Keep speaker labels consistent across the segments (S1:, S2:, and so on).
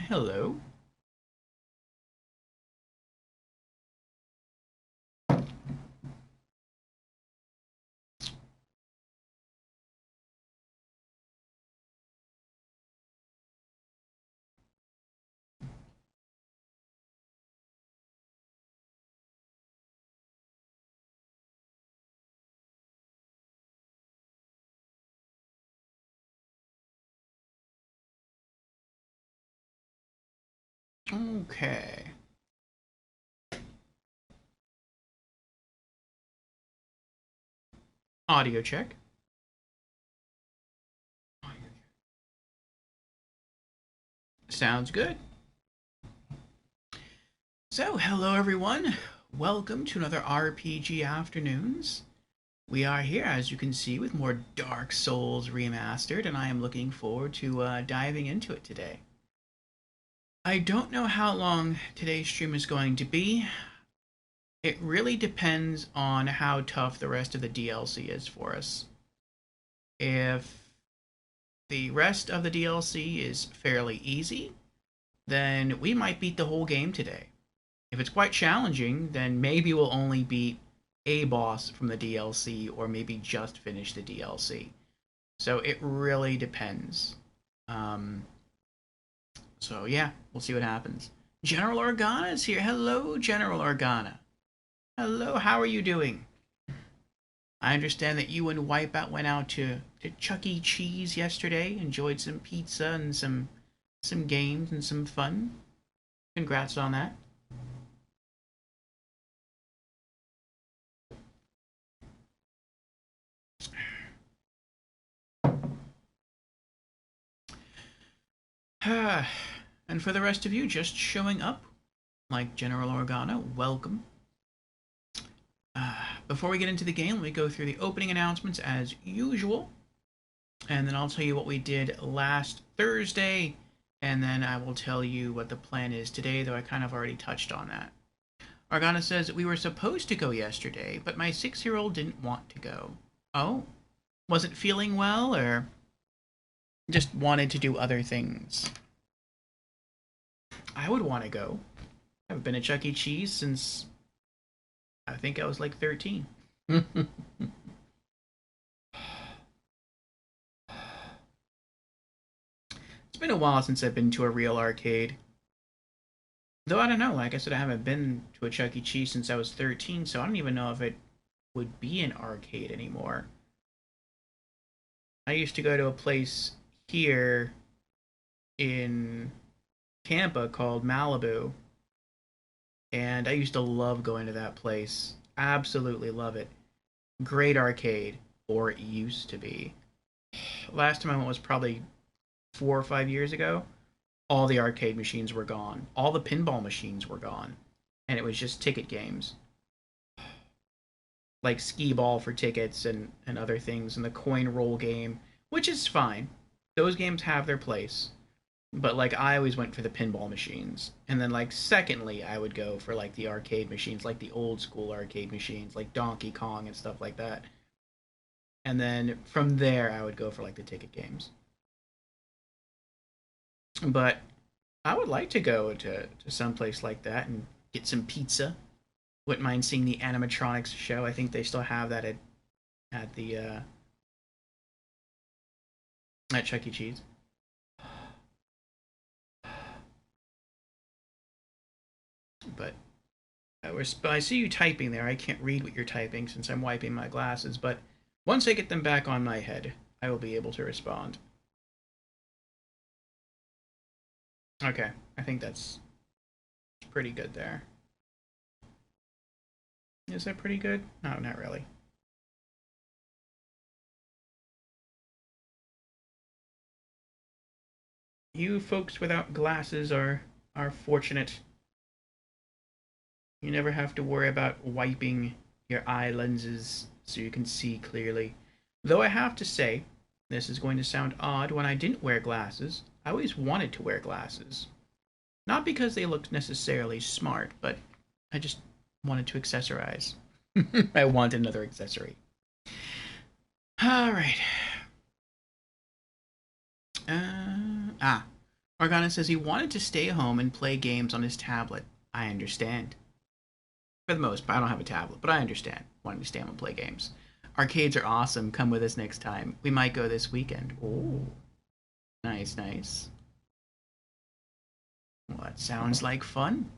S1: Hello. Okay. Audio check. Sounds good. So, hello everyone. Welcome to another RPG Afternoons. We are here, as you can see, with more Dark Souls Remastered, and I am looking forward to diving into it today. I don't know how long today's stream is going to be. It really depends on how tough the rest of the DLC is for us. If the rest of the DLC is fairly easy, then we might beat the whole game today. If it's quite challenging, then maybe we'll only beat a boss from the DLC or maybe just finish the DLC. So it really depends. Um, so yeah, we'll see what happens. General Organa is here. Hello, General Organa. Hello, how are you doing? I understand that you and Wipeout went out to Chuck E. Cheese yesterday, enjoyed some pizza and some games and some fun. Congrats on that. And for the rest of you just showing up, like General Organa, welcome. Before we get into the game, let me go through the opening announcements as usual. And then I'll tell you what we did last Thursday. And then I will tell you what the plan is today, though I kind of already touched on that. Organa says we were supposed to go yesterday, but my 6-year-old didn't want to go. Oh? Wasn't feeling well, or just wanted to do other things? I would want to go. I haven't been to Chuck E. Cheese since I think I was like 13. It's been a while since I've been to a real arcade. Though I don't know, like I said, I haven't been to a Chuck E. Cheese since I was 13, so I don't even know if it would be an arcade anymore. I used to go to a place here in Tampa called Malibu, and I used to love going to that place. Absolutely love it. Great arcade, or it used to be. Last time I went was probably 4 or 5 years ago. All the arcade machines were gone. All the pinball machines were gone. And it was just ticket games. Like skee ball for tickets and other things, and the coin roll game, which is fine. Those games have their place. But like I always went for the pinball machines. And then like secondly, I would go for like the arcade machines, like the old school arcade machines, like Donkey Kong and stuff like that. And then from there I would go for like the ticket games. But I would like to go to some place like that and get some pizza. Wouldn't mind seeing the animatronics show. I think they still have that at the at Chuck E. Cheese. But I see you typing there. I can't read what you're typing since I'm wiping my glasses. But once I get them back on my head, I will be able to respond. Okay, I think that's pretty good there. Is that pretty good? No, not really. You folks without glasses are fortunate. You never have to worry about wiping your eye lenses so you can see clearly. Though I have to say, this is going to sound odd, when I didn't wear glasses, I always wanted to wear glasses. Not because they looked necessarily smart, but I just wanted to accessorize. I want another accessory. All right. Organa says he wanted to stay home and play games on his tablet. I understand. For the most part, I don't have a tablet, but I understand wanting to stay home and play games. Arcades are awesome. Come with us next time. We might go this weekend. Oh, nice, nice. Well, that sounds like fun.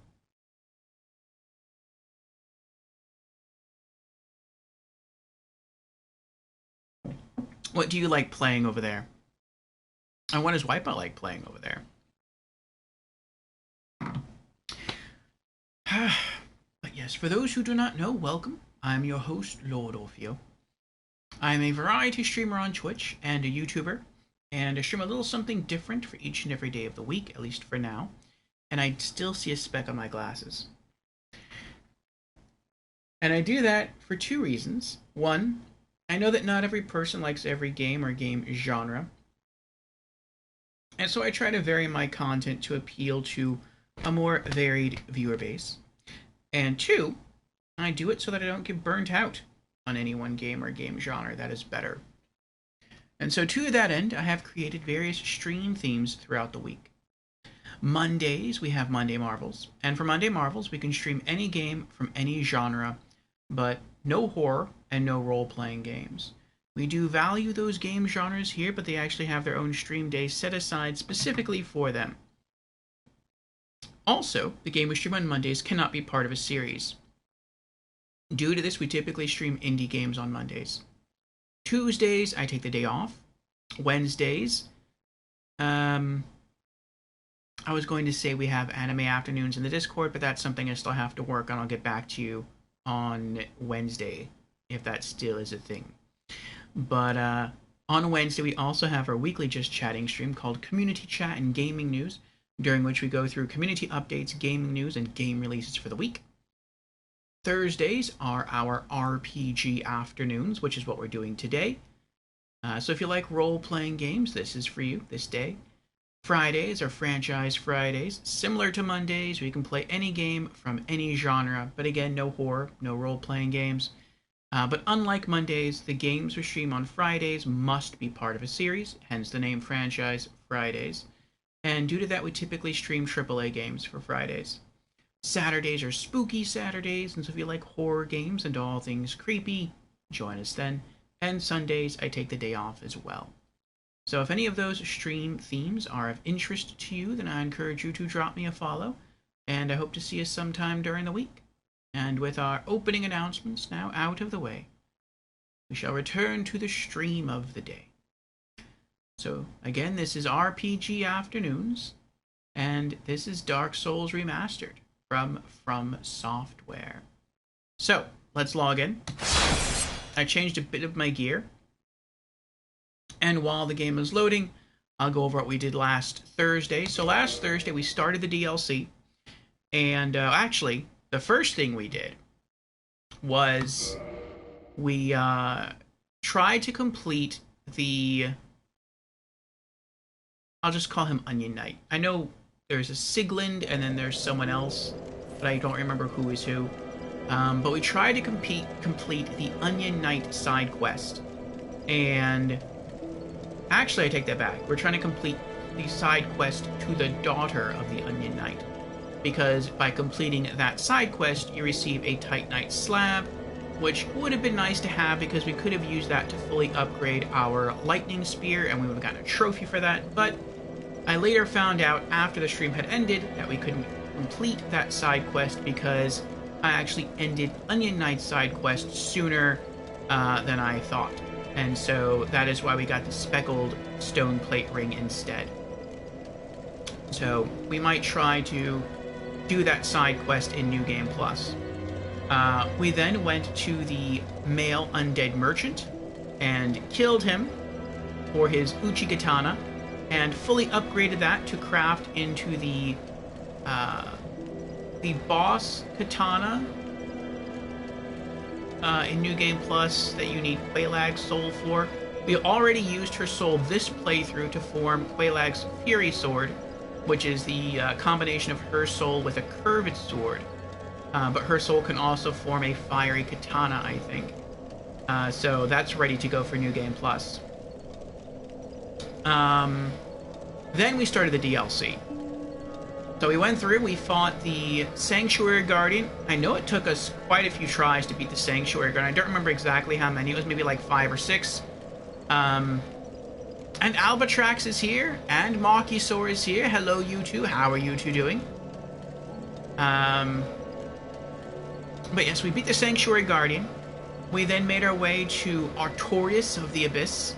S1: What do you like playing over there? And what does Wipeout like playing over there? But yes, for those who do not know, welcome. I'm your host, Lord Orfeo. I'm a variety streamer on Twitch and a YouTuber, and I stream a little something different for each and every day of the week, at least for now. And I still see a speck on my glasses. And I do that for two reasons. One, I know that not every person likes every game or game genre. And so I try to vary my content to appeal to a more varied viewer base. And two, I do it so that I don't get burnt out on any one game or game genre that is better. And so to that end, I have created various stream themes throughout the week. Mondays, we have Monday Marvels. And for Monday Marvels, we can stream any game from any genre, but no horror and no role-playing games. We do value those game genres here, but they actually have their own stream days set aside specifically for them. Also, the game we stream on Mondays cannot be part of a series. Due to this, we typically stream indie games on Mondays. Tuesdays, I take the day off. Wednesdays, I was going to say we have anime afternoons in the Discord, but that's something I still have to work on. I'll get back to you on Wednesday, if that still is a thing. But on Wednesday, we also have our weekly Just Chatting stream called Community Chat and Gaming News, during which we go through community updates, gaming news, and game releases for the week. Thursdays are our RPG afternoons, which is what we're doing today. So if you like role-playing games, this is for you this day. Fridays are Franchise Fridays. Similar to Mondays, we can play any game from any genre, but again, no horror, no role-playing games. But unlike Mondays, the games we stream on Fridays must be part of a series, hence the name Franchise Fridays. And due to that, we typically stream AAA games for Fridays. Saturdays are Spooky Saturdays, and so if you like horror games and all things creepy, join us then. And Sundays, I take the day off as well. So if any of those stream themes are of interest to you, then I encourage you to drop me a follow, and I hope to see you sometime during the week. And with our opening announcements now out of the way, we shall return to the stream of the day. So again, this is RPG Afternoons, and this is Dark Souls Remastered from Software. So let's log in. I changed a bit of my gear, and while the game is loading, I'll go over what we did last Thursday. So last Thursday we started the DLC, and actually the first thing we did was we tried to complete the, I'll just call him Onion Knight. I know there's a Siglund and then there's someone else, but I don't remember who is who. But we tried to complete the Onion Knight side quest. And actually, I take that back. We're trying to complete the side quest to the daughter of the Onion Knight. Because by completing that side quest, you receive a Titanite slab, which would have been nice to have because we could have used that to fully upgrade our lightning spear and we would have gotten a trophy for that. But I later found out after the stream had ended that we couldn't complete that side quest because I actually ended Onion Knight's side quest sooner than I thought. And so that is why we got the speckled stone plate ring instead. So we might try to do that side quest in New Game Plus. We then went to the male undead merchant and killed him for his Uchigatana and fully upgraded that to craft into the boss katana in New Game Plus that you need Quelaag's soul for. We already used her soul this playthrough to form Quelaag's Fury Sword, which is the combination of her soul with a curved sword. But her soul can also form a fiery katana, I think. So that's ready to go for New Game Plus. Then we started the DLC. So we went through, we fought the Sanctuary Guardian. I know it took us quite a few tries to beat the Sanctuary Guardian. I don't remember exactly how many. It was maybe like 5 or 6. And Albatrax is here, and Machiosaur is here. Hello, you two. How are you two doing? But yes, we beat the Sanctuary Guardian. We then made our way to Artorias of the Abyss,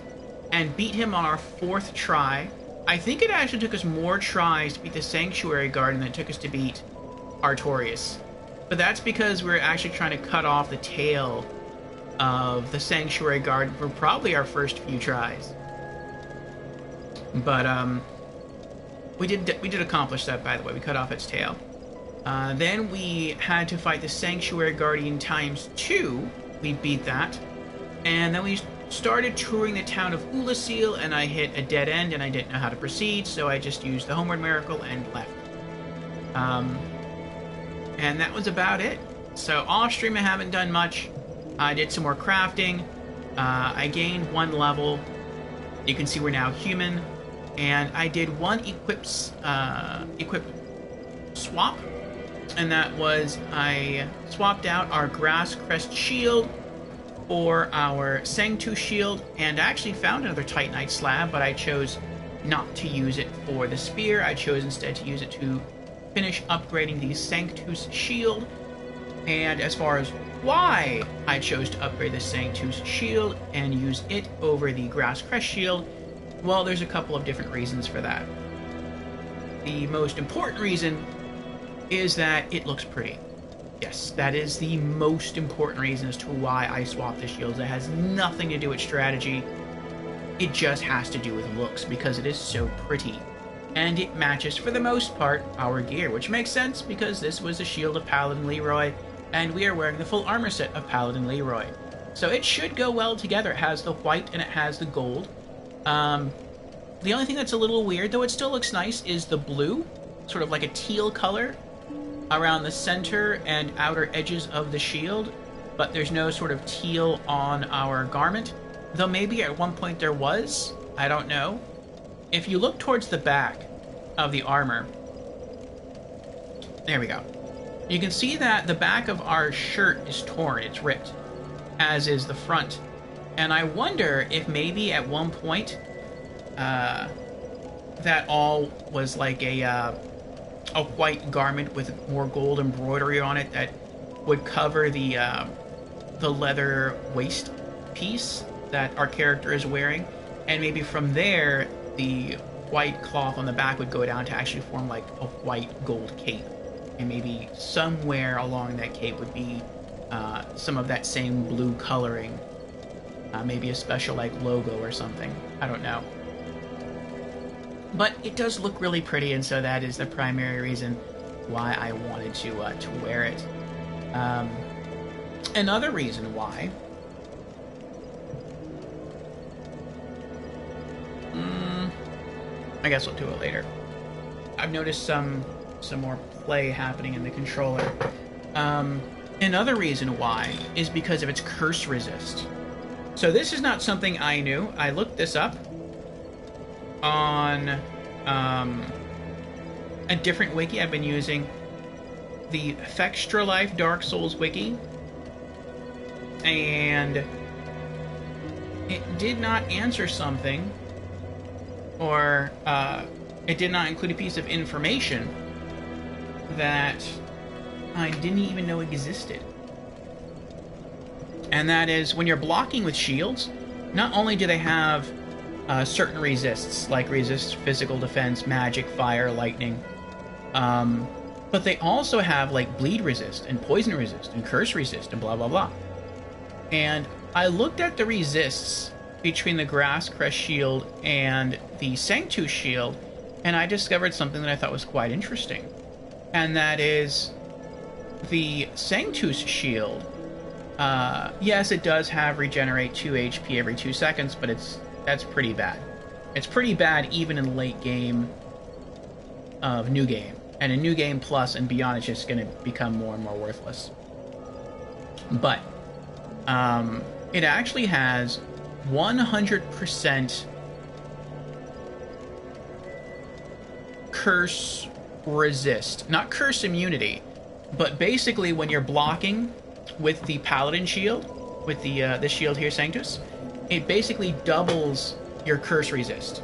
S1: and beat him on our 4th try. I think it actually took us more tries to beat the Sanctuary Guardian than it took us to beat Artorias. But that's because we're actually trying to cut off the tail of the Sanctuary Guardian for probably our first few tries. But we did accomplish that, by the way. We cut off its tail. Then we had to fight the Sanctuary Guardian times 2. We beat that. And then we started touring the town of Oolacile, and I hit a dead end, and I didn't know how to proceed, so I just used the Homeward Miracle and left. And that was about it. So off-stream I haven't done much. I did some more crafting. I gained 1 level. You can see we're now human. And I did 1 equip swap. And that was, I swapped out our Grass Crest Shield for our Sanctus Shield, and I actually found another Titanite slab, but I chose not to use it for the spear. I chose instead to use it to finish upgrading the Sanctus Shield. And as far as why I chose to upgrade the Sanctus Shield and use it over the Grass Crest Shield, well, there's a couple of different reasons for that. The most important reason is that it looks pretty. Yes, that is the most important reason as to why I swapped the shields. It has nothing to do with strategy. It just has to do with looks, because it is so pretty. And it matches, for the most part, our gear, which makes sense because this was the shield of Paladin Leroy, and we are wearing the full armor set of Paladin Leroy. So it should go well together. It has the white and it has the gold. The only thing that's a little weird, though it still looks nice, is the blue, sort of like a teal color, around the center and outer edges of the shield, but there's no sort of teal on our garment, though maybe at one point there was. I don't know. If you look towards the back of the armor, there we go, you can see that the back of our shirt is torn, it's ripped, as is the front. And I wonder if maybe at one point that all was like a white garment with more gold embroidery on it that would cover the leather waist piece that our character is wearing, and maybe from there the white cloth on the back would go down to actually form like a white gold cape, and maybe somewhere along that cape would be some of that same blue coloring, maybe a special like logo or something. I don't know. But it does look really pretty, and so that is the primary reason why I wanted to wear it. Another reason why... I guess we'll do it later. I've noticed some more play happening in the controller. Another reason why is because of its curse resist. So this is not something I knew. I looked this up on a different wiki. I've been using the Fextra Life Dark Souls wiki, and it did not answer something, or it did not include a piece of information that I didn't even know existed. And that is, when you're blocking with shields, not only do they have certain resists, like resist physical defense, magic, fire, lightning, but they also have like bleed resist and poison resist and curse resist and blah blah blah. And I looked at the resists between the Grass Crest Shield and the Sanctus Shield, and I discovered something that I thought was quite interesting. And that is, the Sanctus Shield, yes, it does have regenerate 2 HP every 2 seconds, but that's pretty bad. It's pretty bad even in late game of New Game. And in New Game Plus and beyond, it's just going to become more and more worthless. But it actually has 100% curse resist. Not curse immunity, but basically when you're blocking with the Paladin shield, with the shield here, Sanctus, it basically doubles your curse resist.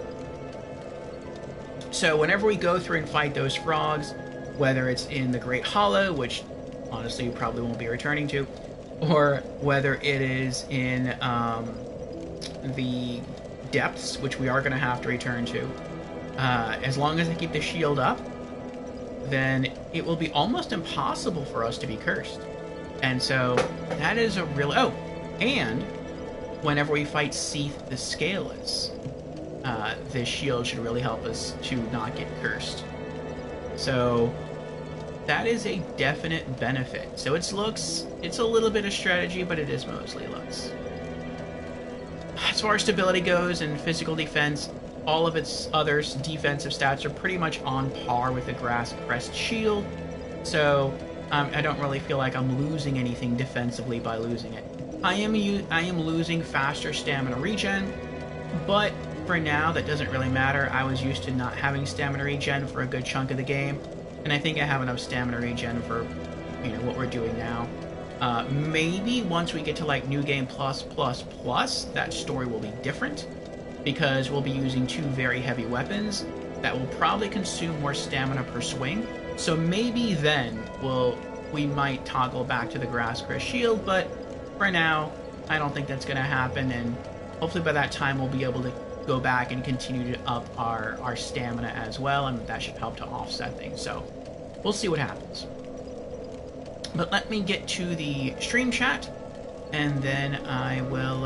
S1: So whenever we go through and fight those frogs, whether it's in the Great Hollow, which honestly you probably won't be returning to, or whether it is in the depths, which we are going to have to return to, as long as I keep the shield up, then it will be almost impossible for us to be cursed. And so that is a real... Oh, and whenever we fight Seath the Scaleless, this shield should really help us to not get cursed. So that is a definite benefit. So it's looks, it's a little bit of strategy, but it is mostly looks. As far as stability goes and physical defense, all of its other defensive stats are pretty much on par with the Grass Crest shield. So I don't really feel like I'm losing anything defensively by losing it. I am losing faster stamina regen, but for now that doesn't really matter. I was used to not having stamina regen for a good chunk of the game, and I think I have enough stamina regen for, you know, what we're doing now. Maybe once we get to like New Game Plus, that story will be different, because we'll be using two very heavy weapons that will probably consume more stamina per swing. So maybe then we might toggle back to the Grass Crest shield, but for now, I don't think that's going to happen, and hopefully by that time we'll be able to go back and continue to up our stamina as well, and that should help to offset things. So we'll see what happens. But let me get to the stream chat, and then I will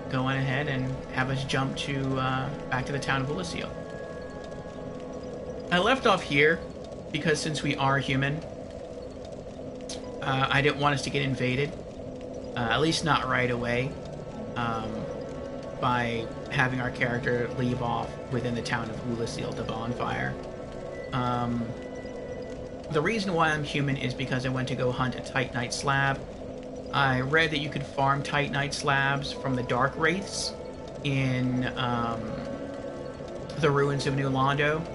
S1: go on ahead and have us jump to back to the town of Oolacile. I left off here because since we are human, I didn't want us to get invaded, at least not right away, by having our character leave off within the town of Oolacile to bonfire. The reason why I'm human is because I went to go hunt a Titanite slab. I read that you could farm Titanite slabs from the Dark Wraiths in the ruins of New Londo.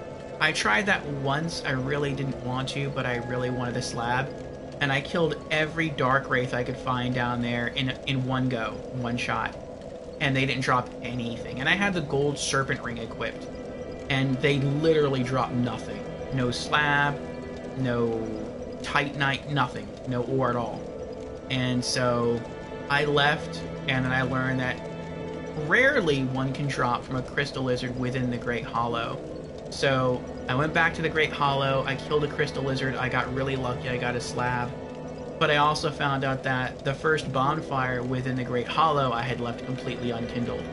S1: I tried that once. I really didn't want to, but I really wanted the slab. And I killed every Dark Wraith I could find down there in one go, one shot. And they didn't drop anything. And I had the gold serpent ring equipped, and they literally dropped nothing. No slab, no Titanite, nothing. No ore at all. And so I left, and then I learned that rarely one can drop from a crystal lizard within the Great Hollow. So I went back to the Great Hollow, I killed a crystal lizard, I got really lucky, I got a slab. But I also found out that the first bonfire within the Great Hollow I had left completely unkindled.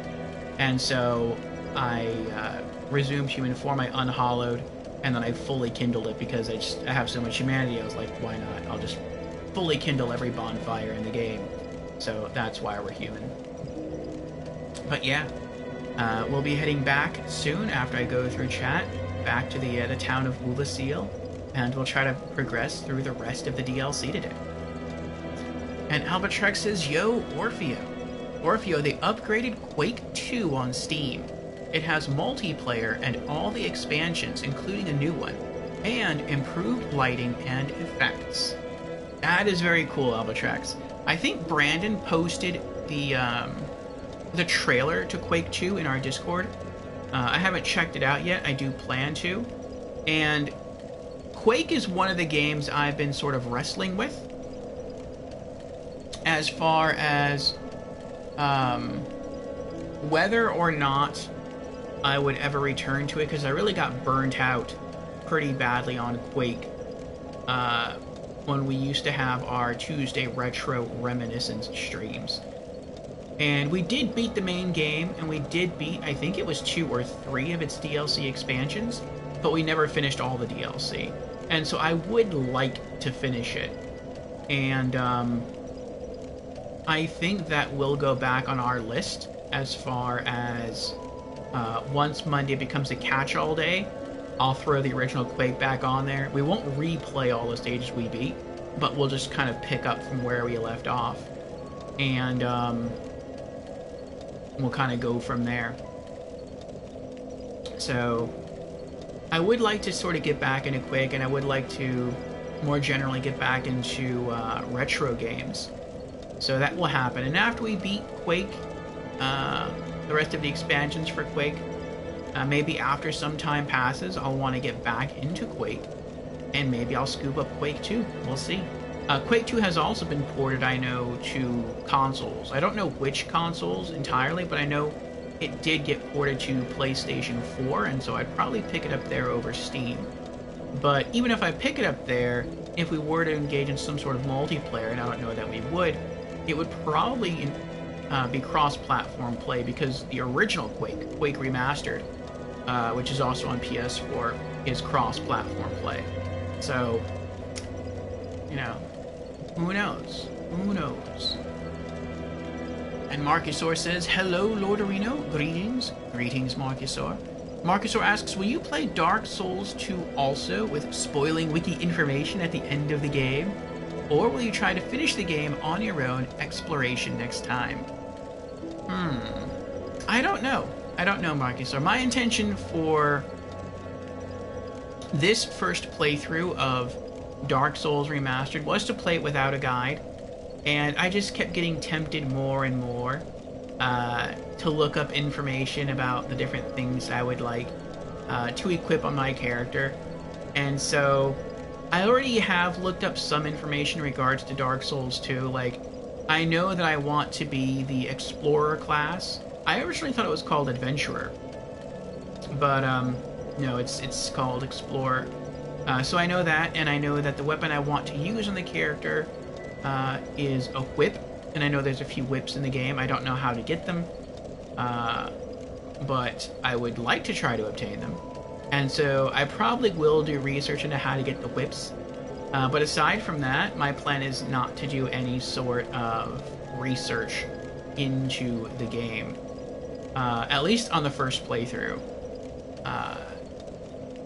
S1: And so I resumed human form, I unhollowed, and then I fully kindled it because I have so much humanity. I was like, why not? I'll just fully kindle every bonfire in the game. So that's why we're human. But yeah, we'll be heading back soon after I go through chat, back to the town of Oolacile, and we'll try to progress through the rest of the DLC today. And Albatrex says, yo, Orpheo. Orpheo, they upgraded Quake 2 on Steam. It has multiplayer and all the expansions, including a new one, and improved lighting and effects. That is very cool, Albatrex. I think Brandon posted the trailer to Quake 2 in our Discord. I haven't checked it out yet. I do plan to. And Quake is one of the games I've been sort of wrestling with as far as whether or not I would ever return to it, because I really got burnt out pretty badly on Quake when we used to have our Tuesday Retro Reminiscence streams. And we did beat the main game, and we did beat, I think it was 2 or 3 of its DLC expansions, but we never finished all the DLC. And so I would like to finish it. And I think that will go back on our list as far as once Monday becomes a catch-all day, I'll throw the original Quake back on there. We won't replay all the stages we beat, but we'll just kind of pick up from where we left off. And we'll kind of go from there. So I would like to sort of get back into Quake, and I would like to more generally get back into retro games. So that will happen. And after we beat Quake, the rest of the expansions for Quake, maybe after some time passes, I'll want to get back into Quake. And maybe I'll scoop up Quake 2. We'll see. Quake 2 has also been ported, I know, to consoles. I don't know which consoles entirely, but I know it did get ported to PlayStation 4, and so I'd probably pick it up there over Steam. But even if I pick it up there, if we were to engage in some sort of multiplayer, and I don't know that we would, it would probably be cross-platform play, because the original Quake, Quake Remastered, which is also on PS4, is cross-platform play. So, you know, who knows? Who knows? And Marcusaur says, hello, Lordorino. Greetings. Greetings, Marcusaur. Marcusaur asks, will you play Dark Souls 2 also, with spoiling wiki information at the end of the game? Or will you try to finish the game on your own exploration next time? I don't know. I don't know, Marcusaur. My intention for this first playthrough of Dark Souls Remastered was to play it without a guide, and I just kept getting tempted more and more to look up information about the different things I would like to equip on my character. And so I already have looked up some information in regards to Dark Souls 2. Like, I know that I want to be the Explorer class. I originally thought it was called Adventurer, but no, it's called Explorer. So I know that, and I know that the weapon I want to use on the character is a whip, and I know there's a few whips in the game. I don't know how to get them, but I would like to try to obtain them. And so I probably will do research into how to get the whips. But aside from that, my plan is not to do any sort of research into the game, at least on the first playthrough.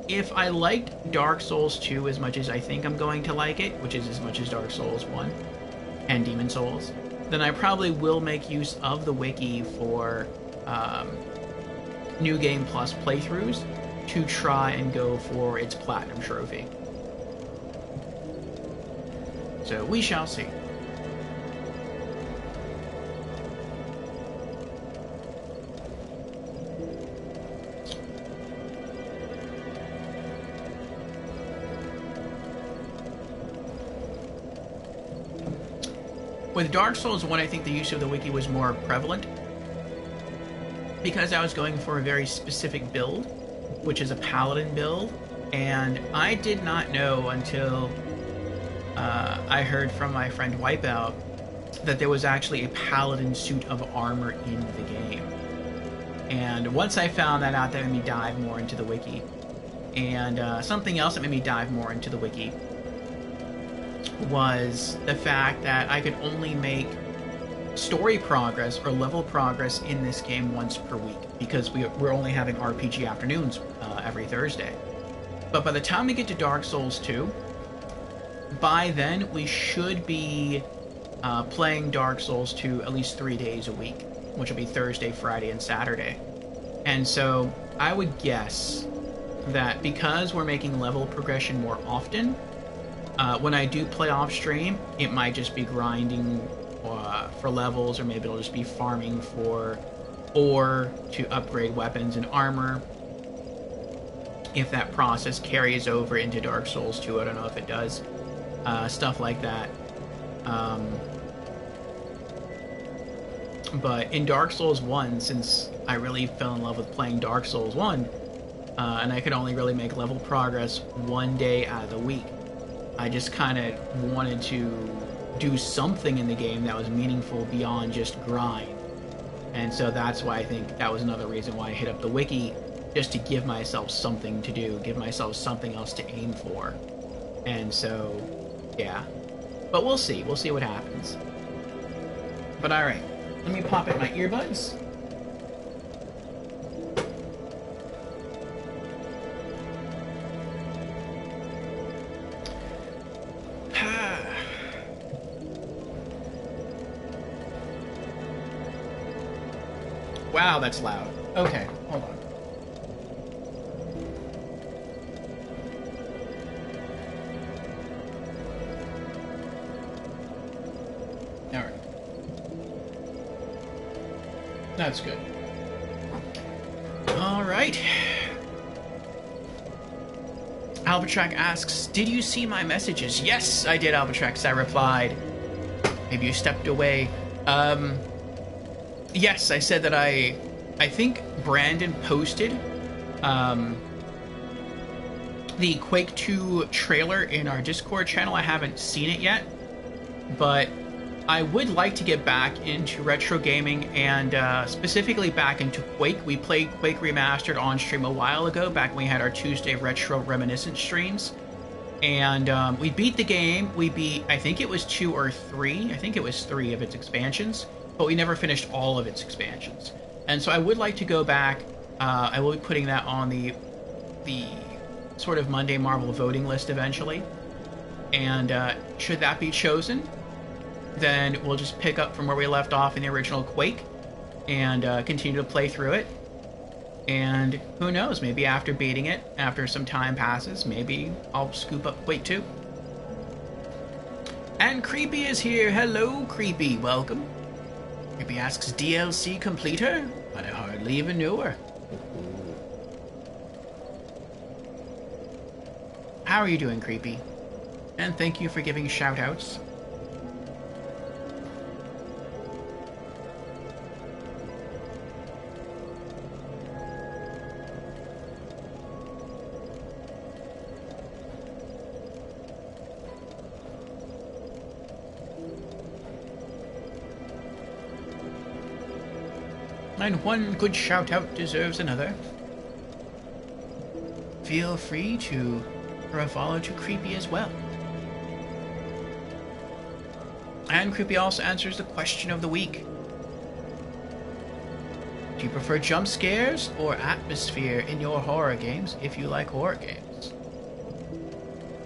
S1: If I liked Dark Souls 2 as much as I think I'm going to like it, which is as much as Dark Souls 1 and Demon Souls, then I probably will make use of the wiki for New Game Plus playthroughs to try and go for its Platinum Trophy. So we shall see. With Dark Souls 1, I think the use of the wiki was more prevalent, because I was going for a very specific build, which is a paladin build, and I did not know until I heard from my friend Wipeout that there was actually a paladin suit of armor in the game. And once I found that out, that made me dive more into the wiki. And something else that made me dive more into the wiki was the fact that I could only make story progress or level progress in this game once per week, because we're only having RPG afternoons every Thursday. But by the time we get to Dark Souls 2, by then we should be playing Dark Souls 2 at least 3 days a week, which will be Thursday, Friday, and Saturday. And so I would guess that because we're making level progression more often, when I do play off stream, it might just be grinding for levels, or maybe it'll just be farming for ore to upgrade weapons and armor. If that process carries over into Dark Souls 2, I don't know if it does. Stuff like that. But in Dark Souls 1, since I really fell in love with playing Dark Souls 1, and I could only really make level progress 1 day out of the week, I just kind of wanted to do something in the game that was meaningful beyond just grind. And so that's why I think that was another reason why I hit up the wiki, just to give myself something to do, give myself something else to aim for. And so, yeah. But we'll see. We'll see what happens. But alright, let me pop in my earbuds. Wow, that's loud. Okay, hold on. That's good. All right. Albatrax asks, did you see my messages? Yes, I did, Albatrax. I replied. Maybe you stepped away. Yes, I said that I think Brandon posted the Quake 2 trailer in our Discord channel. I haven't seen it yet, but I would like to get back into retro gaming and specifically back into Quake. We played Quake Remastered on stream a while ago, back when we had our Tuesday Retro Reminiscence streams. And we beat the game. We beat, I think it was 2 or 3. I think it was 3 of its expansions, but we never finished all of its expansions. And so I would like to go back. I will be putting that on the sort of Monday Marvel voting list eventually. And should that be chosen, then we'll just pick up from where we left off in the original Quake and continue to play through it. And who knows, maybe after beating it, after some time passes, maybe I'll scoop up Quake 2. And Creepy is here. Hello, Creepy. Welcome. Creepy asks, DLC completer? But I hardly even knew her. How are you doing, Creepy? And thank you for giving shout-outs. And one good shout-out deserves another. Feel free to throw a follow to Creepy as well. And Creepy also answers the question of the week. Do you prefer jump scares or atmosphere in your horror games if you like horror games?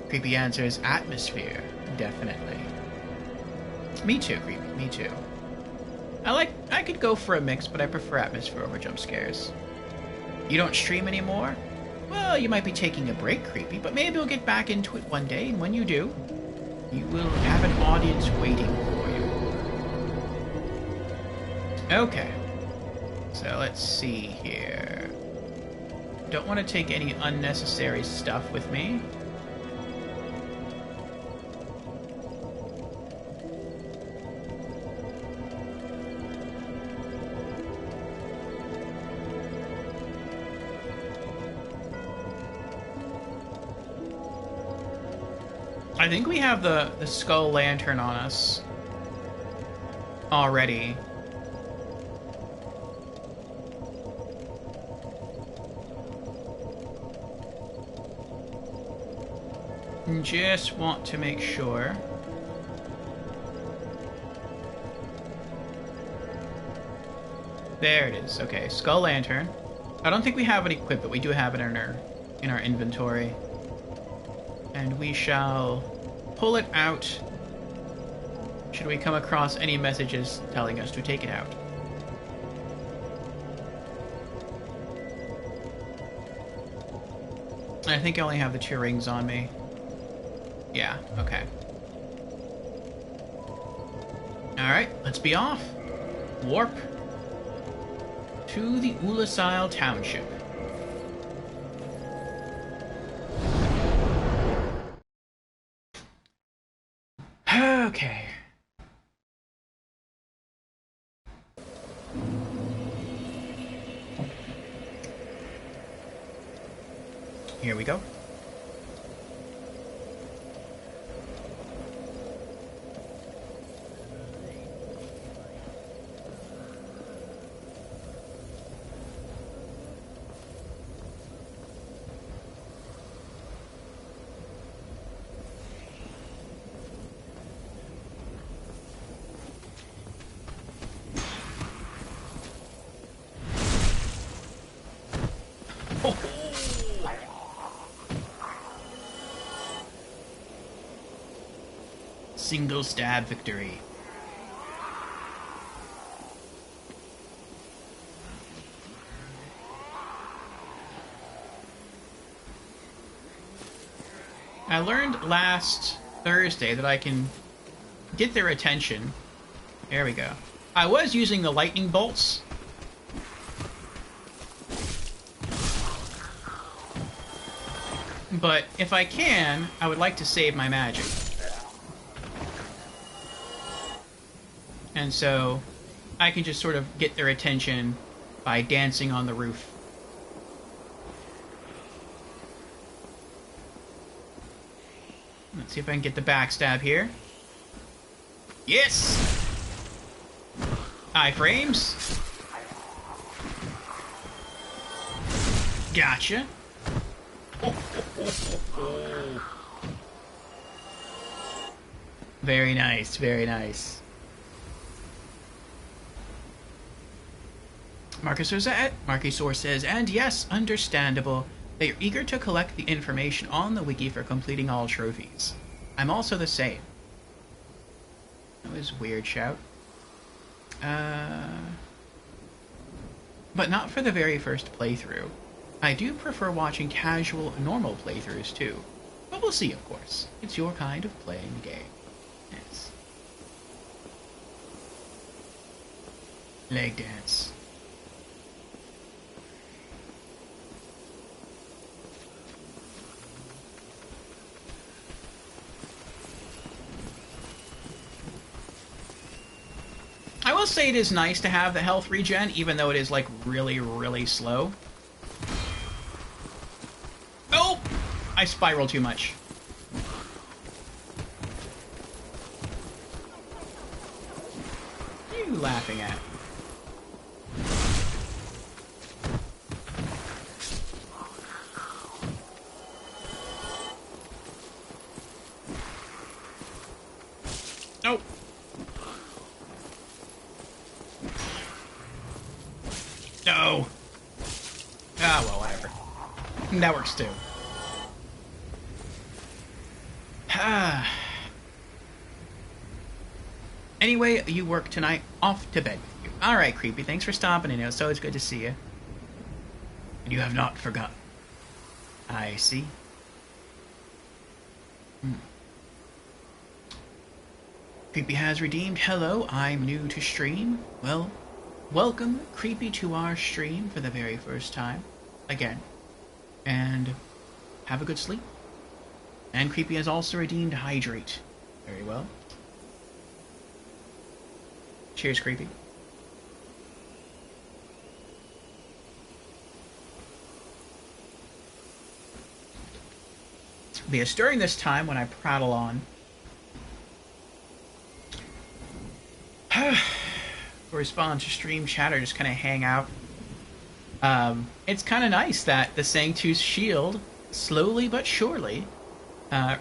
S1: Creepy answers atmosphere, definitely. Me too, Creepy, me too. I could go for a mix, but I prefer atmosphere over jump scares. You don't stream anymore? Well, you might be taking a break, Creepy, but maybe we'll get back into it one day, and when you do, you will have an audience waiting for you. Okay. So let's see here. Don't want to take any unnecessary stuff with me. I think we have the skull lantern on us already. Just want to make sure. There it is. Okay, skull lantern. I don't think we have it equipped, but we do have it in our inventory. And we shall pull it out should we come across any messages telling us to take it out. I think I only have the 2 rings on me. Yeah, okay. Alright, let's be off. Warp to the Oolacile Township. Okay. Here we go. Single stab victory. I learned last Thursday that I can get their attention. There we go. I was using the lightning bolts But if I can, I would like to save my magic. And so I can just sort of get their attention by dancing on the roof. Let's see if I can get the backstab here. Yes! Iframes. Gotcha. Very nice, very nice. Marcusor says, and yes, understandable. They are eager to collect the information on the wiki for completing all trophies. I'm also the same. That was a weird shout. But not for the very first playthrough. I do prefer watching casual, normal playthroughs too. But we'll see, of course. It's your kind of playing the game. Yes. Leg dance. I will say it is nice to have the health regen, even though it is, like, really, really slow. Oh! I spiraled too much. What are you laughing at? Nope. No. Ah, well, whatever. That works too. Anyway, you work tonight. Off to bed with you. Alright, Creepy. Thanks for stopping in. It's always good to see you. And you have not forgotten. I see. Creepy has redeemed. Hello, I'm new to stream. Well, welcome, Creepy, to our stream for the very first time. Again. And have a good sleep. And Creepy has also redeemed Hydrate. Very well. Cheers, Creepy. But yes, during this time when I prattle on, respond to stream chat or just kind of hang out, it's kind of nice that the Sanctus Shield, slowly but surely,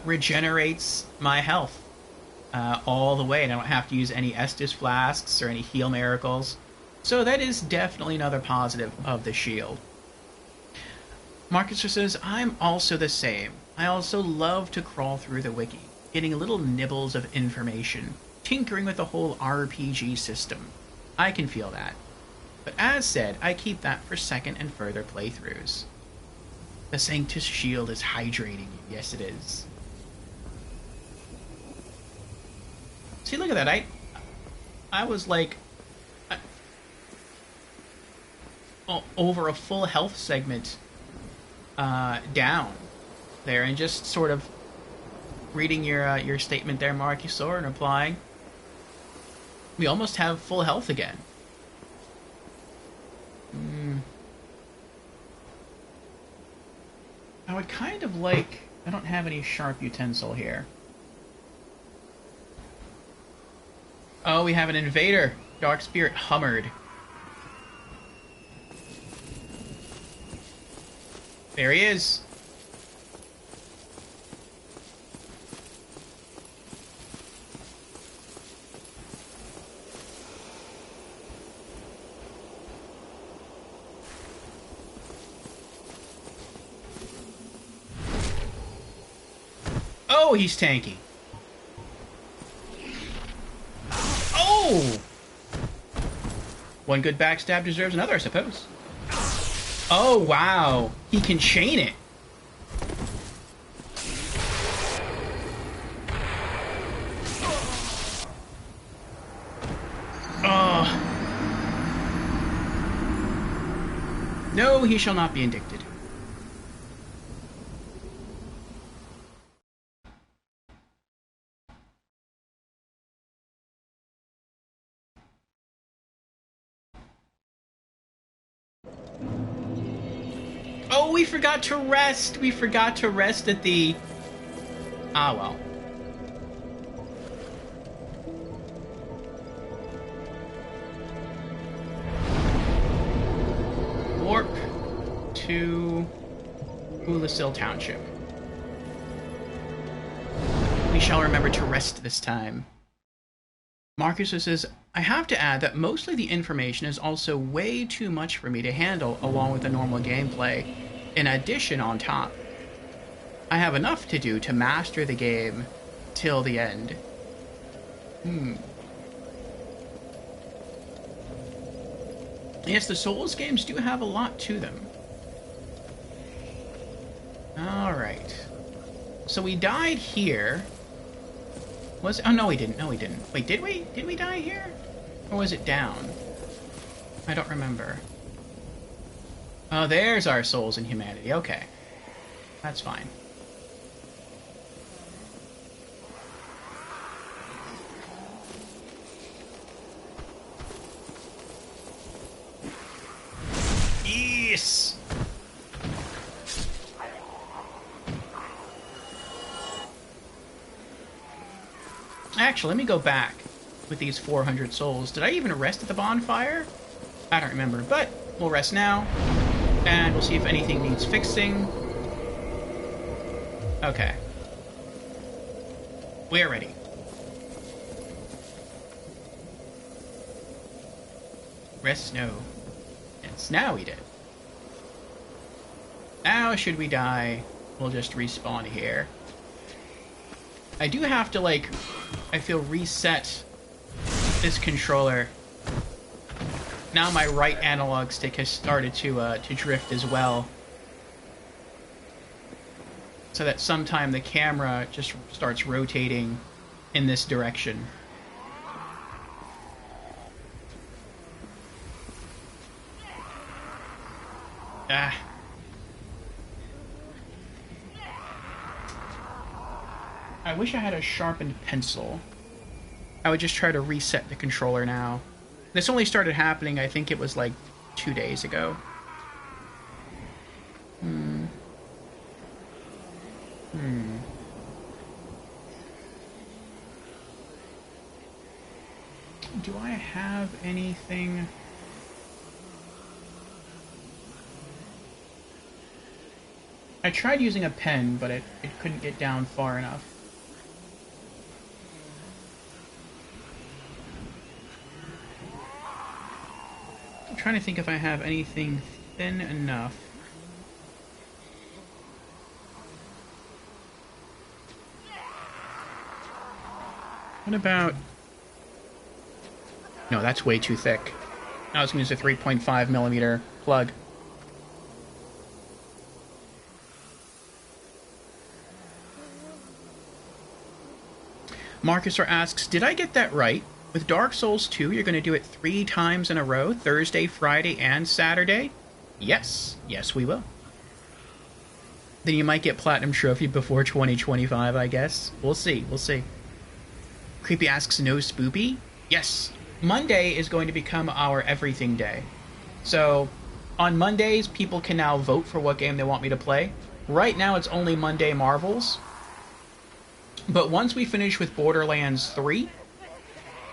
S1: regenerates my health all the way, and I don't have to use any Estus Flasks or any Heal Miracles. So that is definitely another positive of the shield. Marcus says, I'm also the same. I also love to crawl through the wiki, getting little nibbles of information, tinkering with the whole RPG system. I can feel that. But as said, I keep that for second and further playthroughs. The Sanctus Shield is hydrating you. Yes, it is. See, look at that. I was like over a full health segment down there, and just sort of reading your statement there, Marcusor, and replying. We almost have full health again. I would kind of like... I don't have any sharp utensil here. Oh, we have an invader. Dark Spirit Hummered. There he is. Oh, he's tanky. Oh! One good backstab deserves another, I suppose. Oh, wow. He can chain it. Oh. No, he shall not be indicted. Oh, we forgot to rest. We forgot to rest at the... Ah, well. Warp to Oolacile Township. We shall remember to rest this time. Marcus says, I have to add that mostly the information is also way too much for me to handle along with the normal gameplay. In addition, on top, I have enough to do to master the game till the end. Yes, the Souls games do have a lot to them. Alright. So we died here. Oh, no, we didn't. No, we didn't. Wait, did we? Did we die here? Or was it down? I don't remember. Oh, there's our souls in humanity. Okay. That's fine. Yes! Actually, let me go back with these 400 souls. Did I even rest at the bonfire? I don't remember, but we'll rest now. And we'll see if anything needs fixing. Okay. We're ready. Rest no. Yes, now we did. Now, should we die, we'll just respawn here. I do have to, like, I feel reset this controller. Now my right analog stick has started to drift as well. So that sometime the camera just starts rotating in this direction. Ah. I wish I had a sharpened pencil. I would just try to reset the controller now. This only started happening, I think it was like 2 days ago. Do I have anything? I tried using a pen, but it couldn't get down far enough. I'm trying to think if I have anything thin enough. What about... No, that's way too thick. I was going to use a 3.5 millimeter plug. Marcusor asks, did I get that right? With Dark Souls 2, you're going to do it 3 times in a row, Thursday, Friday, and Saturday? Yes. Yes, we will. Then you might get Platinum Trophy before 2025, I guess. We'll see. We'll see. Creepy asks, no spoopy? Yes. Monday is going to become our everything day. So, on Mondays, people can now vote for what game they want me to play. Right now, it's only Monday Marvels. But once we finish with Borderlands 3,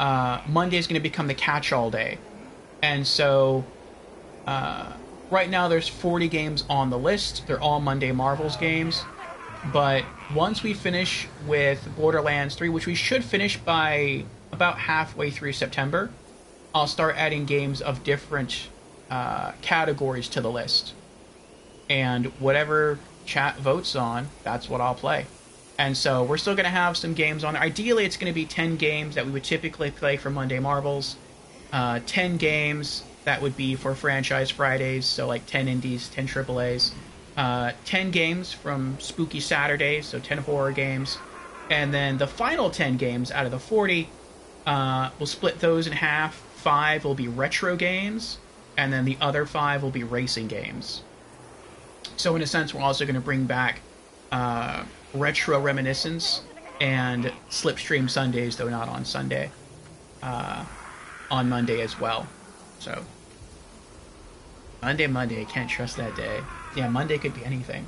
S1: Monday is going to become the catch-all day. And so, right now there's 40 games on the list. They're all Monday Marvels games. But once we finish with Borderlands 3, which we should finish by about halfway through September, I'll start adding games of different categories to the list. And whatever chat votes on, that's what I'll play. And so we're still going to have some games on there. Ideally, it's going to be 10 games that we would typically play for Monday Marvels. 10 games that would be for Franchise Fridays, so like 10 indies, 10 AAAs. 10 games from Spooky Saturdays, so 10 horror games. And then the final 10 games out of the 40, we'll split those in half. 5 will be retro games, and then the other 5 will be racing games. So in a sense, we're also going to bring back Retro Reminiscence and Slipstream Sundays, though not on Sunday, on Monday as well. So Monday, can't trust that day. Yeah, Monday could be anything.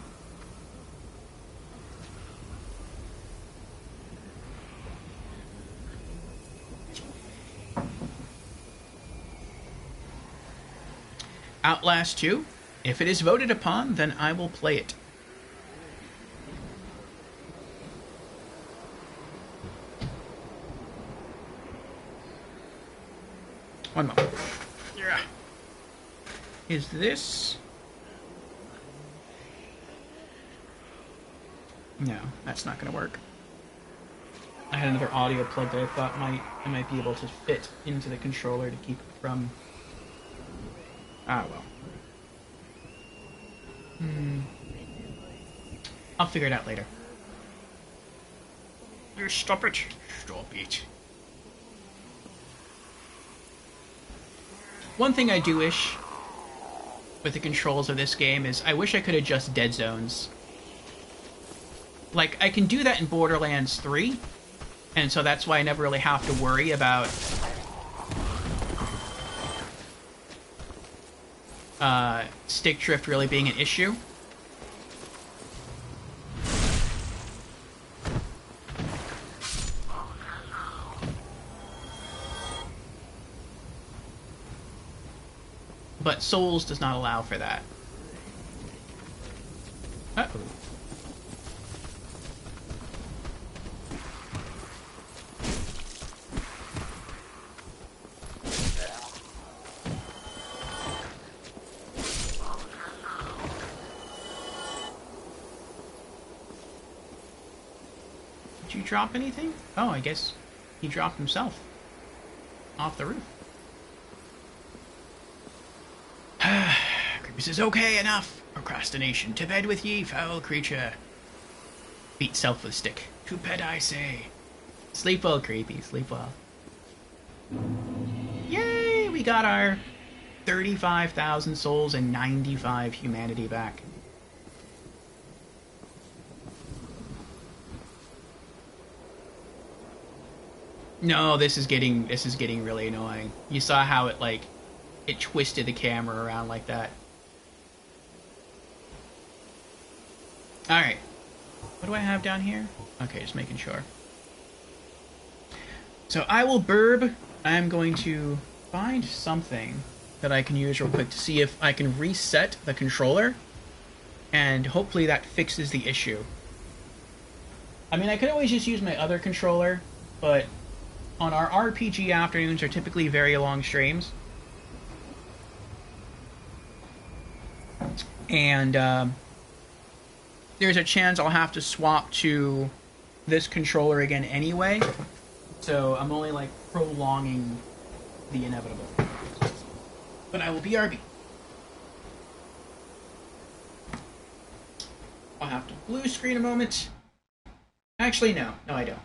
S1: Outlast 2. If it is voted upon, then I will play it. One moment. Yeah. Is this... No, that's not going to work. I had another audio plug that I thought I might be able to fit into the controller to keep it from... Ah, well. I'll figure it out later. You stop it. Stop it. One thing I do wish with the controls of this game is I wish I could adjust dead zones. Like, I can do that in Borderlands 3, and so that's why I never really have to worry about stick drift really being an issue. But Souls does not allow for that. Uh-oh. Did you drop anything? Oh, I guess he dropped himself off the roof. Creepy says, okay, enough. Procrastination. To bed with ye, foul creature. Beat self with stick. To bed, I say. Sleep well, Creepy. Sleep well. Yay! We got our 35,000 souls and 95 humanity back. No, this is getting really annoying. You saw how it twisted the camera around like that. Alright. What do I have down here? Okay, just making sure. So I will burb. I'm going to find something that I can use real quick to see if I can reset the controller. And hopefully that fixes the issue. I mean, I could always just use my other controller, but on our RPG afternoons are typically very long streams. And there's a chance I'll have to swap to this controller again anyway. So I'm only like prolonging the inevitable. But I will BRB. I'll have to blue screen a moment. Actually, no. No, I don't.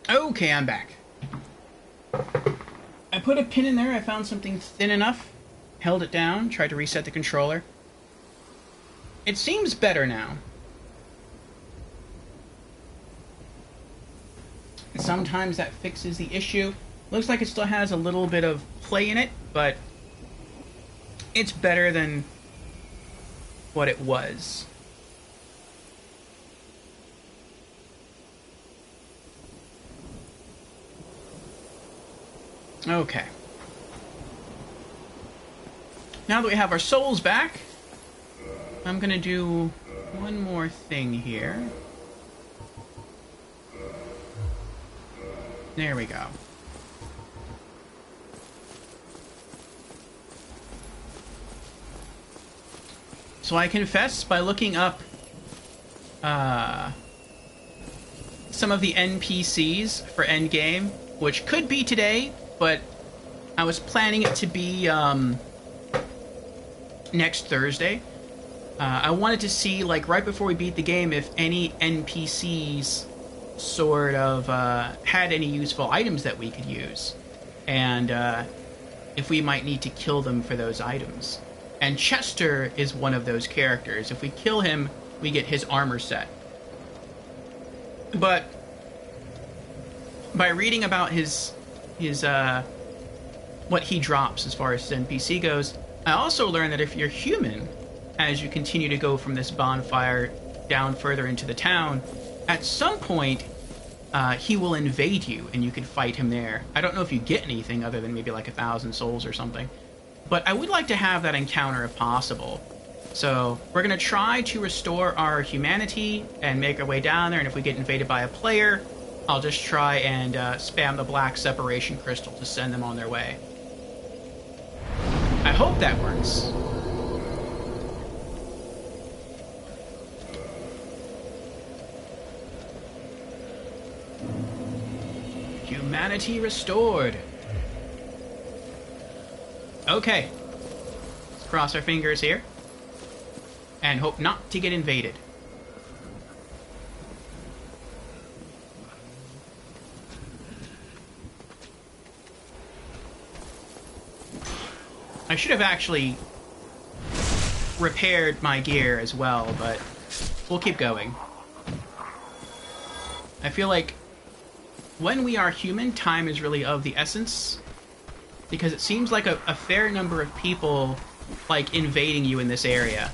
S1: Okay, I'm back. I put a pin in there. I found something thin enough. Held it down. Tried to reset the controller. It seems better now. Sometimes that fixes the issue. Looks like it still has a little bit of play in it, but it's better than what it was. Okay. Now that we have our souls back, I'm gonna do one more thing here. There we go. So I confess, by looking up some of the NPCs for Endgame, which could be today, but I was planning it to be next Thursday. I wanted to see, like, right before we beat the game, if any NPCs sort of had any useful items that we could use, and if we might need to kill them for those items. And Chester is one of those characters. If we kill him, we get his armor set. But by reading about his what he drops as far as his NPC goes, I also learned that if you're human, as you continue to go from this bonfire down further into the town, at some point he will invade you and you can fight him there. I don't know if you get anything other than maybe like 1,000 souls or something, but I would like to have that encounter if possible. So we're going to try to restore our humanity and make our way down there, and if we get invaded by a player, I'll just try and spam the black separation crystal to send them on their way. I hope that works. Humanity restored. Okay. Let's cross our fingers here. And hope not to get invaded. I should have actually repaired my gear as well, but we'll keep going. I feel like when we are human, time is really of the essence, because it seems like a fair number of people like invading you in this area.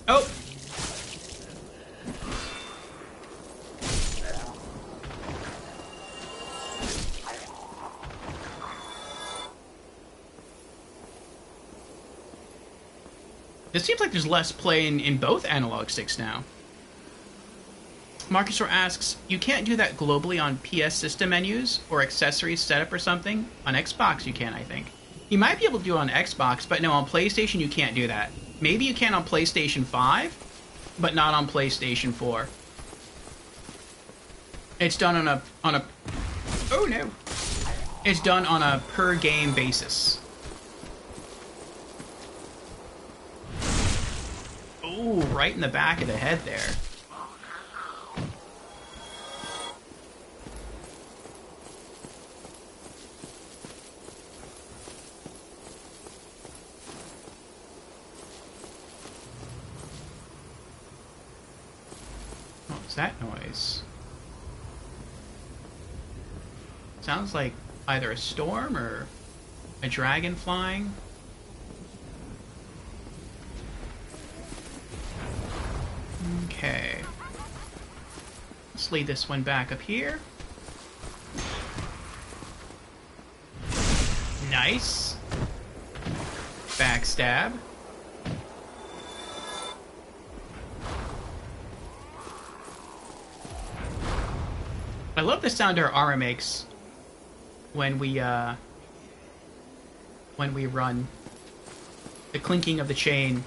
S1: Oh! It seems like there's less play in both analog sticks now. Marcusor asks, you can't do that globally on PS system menus or accessories setup or something? On Xbox you can, I think. You might be able to do it on Xbox, but no, on PlayStation you can't do that. Maybe you can on PlayStation 5, but not on PlayStation 4. It's done on a oh no. It's done on a per game basis. Ooh, right in the back of the head there. What's that noise? Sounds like either a storm or a dragon flying. Okay. Let's lead this one back up here. Nice. Backstab. I love the sound our armor makes when we run. The clinking of the chain.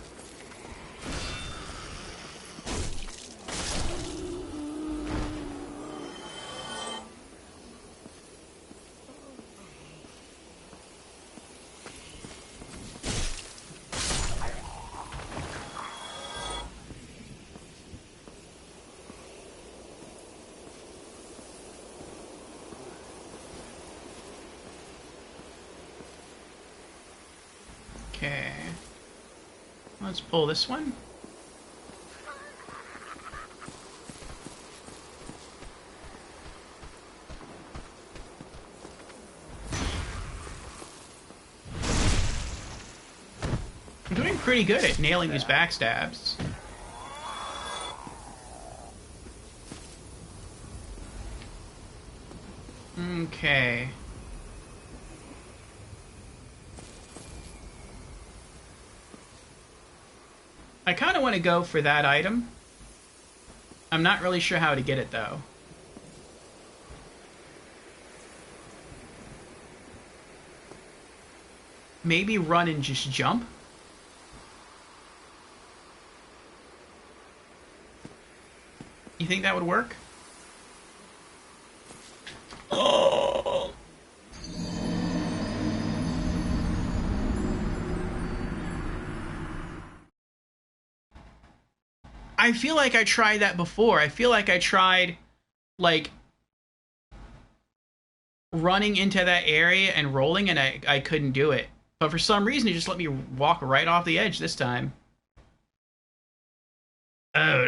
S1: Okay. Let's pull this one. I'm doing pretty good at nailing these backstabs. Okay. I kind of want to go for that item. I'm not really sure how to get it, though. Maybe run and just jump? You think that would work? Oh! I feel like I tried that before. I feel like I tried, like, running into that area and rolling, and I couldn't do it. But for some reason, it just let me walk right off the edge this time. Oh,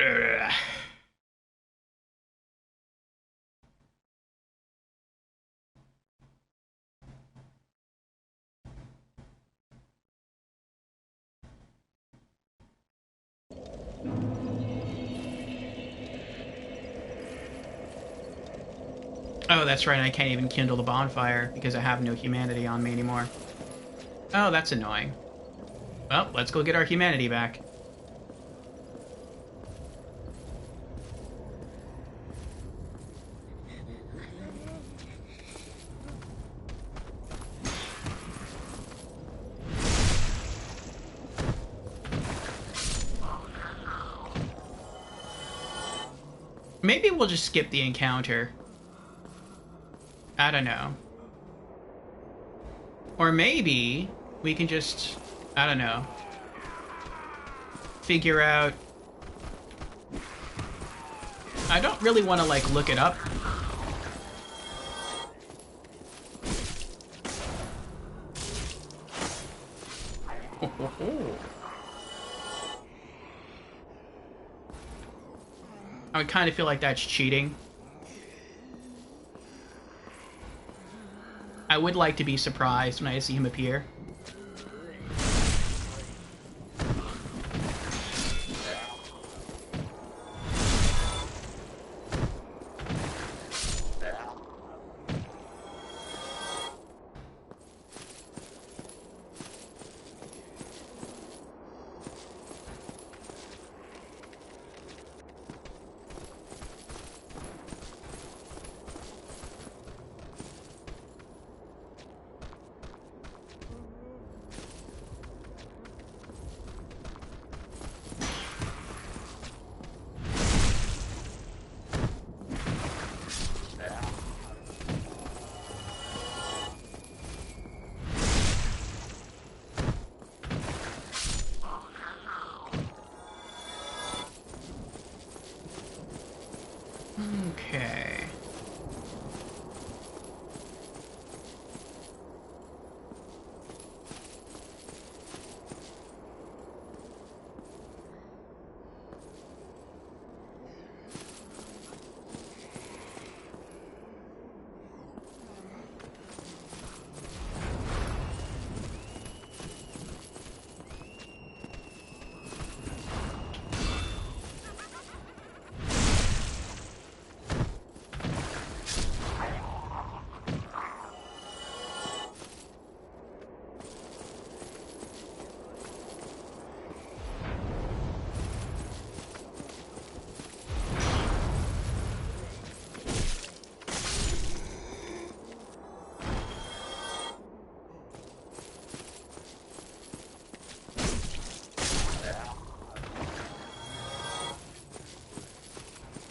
S1: oh, that's right, I can't even kindle the bonfire because I have no humanity on me anymore. Oh, that's annoying. Well, let's go get our humanity back. Maybe we'll just skip the encounter. I don't know. Or maybe we can just, I don't know, figure out... I don't really want to, like, look it up. I would kind of feel like that's cheating. I would like to be surprised when I see him appear.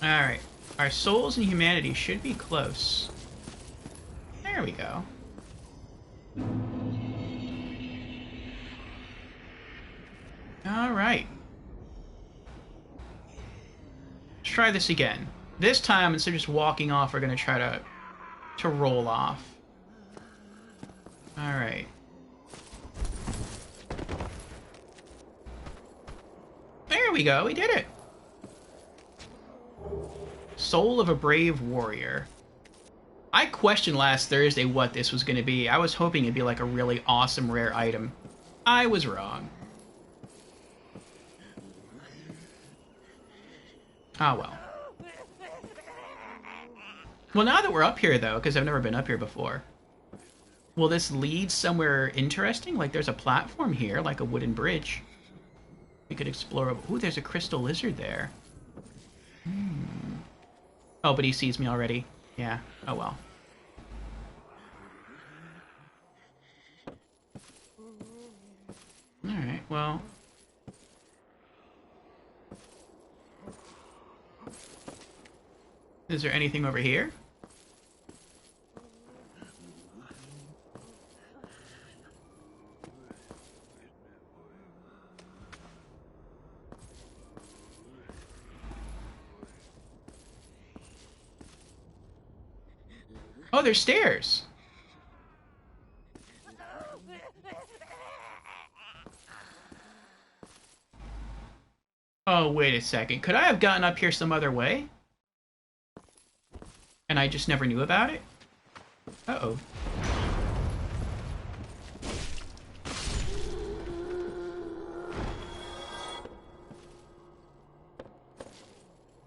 S1: Alright. Our souls and humanity should be close. There we go. Alright. Let's try this again. This time, instead of just walking off, we're going to try to roll off. Alright. There we go, we did it! Soul of a Brave Warrior. I questioned last Thursday what this was going to be. I was hoping it'd be like a really awesome rare item. I was wrong. Ah, well. Well, now that we're up here, though, because I've never been up here before, will this lead somewhere interesting? Like, there's a platform here, like a wooden bridge. We could explore... Ooh, there's a crystal lizard there. Oh, but he sees me already. Yeah. Oh, well. Alright, well... Is there anything over here? Oh, there's stairs. Oh, wait a second. Could I have gotten up here some other way? And I just never knew about it? Uh-oh.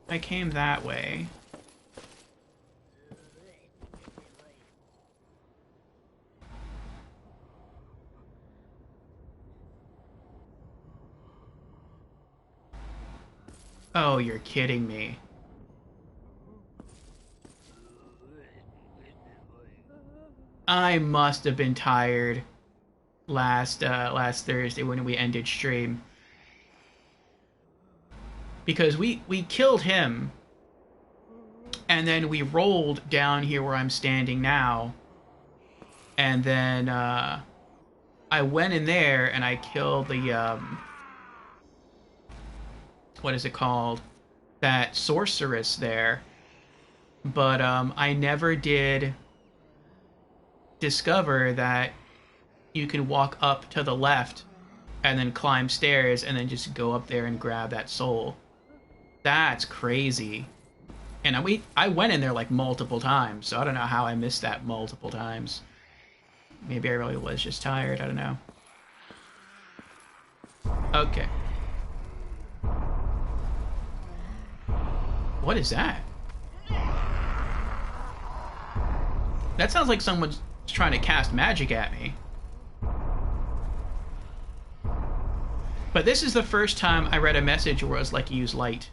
S1: I came that way. Oh, you're kidding me. I must have been tired last Thursday when we ended stream. Because we killed him, and then we rolled down here where I'm standing now, and then I went in there and I killed the what is it called? That sorceress there. But I never did discover that you can walk up to the left and then climb stairs and then just go up there and grab that soul. That's crazy. And I went in there like multiple times, so I don't know how I missed that multiple times. Maybe I really was just tired, I don't know. Okay. What is that? That sounds like someone's trying to cast magic at me. But this is the first time I read a message where it was like, use light.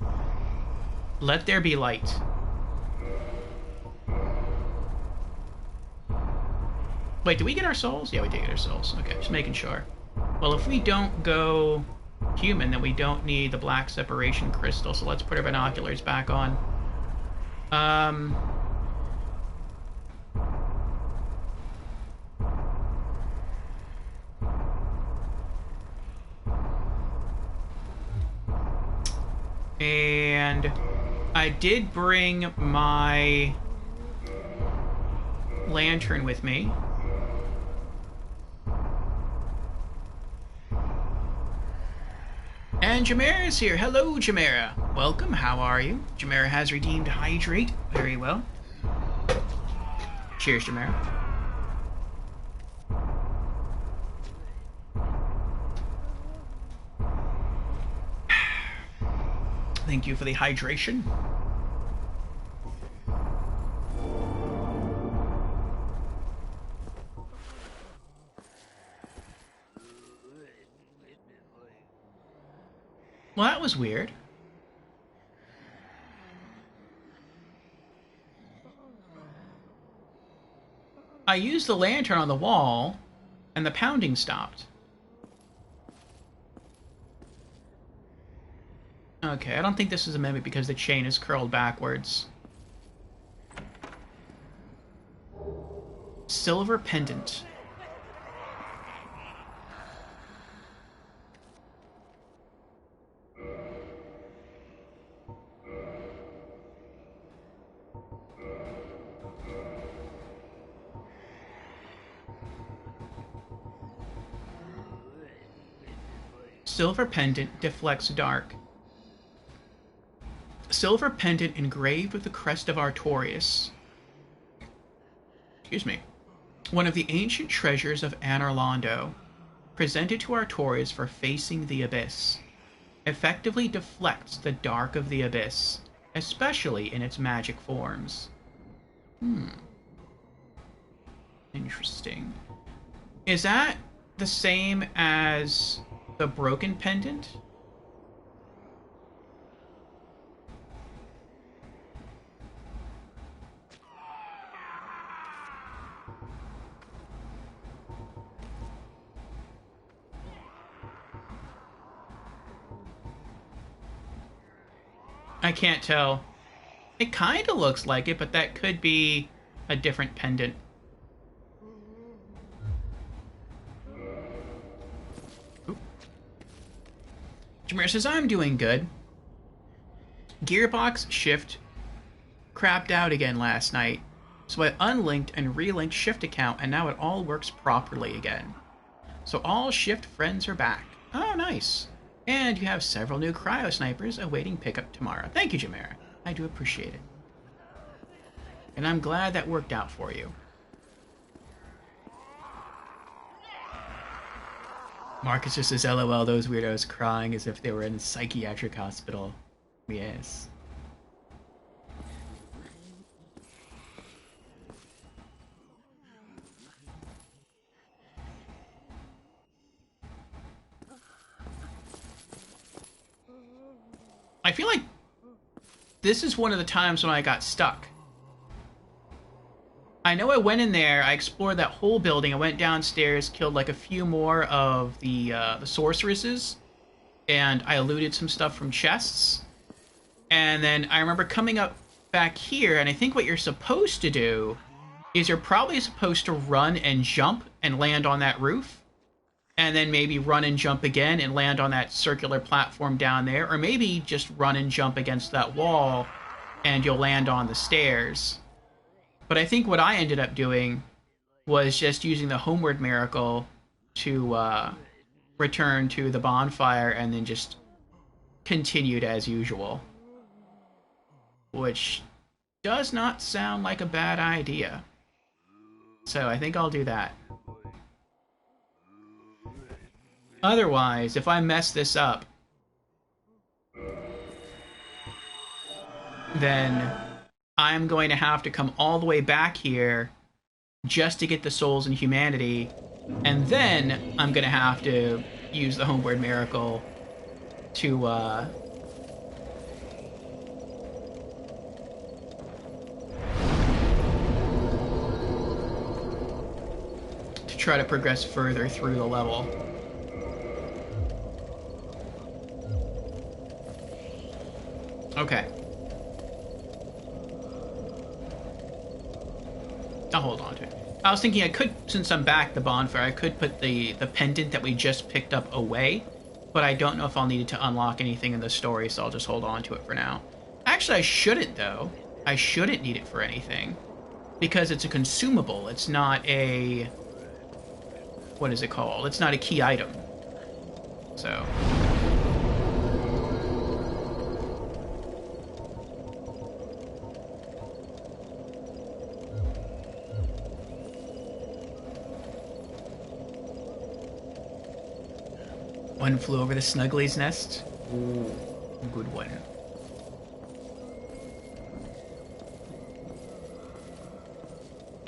S1: Let there be light. Wait, did we get our souls? Yeah, we did get our souls. Okay, just making sure. Well, if we don't go human, then we don't need the black separation crystal, so let's put our binoculars back on. And I did bring my lantern with me. And Jamera is here. Hello, Jamera. Welcome. How are you? Jamera has redeemed Hydrate. Very well. Cheers, Jamera. Thank you for the hydration. Well, that was weird. I used the lantern on the wall, and the pounding stopped. Okay, I don't think this is a mimic because the chain is curled backwards. Silver pendant. Silver pendant deflects dark. Silver pendant engraved with the crest of Artorias. Excuse me. One of the ancient treasures of Anor Londo, presented to Artorias for facing the abyss, effectively deflects the dark of the abyss, especially in its magic forms. Interesting. Is that the same as the broken pendant? I can't tell. It kind of looks like it, but that could be a different pendant. Oop. Jameer says, I'm doing good. Gearbox Shift crapped out again last night, so I unlinked and relinked Shift account, and now it all works properly again. So all Shift friends are back. Oh, nice. And you have several new cryo snipers awaiting pickup tomorrow. Thank you, Jamera. I do appreciate it. And I'm glad that worked out for you. Marcus just says, LOL, those weirdos crying as if they were in a psychiatric hospital. Yes. I feel like this is one of the times when I got stuck. I know I went in there, I explored that whole building, I went downstairs, killed like a few more of the sorceresses, and I looted some stuff from chests. And then I remember coming up back here, and I think what you're supposed to do is you're probably supposed to run and jump and land on that roof, and then maybe run and jump again and land on that circular platform down there, or maybe just run and jump against that wall and you'll land on the stairs. But I think what I ended up doing was just using the Homeward Miracle to return to the bonfire and then just continued as usual. Which does not sound like a bad idea. So I think I'll do that. Otherwise, if I mess this up, then I'm going to have to come all the way back here just to get the souls in humanity, and then I'm going to have to use the Homeward Miracle to try to progress further through the level. Okay. I'll hold on to it. I was thinking I could, since I'm back the bonfire, I could put the pendant that we just picked up away, but I don't know if I'll need it to unlock anything in the story, so I'll just hold on to it for now. Actually, I shouldn't, though. I shouldn't need it for anything, because it's a consumable. It's not a... what is it called? It's not a key item. So... One flew over the Snuggly's nest. Ooh, good one.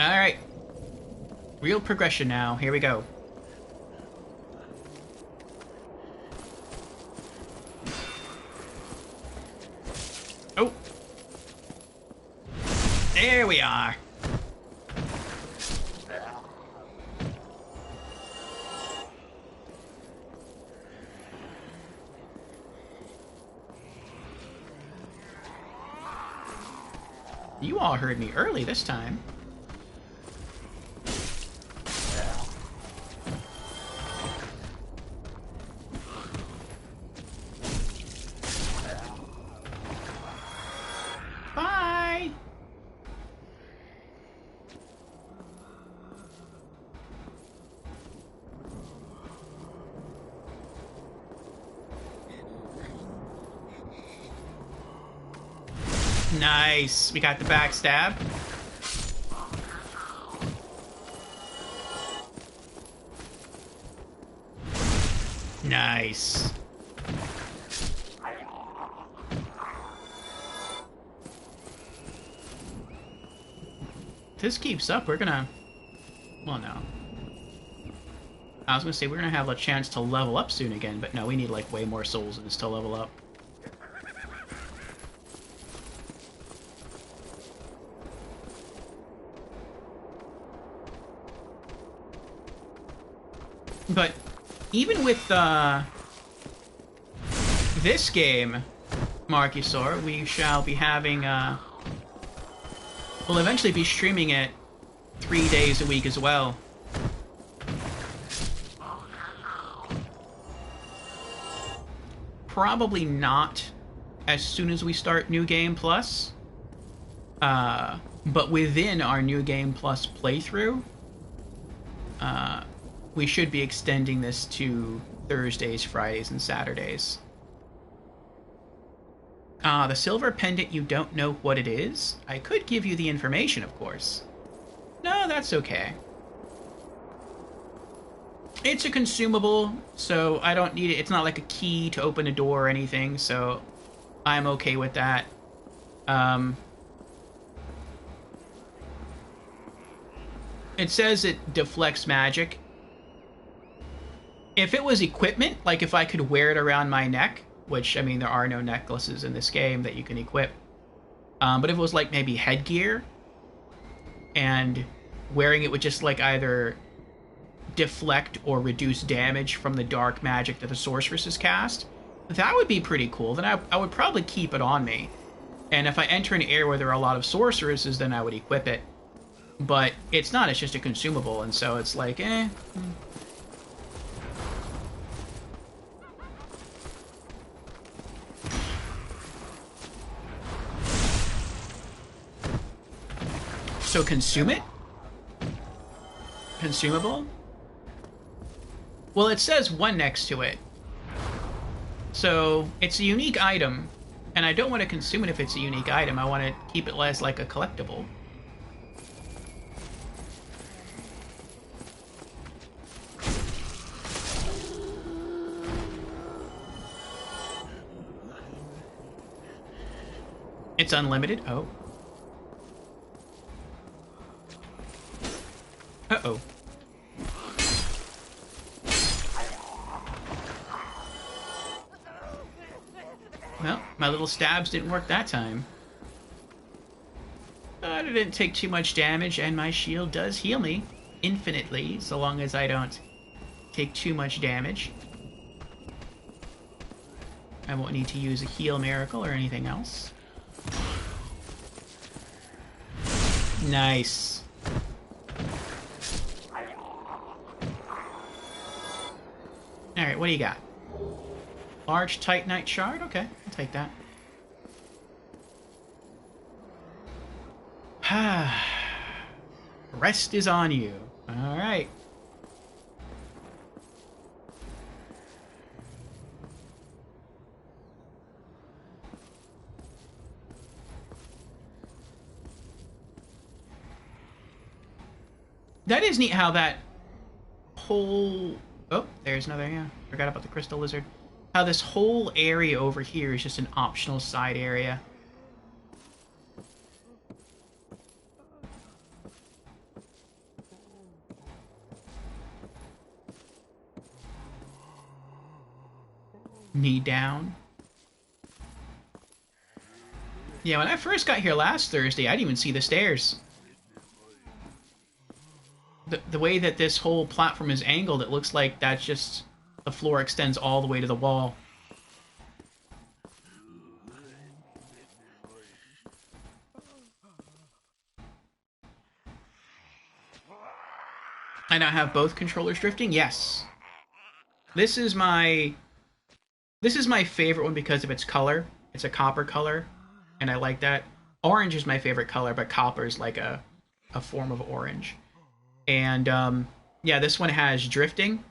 S1: Alright. Real progression now. Here we go. Oh. There we are. You all heard me early this time. Bye! Nice. We got the backstab. Nice. If this keeps up, we're gonna... Well, no. I was gonna say we're gonna have a chance to level up soon again, but no, we need like way more souls in this to level up. But even with this game, Marcusor, we shall be having... we'll eventually be streaming it 3 days a week as well. Probably not as soon as we start New Game Plus. But within our New Game Plus playthrough, we should be extending this to Thursdays, Fridays, and Saturdays. The silver pendant, you don't know what it is? I could give you the information, of course. No, that's okay. It's a consumable, so I don't need it. It's not like a key to open a door or anything, so I'm okay with that. It says it deflects magic. If it was equipment, like if I could wear it around my neck, which, I mean, there are no necklaces in this game that you can equip. But if it was like maybe headgear, and wearing it would just like either deflect or reduce damage from the dark magic that the sorceress has cast, that would be pretty cool. Then I would probably keep it on me. And if I enter an area where there are a lot of sorceresses, then I would equip it. But it's not, it's just a consumable, and so it's like, eh. So consume it? Consumable? Well, it says one next to it. So it's a unique item, and I don't want to consume it if it's a unique item. I want to keep it as like a collectible. It's unlimited? Oh. Uh-oh. Well, my little stabs didn't work that time. But it didn't take too much damage, and my shield does heal me infinitely, so long as I don't take too much damage. I won't need to use a heal miracle or anything else. Nice. Alright, what do you got? Large Titanite shard? Okay, I'll take that. Rest is on you. Alright. That is neat how that whole... Oh, there's another, yeah. Forgot about the crystal lizard. How this whole area over here is just an optional side area. Knee down. Yeah, when I first got here last Thursday, I didn't even see the stairs. The way that this whole platform is angled, it looks like that's just... the floor extends all the way to the wall. I now have both controllers drifting. Yes. This is my favorite one because of its color. It's a copper color, and I like that. Orange is my favorite color, but copper is like a form of orange. And yeah, this one has drifting,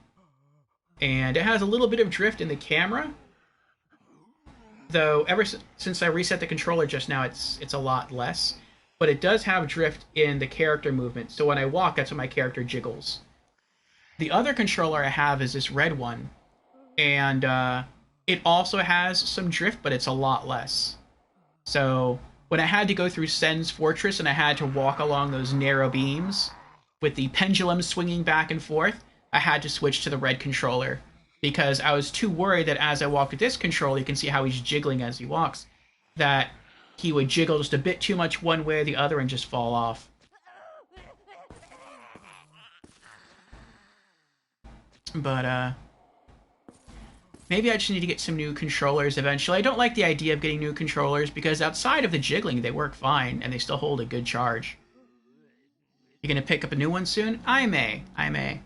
S1: and it has a little bit of drift in the camera. Though since I reset the controller just now, it's a lot less. But it does have drift in the character movement. So when I walk, that's when my character jiggles. The other controller I have is this red one, and it also has some drift, but it's a lot less. So when I had to go through Sen's Fortress and I had to walk along those narrow beams with the pendulum swinging back and forth, I had to switch to the red controller because I was too worried that as I walked with this controller, you can see how he's jiggling as he walks, that he would jiggle just a bit too much one way or the other and just fall off. But maybe I just need to get some new controllers eventually. I don't like the idea of getting new controllers because outside of the jiggling, they work fine and they still hold a good charge. You gonna pick up a new one soon? I may. I may.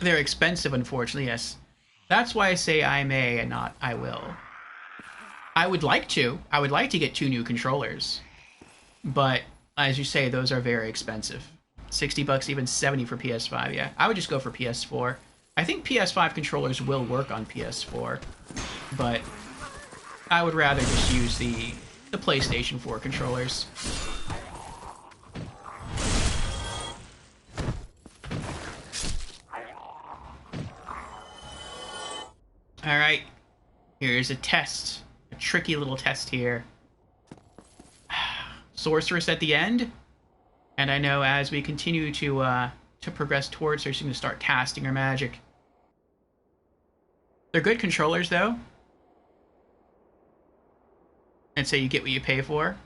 S1: They're expensive, unfortunately, yes. That's why I say I may and not I will. I would like to. I would like to get 2 new controllers. But, as you say, those are very expensive. 60 bucks, even 70 for PS5, yeah. I would just go for PS4. I think PS5 controllers will work on PS4. But I would rather just use the PlayStation 4 controllers. Alright, here's a test. A tricky little test here. Sorceress at the end. And I know as we continue to progress towards her, she's going to start casting her magic. They're good controllers, though. And so you get what you pay for.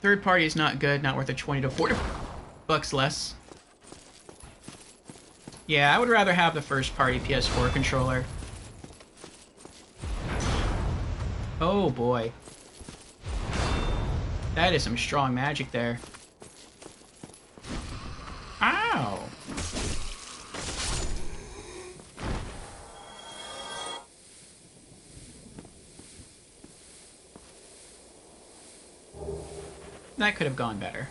S1: Third party is not good, not worth a 20 to 40 bucks less. Yeah, I would rather have the first party PS4 controller. Oh boy. That is some strong magic there. Ow! That could have gone better.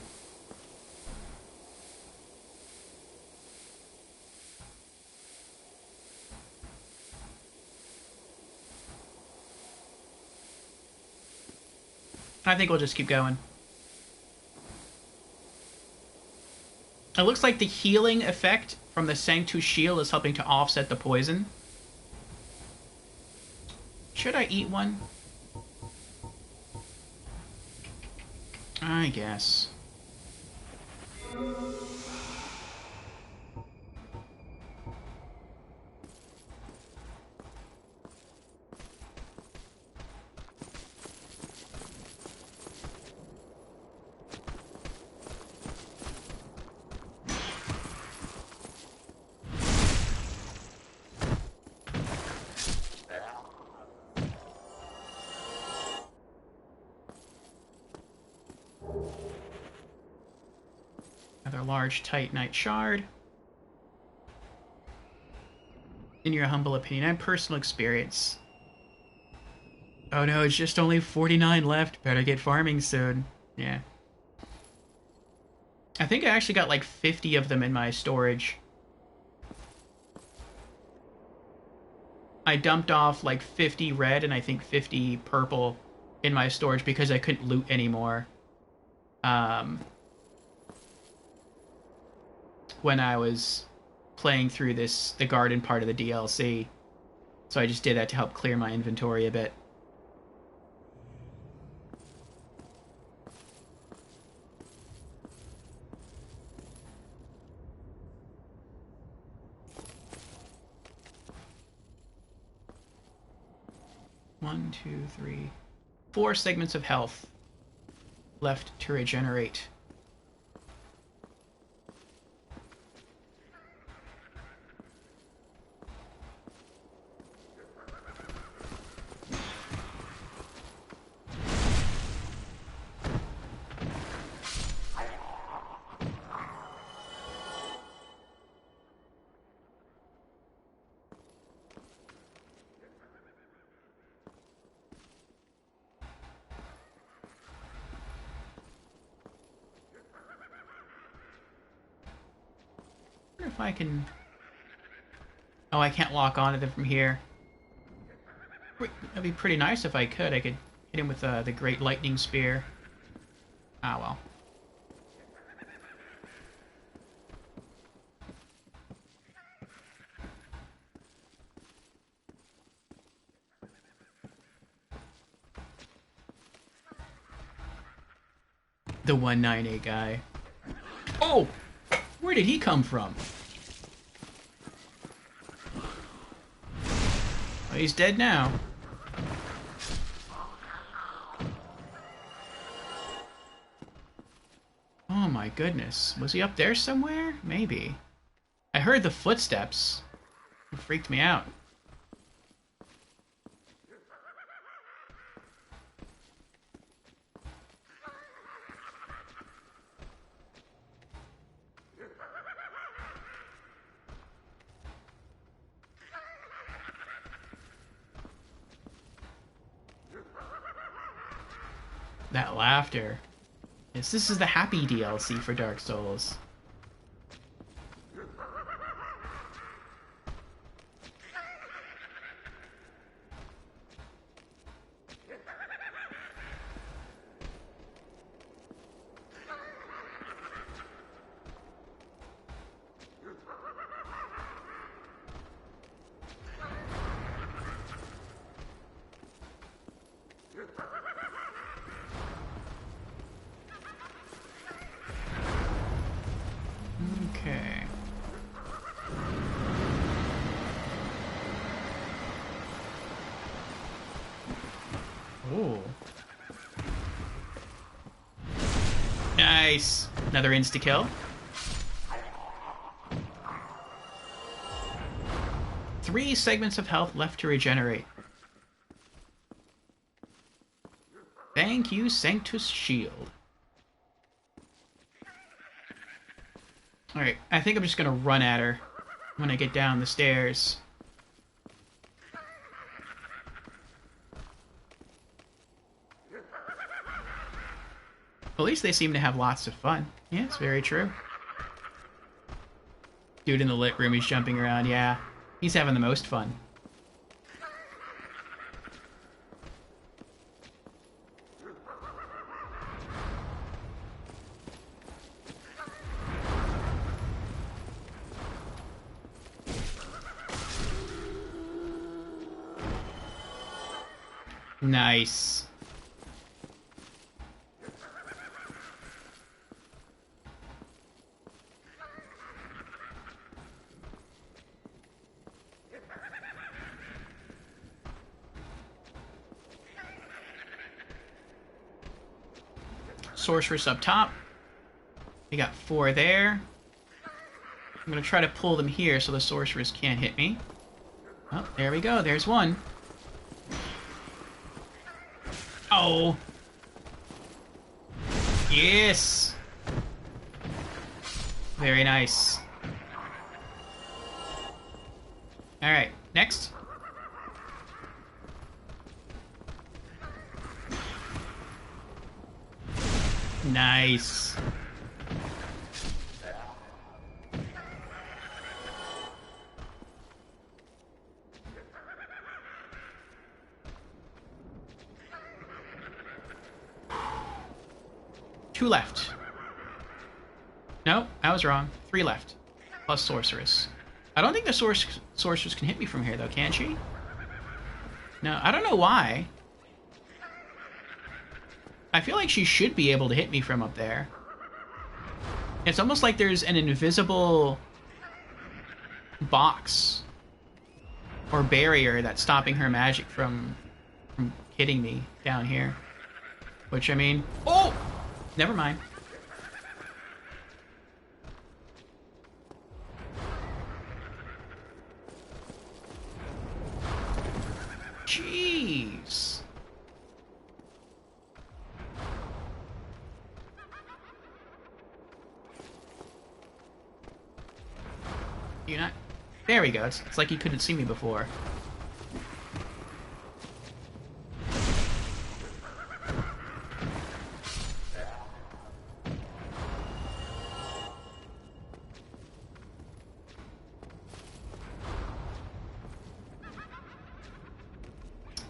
S1: I think we'll just keep going. It looks like the healing effect from the Sanctus Shield is helping to offset the poison. Should I eat one? I guess. Another large Titanite shard. In your humble opinion and personal experience. Oh no, it's just only 49 left. Better get farming soon. Yeah. I think I actually got like 50 of them in my storage. I dumped off like 50 red and I think 50 purple in my storage because I couldn't loot anymore. When I was playing through the garden part of the DLC. So I just did that to help clear my inventory a bit. One, two, three, 4 segments of health left to regenerate. if I can... Oh, I can't lock onto them from here. That'd be pretty nice if I could. I could hit him with the Great Lightning Spear. Ah, well. The 198 guy. Oh! Where did he come from? Well, he's dead now. Oh my goodness. Was he up there somewhere? Maybe. I heard the footsteps. It freaked me out. That laughter. Yes, this is the happy DLC for Dark Souls. Okay. Ooh. Nice. Another insta-kill. 3 segments of health left to regenerate. Thank you, Sanctus Shield. Alright, I think I'm just gonna run at her when I get down the stairs. At least they seem to have lots of fun. Yeah, it's very true. Dude in the lit room, he's jumping around, yeah. He's having the most fun. Nice. Sorceress up top. We got 4 there. I'm gonna try to pull them here so the sorceress can't hit me. Oh, there we go. There's one. Oh. Yes. Very nice. Alright, next. Nice. Two left. No, I was wrong. 3 left. Plus Sorceress. I don't think the Sorceress can hit me from here, though, can she? No, I don't know why. I feel like she should be able to hit me from up there. It's almost like there's an invisible box or barrier that's stopping her magic from hitting me down here. Which, I mean... Oh! Never mind. Jeez. You're not... There we go. It's like he couldn't see me before.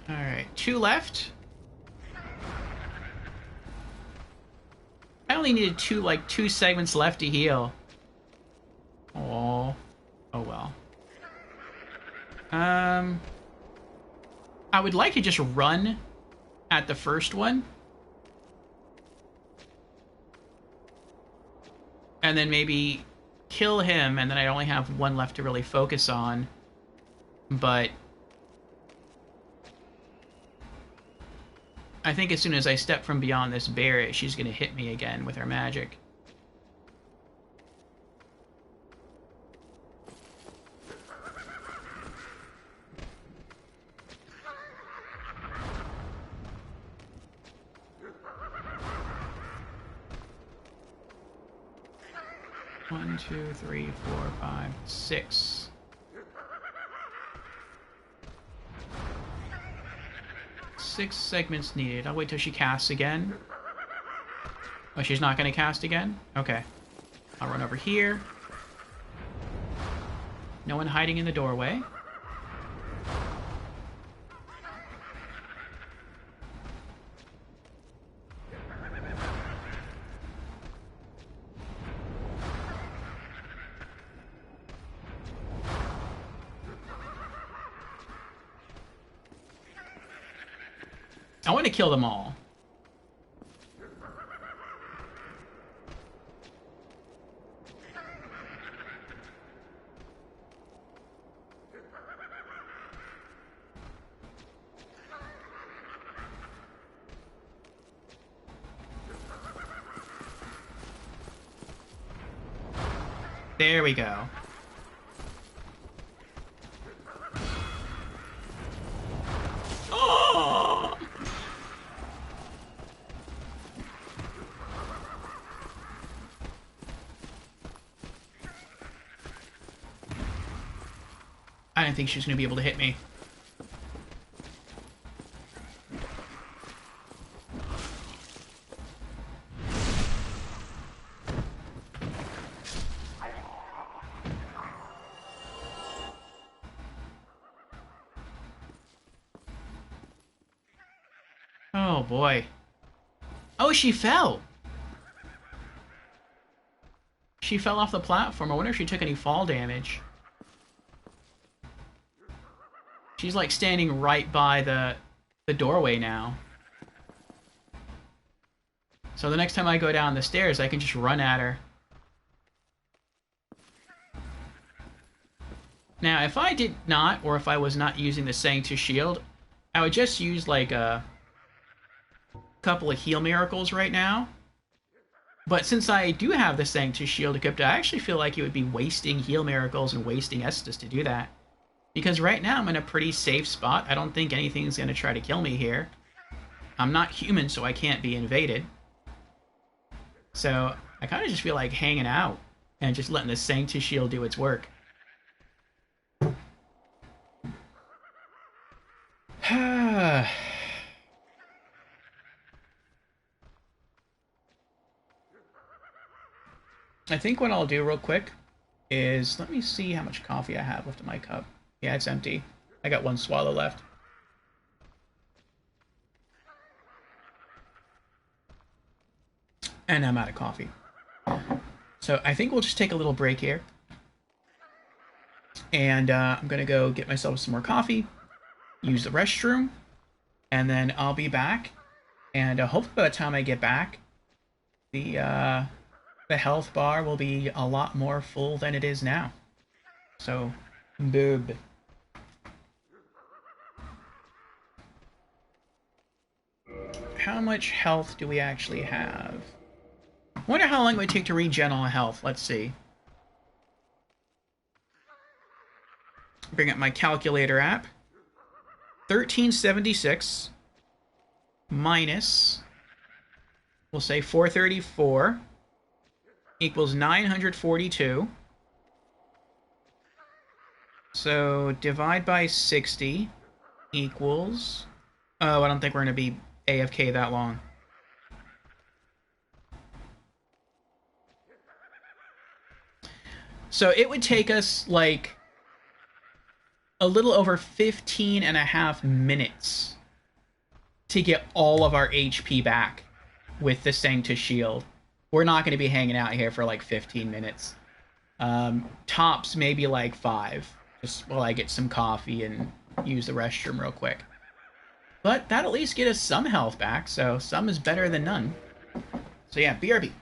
S1: Alright, 2 left. I only needed two segments left to heal. Oh. Oh well. I would like to just run at the first one. And then maybe kill him, and then I only have one left to really focus on. But I think as soon as I step from beyond this barrier, she's going to hit me again with her magic. One, two, three, four, five, six. Six segments needed. I'll wait till she casts again. Oh, she's not going to cast again? Okay. I'll run over here. No one hiding in the doorway. I want to kill them all. There we go. Oh! I didn't think she was going to be able to hit me. Oh boy. Oh, she fell! She fell off the platform. I wonder if she took any fall damage. She's like standing right by the doorway now. So the next time I go down the stairs, I can just run at her. Now, if I did not, or if I was not using the Sanctus Shield, I would just use like a couple of heal miracles right now. But since I do have the Sanctus Shield equipped, I actually feel like it would be wasting heal miracles and wasting Estus to do that. Because right now I'm in a pretty safe spot. I don't think anything's going to try to kill me here. I'm not human, so I can't be invaded. So I kind of just feel like hanging out and just letting the Sanctus Shield do its work. I think what I'll do real quick is, let me see how much coffee I have left in my cup. Yeah, it's empty. I got one swallow left. And I'm out of coffee. So I think we'll just take a little break here. And I'm going to go get myself some more coffee, use the restroom, and then I'll be back. And hopefully by the time I get back, the health bar will be a lot more full than it is now. So, boob. How much health do we actually have? I wonder how long it would take to regen all health. Let's see. Bring up my calculator app. 1376 minus, we'll say 434 equals 942. So divide by 60 equals... Oh, I don't think we're going to be AFK that long. So it would take us like a little over 15 and a half minutes to get all of our HP back with the Sanctus Shield. We're not going to be hanging out here for like 15 minutes. Tops maybe like 5, just while I get some coffee and use the restroom real quick. But that'll at least get us some health back, so some is better than none. So yeah, BRB.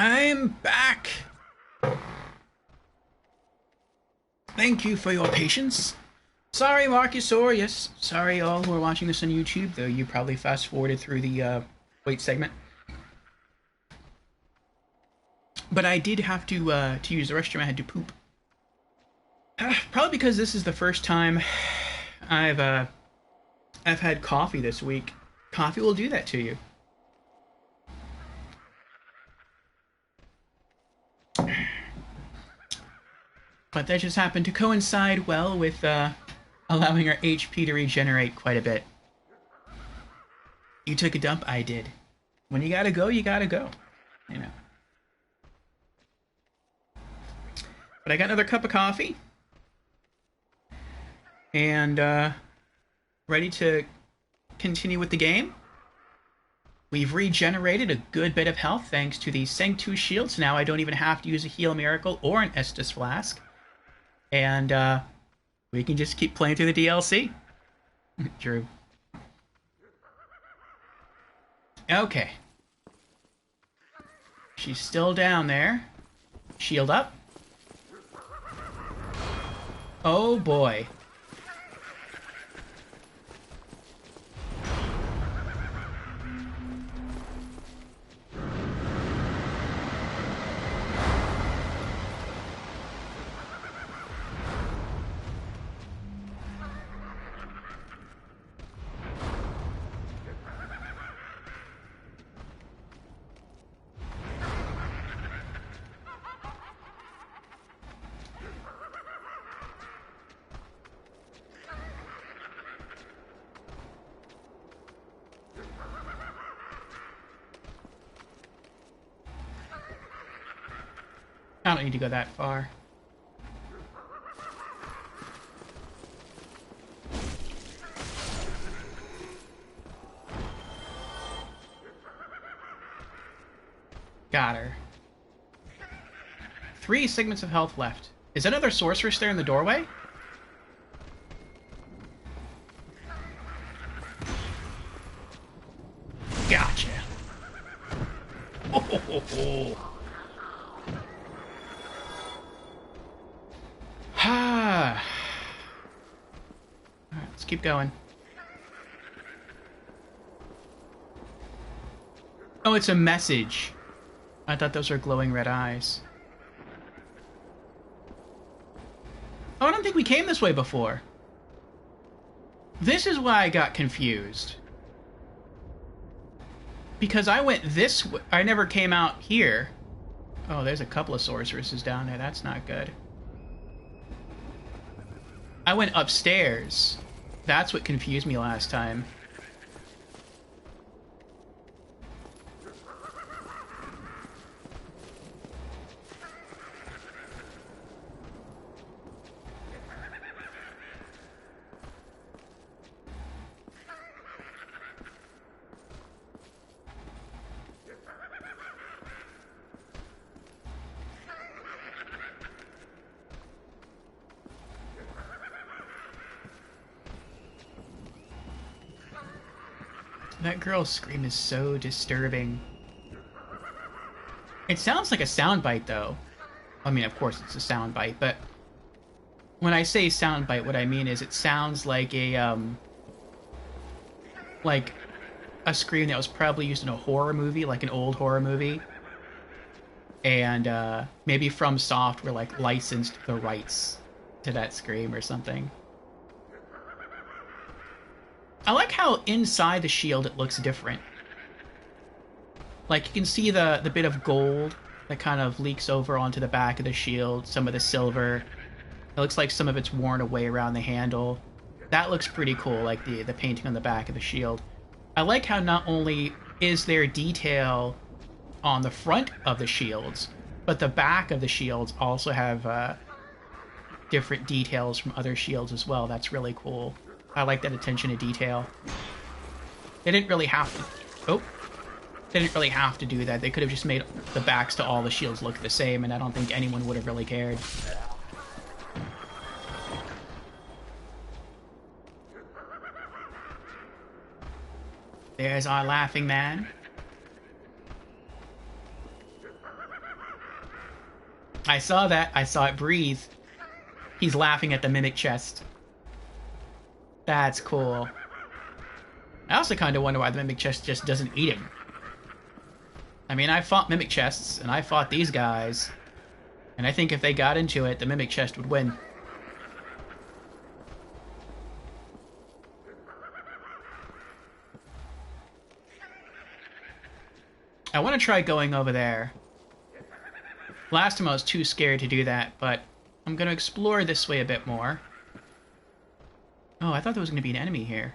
S1: I'm back. Thank you for your patience. Sorry, Marcusaurus. Sorry, all who are watching this on YouTube, though you probably fast forwarded through the wait segment. But I did have to use the restroom. I had to poop. Probably because this is the first time I've had coffee this week. Coffee will do that to you. But that just happened to coincide well with allowing our HP to regenerate quite a bit. You took a dump? I did. When you gotta go, you gotta go. You know. But I got another cup of coffee. And ready to continue with the game. We've regenerated a good bit of health thanks to the Sanctus shields. Now I don't even have to use a Heal Miracle or an Estus Flask. And we can just keep playing through the DLC. True. Okay. She's still down there. Shield up. Oh boy. I don't need to go that far. Got her. 3 segments of health left. Is that another sorceress there in the doorway? Gotcha. Oh. Alright, let's keep going. Oh, it's a message. I thought those were glowing red eyes. Oh, I don't think we came this way before. This is why I got confused. Because I went this way. I never came out here. Oh, there's a couple of sorceresses down there. That's not good. I went upstairs. That's what confused me last time. That girl's scream is so disturbing. It sounds like a soundbite, though. I mean, of course it's a soundbite, but when I say soundbite, what I mean is it sounds like a scream that was probably used in a horror movie, like an old horror movie. And maybe From Software like licensed the rights to that scream or something. I like how inside the shield it looks different. Like, you can see the bit of gold that kind of leaks over onto the back of the shield, some of the silver. It looks like some of it's worn away around the handle. That looks pretty cool, like the painting on the back of the shield. I like how not only is there detail on the front of the shields, but the back of the shields also have different details from other shields as well. That's really cool. I like that attention to detail. They didn't really have to... Oh. They didn't really have to do that. They could have just made the backs to all the shields look the same, and I don't think anyone would have really cared. There's our laughing man. I saw that. I saw it breathe. He's laughing at the mimic chest. That's cool. I also kind of wonder why the mimic chest just doesn't eat him. I mean, I fought mimic chests, and I fought these guys. And I think if they got into it, the mimic chest would win. I want to try going over there. Last time I was too scared to do that, but I'm going to explore this way a bit more. Oh, I thought there was going to be an enemy here.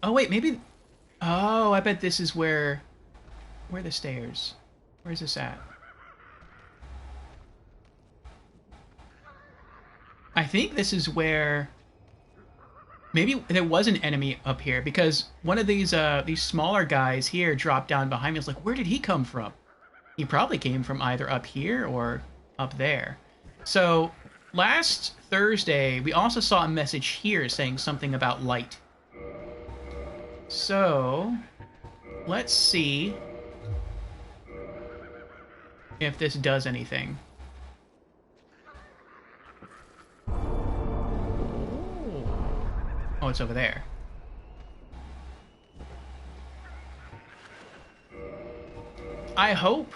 S1: Oh, wait, maybe... Oh, I bet this is where... Where are the stairs? Where's this at? I think this is where... Maybe there was an enemy up here, because one of these smaller guys here dropped down behind me. I was like, where did he come from? He probably came from either up here or up there. So, last Thursday, we also saw a message here saying something about light. So, let's see if this does anything. Oh, it's over there. I hope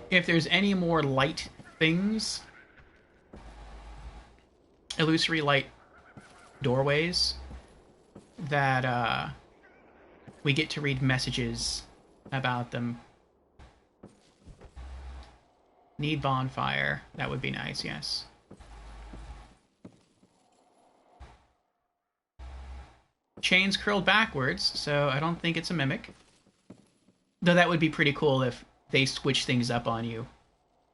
S1: if there's any more light things, illusory light doorways, that we get to read messages about them. Need bonfire. That would be nice, yes. Chains curled backwards, so I don't think it's a mimic. Though that would be pretty cool if they switch things up on you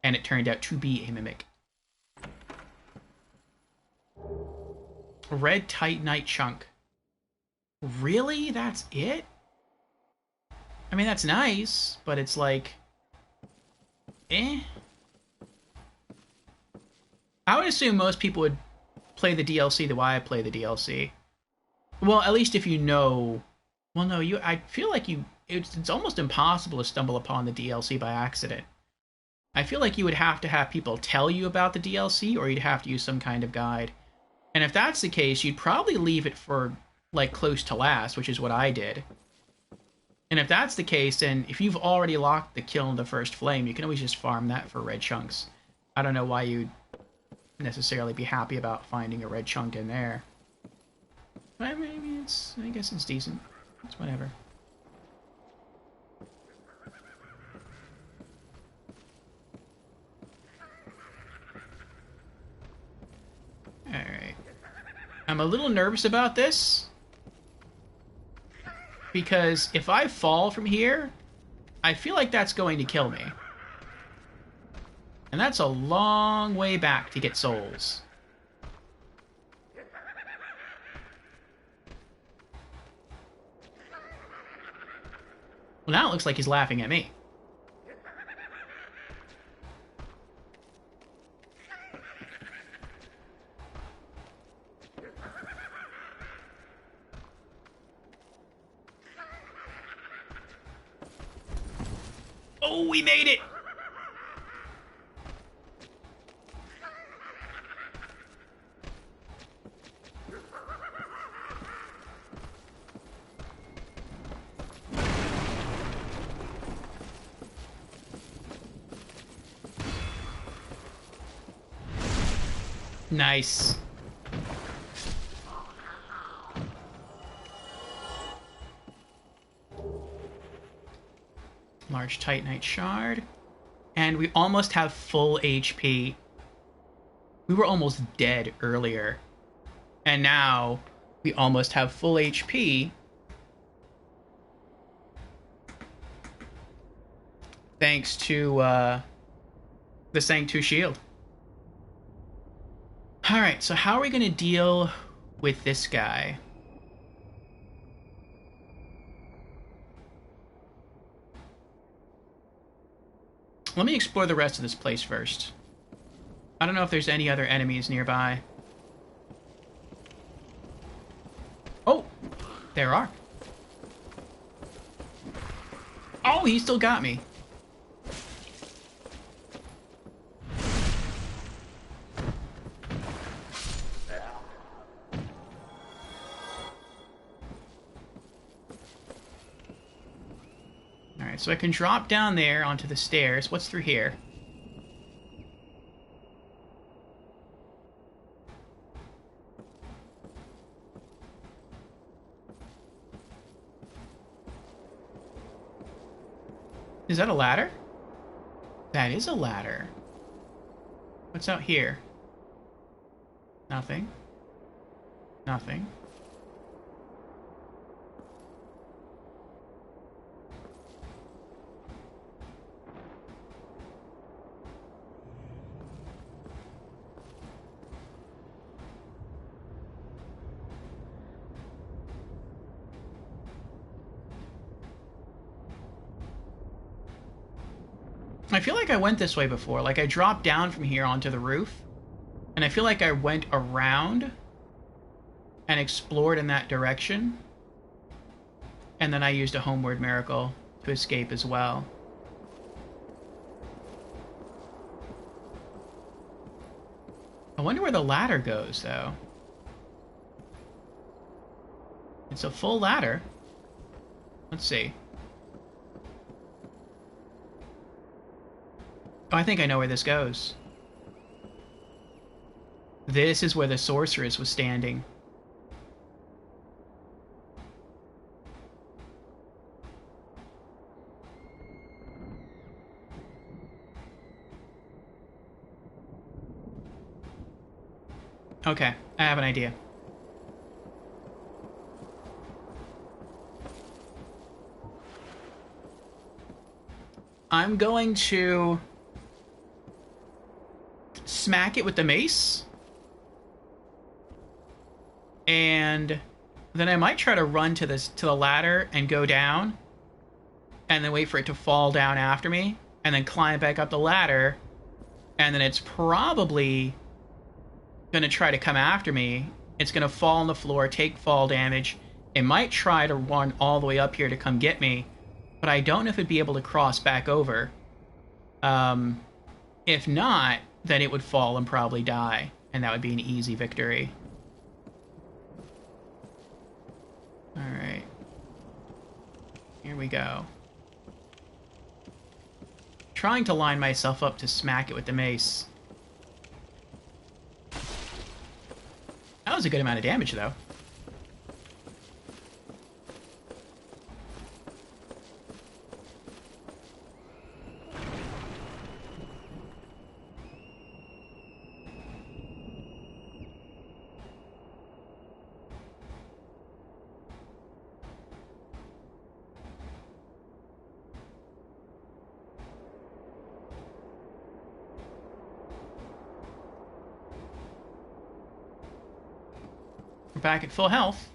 S1: and it turned out to be a mimic. Red Titanite chunk. Really? That's it? I mean, that's nice, but it's like... eh? I would assume most people would play the DLC the way I play the DLC. Well, at least if you know... Well, no, I feel like it's almost impossible to stumble upon the DLC by accident. I feel like you would have to have people tell you about the DLC, or you'd have to use some kind of guide. And if that's the case, you'd probably leave it for, like, close to last, which is what I did. And if that's the case, then if you've already locked the Kiln the First Flame, you can always just farm that for red chunks. I don't know why you'd necessarily be happy about finding a red chunk in there. But maybe I guess it's decent. It's whatever. Alright. I'm a little nervous about this, because if I fall from here, I feel like that's going to kill me. And that's a long way back to get souls. Well, now it looks like he's laughing at me. Oh, we made it! Nice. Large Titanite shard. And we almost have full HP. We were almost dead earlier. And now we almost have full HP. Thanks to the Sanctu shield. Alright, so how are we going to deal with this guy? Let me explore the rest of this place first. I don't know if there's any other enemies nearby. Oh! There are. Oh, he still got me. Alright, so I can drop down there onto the stairs. What's through here? Is that a ladder? That is a ladder. What's out here? Nothing. Nothing. I feel like I went this way before. Like, I dropped down from here onto the roof, and I feel like I went around and explored in that direction, and then I used a homeward miracle to escape as well. I wonder where the ladder goes, though. It's a full ladder. Let's see. Oh, I think I know where this goes. This is where the sorceress was standing. Okay, I have an idea. I'm going to smack it with the mace, and then I might try to run to the ladder and go down, and then wait for it to fall down after me, and then climb back up the ladder, and then it's probably gonna try to come after me. It's gonna fall on the floor, take fall damage. It might try to run all the way up here to come get me, but I don't know if it'd be able to cross back over. If not, then it would fall and probably die, and that would be an easy victory. Alright. Here we go. Trying to line myself up to smack it with the mace. That was a good amount of damage, though. We're back at full health.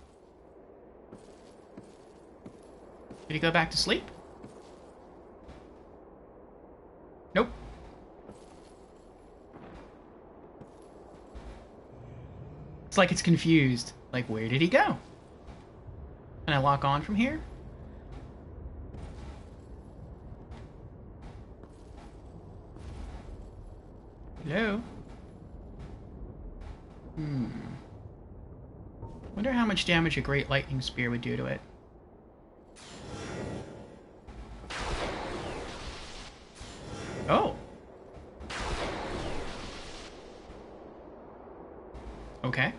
S1: Did he go back to sleep? Nope. It's like it's confused. Like, where did he go? Can I lock on from here? Hello? Wonder how much damage a Great Lightning Spear would do to it. Oh. Okay.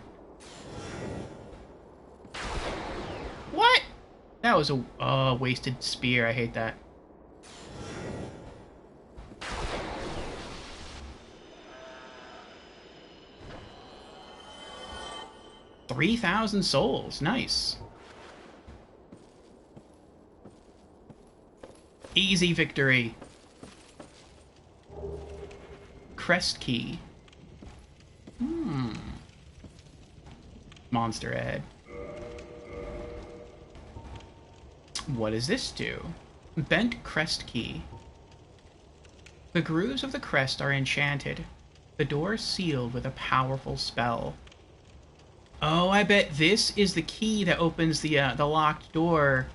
S1: What? That was a wasted spear. I hate that. $3,000 souls. Nice. Easy victory. Crest key. Monster head. What does this do? Bent crest key. The grooves of the crest are enchanted. The door is sealed with a powerful spell. Oh, I bet this is the key that opens the locked door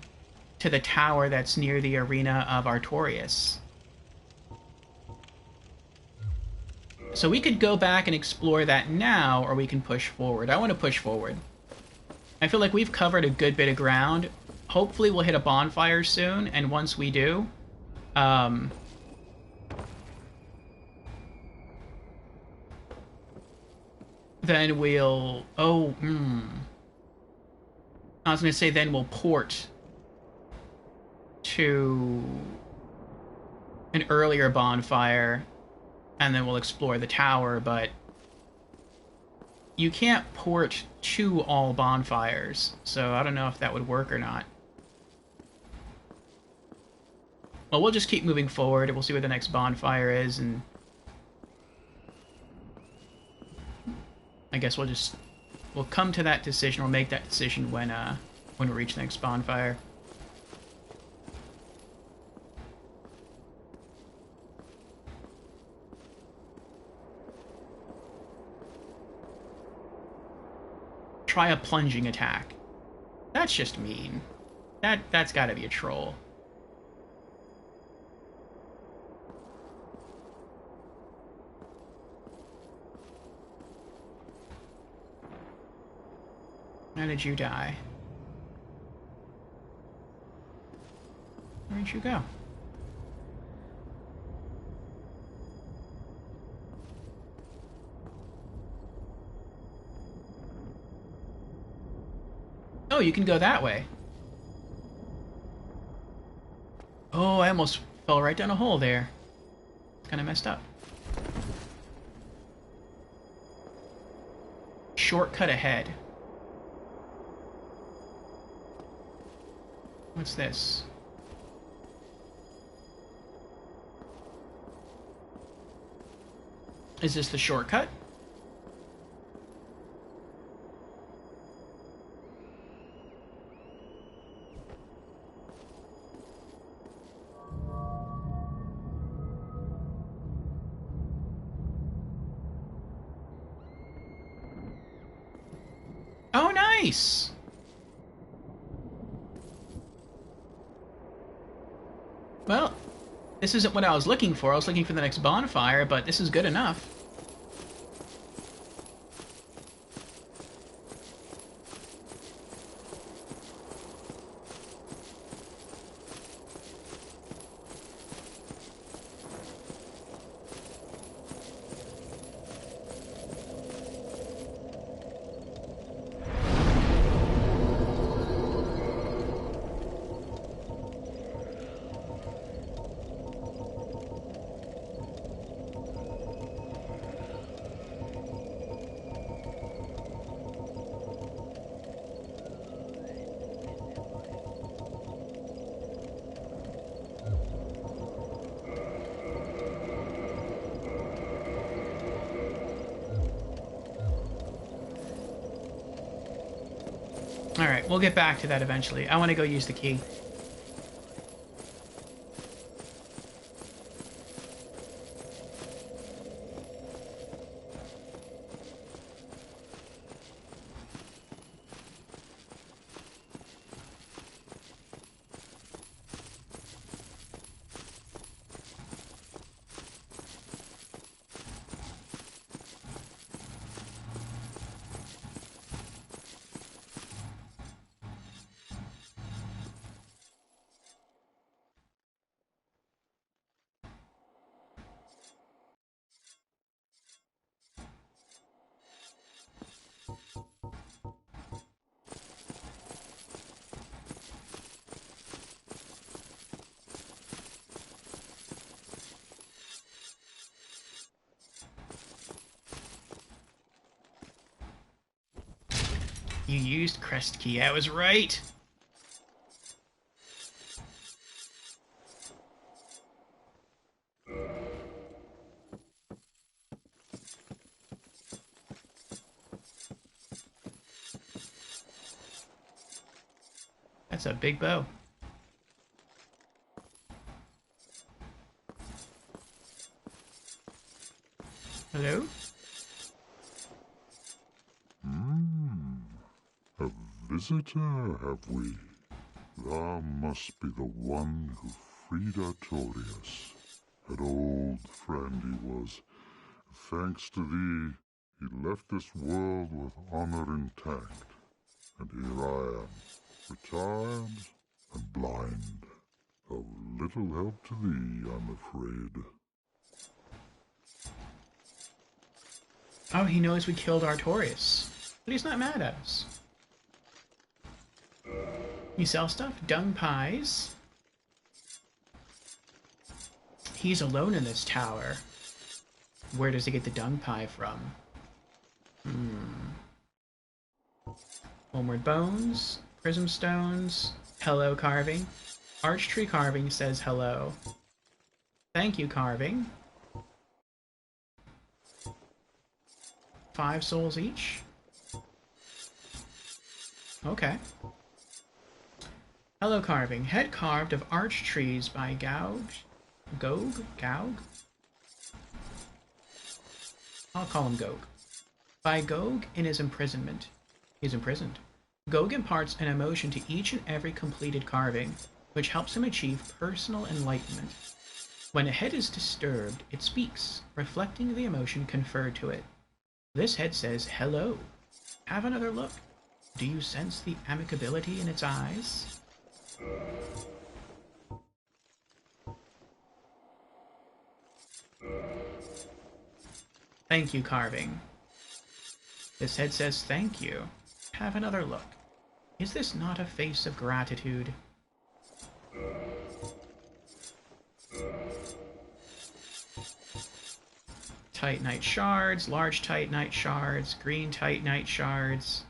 S1: to the tower that's near the arena of Artorias. So we could go back and explore that now, or we can push forward. I want to push forward. I feel like we've covered a good bit of ground. Hopefully we'll hit a bonfire soon, and once we do, then we'll... I was going to say then we'll port to an earlier bonfire, and then we'll explore the tower, but you can't port to all bonfires, so I don't know if that would work or not. Well, we'll just keep moving forward, and we'll see where the next bonfire is, and I guess we'll come to that decision. We'll make that decision when we reach the next bonfire. Try a plunging attack. That's just mean. That's got to be a troll. How did you die? Where'd you go? Oh, you can go that way. Oh, I almost fell right down a hole there. Kind of messed up. Shortcut ahead. What's this? Is this the shortcut? Oh, nice! Well, this isn't what I was looking for. I was looking for the next bonfire, but this is good enough. Alright, we'll get back to that eventually. I want to go use the key. You used crest key. I was right. That's a big bow. Hello?
S2: A visitor, have we? Thou must be the one who freed Artorias. An old friend he was. Thanks to thee, he left this world with honor intact. And here I am, retired and blind. Of little help to thee, I'm afraid.
S1: Oh, he knows we killed Artorias. But he's not mad at us. You sell stuff? Dung pies. He's alone in this tower. Where does he get the dung pie from? Homeward bones. Prism stones. Hello, carving. Arch tree carving says hello. Thank you, carving. 5 souls each? Okay. Hello, carving. Head carved of arch trees by Gaug? I'll call him Gog. By Gog in his imprisonment. He's imprisoned. Gog imparts an emotion to each and every completed carving, which helps him achieve personal enlightenment. When a head is disturbed, it speaks, reflecting the emotion conferred to it. This head says, hello. Have another look. Do you sense the amicability in its eyes? Thank you, carving. This head says, thank you. Have another look. Is this not a face of gratitude? Titanite shards, large Titanite shards, green Titanite shards.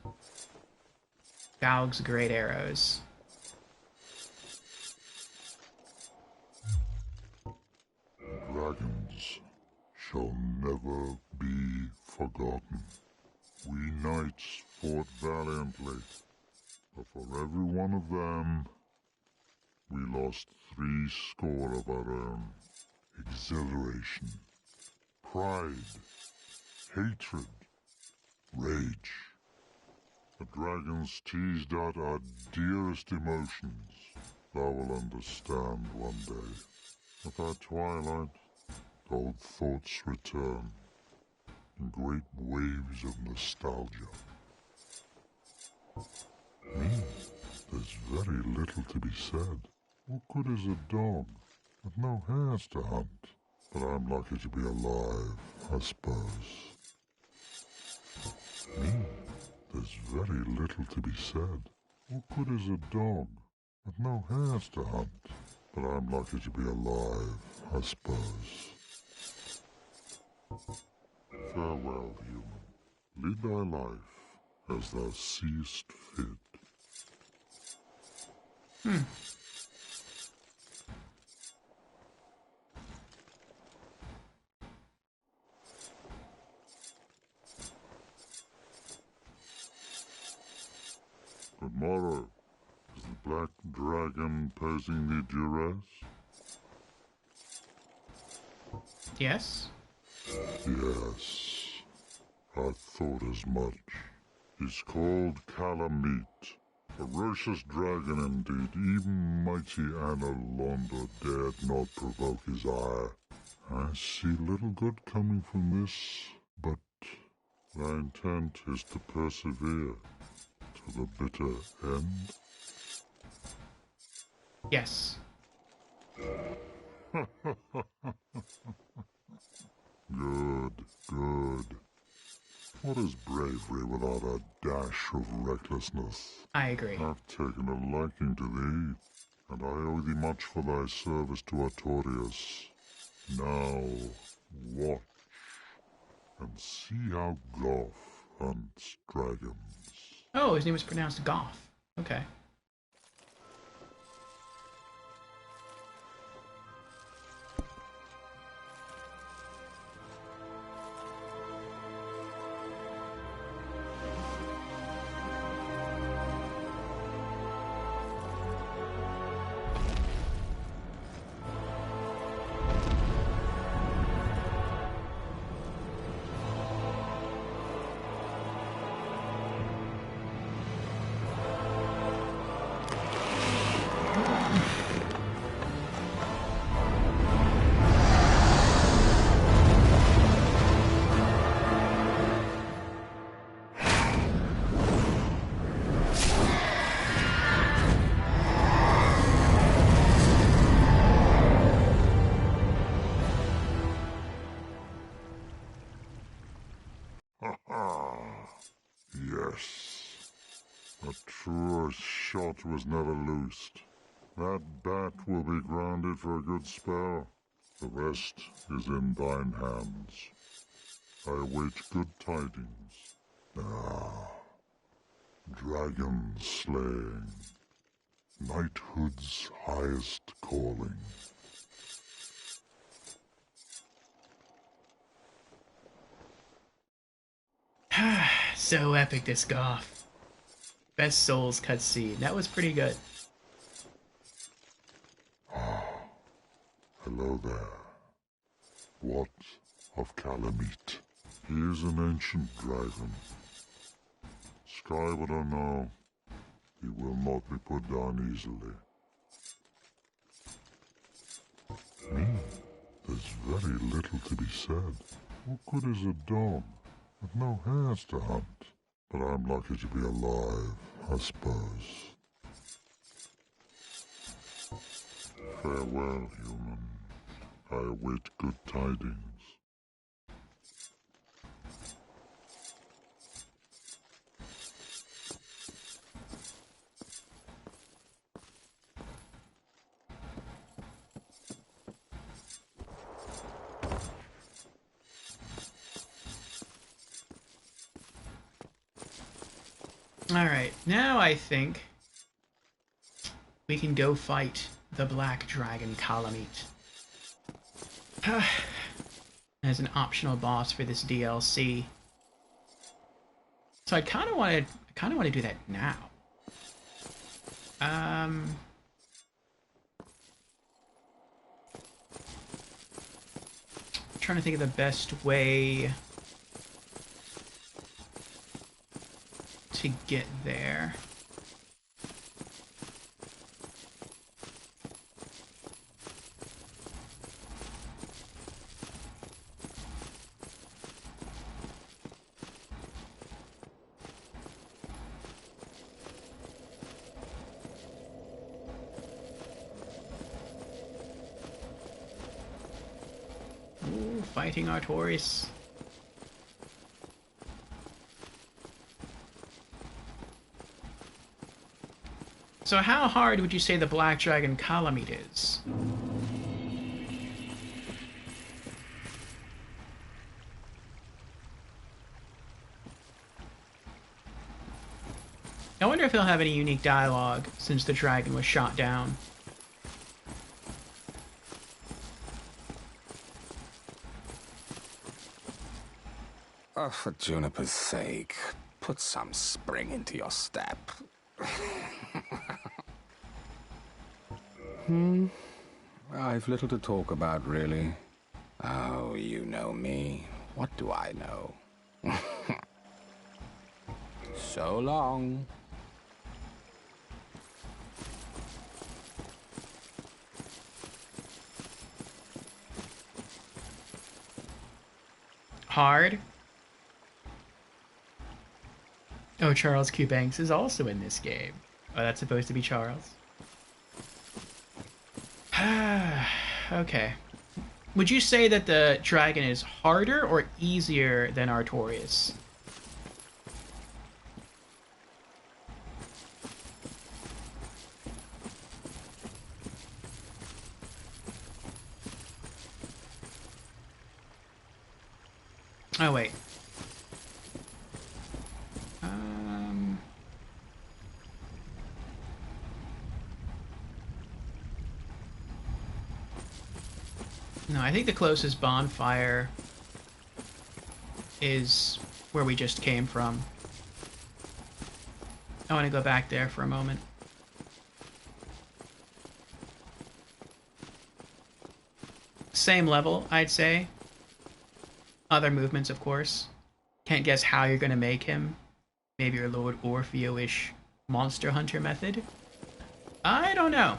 S1: Gaug's great arrows.
S2: Dragons shall never be forgotten. We knights fought valiantly, but for every one of them, we lost 70 of our own. Exhilaration, pride, hatred, rage. The dragons teased out our dearest emotions. Thou will understand one day. With our twilight, old thoughts return in great waves of nostalgia. There's very little to be said. What good is a dog with no hairs to hunt? But I'm lucky to be alive, I suppose. There's very little to be said. What good is a dog with no hairs to hunt? But I'm lucky to be alive, I suppose. Farewell, human. Lead thy life as thou seest fit. Good morrow. Is the black dragon posing thee duress?
S1: Yes?
S2: Yes. I thought as much. He's called Calamite. Ferocious dragon indeed. Even mighty Anna Londa dared not provoke his ire. I see little good coming from this, but thy intent is to persevere to the bitter end.
S1: Yes.
S2: Good, good. What is bravery without a dash of recklessness?
S1: I agree.
S2: I've taken a liking to thee, and I owe thee much for thy service to Artorias. Now, watch, and see how Goff hunts dragons.
S1: Oh, his name is pronounced Goff. Okay.
S2: shot was never loosed. That bat will be grounded for a good spell. The rest is in thine hands. I await good tidings. Ah, dragon slaying. Knighthood's highest calling.
S1: So epic, this Goth. Best Souls cutscene. That was pretty good.
S2: Hello there. What of Kalameet? He is an ancient dragon. Skyward or no, he will not be put down easily. There's very little to be said. What good is a dog with no hares to hunt? But I'm lucky to be alive, I suppose. Farewell, human. I await good tidings.
S1: Alright, now I think we can go fight the Black Dragon Kalameet. As an optional boss for this DLC. So I kind of want to do that now. Trying to think of the best way to get there. Ooh, fighting Artorias. So how hard would you say the Black Dragon Kalameet is? I wonder if he'll have any unique dialogue since the dragon was shot down.
S3: Oh, for Juniper's sake, put some spring into your step. I've little to talk about, really. Oh, you know me. What do I know? So long.
S1: Hard? Oh, Charles Q. Banks is also in this game. Oh, that's supposed to be Charles. Okay. Would you say that the dragon is harder or easier than Artorias? Oh, wait. No, I think the closest bonfire is where we just came from. I want to go back there for a moment. Same level, I'd say. Other movements, of course. Can't guess how you're going to make him. Maybe your Lord Orfeo-ish Monster Hunter method? I don't know.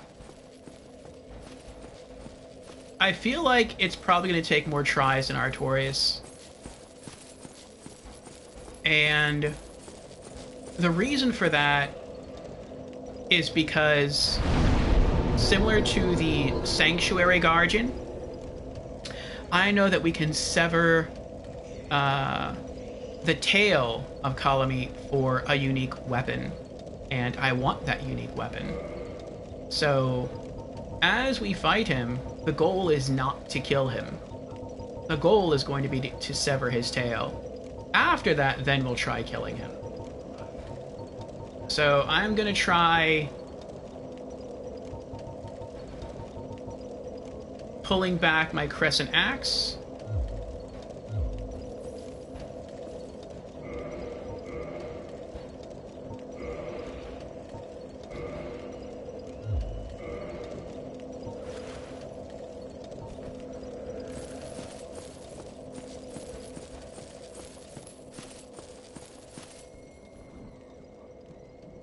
S1: I feel like it's probably going to take more tries than Artorias. And the reason for that is because, similar to the Sanctuary Guardian, I know that we can sever the tail of Kalameet for a unique weapon. and I want that unique weapon. So, as we fight him, the goal is not to kill him. The goal is going to be to sever his tail. After that, then we'll try killing him. So, I'm gonna try pulling back my crescent axe.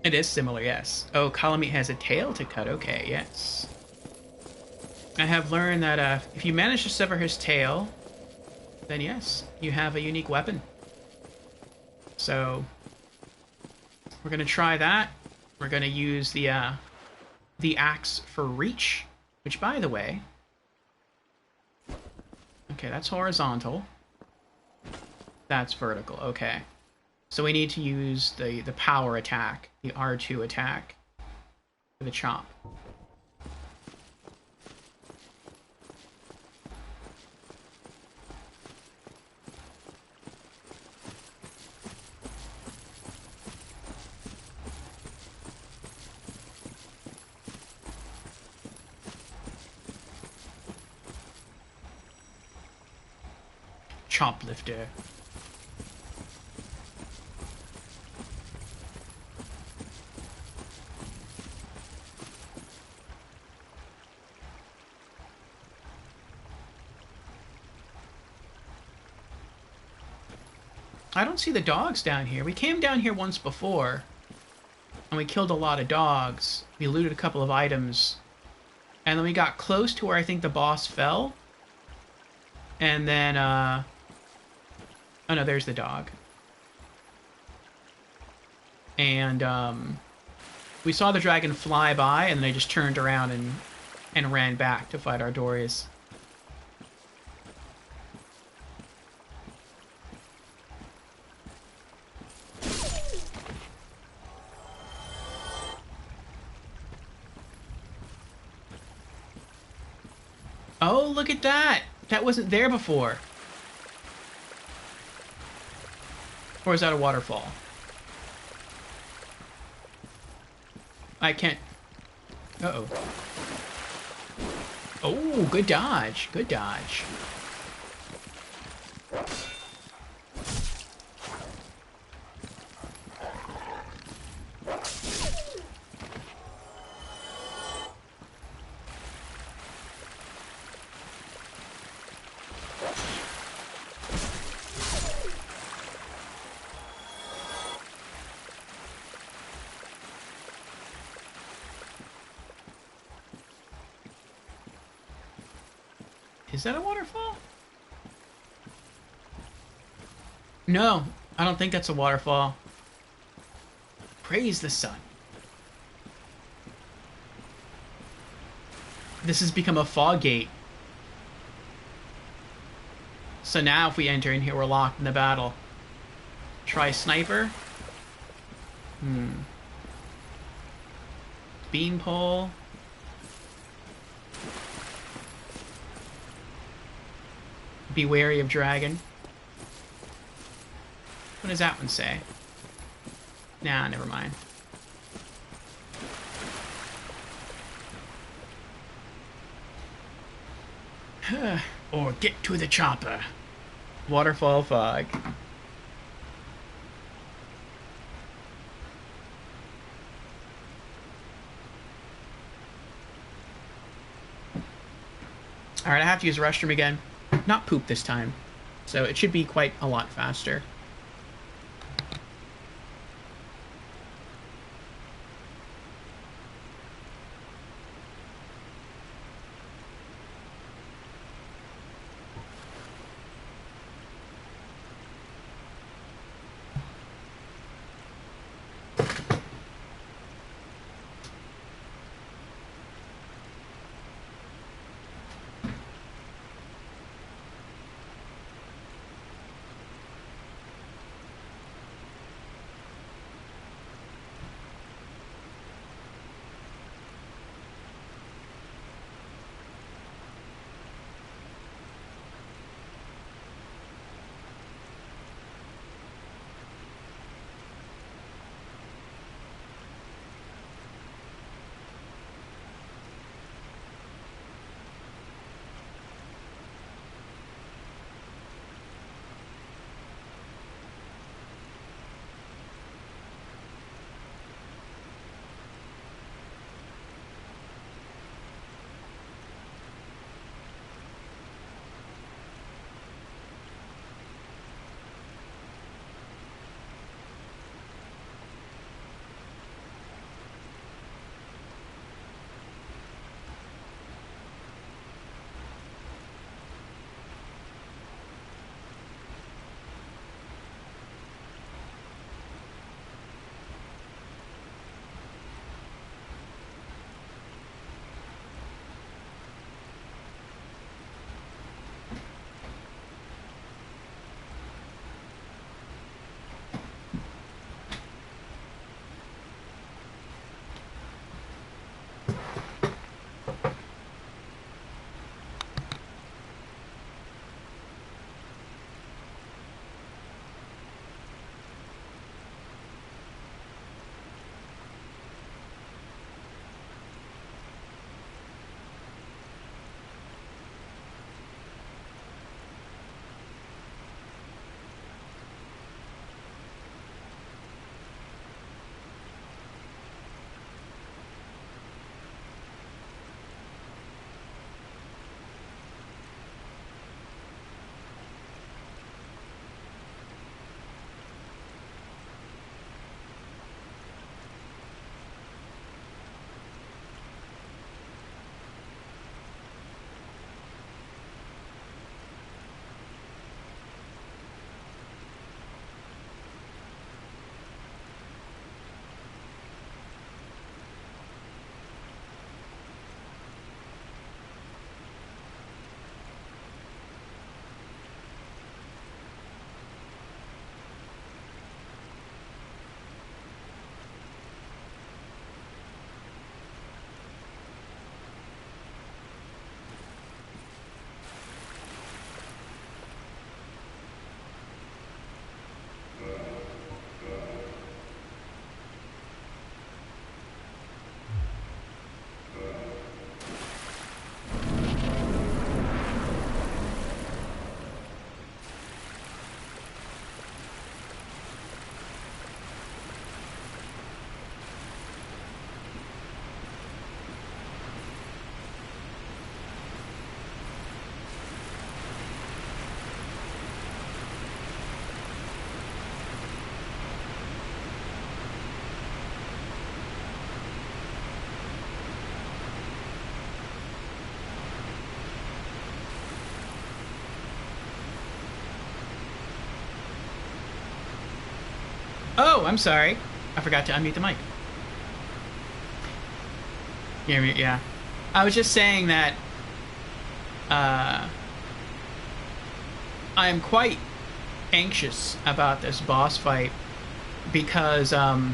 S1: It is similar, yes. Oh, Kalameet has a tail to cut. Okay, yes. I have learned that if you manage to sever his tail, then yes, you have a unique weapon. So, we're going to try that. We're going to use the axe for reach, which, by the way... Okay, that's horizontal. That's vertical, okay. So we need to use the power attack, the R2 attack, for the chop. Choplifter. I don't see the dogs down here. We came down here once before, and we killed a lot of dogs. We looted a couple of items, and then we got close to where I think the boss fell. And then, oh no, there's the dog. And, we saw the dragon fly by, and then I just turned around and ran back to fight Ardorius. Oh, look at that! That wasn't there before. Or is that a waterfall? I can't... Uh-oh. Oh, good dodge. Good dodge. Is that a waterfall? No, I don't think that's a waterfall. Praise the sun. This has become a fog gate. So now if we enter in here, we're locked in the battle. Try sniper. Beanpole. Be wary of dragon. What does that one say? Nah, never mind. Or get to the chopper. Waterfall fog. Alright, I have to use the restroom again. Not poop this time. So it should be quite a lot faster. I'm sorry. I forgot to unmute the mic. Yeah. I was just saying that I am quite anxious about this boss fight because I'm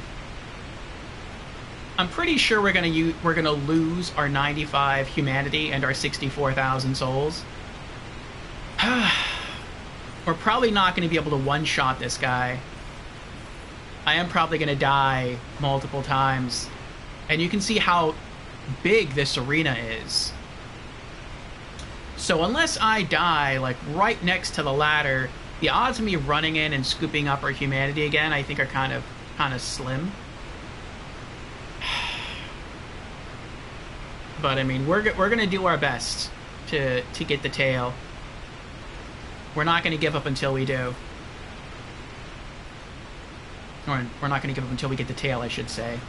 S1: pretty sure we're gonna lose our 95 humanity and our 64,000 souls. We're probably not going to be able to one-shot this guy. I am probably going to die multiple times. And you can see how big this arena is. So unless I die, like, right next to the ladder, the odds of me running in and scooping up our humanity again, I think are kind of slim. But, I mean, we're going to do our best to get the tail. We're not going to give up until we do. Or we're not going to give up until we get the tail, I should say.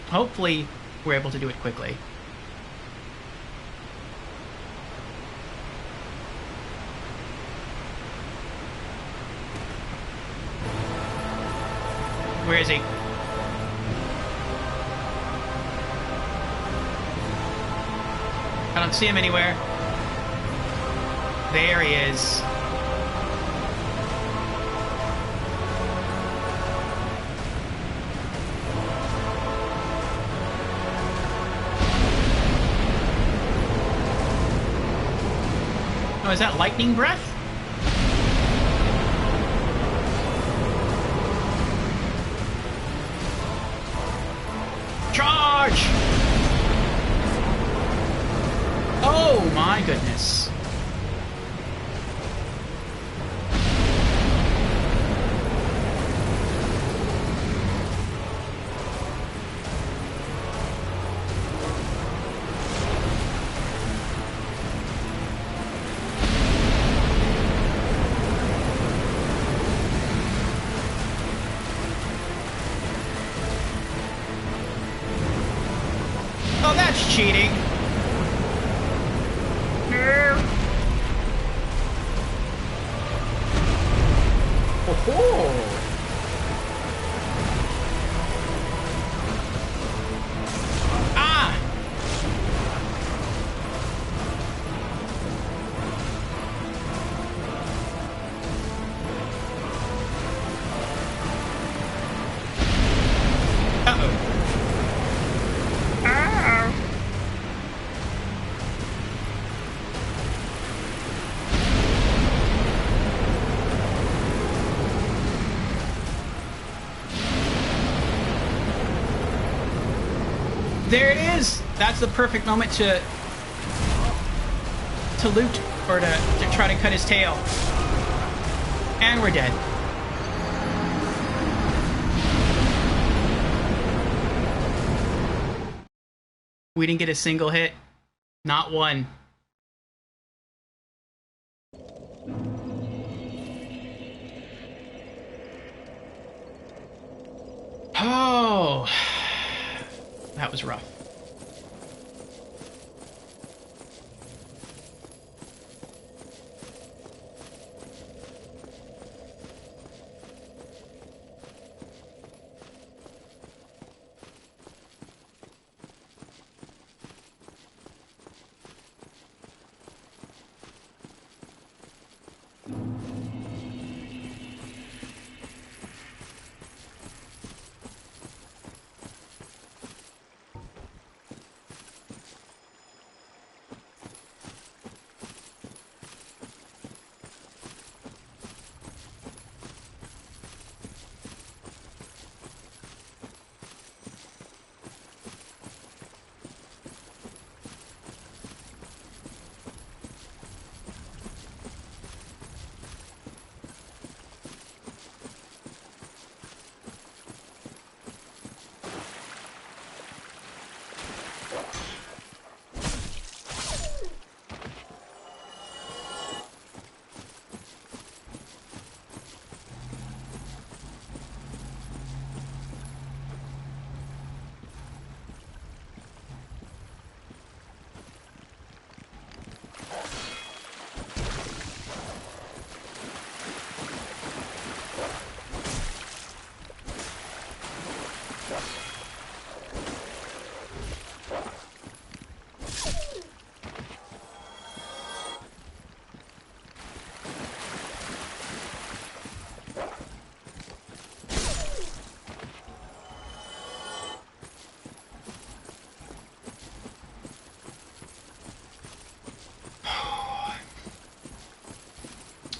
S1: Hopefully, we're able to do it quickly. Where is he? I don't see him anywhere. There he is. Oh, is that lightning breath? Charge! Oh my goodness. Oh, that's cheating. No. Oh. Ah. Uh-oh. There it is! That's the perfect moment to loot, or to try to cut his tail. And we're dead. We didn't get a single hit. Not one. Oh, that was rough.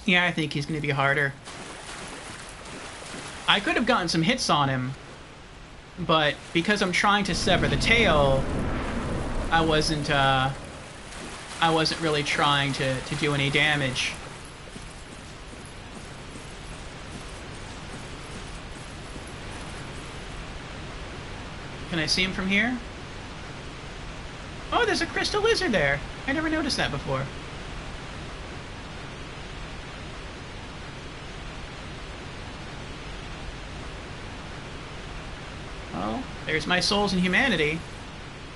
S1: Yeah, I think he's going to be harder. I could have gotten some hits on him, but because I'm trying to sever the tail, I wasn't really trying to do any damage. Can I see him from here? Oh, there's a crystal lizard there. I never noticed that before. Oh, there's my souls in humanity.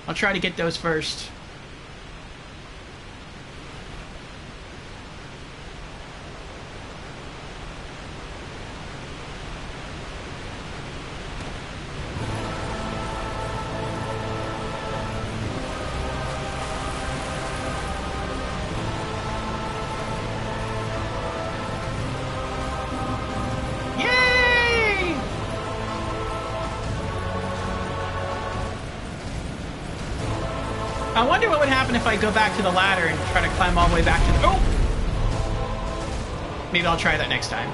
S1: I'll try to get those first. I wonder what would happen if I go back to the ladder and try to climb all the way back to the... Oh! Maybe I'll try that next time.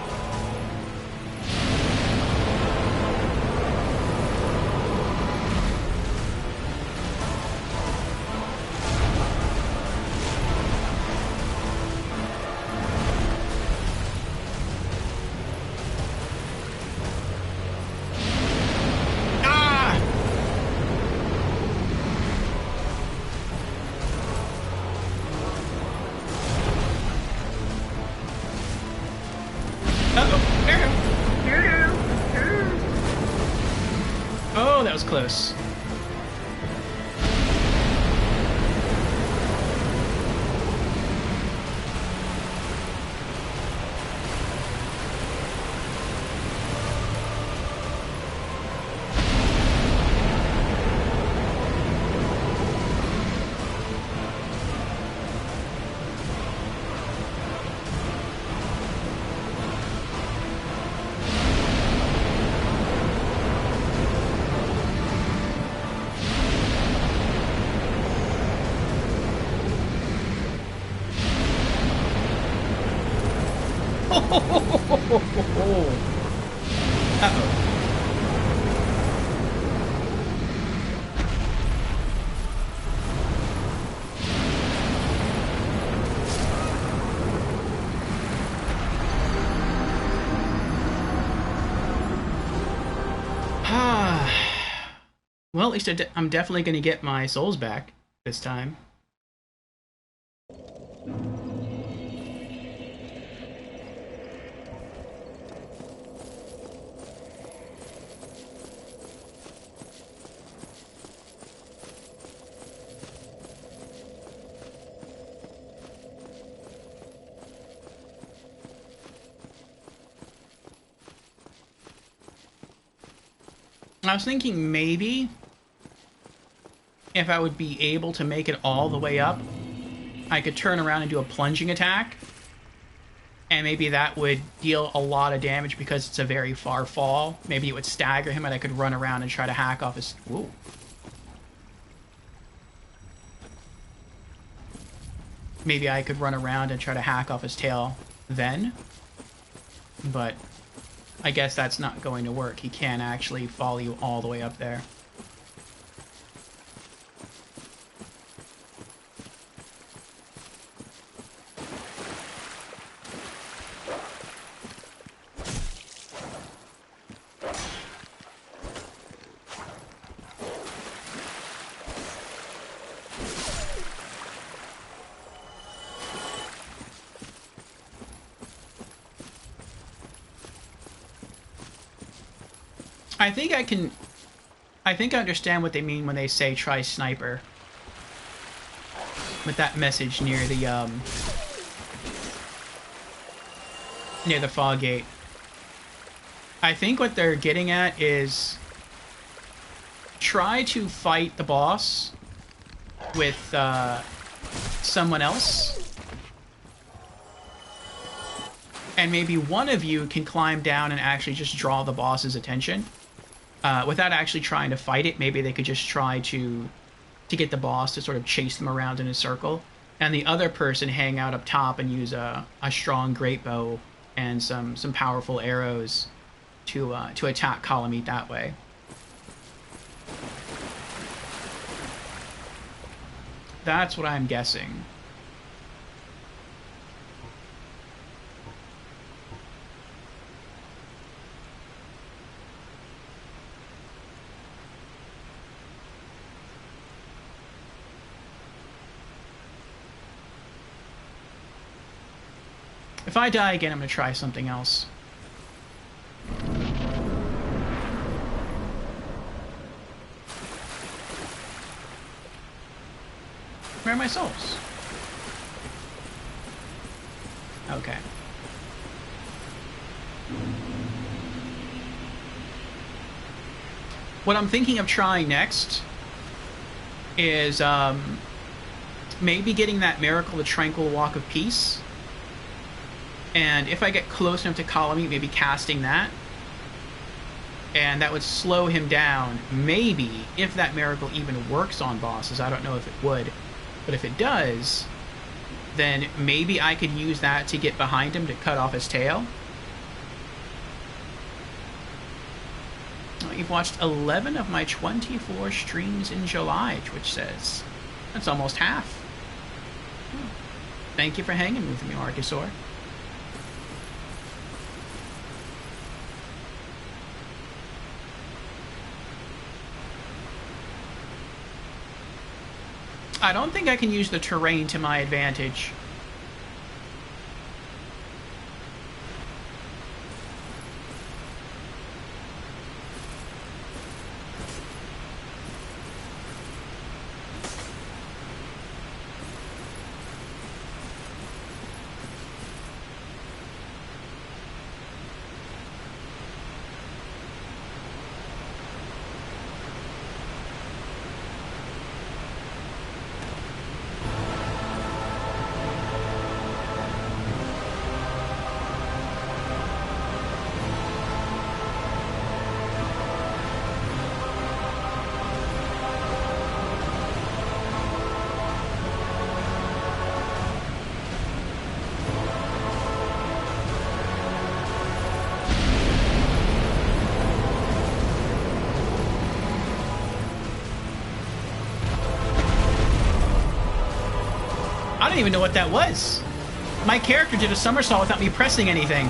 S1: Oh, that was close. Uh-oh. Well, at least I'm definitely going to get my souls back this time. I was thinking maybe if I would be able to make it all the way up, I could turn around and do a plunging attack. And maybe that would deal a lot of damage because it's a very far fall. Maybe it would stagger him and I could run around and try to hack off his... Whoa. Maybe I could run around and try to hack off his tail then. But I guess that's not going to work. He can't actually follow you all the way up there. I think I understand what they mean when they say try sniper. With that message near the fog gate. I think what they're getting at is try to fight the boss with someone else. And maybe one of you can climb down and actually just draw the boss's attention. Without actually trying to fight it, maybe they could just try to get the boss to sort of chase them around in a circle. and the other person hang out up top and use a strong great bow and some powerful arrows to attack Kalameet that way. That's what I'm guessing. If I die again, I'm going to try something else. Where are my souls? Okay. What I'm thinking of trying next is maybe getting that Miracle, the Tranquil Walk of Peace. And if I get close enough to Kalameet, maybe casting that. And that would slow him down. Maybe, if that miracle even works on bosses. I don't know if it would. But if it does, then maybe I could use that to get behind him to cut off his tail. Oh, you've watched 11 of my 24 streams in July, Twitch says. That's almost half. Oh. Thank you for hanging with me, Archosaur. I don't think I can use the terrain to my advantage. I don't even know what that was. My character did a somersault without me pressing anything.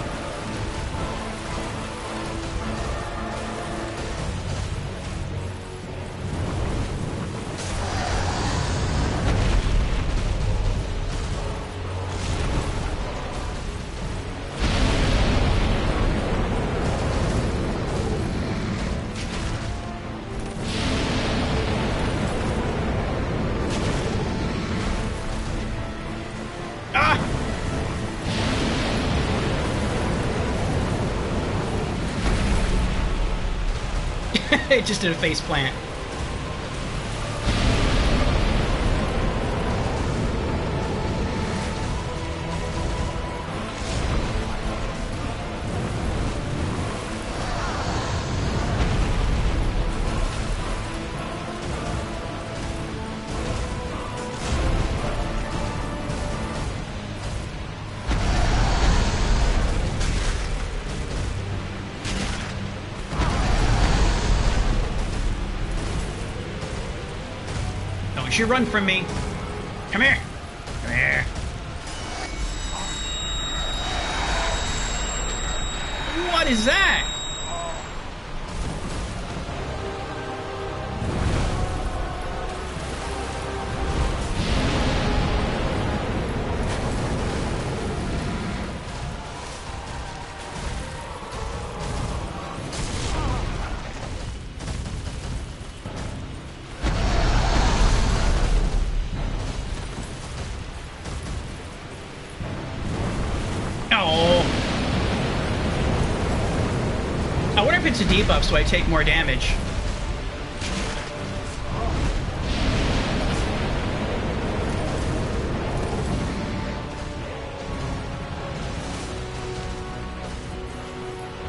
S1: It just did a face plant. You run from me. Come here. Come here. What is that? It's a debuff, so I take more damage.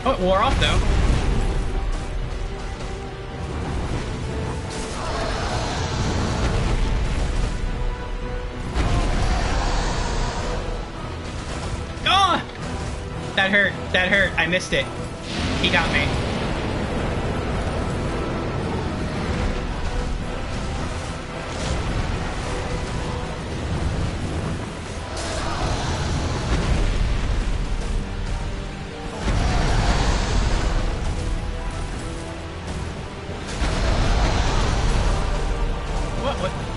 S1: Oh, it wore off though. that hurt. That hurt. I missed it. He got me. What?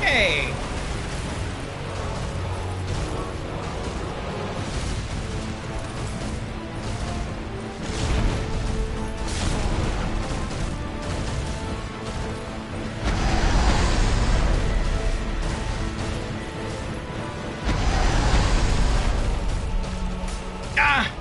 S1: Hey! Ah!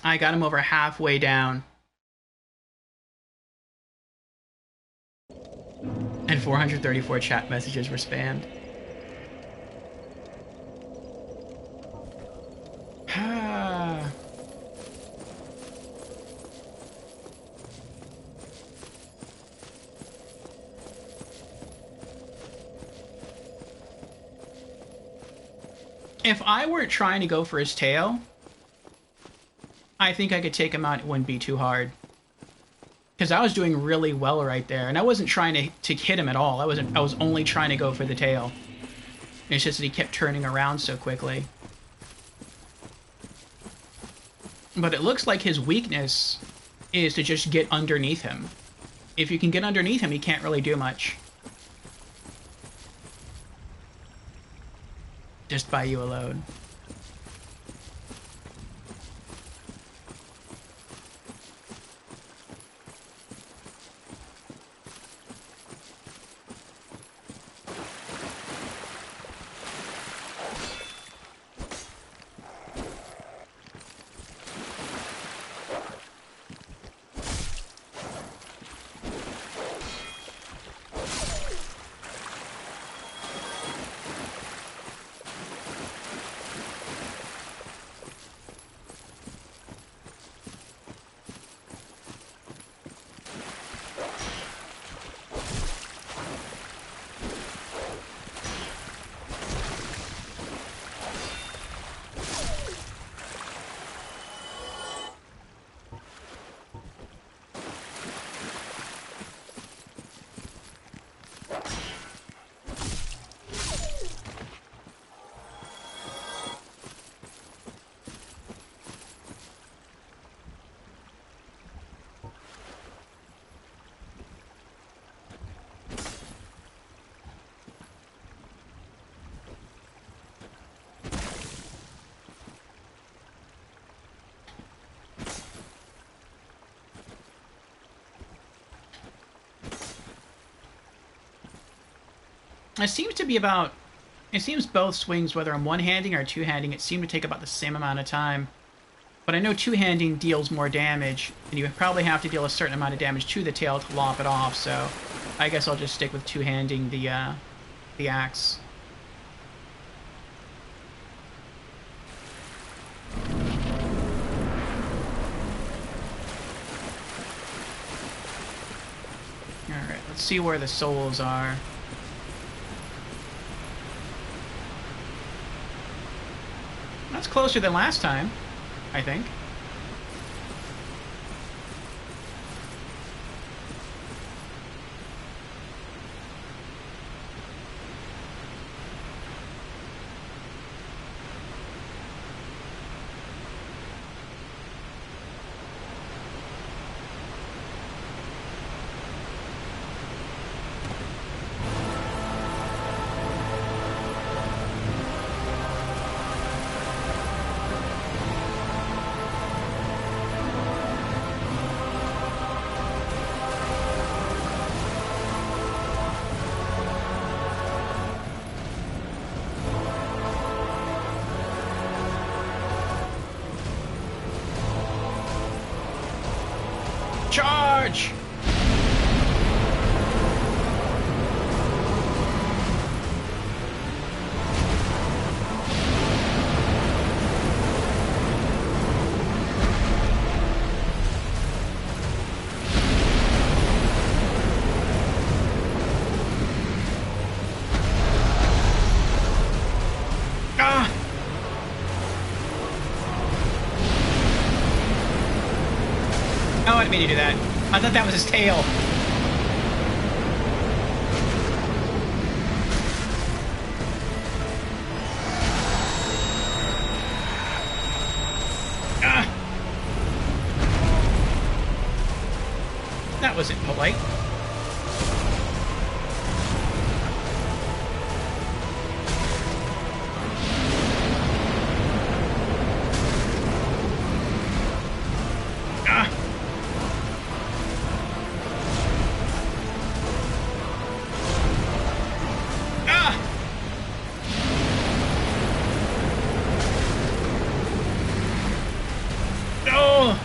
S1: I got him over halfway down. And 434 chat messages were spammed. If I weren't trying to go for his tail, I think I could take him out. It wouldn't be too hard. Because I was doing really well right there. And I wasn't trying to hit him at all. I was only trying to go for the tail. It's just that he kept turning around so quickly. But it looks like his weakness is to just get underneath him. If you can get underneath him, he can't really do much. Just by you alone. It seems to be about... It seems both swings, whether I'm one-handing or two-handing, it seemed to take about the same amount of time. But I know two-handing deals more damage, and you probably have to deal a certain amount of damage to the tail to lop it off, so I guess I'll just stick with two-handing the axe. Alright, let's see where the souls are. That's closer than last time, I think. Charge! Ah! Oh, I didn't mean to do that. I thought that was his tail. Ah! That wasn't polite. Ah! Ah! No!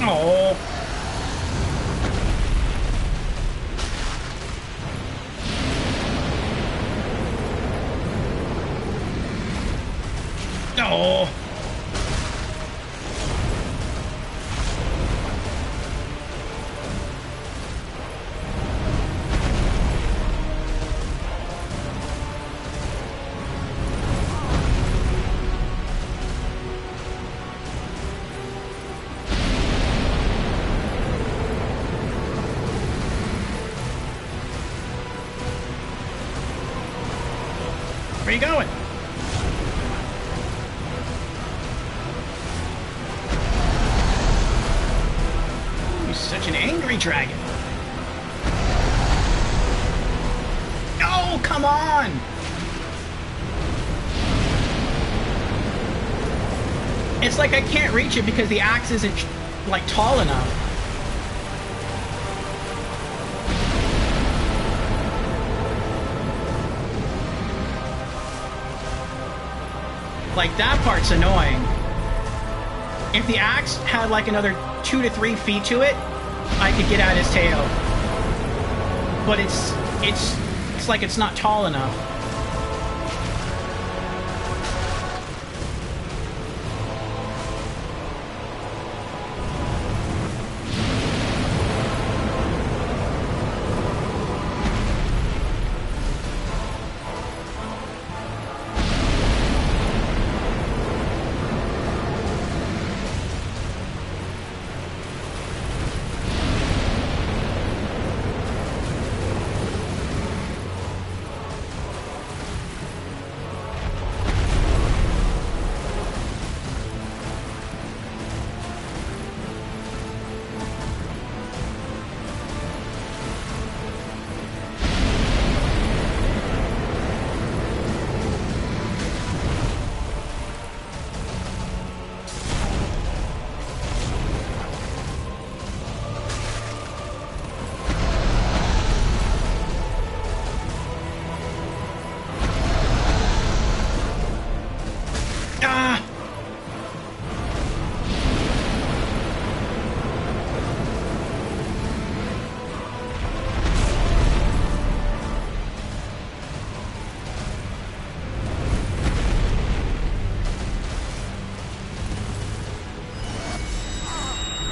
S1: Oh. No. Where are you going? You're such an angry dragon. No, come on! It's like I can't reach it because the axe isn't, like, tall enough. Like, that part's annoying. If the axe had, like, another 2 to 3 feet to it, I could get at his tail. But it's like it's not tall enough.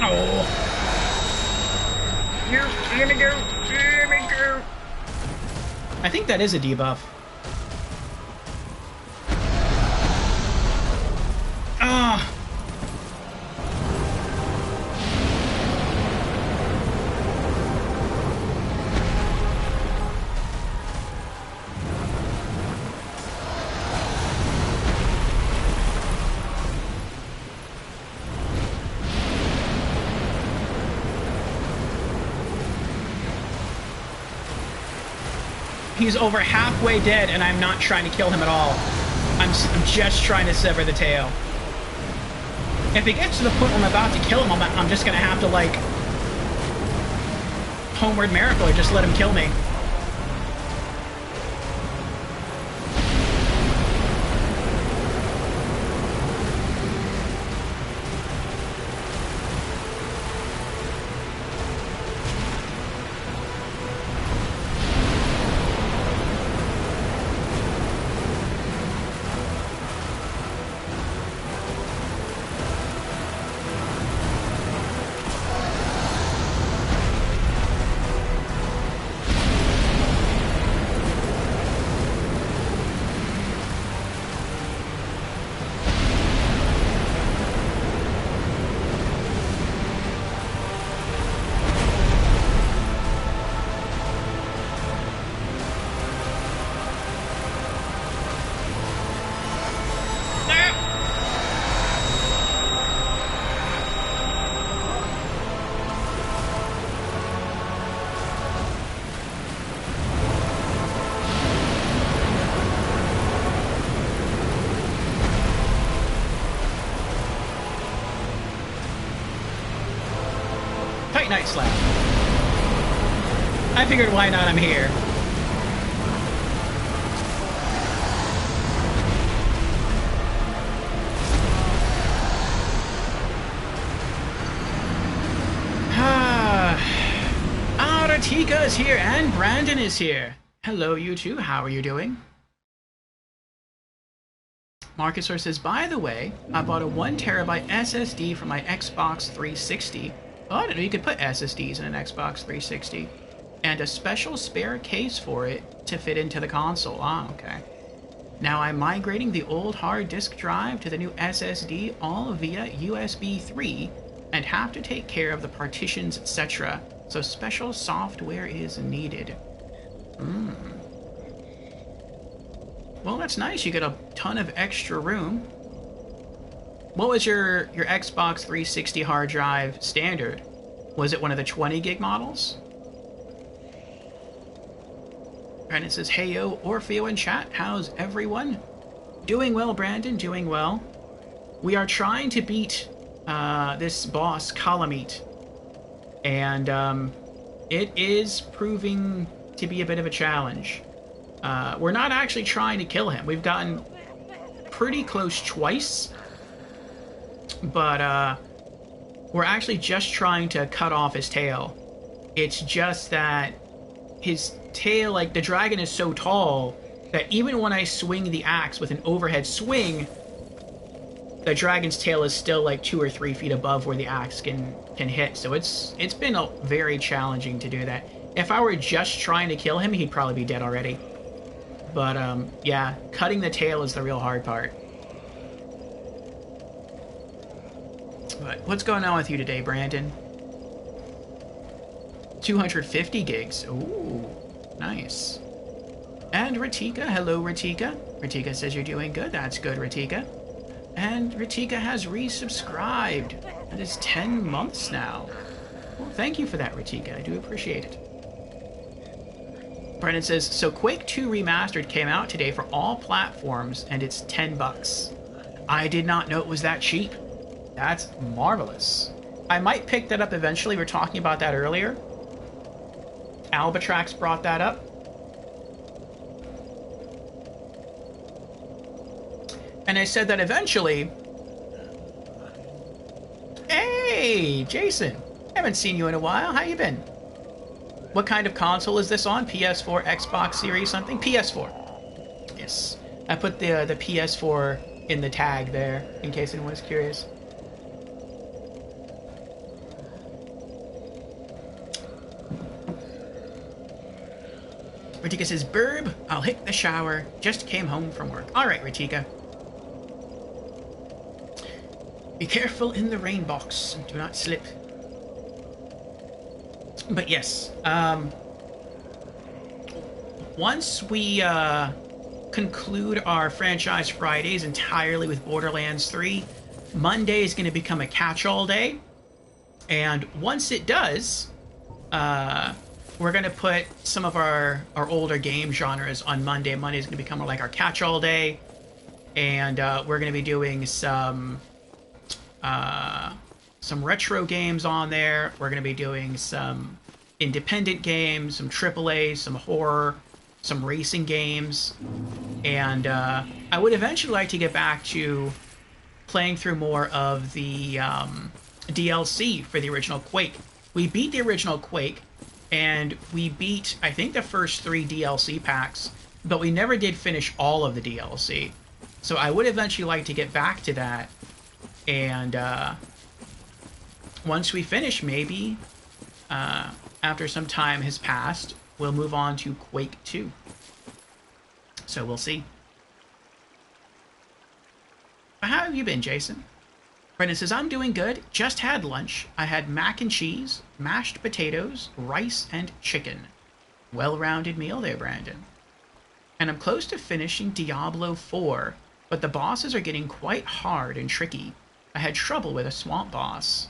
S1: Oh. You let me go. Let me go. I think that is a debuff. Ah. He's over halfway dead, and I'm not trying to kill him at all. I'm just trying to sever the tail. If it gets to the point where I'm about to kill him, I'm just gonna have to, like, Homeward Miracle or just let him kill me. Night Slap. I figured why not, I'm here. Ratika is here and Brandon is here. Hello you two, how are you doing? Marcusor says, by the way, I bought a 1TB SSD for my Xbox 360. Oh, I didn't know you could put SSDs in an Xbox 360. And a special spare case for it to fit into the console. Ah, okay. Now I'm migrating the old hard disk drive to the new SSD all via USB 3 and have to take care of the partitions, etc. So special software is needed. Well, that's nice. You get a ton of extra room. What was your Xbox 360 hard drive standard? Was it one of the 20 gig models? And it says, hey yo, Orfeo in chat, how's everyone? Doing well, Brandon, doing well. We are trying to beat this boss, Kalameet. And it is proving to be a bit of a challenge. We're not actually trying to kill him. We've gotten pretty close twice. But we're actually just trying to cut off his tail. It's just that his tail, like, the dragon is so tall that even when I swing the axe with an overhead swing, the dragon's tail is still like 2 or 3 feet above where the axe can hit. So it's been very challenging to do that. If I were just trying to kill him, he'd probably be dead already. But yeah, cutting the tail is the real hard part. But what's going on with you today, Brandon? 250 gigs. Ooh, nice. And Ratika, hello Ratika. Ratika says you're doing good. That's good, Ratika. And Ratika has resubscribed. That is 10 months now. Well, thank you for that, Ratika. I do appreciate it. Brendan says, so Quake 2 Remastered came out today for all platforms, and it's $10. I did not know it was that cheap. That's marvelous. I might pick that up eventually. We were talking about that earlier. Albatrax brought that up. And I said that eventually... Hey, Jason. Haven't seen you in a while. How you been? What kind of console is this on? PS4, Xbox Series, something? PS4. Yes. I put the PS4 in the tag there, in case anyone was curious. Ratika says, Burb, I'll hit the shower. Just came home from work. All right, Ratika. Be careful in the rain box. Do not slip. But yes, once we conclude our Franchise Fridays entirely with Borderlands 3, Monday is going to become a catch-all day. And once it does, we're going to put some of our older game genres on Monday. Monday is going to become like our catch-all day. And we're going to be doing some retro games on there. We're going to be doing some independent games, some AAA, some horror, some racing games. And I would eventually like to get back to playing through more of the DLC for the original Quake. We beat the original Quake, and we beat, I think, the first 3 DLC packs, but we never did finish all of the DLC. So I would eventually like to get back to that. And once we finish, maybe, after some time has passed, we'll move on to Quake 2. So we'll see. But how have you been, Jason? Brendan says, I'm doing good. Just had lunch. I had mac and cheese, mashed potatoes, rice, and chicken. Well-rounded meal there, Brandon. And I'm close to finishing Diablo 4, but the bosses are getting quite hard and tricky. I had trouble with a swamp boss.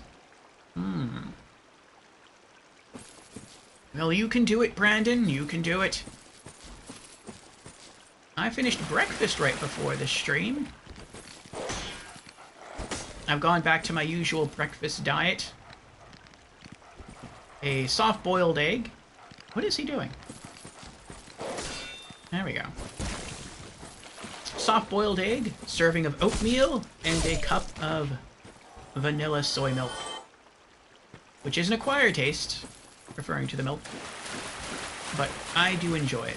S1: Well, you can do it, Brandon. You can do it. I finished breakfast right before this stream. I've gone back to my usual breakfast diet. A soft-boiled egg. What is he doing? There we go. Soft-boiled egg, serving of oatmeal, and a cup of vanilla soy milk. Which is an acquired taste, referring to the milk. But I do enjoy it.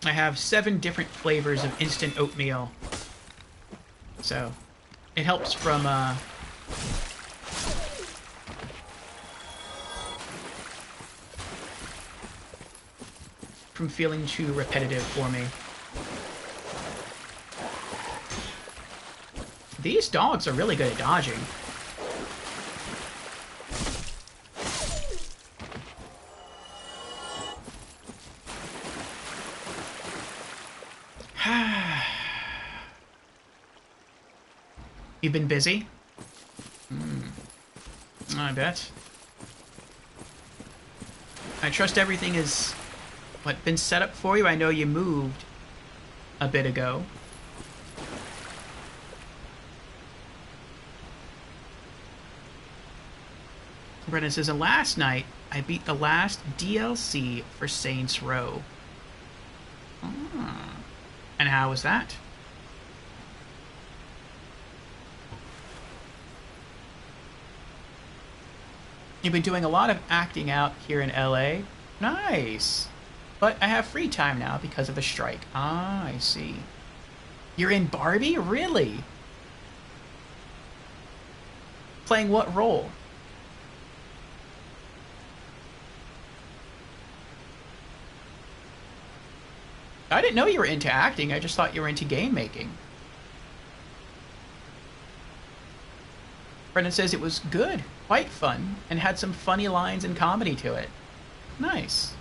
S1: I have 7 different flavors of instant oatmeal. So, it helps from, feeling too repetitive for me. These dogs are really good at dodging. You've been busy? I bet. I trust everything is, been set up for you? I know you moved a bit ago. Brennan says, and last night, I beat the last DLC for Saints Row. And how was that? You've been doing a lot of acting out here in LA. Nice. But I have free time now because of the strike. Ah, I see. You're in Barbie? Really? Playing what role? I didn't know you were into acting. I just thought you were into game making. Brendan says it was good, quite fun, and had some funny lines and comedy to it. Nice.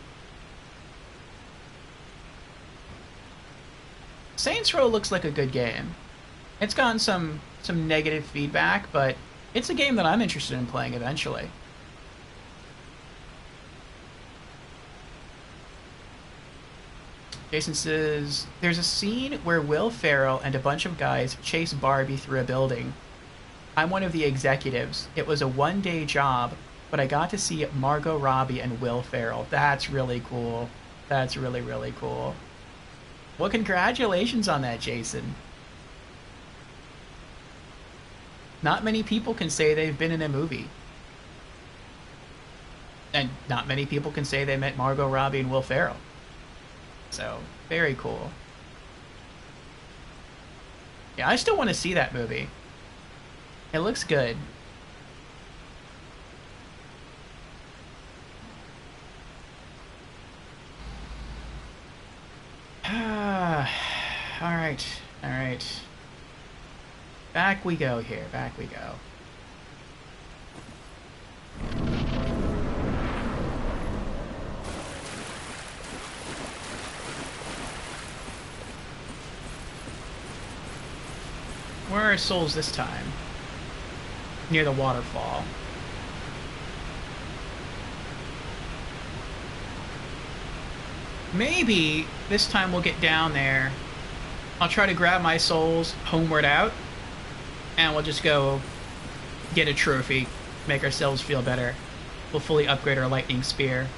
S1: Saints Row looks like a good game. It's gotten some negative feedback, but it's a game that I'm interested in playing eventually. Jason says, there's a scene where Will Ferrell and a bunch of guys chase Barbie through a building. I'm one of the executives. It was a one-day job, but I got to see Margot Robbie and Will Ferrell. That's really cool. That's really, really cool. Well, congratulations on that, Jason. Not many people can say they've been in a movie. And not many people can say they met Margot Robbie and Will Ferrell. So, very cool. Yeah, I still want to see that movie. It looks good. Alright, alright. Back we go here, back we go. Where are souls this time? Near the waterfall. Maybe this time we'll get down there. I'll try to grab my souls homeward out, and we'll just go get a trophy, make ourselves feel better. We'll fully upgrade our lightning spear.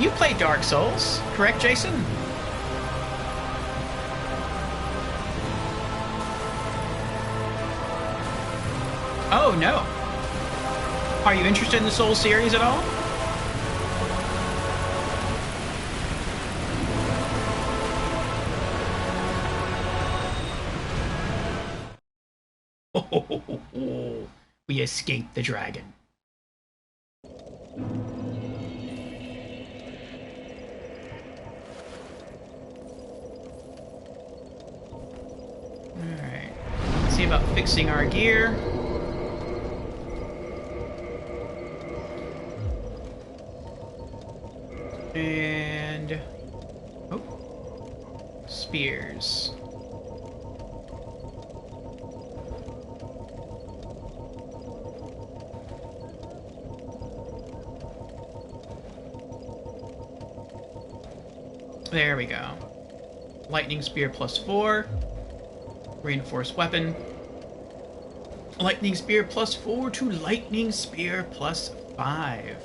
S1: You play Dark Souls, correct, Jason? Oh, no. Are you interested in the Souls series at all? We escaped the dragon. Alright. Let's see about fixing our gear. And... oh. Spears. There we go. Lightning Spear +4. Reinforced Weapon. Lightning Spear +4 to Lightning Spear +5.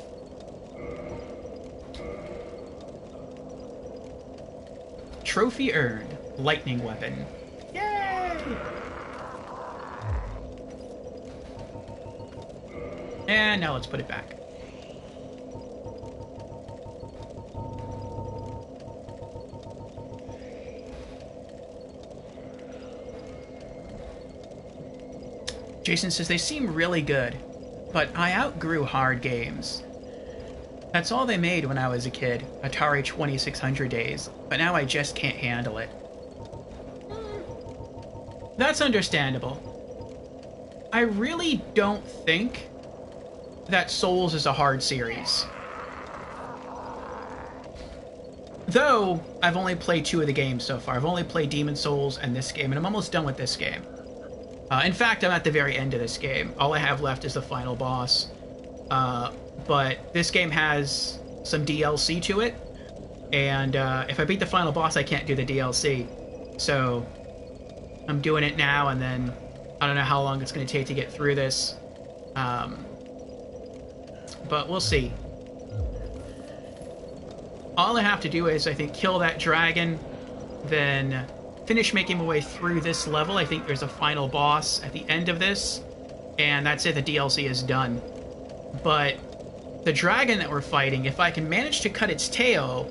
S1: Trophy earned. Lightning Weapon. Yay! And now let's put it back. Jason says, they seem really good, but I outgrew hard games. That's all they made when I was a kid, Atari 2600 days, but now I just can't handle it. That's understandable. I really don't think that Souls is a hard series. Though, I've only played 2 of the games so far. I've only played Demon Souls and this game, and I'm almost done with this game. In fact, I'm at the very end of this game. All I have left is the final boss. But this game has some DLC to it, and if I beat the final boss, I can't do the DLC. So I'm doing it now, and then I don't know how long it's going to take to get through this. But we'll see. All I have to do is, I think, kill that dragon, then finish making my way through this level. I think there's a final boss at the end of this, and that's it. The DLC is done. But the dragon that we're fighting, if I can manage to cut its tail,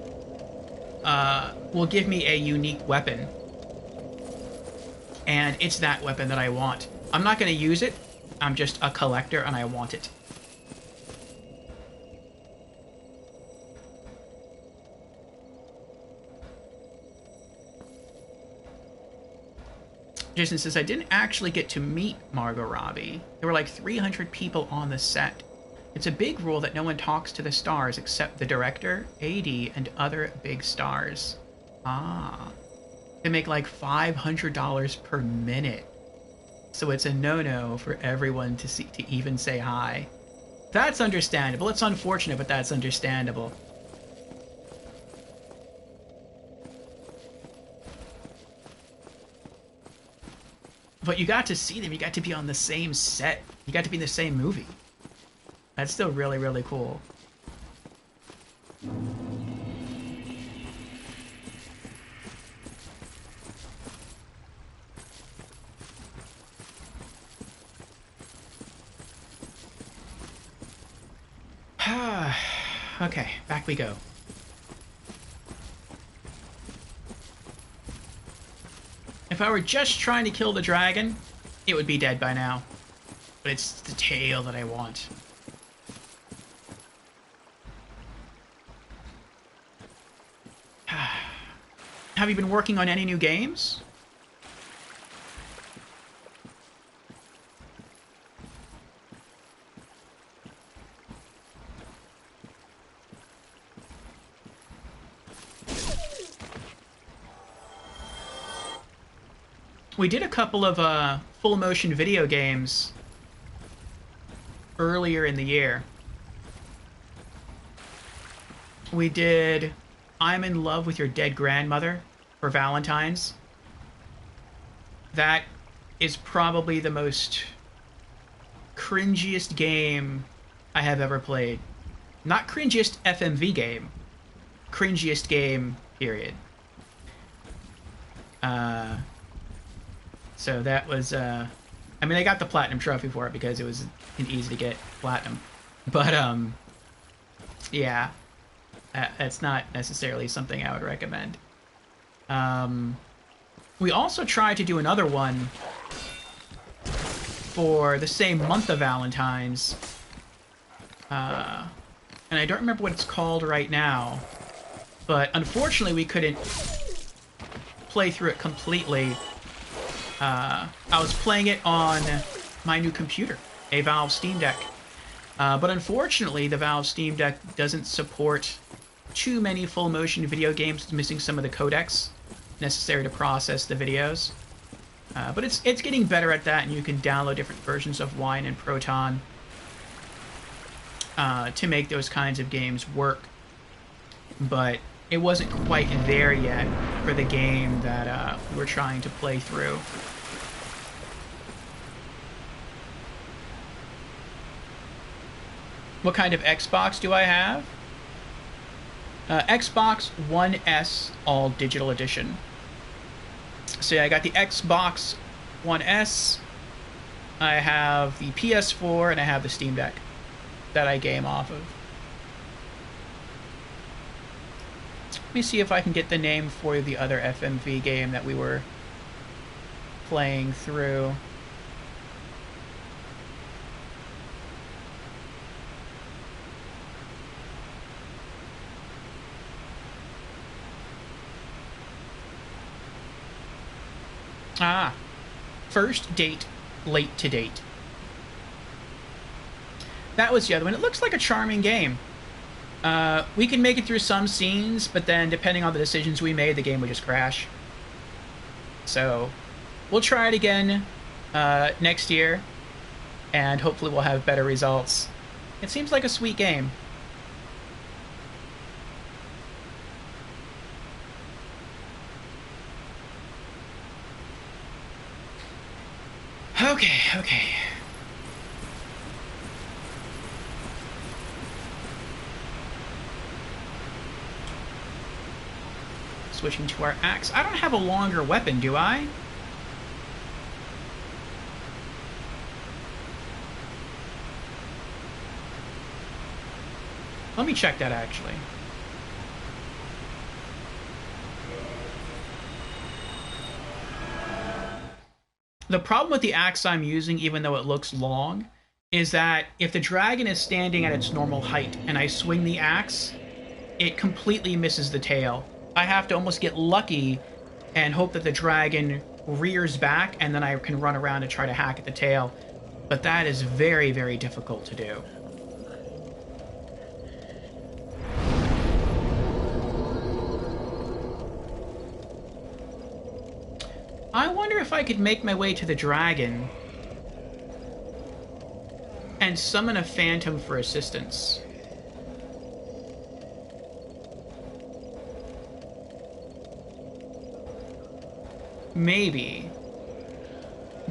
S1: will give me a unique weapon. And it's that weapon that I want. I'm not going to use it. I'm just a collector, and I want it. Jason says, I didn't actually get to meet Margot Robbie. There were like 300 people on the set. It's a big rule that no one talks to the stars except the director, AD, and other big stars. Ah. They make like $500 per minute. So it's a no-no for everyone to even say hi. That's understandable. It's unfortunate, but that's understandable. But you got to see them. You got to be on the same set. You got to be in the same movie. That's still really, really cool. Okay, back we go. If I were just trying to kill the dragon, it would be dead by now. But it's the tail that I want. Have you been working on any new games? We did a couple of full motion video games earlier in the year. We did I'm in Love with Your Dead Grandmother for Valentine's. That is probably the most cringiest game I have ever played. Not cringiest FMV game. Cringiest game, period. So that was, I mean, I got the platinum trophy for it because it was an easy to get platinum. But, yeah. That's not necessarily something I would recommend. We also tried to do another one for the same month of Valentine's. And I don't remember what it's called right now. But unfortunately, we couldn't play through it completely. I was playing it on my new computer, a Valve Steam Deck. But unfortunately, the Valve Steam Deck doesn't support too many full-motion video games. It's missing some of the codecs necessary to process the videos. But it's getting better at that, and you can download different versions of Wine and Proton to make those kinds of games work. But it wasn't quite there yet for the game that we were trying to play through. What kind of Xbox do I have? Xbox One S All Digital Edition. So yeah, I got the Xbox One S, I have the PS4, and I have the Steam Deck that I game off of. Let me see if I can get the name for the other FMV game that we were playing through. Ah, First Date, Late to Date. That was the other one. It looks like a charming game. We can make it through some scenes, but then depending on the decisions we made, the game would just crash. So, we'll try it again next year, and hopefully we'll have better results. It seems like a sweet game. Okay. Switching to our axe. I don't have a longer weapon, do I? Let me check that, actually. The problem with the axe I'm using, even though it looks long, is that if the dragon is standing at its normal height and I swing the axe, it completely misses the tail. I have to almost get lucky and hope that the dragon rears back, and then I can run around and try to hack at the tail. But that is very, very difficult to do. I wonder if I could make my way to the dragon and summon a phantom for assistance. Maybe.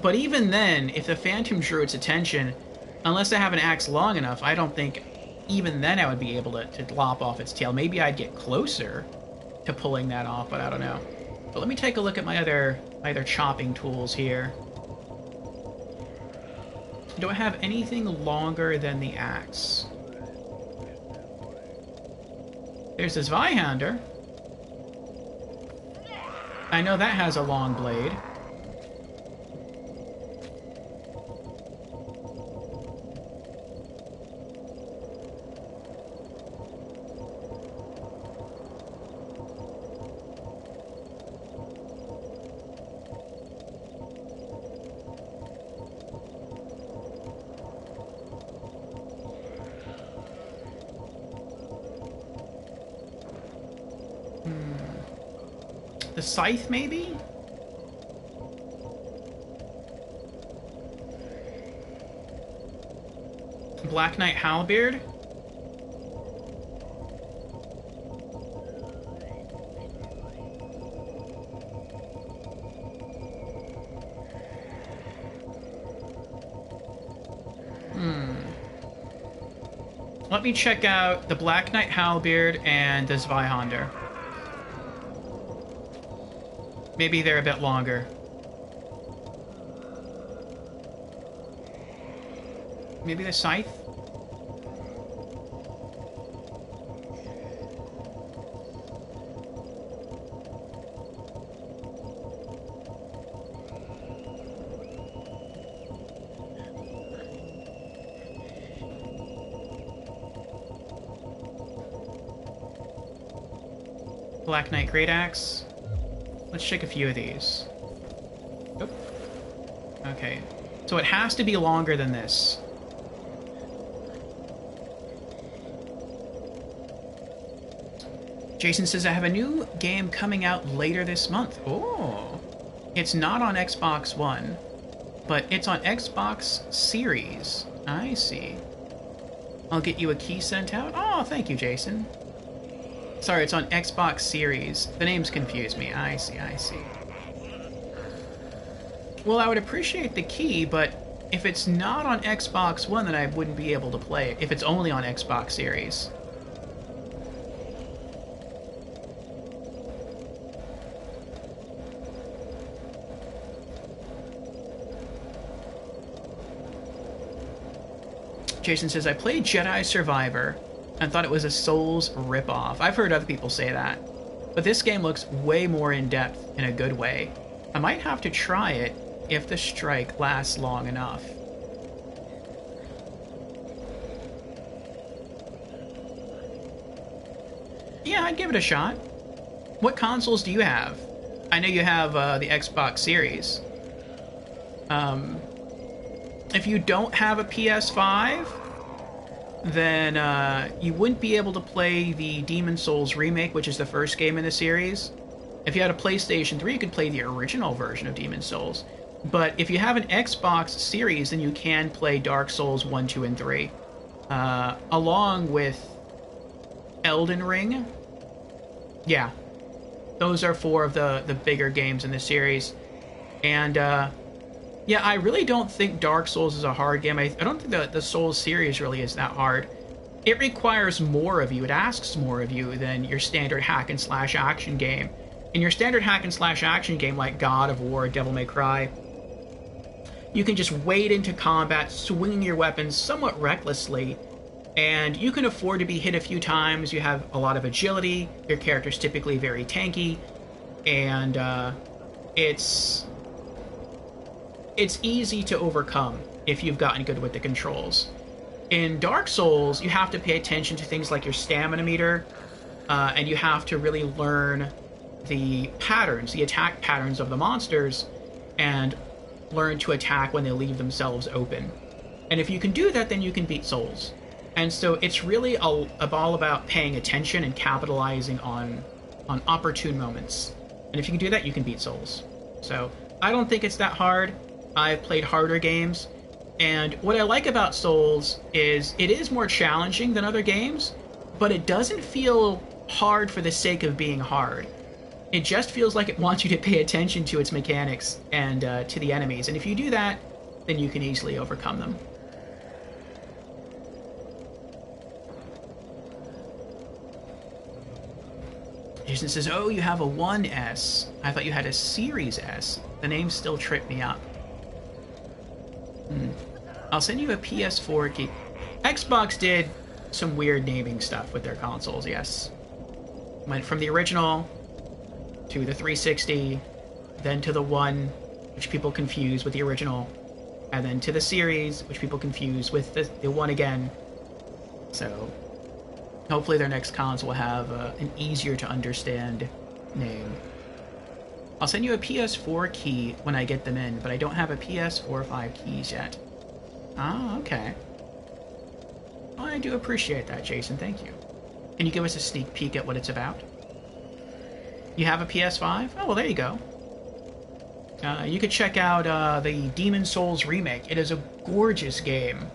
S1: But even then, if the phantom drew its attention, unless I have an axe long enough, I don't think even then I would be able to lop off its tail. Maybe I'd get closer to pulling that off, but I don't know. But let me take a look at my other chopping tools here. Do I have anything longer than the axe? There's this Zweihander. I know that has a long blade. The Scythe, maybe? Black Knight Halberd? Let me check out the Black Knight Halberd and the Zweihander. Maybe they're a bit longer. Maybe the Scythe? Black Knight Great Axe. Let's check a few of these. Oop. Okay. So it has to be longer than this. Jason says, I have a new game coming out later this month. Oh. It's not on Xbox One, but it's on Xbox Series. I see. I'll get you a key sent out. Oh, thank you, Jason. Sorry, it's on Xbox Series. The names confuse me. I see, I see. Well, I would appreciate the key, but if it's not on Xbox One, then I wouldn't be able to play it, if it's only on Xbox Series. Jason says, I played Jedi Survivor and thought it was a Souls ripoff. I've heard other people say that. But this game looks way more in-depth in a good way. I might have to try it if the strike lasts long enough. Yeah, I'd give it a shot. What consoles do you have? I know you have the Xbox Series. If you don't have a PS5, then you wouldn't be able to play the Demon's Souls remake, which is the first game in the series. If you had a PlayStation 3, you could play the original version of Demon's Souls. But if you have an Xbox Series, then you can play Dark Souls 1, 2, and 3. Along with Elden Ring. Yeah. Those are four of the bigger games in the series. And, yeah, I really don't think Dark Souls is a hard game. I don't think the Souls series really is that hard. It requires more of you. It asks more of you than your standard hack-and-slash action game. In your standard hack-and-slash action game like God of War, Devil May Cry, you can just wade into combat, swinging your weapons somewhat recklessly, and you can afford to be hit a few times. You have a lot of agility. Your character's typically very tanky, and it's easy to overcome if you've gotten good with the controls. In Dark Souls, you have to pay attention to things like your stamina meter, and you have to really learn the patterns, the attack patterns of the monsters, and learn to attack when they leave themselves open. And if you can do that, then you can beat Souls. And so it's really all about paying attention and capitalizing on opportune moments. And if you can do that, you can beat Souls. So I don't think it's that hard. I've played harder games, and what I like about Souls is it is more challenging than other games, but it doesn't feel hard for the sake of being hard. It just feels like it wants you to pay attention to its mechanics and to the enemies, and if you do that, then you can easily overcome them. Jason says, oh, you have a 1S. I thought you had a Series S. The name still tripped me up. I'll send you a PS4 key. Xbox did some weird naming stuff with their consoles, yes. Went from the original to the 360, then to the One, which people confuse with the original, and then to the Series, which people confuse with the One again. So hopefully their next console will have an easier to understand name. I'll send you a PS4 key when I get them in, but I don't have a PS4 5 keys yet. Ah, okay. Well, I do appreciate that, Jason. Thank you. Can you give us a sneak peek at what it's about? You have a PS5? Oh, well, there you go. You could check out the Demon Souls remake. It is a gorgeous game.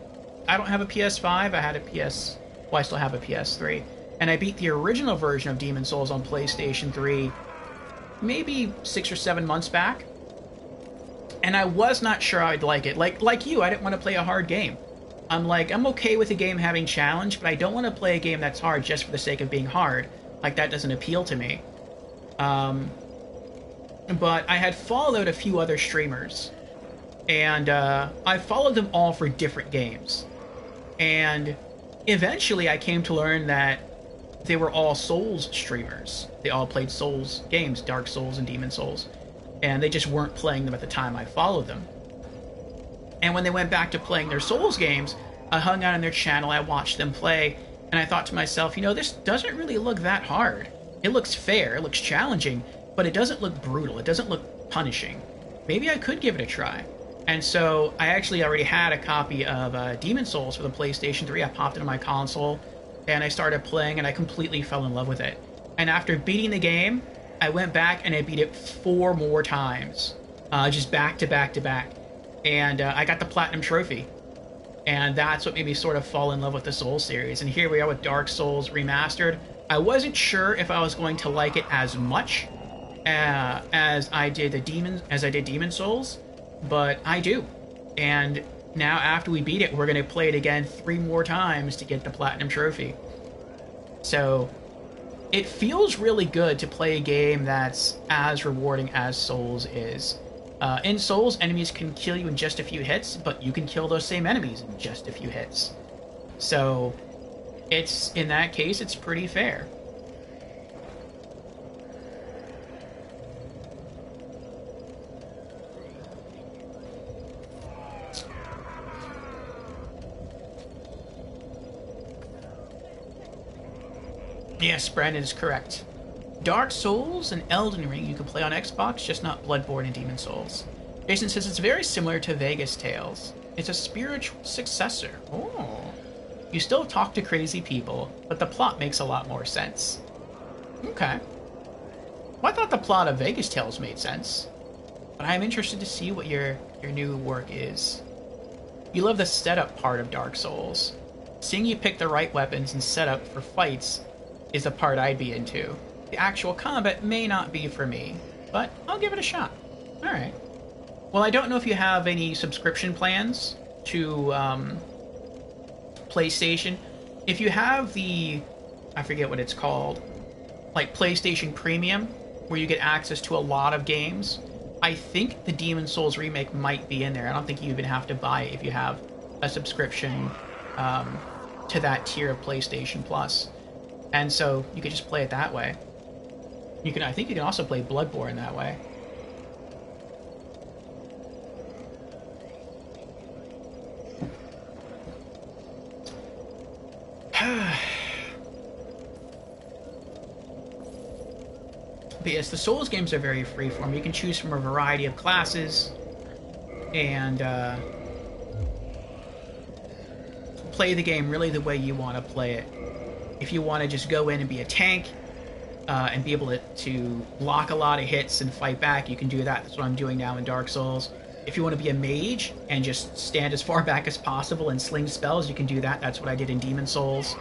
S1: I don't have a PS5. I had a PS... Well, I still have a PS3. And I beat the original version of Demon Souls on PlayStation 3 maybe 6 or 7 months back. And I was not sure I'd like it. Like you, I didn't want to play a hard game. I'm okay with a game having challenge, but I don't want to play a game that's hard just for the sake of being hard. Like, that doesn't appeal to me. But I had followed a few other streamers. And I followed them all for different games. And eventually I came to learn that they were all Souls streamers. They all played Souls games, Dark Souls and Demon Souls. And they just weren't playing them at the time I followed them. And when they went back to playing their Souls games, I hung out on their channel, I watched them play, and I thought to myself, you know, this doesn't really look that hard. It looks fair, it looks challenging, but it doesn't look brutal, it doesn't look punishing. Maybe I could give it a try. And so I actually already had a copy of Demon Souls for the PlayStation 3. I popped it on my console, and I started playing, and I completely fell in love with it. And after beating the game, I went back and I beat it 4 more times. Just back to back to back. And I got the Platinum Trophy. And that's what made me sort of fall in love with the Souls series. And here we are with Dark Souls Remastered. I wasn't sure if I was going to like it as much as I did Demon Souls, but I do. And now after we beat it, we're going to play it again 3 more times to get the Platinum Trophy. So it feels really good to play a game that's as rewarding as Souls is. In Souls, enemies can kill you in just a few hits, but you can kill those same enemies in just a few hits. So, in that case, it's pretty fair. Yes, Brandon is correct. Dark Souls and Elden Ring you can play on Xbox, just not Bloodborne and Demon Souls. Jason says it's very similar to Vegas Tales. It's a spiritual successor. Oh. You still talk to crazy people, but the plot makes a lot more sense. Okay. Well, I thought the plot of Vegas Tales made sense. But I'm interested to see what your new work is. You love the setup part of Dark Souls. Seeing you pick the right weapons and setup for fights is the part I'd be into. The actual combat may not be for me, but I'll give it a shot. Alright. Well, I don't know if you have any subscription plans to PlayStation. If you have the, I forget what it's called, like PlayStation Premium, where you get access to a lot of games, I think the Demon Souls remake might be in there. I don't think you even have to buy it if you have a subscription to that tier of PlayStation Plus. And so you could just play it that way. I think you can also play Bloodborne that way. But yes, the Souls games are very freeform. You can choose from a variety of classes and play the game really the way you want to play it. If you want to just go in and be a tank, and be able to block a lot of hits and fight back, you can do that. That's what I'm doing now in Dark Souls. If you want to be a mage and just stand as far back as possible and sling spells, you can do that. That's what I did in Demon Souls.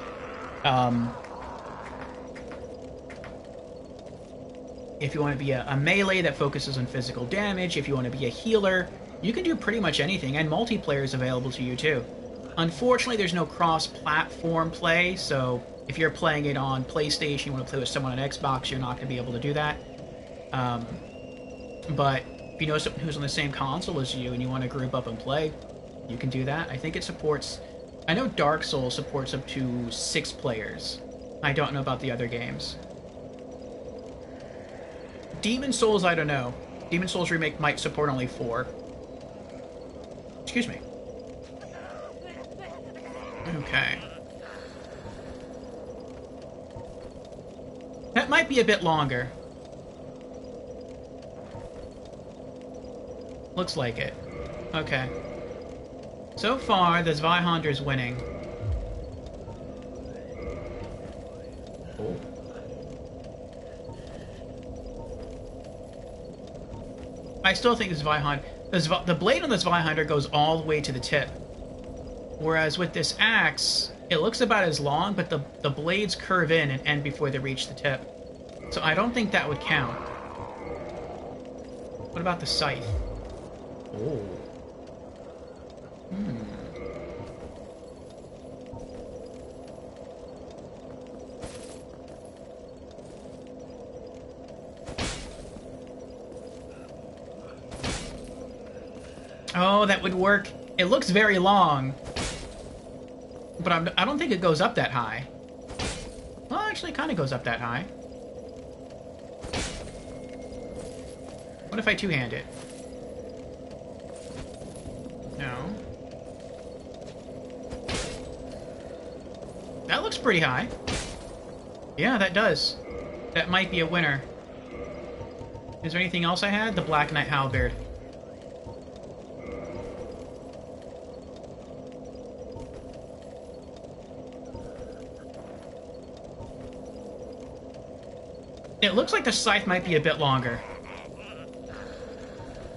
S1: If you want to be a melee that focuses on physical damage, if you want to be a healer, you can do pretty much anything, and multiplayer is available to you too. Unfortunately, there's no cross-platform play, so if you're playing it on PlayStation, you want to play with someone on Xbox, you're not going to be able to do that. But if you know someone who's on the same console as you and you want to group up and play, you can do that. I think it supports... I know Dark Souls supports up to 6 players. I don't know about the other games. Demon Souls, I don't know. Demon Souls Remake might support only 4. Excuse me. Okay. That might be a bit longer. Looks like it. Okay. So far, the Zweihander's winning. Oh. I still think this Zweihander, the blade on the Zweihander goes all the way to the tip. Whereas with this axe, it looks about as long, but the blades curve in and end before they reach the tip. So I don't think that would count. What about the scythe? Oh. Oh, that would work. It looks very long. But I don't think it goes up that high. Well, actually, it kind of goes up that high. What if I two-hand it? No. That looks pretty high. Yeah, that does. That might be a winner. Is there anything else I had? The Black Knight Halberd. It looks like the scythe might be a bit longer.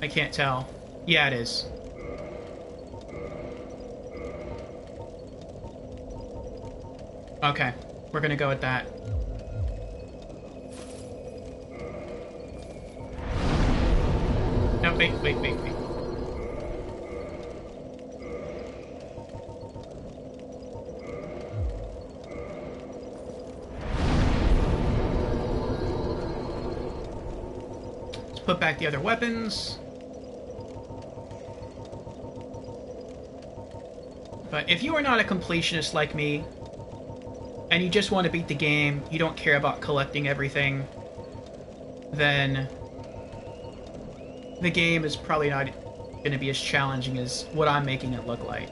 S1: I can't tell. Yeah, it is. Okay, we're gonna go with that. No, wait. Let's put back the other weapons. But if you are not a completionist like me, and you just want to beat the game, you don't care about collecting everything, then the game is probably not going to be as challenging as what I'm making it look like.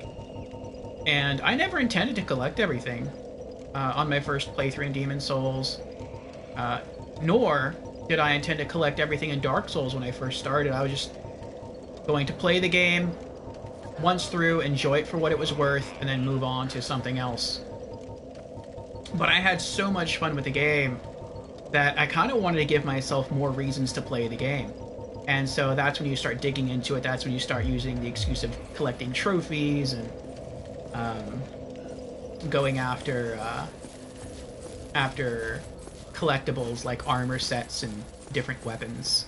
S1: And I never intended to collect everything on my first playthrough in Demon's Souls, nor did I intend to collect everything in Dark Souls when I first started. I was just going to play the game once through, enjoy it for what it was worth, and then move on to something else. But I had so much fun with the game that I kind of wanted to give myself more reasons to play the game. And so that's when you start digging into it. That's when you start using the excuse of collecting trophies and going after collectibles like armor sets and different weapons.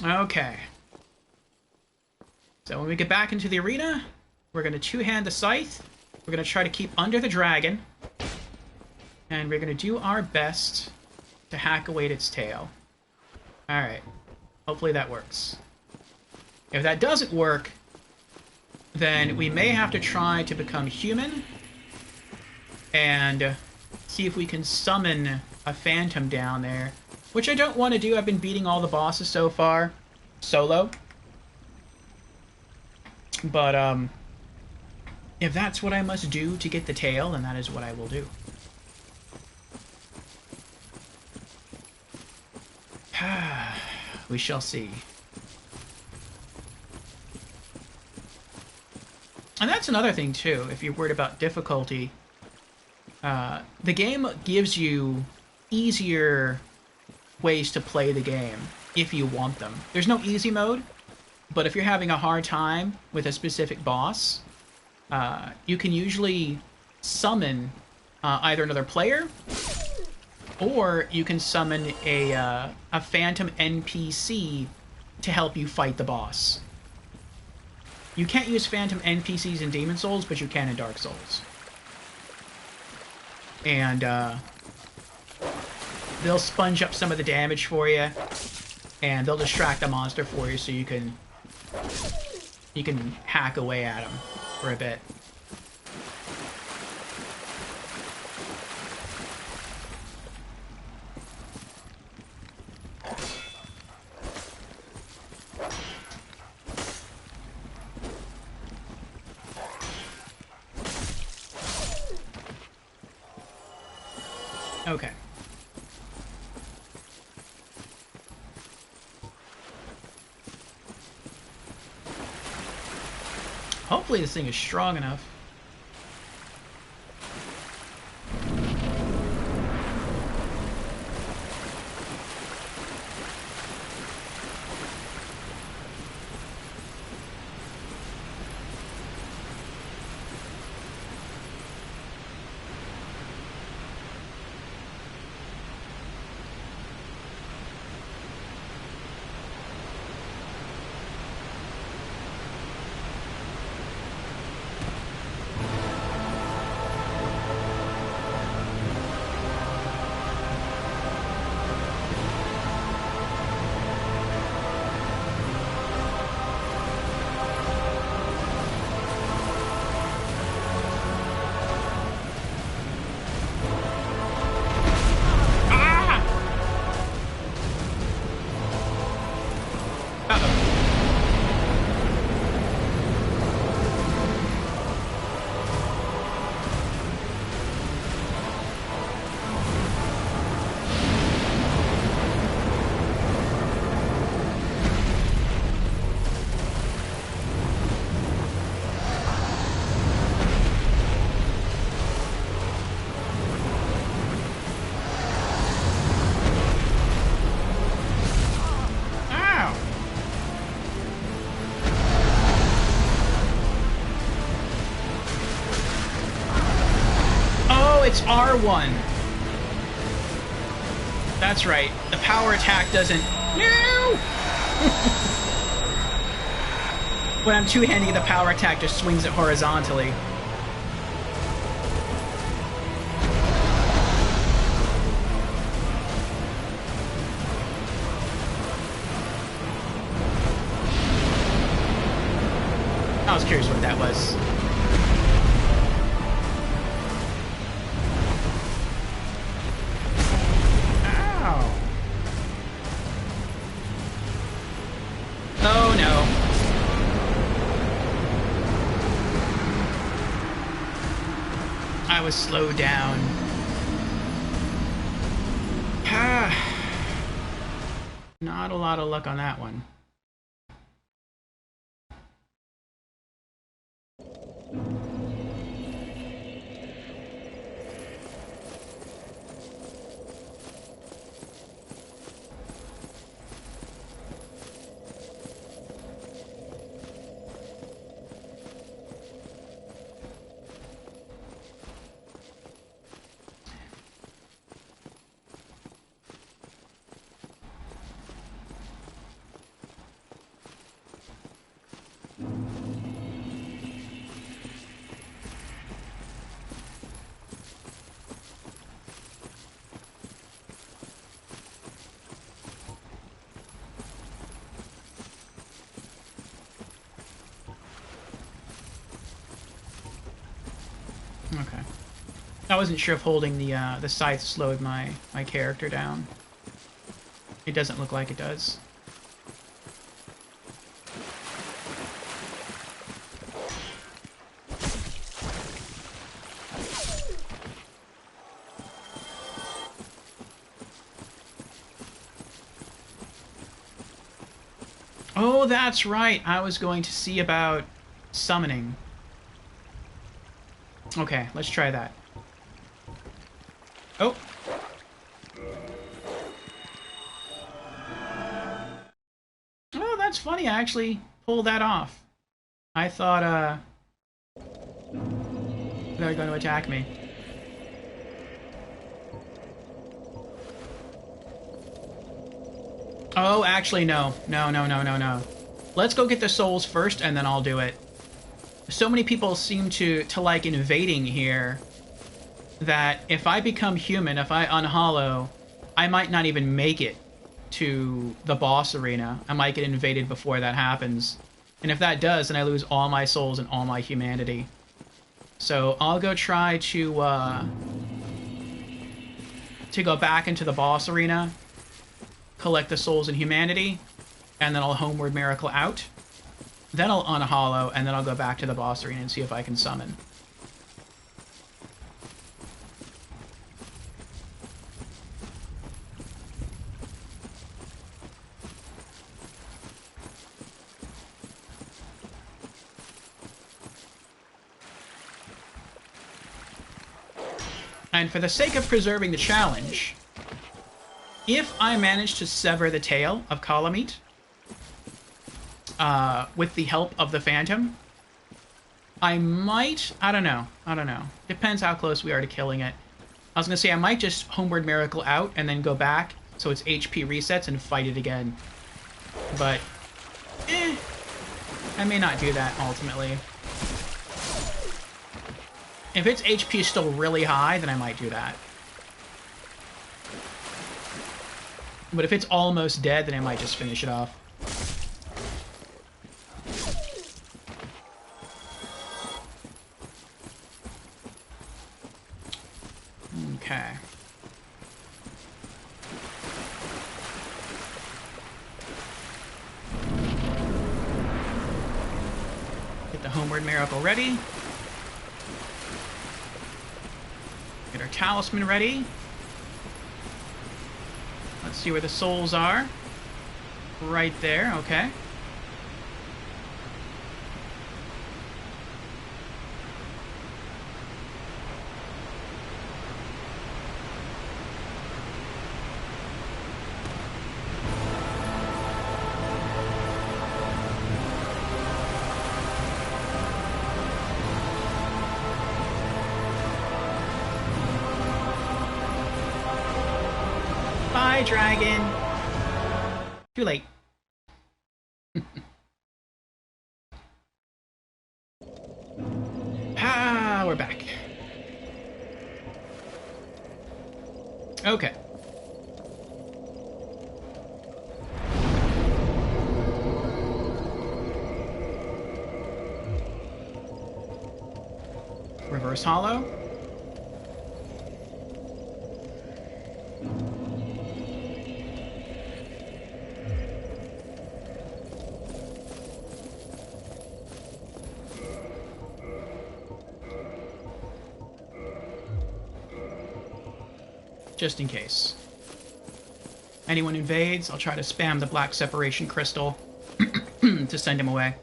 S1: Okay. So when we get back into the arena, we're going to two-hand the scythe. We're going to try to keep under the dragon. And we're going to do our best to hack away at its tail. Alright. Hopefully that works. If that doesn't work, then we may have to try to become human and see if we can summon a phantom down there. Which I don't want to do. I've been beating all the bosses so far solo. But, if that's what I must do to get the tail, then that is what I will do. We shall see. And that's another thing, too, if you're worried about difficulty. The game gives you easier ways to play the game if you want them. There's no easy mode, but if you're having a hard time with a specific boss, you can usually summon either another player, or you can summon a phantom NPC to help you fight the boss. You can't use phantom NPCs in Demon's Souls, but you can in Dark Souls. And they'll sponge up some of the damage for you, and they'll distract the monster for you so you can hack away at them for a bit. Okay. Hopefully this thing is strong enough. it's R1. That's right. The power attack doesn't... No! When I'm two-handing, the power attack just swings it horizontally. I was curious what that was. Ow. Oh no. I was slowed down. Not a lot of luck on that one. Okay. I wasn't sure if holding the scythe slowed my character down. It doesn't look like it does. Oh, that's right. I was going to see about summoning. Okay, let's try that. Oh. Oh, that's funny. I actually pulled that off. I thought, they were going to attack me. Oh, actually, no. No. Let's go get the souls first, and then I'll do it. So many people seem to like invading here that if I become human, if I unhollow, I might not even make it to the boss arena. I might get invaded before that happens. And if that does, then I lose all my souls and all my humanity. So I'll go try to go back into the boss arena, collect the souls and humanity, and then I'll Homeward Miracle out. Then I'll unhollow, and then I'll go back to the boss arena and see if I can summon. And for the sake of preserving the challenge, if I manage to sever the tail of Kalameet, with the help of the Phantom, I might... I don't know. Depends how close we are to killing it. I was going to say I might just Homeward Miracle out and then go back so its HP resets and fight it again. But, I may not do that ultimately. If its HP is still really high, then I might do that. But if it's almost dead, then I might just finish it off. Okay. Get the Homeward Miracle ready. Get our Talisman ready. Let's see where the souls are. Right there, okay. Bye, dragon! Too late. Ah, we're back. Okay. Reverse hollow. Just in case. Anyone invades, I'll try to spam the black separation crystal to send him away.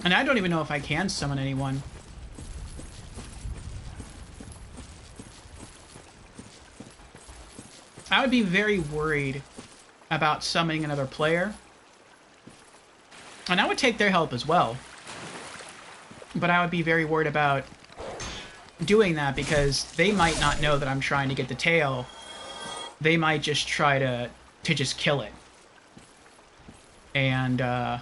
S1: And I don't even know if I can summon anyone. I would be very worried about summoning another player. And I would take their help as well. But I would be very worried about doing that because they might not know that I'm trying to get the tail. They might just try to just kill it. And,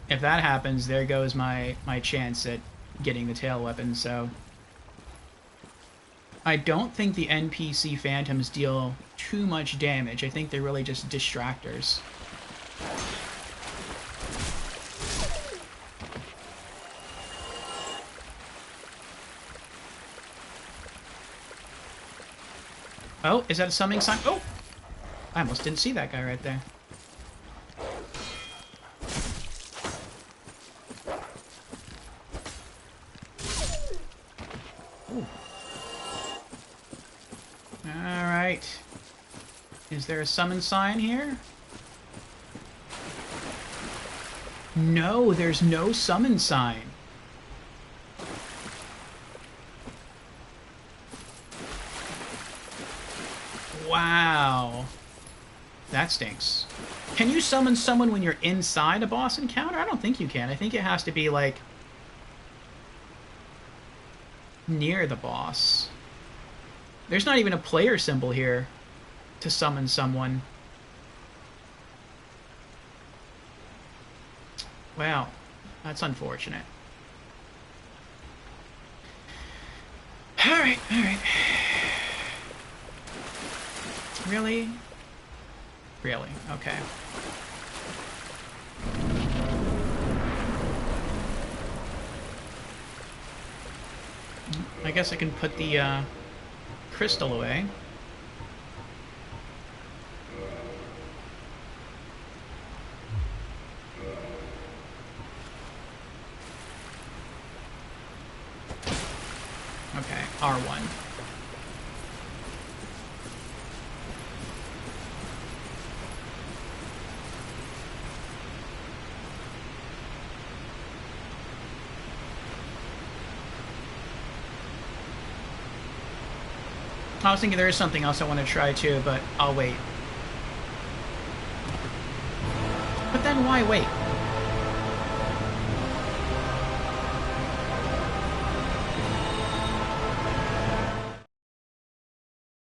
S1: if that happens, there goes my chance at getting the tail weapon, so... I don't think the NPC phantoms deal too much damage. I think they're really just distractors. Oh, is that a summoning sign? Oh! I almost didn't see that guy right there. Alright. Is there a summon sign here? No, there's no summon sign. Wow. That stinks. Can you summon someone when you're inside a boss encounter? I don't think you can. I think it has to be, like, near the boss. There's not even a player symbol here to summon someone. Wow, that's unfortunate. Alright, alright. Really? Really? Okay. I guess I can put the, crystal away. Okay, R1. I was thinking there is something else I want to try too, but I'll wait. But then why wait?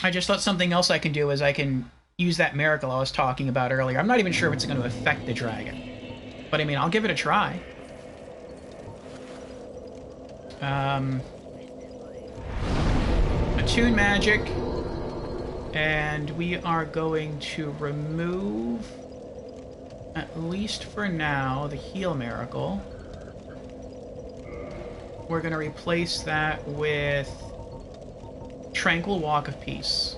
S1: I just thought something else I can do is I can use that miracle I was talking about earlier. I'm not even sure if it's going to affect the dragon. But I mean, I'll give it a try. Attune magic, and we are going to remove, at least for now, the heal miracle. We're going to replace that with Tranquil Walk of Peace.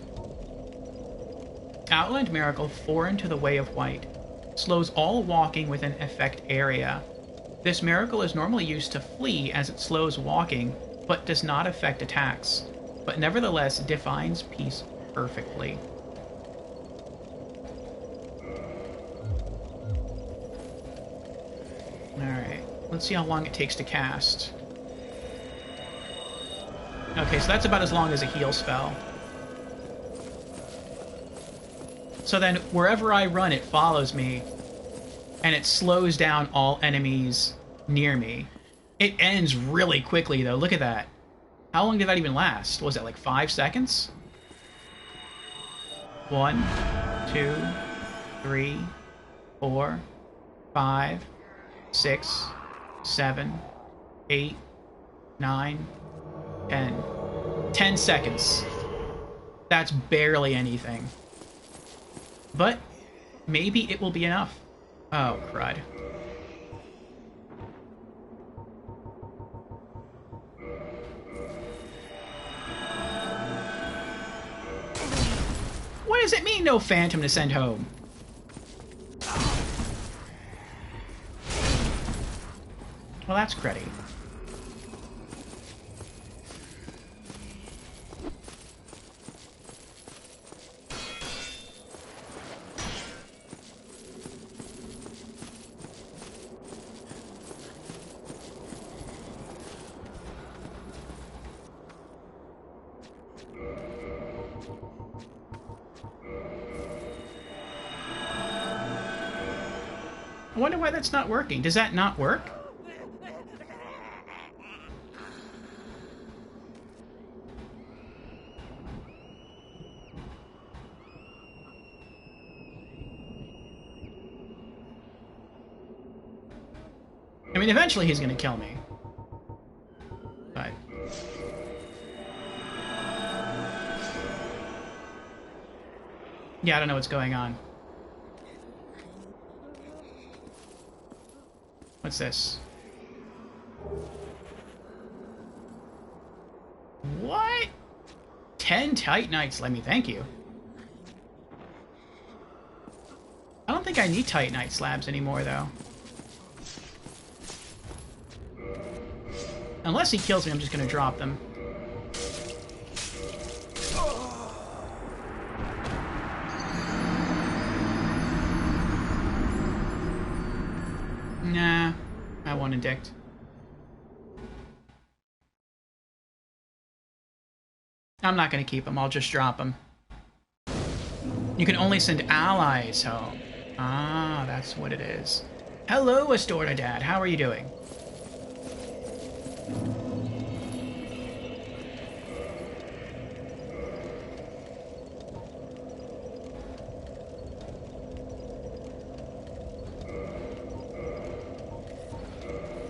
S1: Outland Miracle, Foreign to the Way of White. Slows all walking within effect area. This miracle is normally used to flee as it slows walking, but does not affect attacks, but nevertheless defines peace perfectly. Let's see how long it takes to cast. Okay, so that's about as long as a heal spell. So then, wherever I run, it follows me, and it slows down all enemies near me. It ends really quickly, though. Look at that. How long did that even last? Was it like 5 seconds? 1, 2, 3, 4, 5, 6, 7, 8, 9, 10. 10 seconds. That's barely anything. But maybe it will be enough. Oh, crud. What does it mean, no phantom to send home? Well, that's cruddy. I wonder why that's not working. Does that not work? I mean, eventually he's gonna kill me. But... yeah, I don't know what's going on. What's this? What? 10 Titanites, let me thank you. I don't think I need Titanite slabs anymore, though. Unless he kills me, I'm just gonna drop them. Nah, I won't addict. I'm not gonna keep them, I'll just drop them. You can only send allies home. Ah, that's what it is. Hello, Astorta Dad, how are you doing?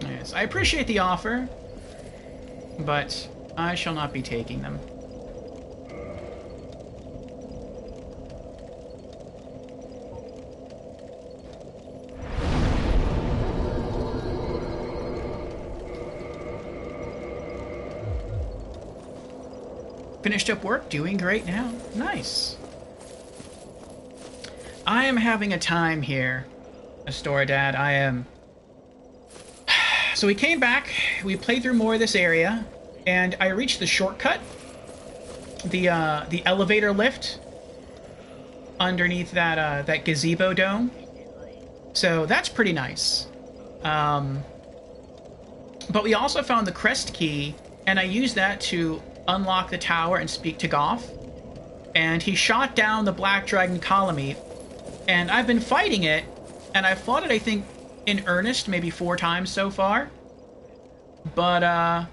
S1: Yes, I appreciate the offer, but I shall not be taking them. Finished up work, doing great now. Nice. I am having a time here, Astorta Dad. I am... So we came back, we played through more of this area, and I reached the shortcut. The elevator lift underneath that gazebo dome. So that's pretty nice. But we also found the crest key, and I used that to unlock the tower and speak to Goff. And he shot down the Black Dragon Calamite, and I've been fighting it, and I've fought it, I think, in earnest maybe 4 times so far. But,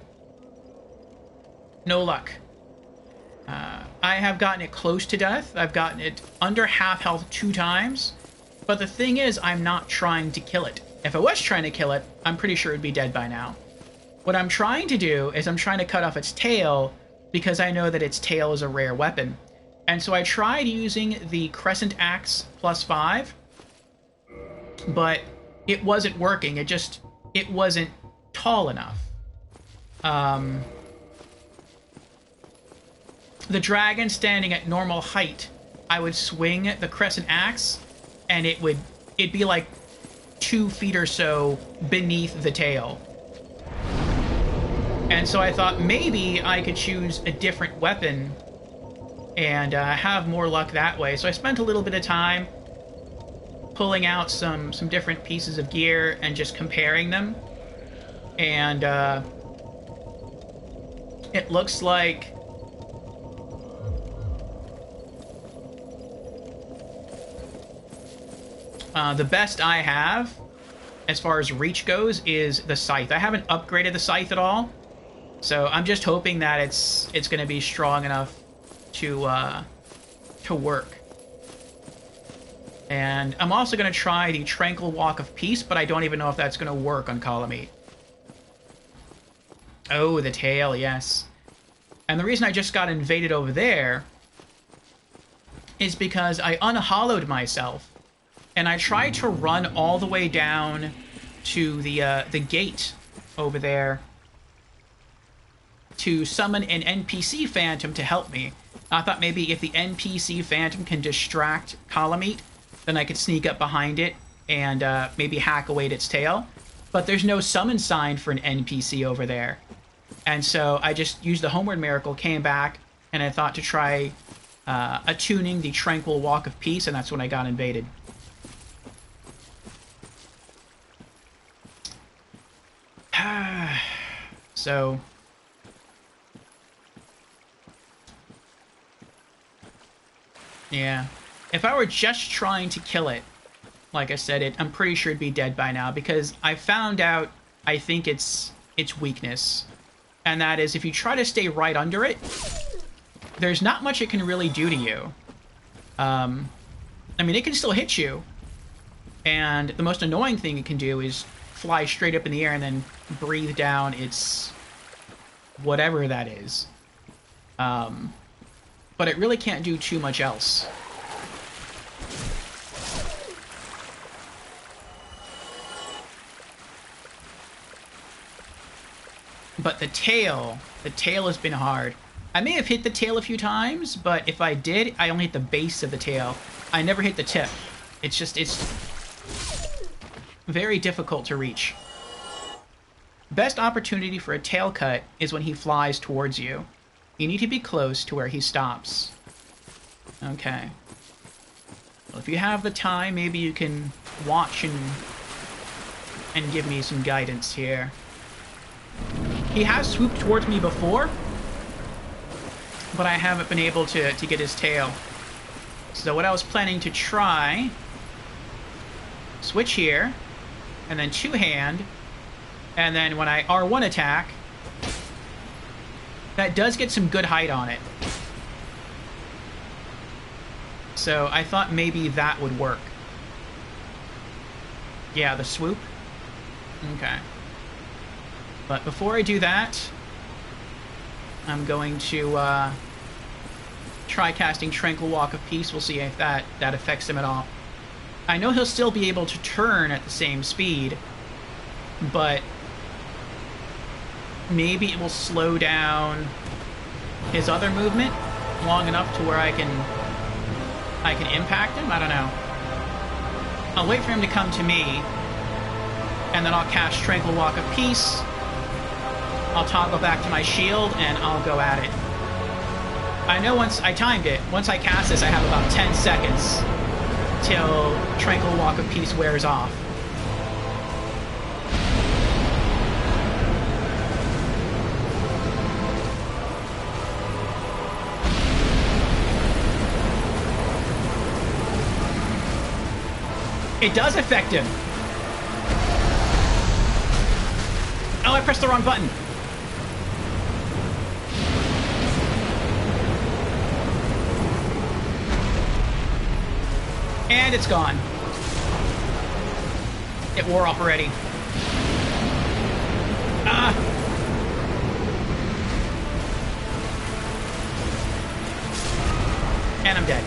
S1: no luck. I have gotten it close to death. I've gotten it under half health 2 times. But the thing is, I'm not trying to kill it. If I was trying to kill it, I'm pretty sure it'd be dead by now. What I'm trying to do is I'm trying to cut off its tail, because I know that its tail is a rare weapon. And so I tried using the Crescent Axe +5, but it wasn't working. It wasn't tall enough. The dragon standing at normal height, I would swing the Crescent Axe, and it'd be like 2 feet or so beneath the tail. And so I thought maybe I could choose a different weapon and have more luck that way. So I spent a little bit of time pulling out some different pieces of gear and just comparing them. And it looks like the best I have as far as reach goes is the scythe. I haven't upgraded the scythe at all, so I'm just hoping that it's going to be strong enough to work. And I'm also going to try the Tranquil Walk of Peace, but I don't even know if that's going to work on Kalameet. Oh, the tail, yes. And the reason I just got invaded over there is because I unhollowed myself, and I tried to run all the way down to the gate over there to summon an NPC Phantom to help me. I thought maybe if the NPC Phantom can distract Kalameet, then I could sneak up behind it and maybe hack away at its tail. But there's no summon sign for an NPC over there. And so I just used the Homeward Miracle, came back, and I thought to try attuning the Tranquil Walk of Peace, and that's when I got invaded. So... yeah. If I were just trying to kill it, like I said, I'm pretty sure it'd be dead by now, because I found out, I think, its weakness. And that is, if you try to stay right under it, there's not much it can really do to you. I mean, it can still hit you. And the most annoying thing it can do is fly straight up in the air and then breathe down its... whatever that is. But it really can't do too much else. But the tail has been hard. I may have hit the tail a few times, but if I did, I only hit the base of the tail. I never hit the tip. It's very difficult to reach. Best opportunity for a tail cut is when he flies towards you. You need to be close to where he stops. Okay. Well, if you have the time, maybe you can watch and give me some guidance here. He has swooped towards me before, but I haven't been able to get his tail. So what I was planning to try... switch here, and then two-hand, and then when I R1 attack... that does get some good height on it. So I thought maybe that would work. Yeah, the swoop. Okay. But before I do that, I'm going to try casting Tranquil Walk of Peace. We'll see if that affects him at all. I know he'll still be able to turn at the same speed, but maybe it will slow down his other movement long enough to where I can impact him? I don't know. I'll wait for him to come to me, and then I'll cast Tranquil Walk of Peace. I'll toggle back to my shield, and I'll go at it. I know once I timed it. Once I cast this, I have about 10 seconds till Tranquil Walk of Peace wears off. It does affect him. Oh, I pressed the wrong button. And it's gone. It wore off already. Ah! And I'm dead.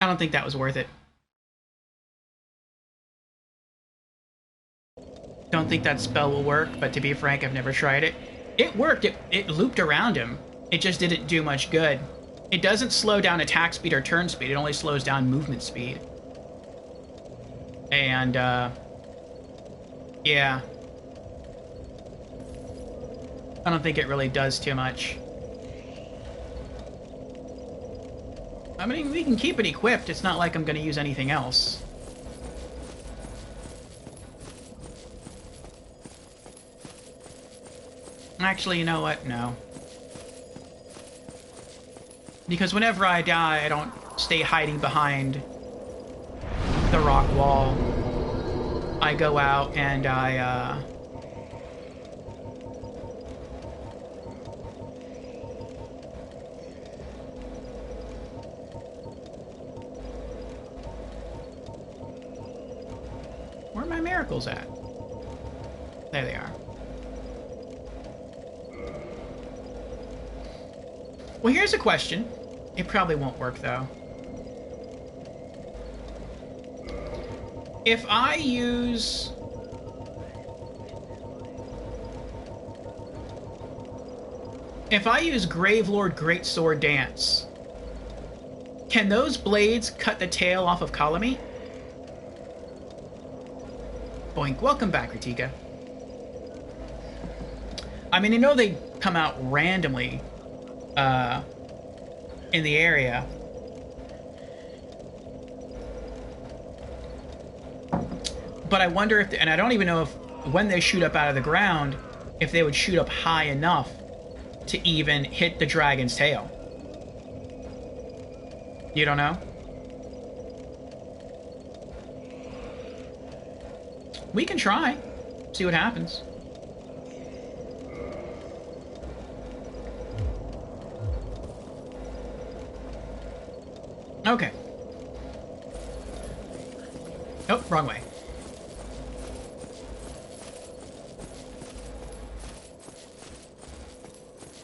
S1: I don't think that was worth it. Don't think that spell will work, but to be frank, I've never tried it. It worked. It looped around him. It just didn't do much good. It doesn't slow down attack speed or turn speed. It only slows down movement speed. And, yeah. I don't think it really does too much. I mean, we can keep it equipped. It's not like I'm going to use anything else. Actually, you know what? No. Because whenever I die, I don't stay hiding behind the rock wall. I go out and I, where are my miracles at? There they are. Well, here's a question. It probably won't work, though. If I use... If I use Gravelord Greatsword Dance, can those blades cut the tail off of Kalameet? Boink. Welcome back, Ratika. I mean, I know they come out randomly in the area. But I wonder if, and I don't even know if, when they shoot up out of the ground, if they would shoot up high enough to even hit the dragon's tail. You don't know? We can try. See what happens. Okay. Oh, wrong way.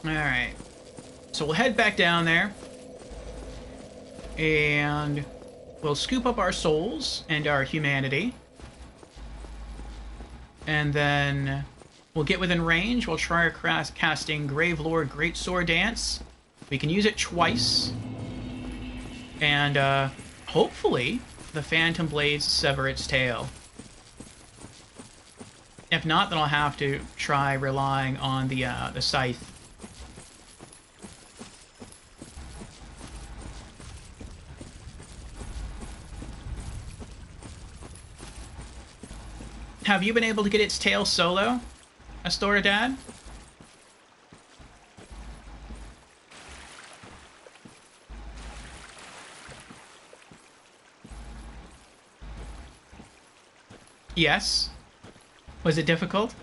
S1: Alright. So we'll head back down there. And we'll scoop up our souls and our humanity. And then we'll get within range. We'll try casting Gravelord Greatsword Dance. We can use it twice. And hopefully the Phantom Blades sever its tail. If not, then I'll have to try relying on the scythe. Have you been able to get its tail solo, Astora Dad? Yes. Was it difficult?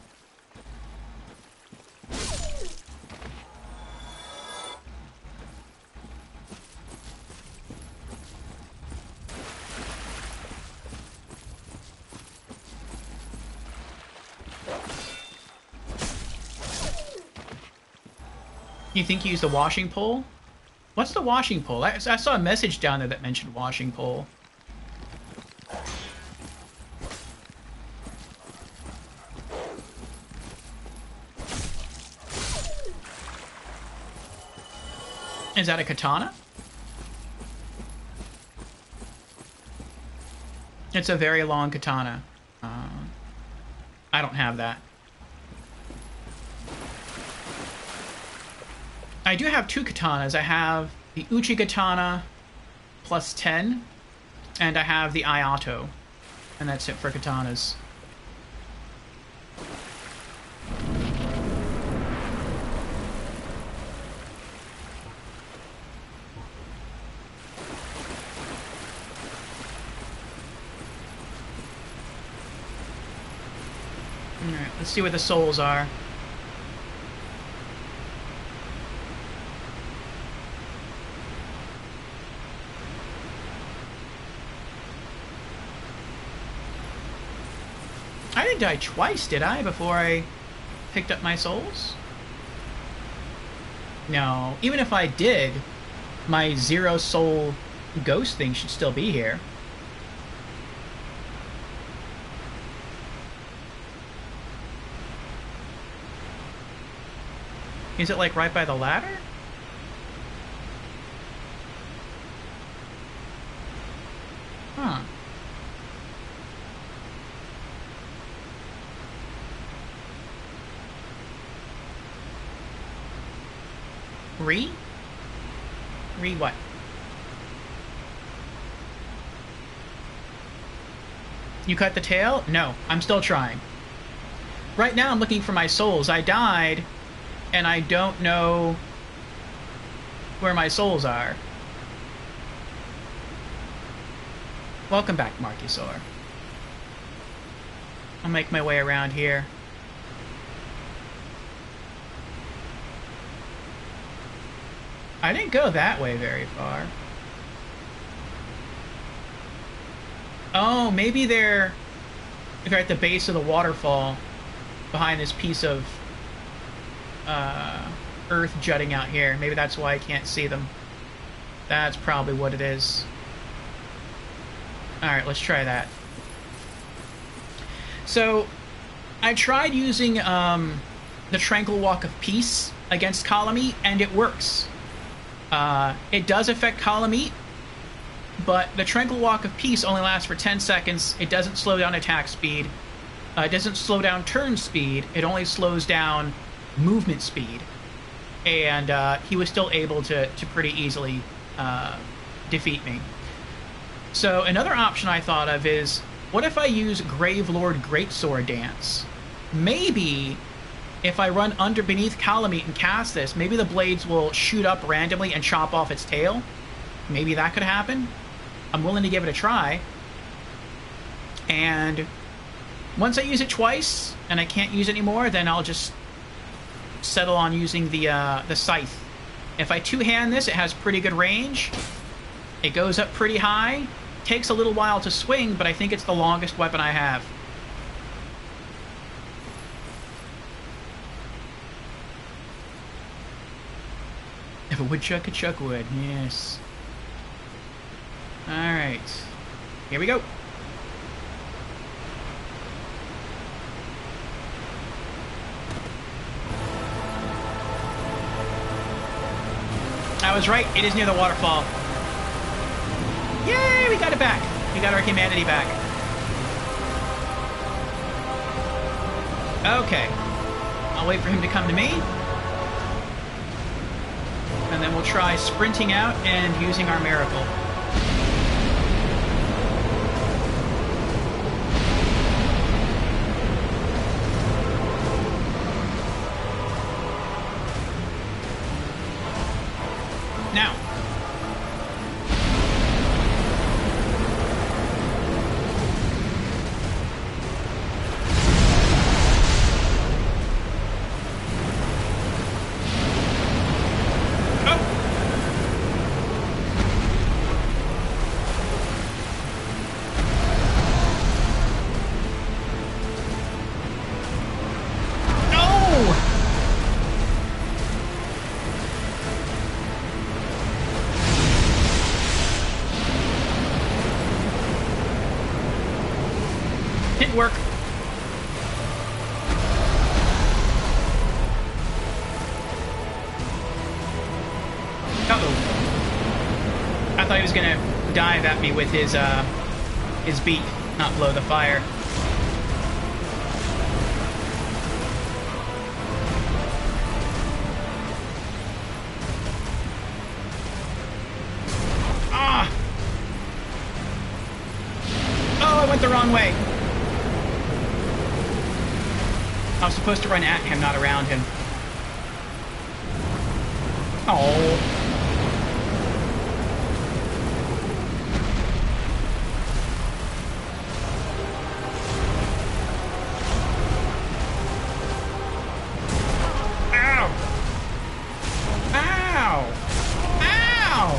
S1: You think you used the washing pole? What's the washing pole? I saw a message down there that mentioned washing pole. Is that a katana? It's a very long katana. I don't have that. I do have two katanas. I have the Uchi Katana plus 10, and I have the Ayato. And that's it for katanas. Alright, let's see where the souls are. I didn't die twice, did I, before I picked up my souls? No. Even if I did, my zero soul ghost thing should still be here. Is it, like, right by the ladder? Huh. Re what? You cut the tail? No, I'm still trying. Right now I'm looking for my souls. I died, and I don't know where my souls are. Welcome back, Marcusaur. I'll make my way around here. I didn't go that way very far. Oh, maybe if they're at the base of the waterfall, behind this piece of earth jutting out here. Maybe that's why I can't see them. That's probably what it is. Alright, let's try that. So, I tried using the Tranquil Walk of Peace against Kalameet, and it works. It does affect Kalameet, but the Tranquil Walk of Peace only lasts for 10 seconds. It doesn't slow down attack speed. It doesn't slow down turn speed. It only slows down movement speed. And he was still able to pretty easily defeat me. So another option I thought of is, what if I use Gravelord Greatsword Dance? Maybe if I run beneath Kalameet and cast this, maybe the blades will shoot up randomly and chop off its tail. Maybe that could happen. I'm willing to give it a try. And once I use it twice and I can't use it anymore, then I'll just settle on using the scythe. If I two-hand this, it has pretty good range. It goes up pretty high. Takes a little while to swing, but I think it's the longest weapon I have. If a woodchuck could chuck wood, yes. Alright. Here we go. I was right, it is near the waterfall. Yay, we got it back. We got our humanity back. Okay. I'll wait for him to come to me. And then we'll try sprinting out and using our miracle. Now. Didn't work. Uh-oh. I thought he was gonna dive at me with his beak, not blow the fire. Ah! Oh, I went the wrong way. I was supposed to run at him, not around him. Oh. Ow! Ow! Ow!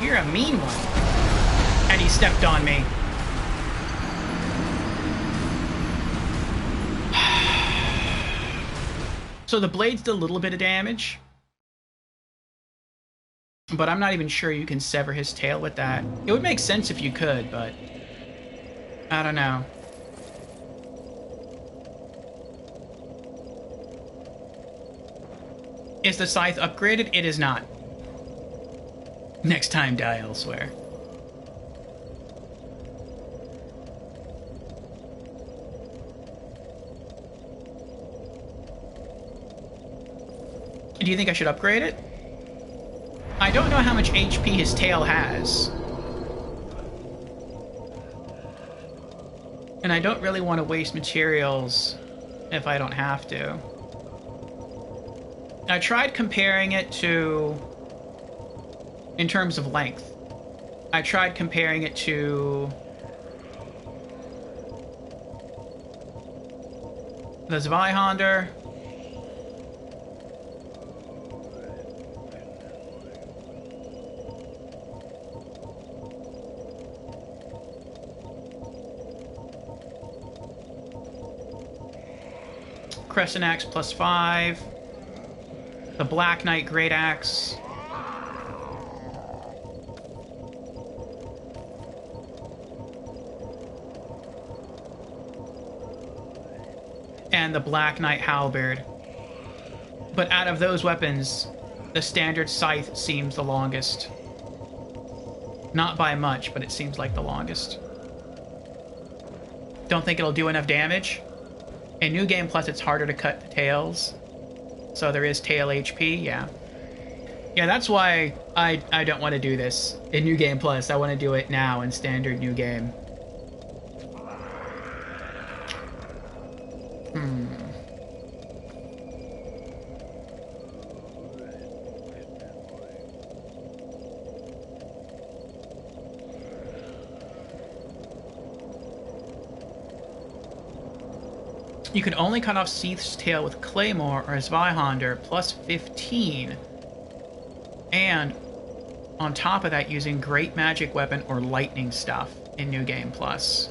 S1: You're a mean one. And he stepped on me. So the blades did a little bit of damage, but I'm not even sure you can sever his tail with that. It would make sense if you could, but I don't know. Is the scythe upgraded? It is not. Next time, die elsewhere. Do you think I should upgrade it? I don't know how much HP his tail has. And I don't really want to waste materials if I don't have to. I tried comparing it to... in terms of length. I tried comparing it to... the Zweihander. Crescent Axe +5. The Black Knight Great Axe. And the Black Knight Halberd. But out of those weapons, the standard scythe seems the longest. Not by much, but it seems like the longest. Don't think it'll do enough damage. In New Game Plus, it's harder to cut the tails. So there is tail HP, yeah. Yeah, that's why I don't want to do this in New Game Plus. I want to do it now in standard New Game. You can only cut off Seath's tail with Claymore or Zweihander +15. And on top of that, using Great Magic Weapon or Lightning Stuff in New Game Plus.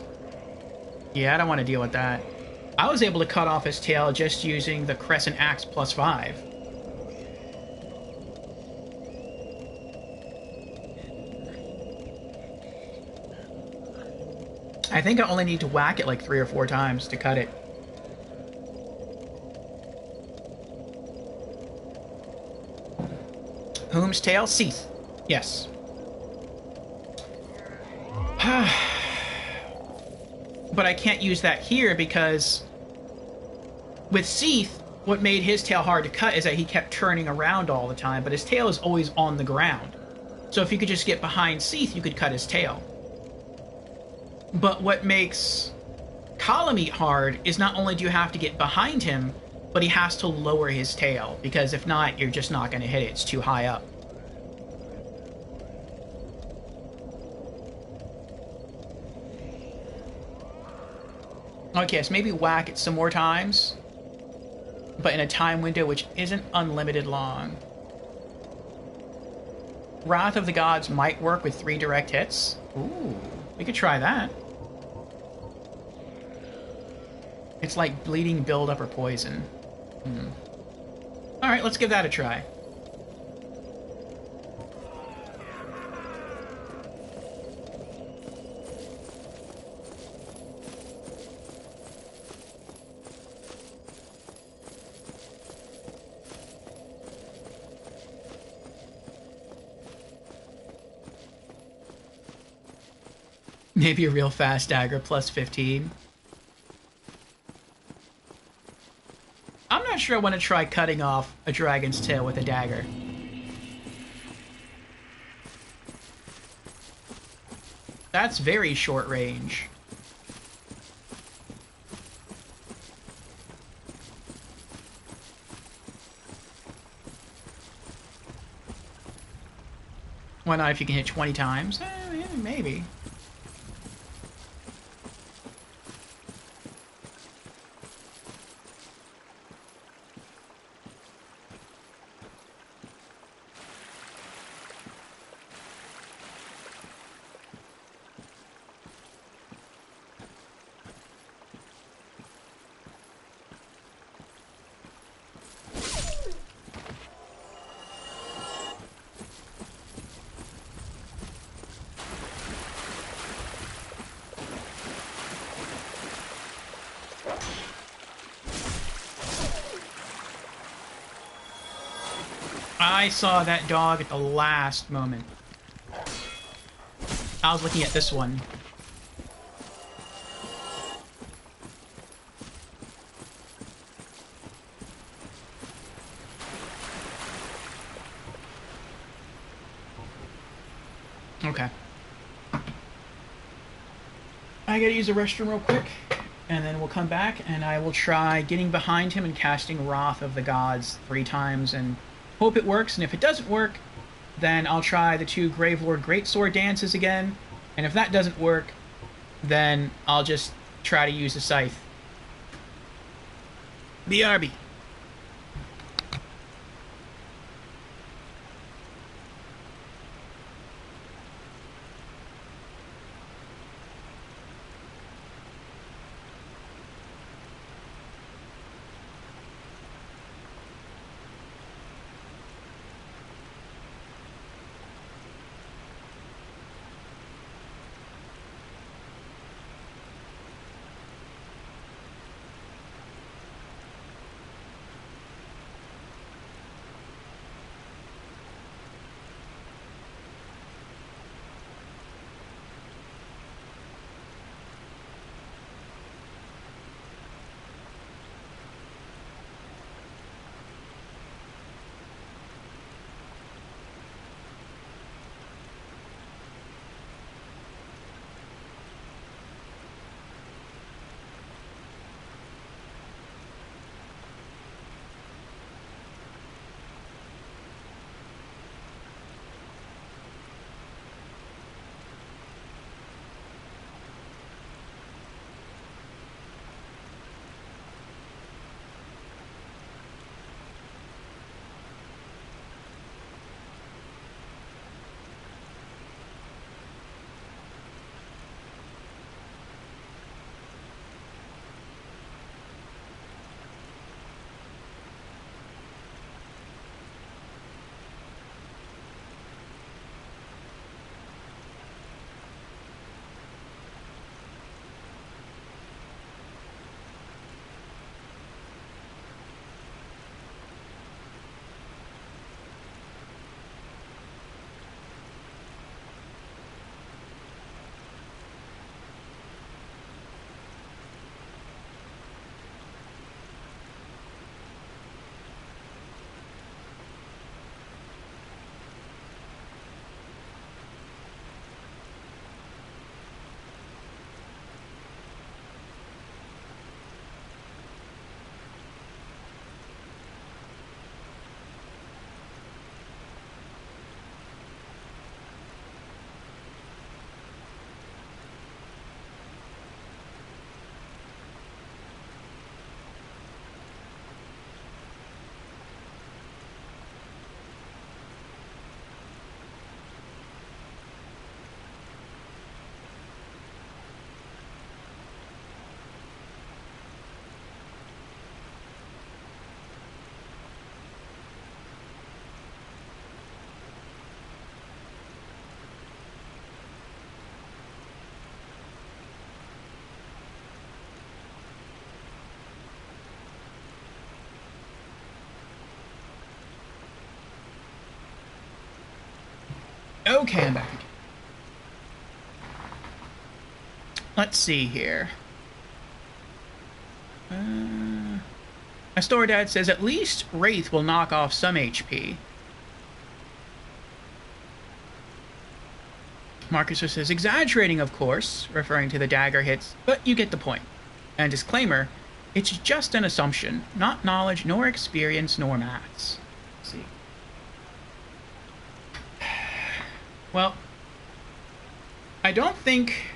S1: Yeah, I don't want to deal with that. I was able to cut off his tail just using the Crescent Axe +5. I think I only need to whack it like 3 or 4 times to cut it. Whom's tail? Seath. Yes. But I can't use that here because with Seath, what made his tail hard to cut is that he kept turning around all the time, but his tail is always on the ground. So if you could just get behind Seath, you could cut his tail. But what makes Kalameet hard is not only do you have to get behind him, but he has to lower his tail, because if not, you're just not going to hit it. It's too high up. Okay, so maybe whack it some more times, but in a time window which isn't unlimited long. Wrath of the Gods might work with 3 direct hits. Ooh, we could try that. It's like bleeding buildup or poison. Alright, let's give that a try. Maybe a real fast dagger +15. I'm not sure I want to try cutting off a dragon's tail with a dagger. That's very short range. Why not if you can hit 20 times? Maybe. I saw that dog at the last moment. I was looking at this one. Okay. I gotta use the restroom real quick, and then we'll come back, and I will try getting behind him and casting Wrath of the Gods 3 times, and hope it works, and if it doesn't work, then I'll try the 2 Gravelord Greatsword dances again, and if that doesn't work, then I'll just try to use the Scythe. BRB. Okay, I'm back again. Let's see here. My store dad says at least Wraith will knock off some HP. Marcus says, exaggerating, of course, referring to the dagger hits, but you get the point. And disclaimer, it's just an assumption, not knowledge, nor experience, nor maths. Let's see. Well, I don't think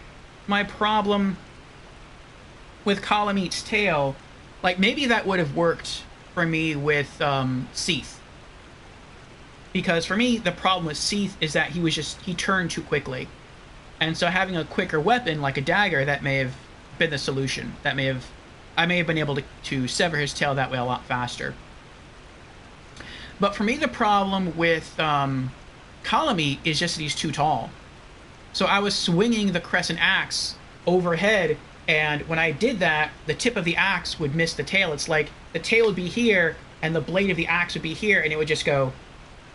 S1: my problem with Kalameet's tail, like maybe that would have worked for me with Seath. Because for me, the problem with Seath is that he turned too quickly. And so having a quicker weapon, like a dagger, that may have been the solution. I may have been able to sever his tail that way a lot faster. But for me, the problem with Kalameet is just that he's too tall. So I was swinging the crescent axe overhead, and when I did that, the tip of the axe would miss the tail. It's like the tail would be here, and the blade of the axe would be here, and it would just go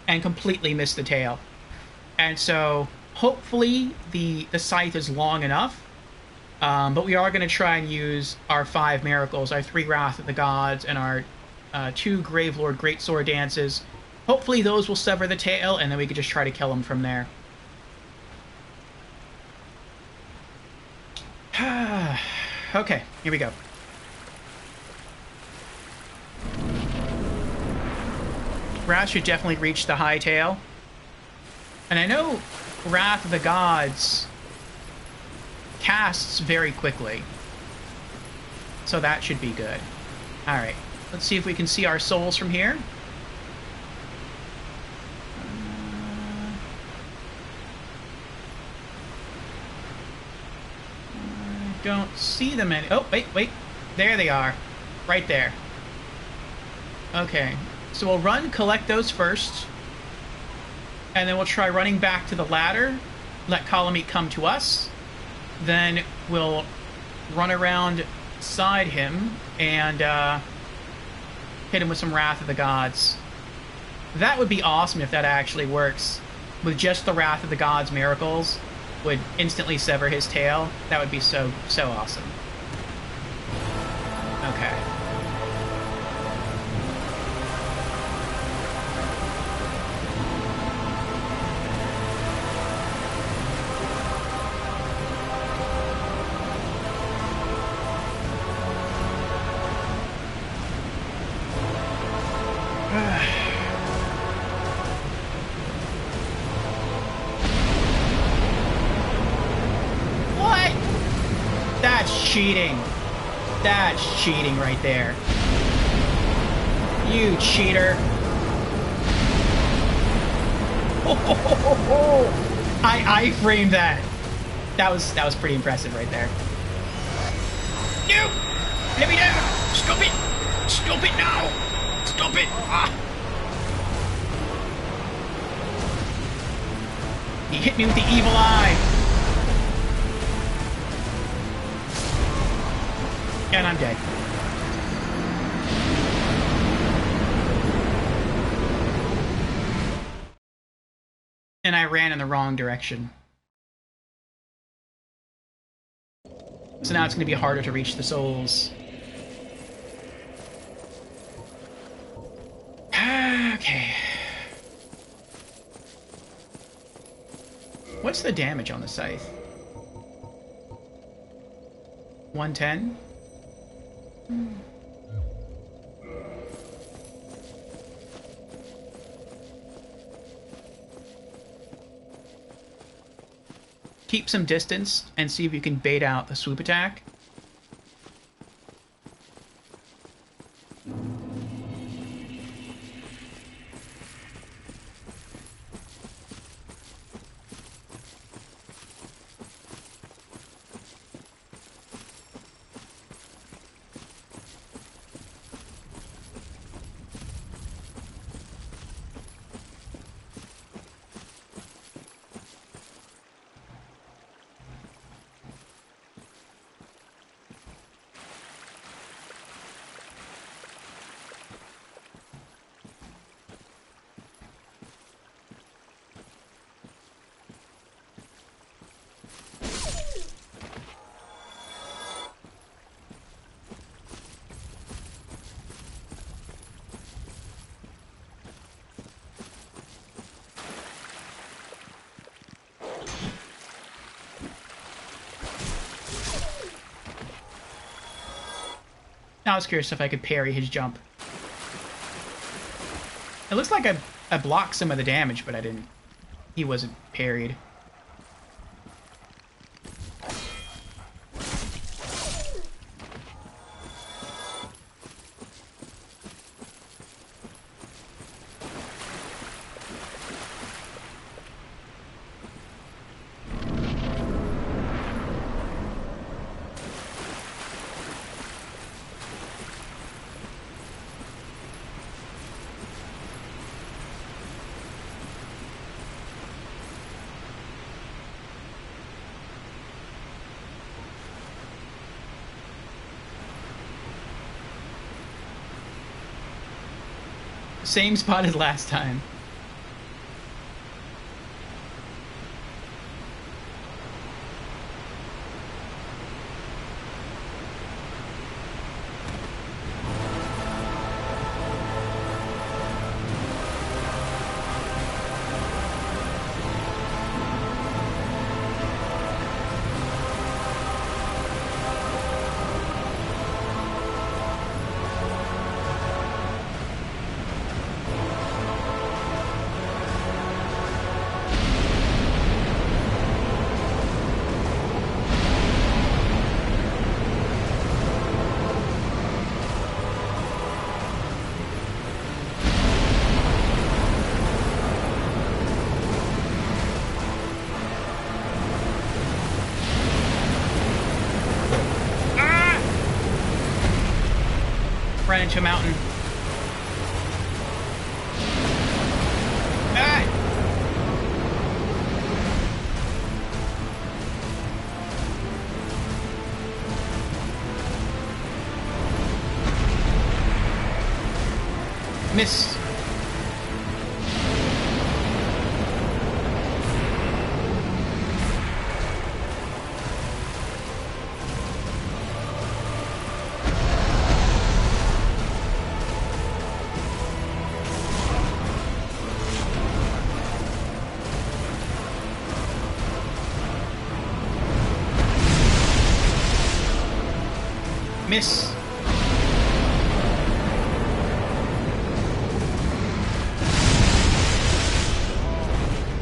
S1: and completely miss the tail. And so hopefully the scythe is long enough, but we are going to try and use our 5 miracles, our 3 Wrath of the Gods, and our 2 Gravelord Greatsword dances. Hopefully those will sever the tail, and then we can just try to kill him from there. Okay, here we go. Wrath should definitely reach the high tail. And I know Wrath of the Gods casts very quickly. So that should be good. Alright, let's see if we can see our souls from here. I don't see them any... Oh, wait. There they are. Right there. Okay. So we'll run, collect those first. And then we'll try running back to the ladder. Let Kalameet come to us. Then we'll run around side him and hit him with some Wrath of the Gods. That would be awesome if that actually works. With just the Wrath of the Gods miracles, would instantly sever his tail. That would be so awesome. Okay. Cheating. That's cheating right there. You cheater. I framed that. That was pretty impressive right there. No! Let me down! Stop it! Stop it now! Stop it! Ah. He hit me with the evil eye. And I'm dead. And I ran in the wrong direction. So now it's going to be harder to reach the souls. Okay. What's the damage on the scythe? 110? Keep some distance and see if you can bait out the swoop attack. Now I was curious if I could parry his jump. It looks like I blocked some of the damage, but I didn't. He wasn't parried. Same spot as last time. ran into a mountain. Ah! Miss. Miss.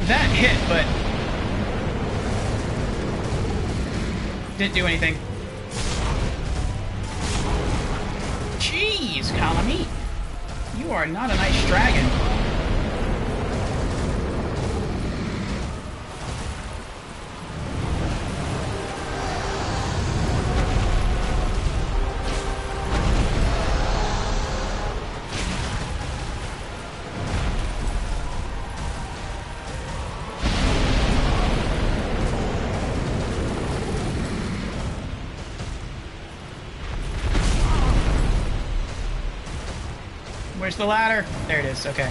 S1: That hit, but didn't do anything. Jeez, Kalameet. You are not a nice dragon. Where's the ladder? There it is, okay.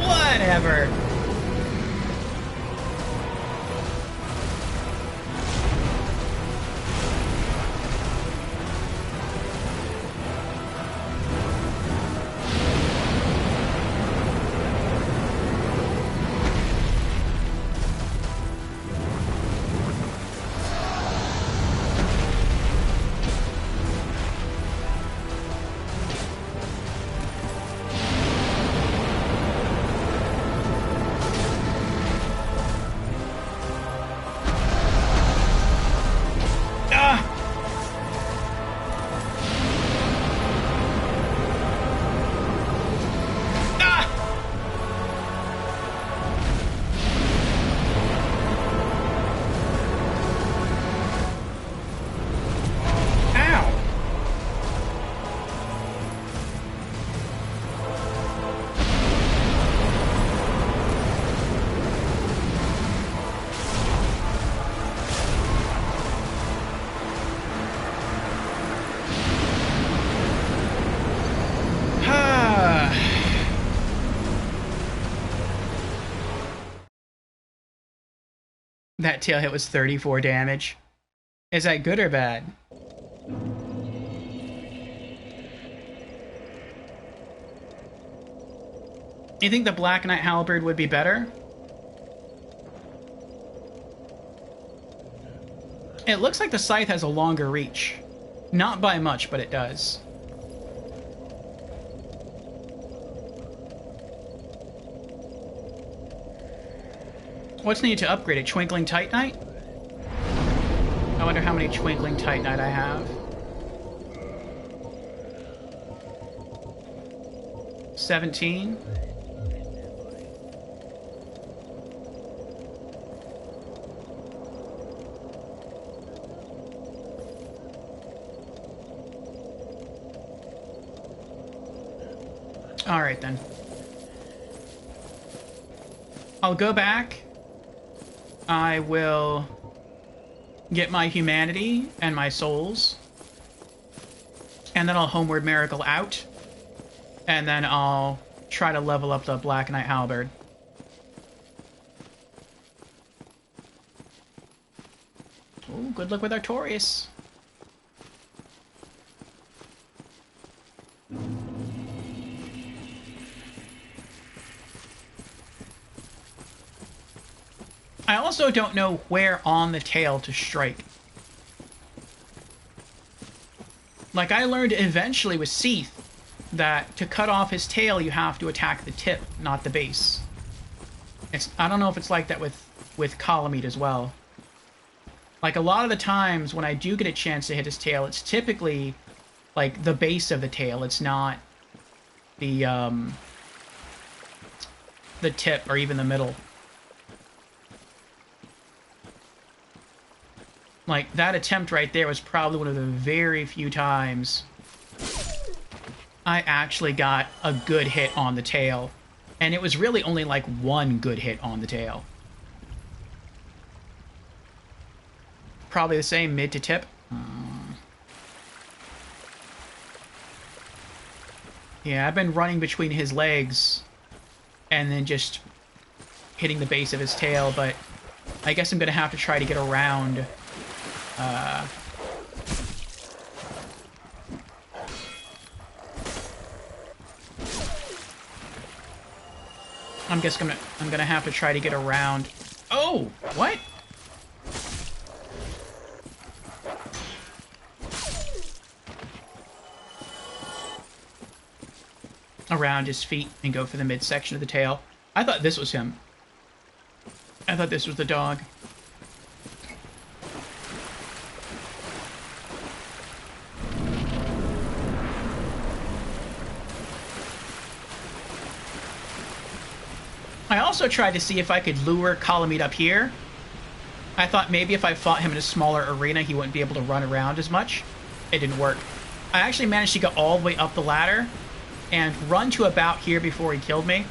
S1: Whatever. That tail hit was 34 damage. Is that good or bad? You think the Black Knight Halberd would be better? It looks like the scythe has a longer reach. Not by much, but it does. What's needed to upgrade it? Twinkling Titanite? I wonder how many Twinkling Titanite I have. 17. All right, then. I'll go back. I will get my humanity and my souls. And then I'll Homeward Miracle out. And then I'll try to level up the Black Knight Halberd. Ooh, good luck with Artorias. I also don't know where on the tail to strike. Like, I learned eventually with Seath that to cut off his tail, you have to attack the tip, not the base. I don't know if it's like that with Kalameet as well. Like, a lot of the times when I do get a chance to hit his tail, it's typically, like, the base of the tail. It's not the tip or even the middle. Like, that attempt right there was probably one of the very few times I actually got a good hit on the tail. And it was really only, like, one good hit on the tail. Probably the same mid to tip. Yeah, I've been running between his legs and then just hitting the base of his tail, but I guess I'm going to have to try to get around... I'm gonna have to try to get around... Oh! What? Around his feet and go for the midsection of the tail. I thought this was him. I thought this was the dog. I also tried to see if I could lure Kalameet up here. I thought maybe if I fought him in a smaller arena, he wouldn't be able to run around as much. It didn't work. I actually managed to go all the way up the ladder and run to about here before he killed me.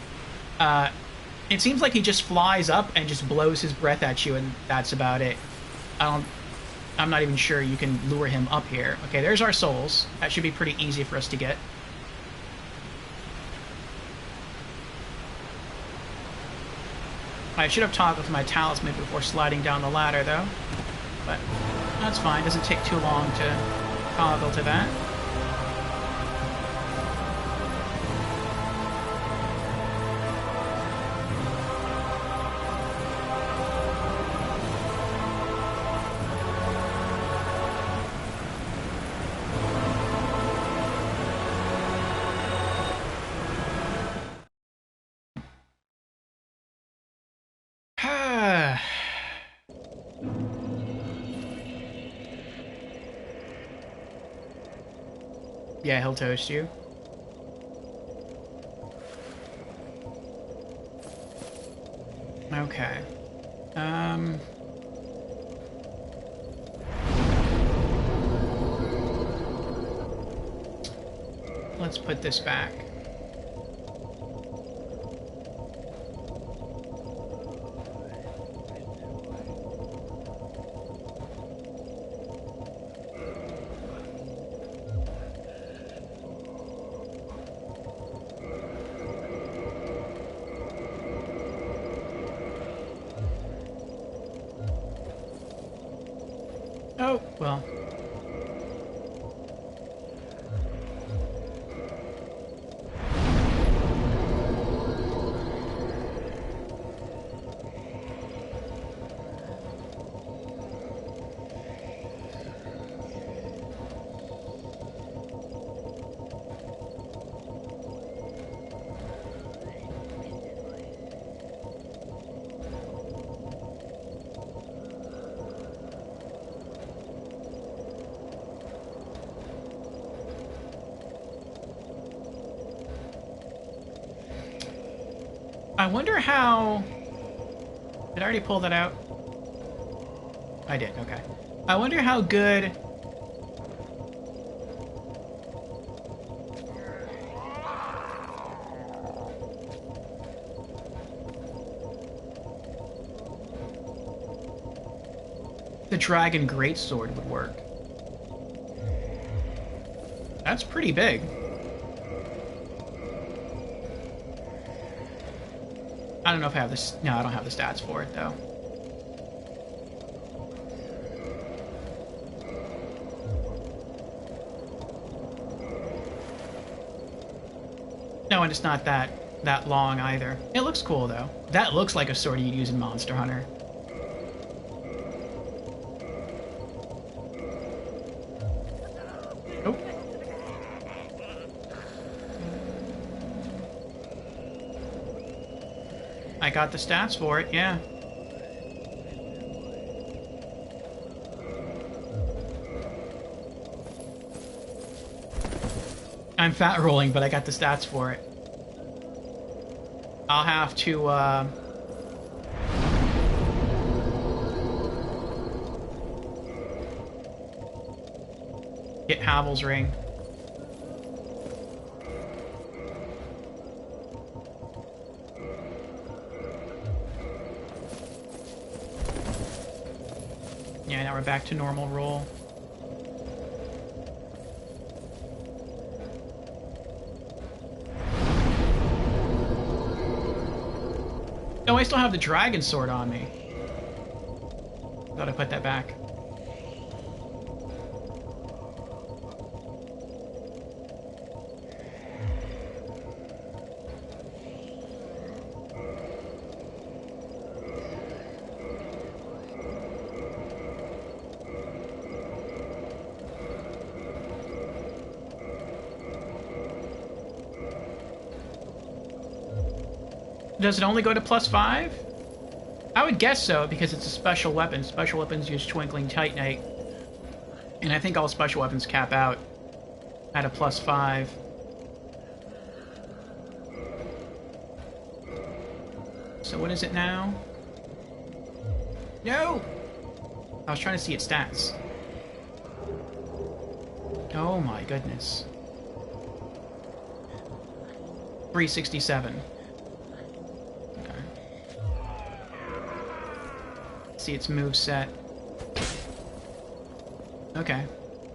S1: It seems like he just flies up and just blows his breath at you, and that's about it. I'm not even sure you can lure him up here. Okay, there's our souls. That should be pretty easy for us to get. I should have toggled to my talisman before sliding down the ladder, though. But that's fine. Doesn't take too long to toggle to that. Yeah, he'll toast you. Okay. Let's put this back. Oh, well. I wonder how... Did I already pull that out? I did, okay. I wonder how good... the Dragon Greatsword would work. That's pretty big. I don't know if I have this. No, I don't have the stats for it, though. No, and it's not that long either. It looks cool, though. That looks like a sword you'd use in Monster Hunter. Oh. I got the stats for it, yeah. I'm fat rolling, but I got the stats for it. I'll have to, get Havel's ring. Yeah, now we're back to normal roll. Oh, I still have the dragon sword on me. Thought I put that back. Does it only go to +5? I would guess so, because it's a special weapon. Special weapons use Twinkling Titanite. And I think all special weapons cap out at a +5. So what is it now? No! I was trying to see its stats. Oh my goodness. 367. See its moveset. Okay.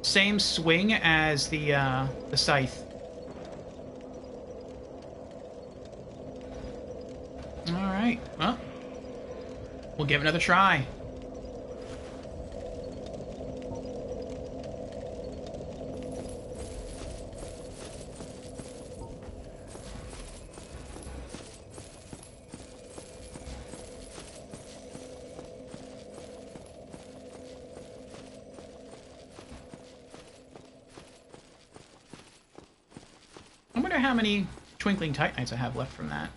S1: Same swing as the scythe. Alright, well. We'll give it another try. I wonder how many Twinkling Titanites I have left from that.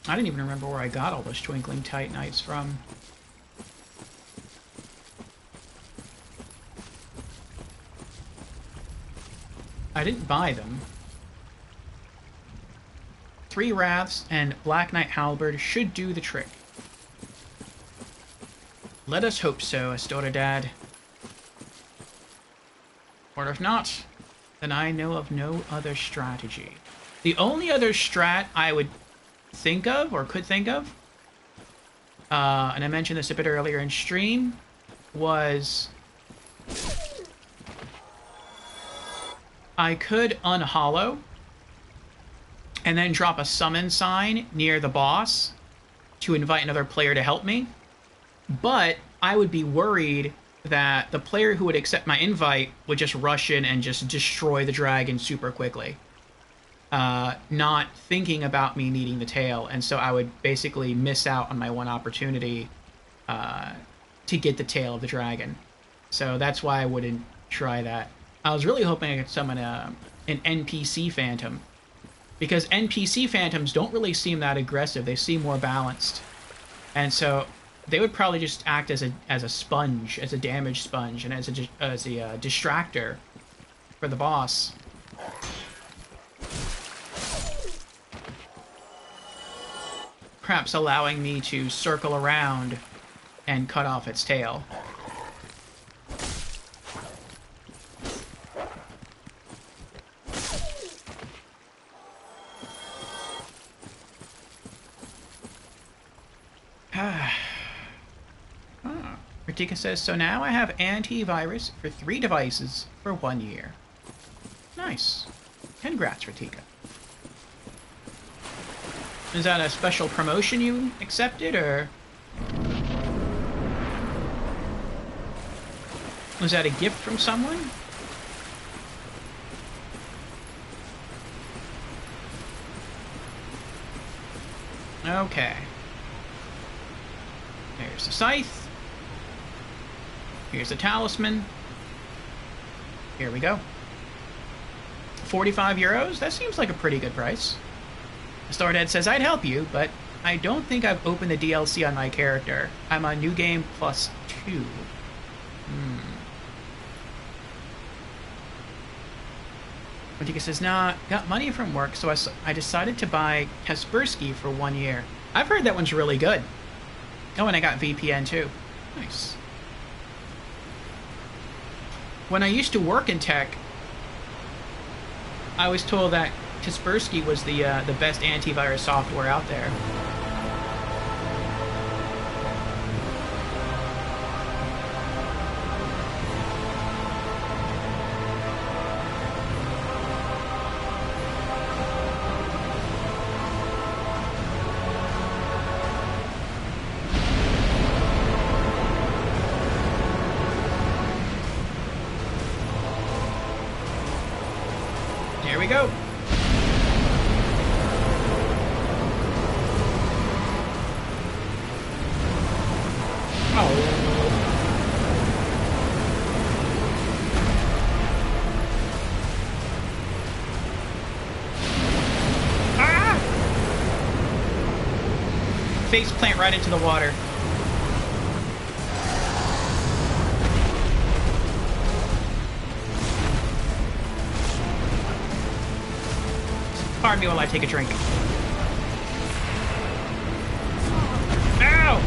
S1: I didn't even remember where I got all those Twinkling Titanites from. I didn't buy them. 3 Wraths and Black Knight Halberd should do the trick. Let us hope so, Astoradad. Or if not, then I know of no other strategy. The only other strat I would think of, or could think of, and I mentioned this a bit earlier in stream, was I could unhollow and then drop a summon sign near the boss to invite another player to help me. But I would be worried that the player who would accept my invite would just rush in and just destroy the dragon super quickly. Not thinking about me needing the tail, and so I would basically miss out on my one opportunity to get the tail of the dragon. So that's why I wouldn't try that. I was really hoping I could summon an NPC Phantom, because NPC Phantoms don't really seem that aggressive. They seem more balanced. And so they would probably just act as a sponge, as a damage sponge, and as a distractor for the boss. Perhaps allowing me to circle around and cut off its tail. Ratika says, so now I have antivirus for 3 devices for 1 year. Nice. Congrats, Ratika. Is that a special promotion you accepted, or was that a gift from someone? Okay. There's the scythe. Here's the talisman. Here we go. 45 euros? That seems like a pretty good price. Stardead says, I'd help you, but I don't think I've opened the DLC on my character. I'm on New Game Plus 2. Matika says, nah, got money from work, so I decided to buy Kaspersky for 1 year. I've heard that one's really good. Oh, and I got VPN too. Nice. When I used to work in tech, I was told that Kaspersky was the best antivirus software out there. Here we go. Face plant right into the water. Pardon me while I take a drink. Ow!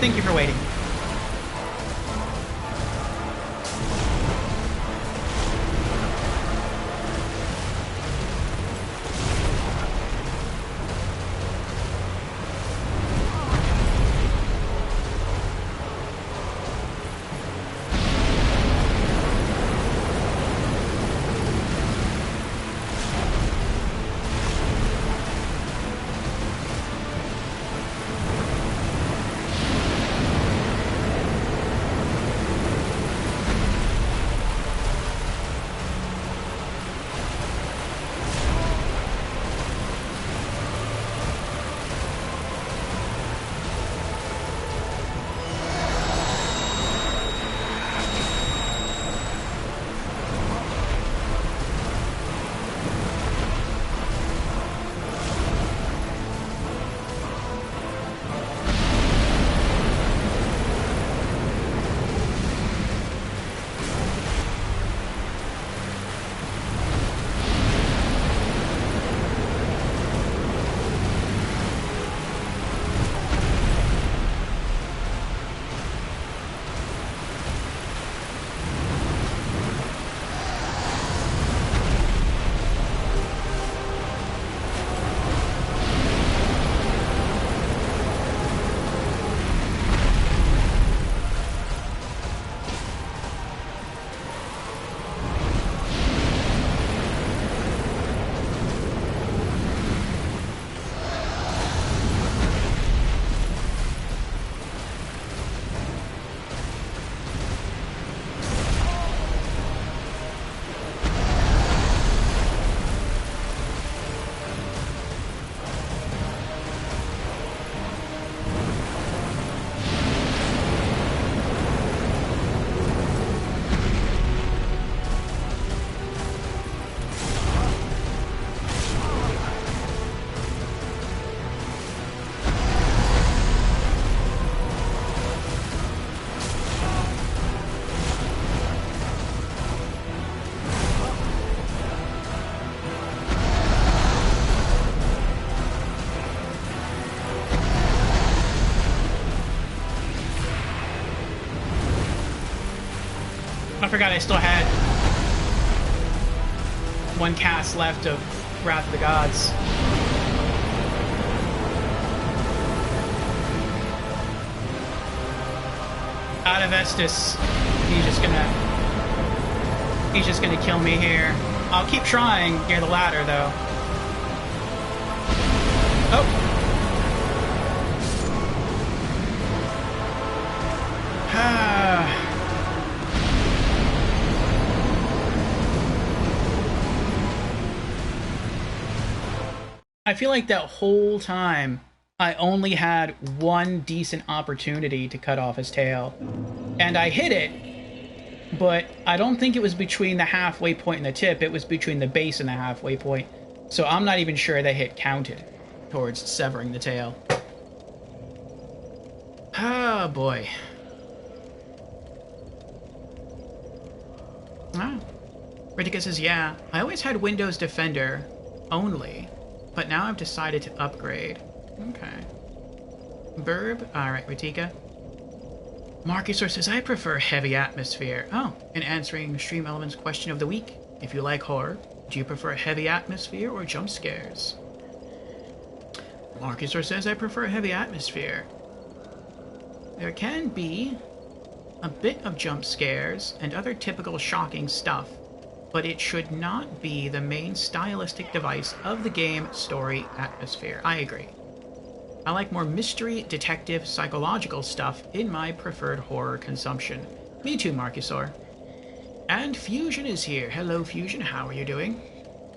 S1: Thank you for waiting. I forgot I still had one cast left of Wrath of the Gods. Out of Estus. He's just gonna kill me here. I'll keep trying near the ladder though. Oh. I feel like that whole time I only had one decent opportunity to cut off his tail. And I hit it, but I don't think it was between the halfway point and the tip. It was between the base and the halfway point. So I'm not even sure that hit counted towards severing the tail. Oh boy. Ah. Ritika says, yeah, I always had Windows Defender only, but now I've decided to upgrade. Okay. Burb? Alright, Ritika. Marcusor says, I prefer heavy atmosphere. Oh, and answering Stream Elements question of the week. If you like horror, do you prefer heavy atmosphere or jump scares? Marcusor says, I prefer heavy atmosphere. There can be a bit of jump scares and other typical shocking stuff, but it should not be the main stylistic device of the game story atmosphere. I agree. I like more mystery, detective, psychological stuff in my preferred horror consumption. Me too, Marcusor. And Fusion is here. Hello, Fusion. How are you doing?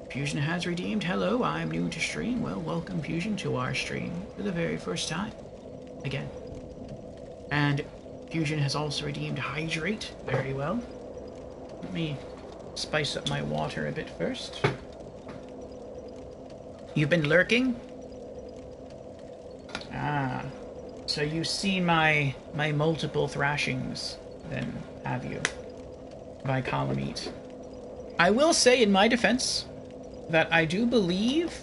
S1: Fusion has redeemed. Hello, I'm new to stream. Well, welcome, Fusion, to our stream for the very first time. Again. And Fusion has also redeemed Hydrate. Very well. Let me spice up my water a bit first. You've been lurking? Ah, so you've seen my multiple thrashings, then, have you? By Kalameet. I will say, in my defense, that I do believe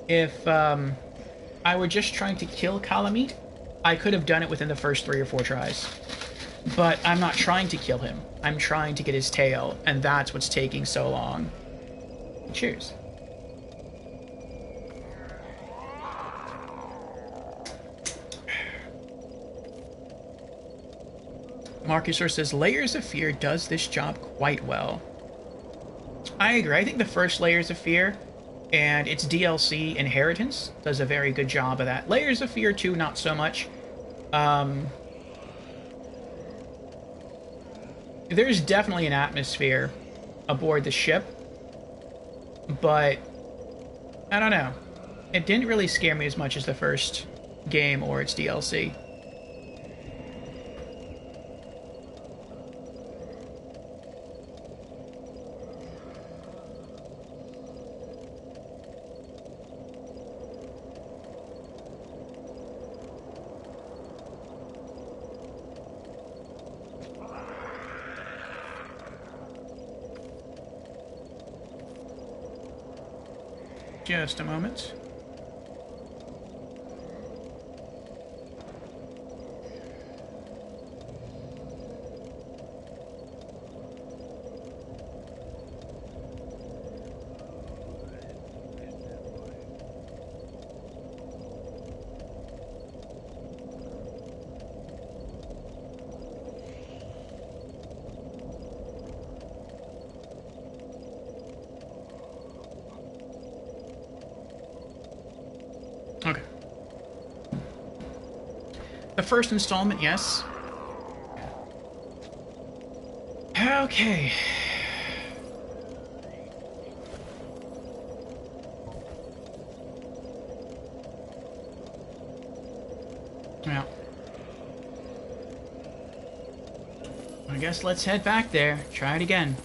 S1: if I were just trying to kill Kalameet, I could have done it within the first 3 or 4 tries. But I'm not trying to kill him. I'm trying to get his tail, and that's what's taking so long. Cheers. Marcusor says, Layers of Fear does this job quite well. I agree. I think the first Layers of Fear and its DLC, Inheritance, does a very good job of that. Layers of Fear 2, not so much. There's definitely an atmosphere aboard the ship, but I don't know. It didn't really scare me as much as the first game or its DLC. Just a moment. Okay. The first installment, yes. Okay. Well. I guess let's head back there. Try it again.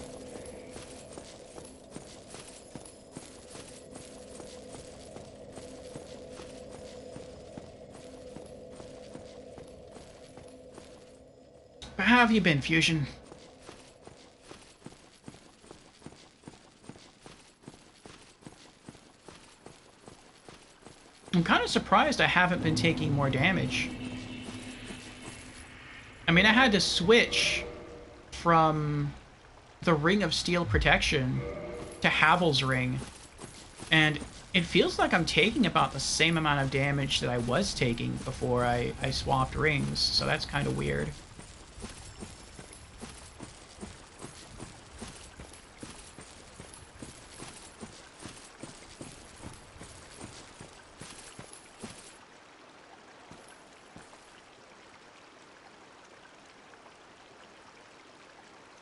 S1: How have you been, Fusion? I'm kind of surprised I haven't been taking more damage. I mean, I had to switch from the Ring of Steel Protection to Havel's Ring, and it feels like I'm taking about the same amount of damage that I was taking before I swapped rings, so that's kind of weird.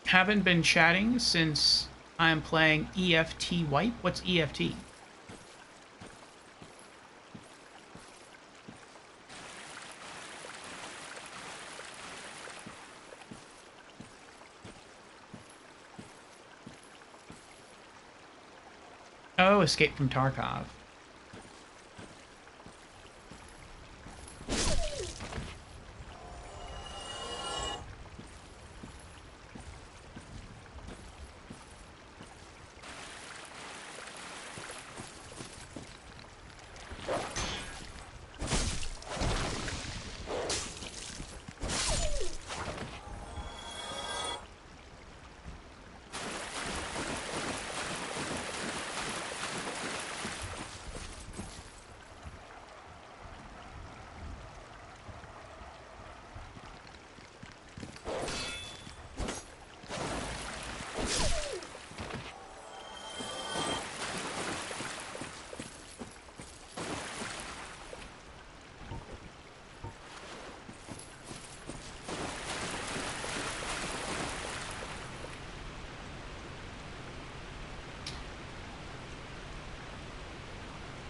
S1: Haven't been chatting since I'm playing EFT Wipe. What's EFT? Oh, Escape from Tarkov.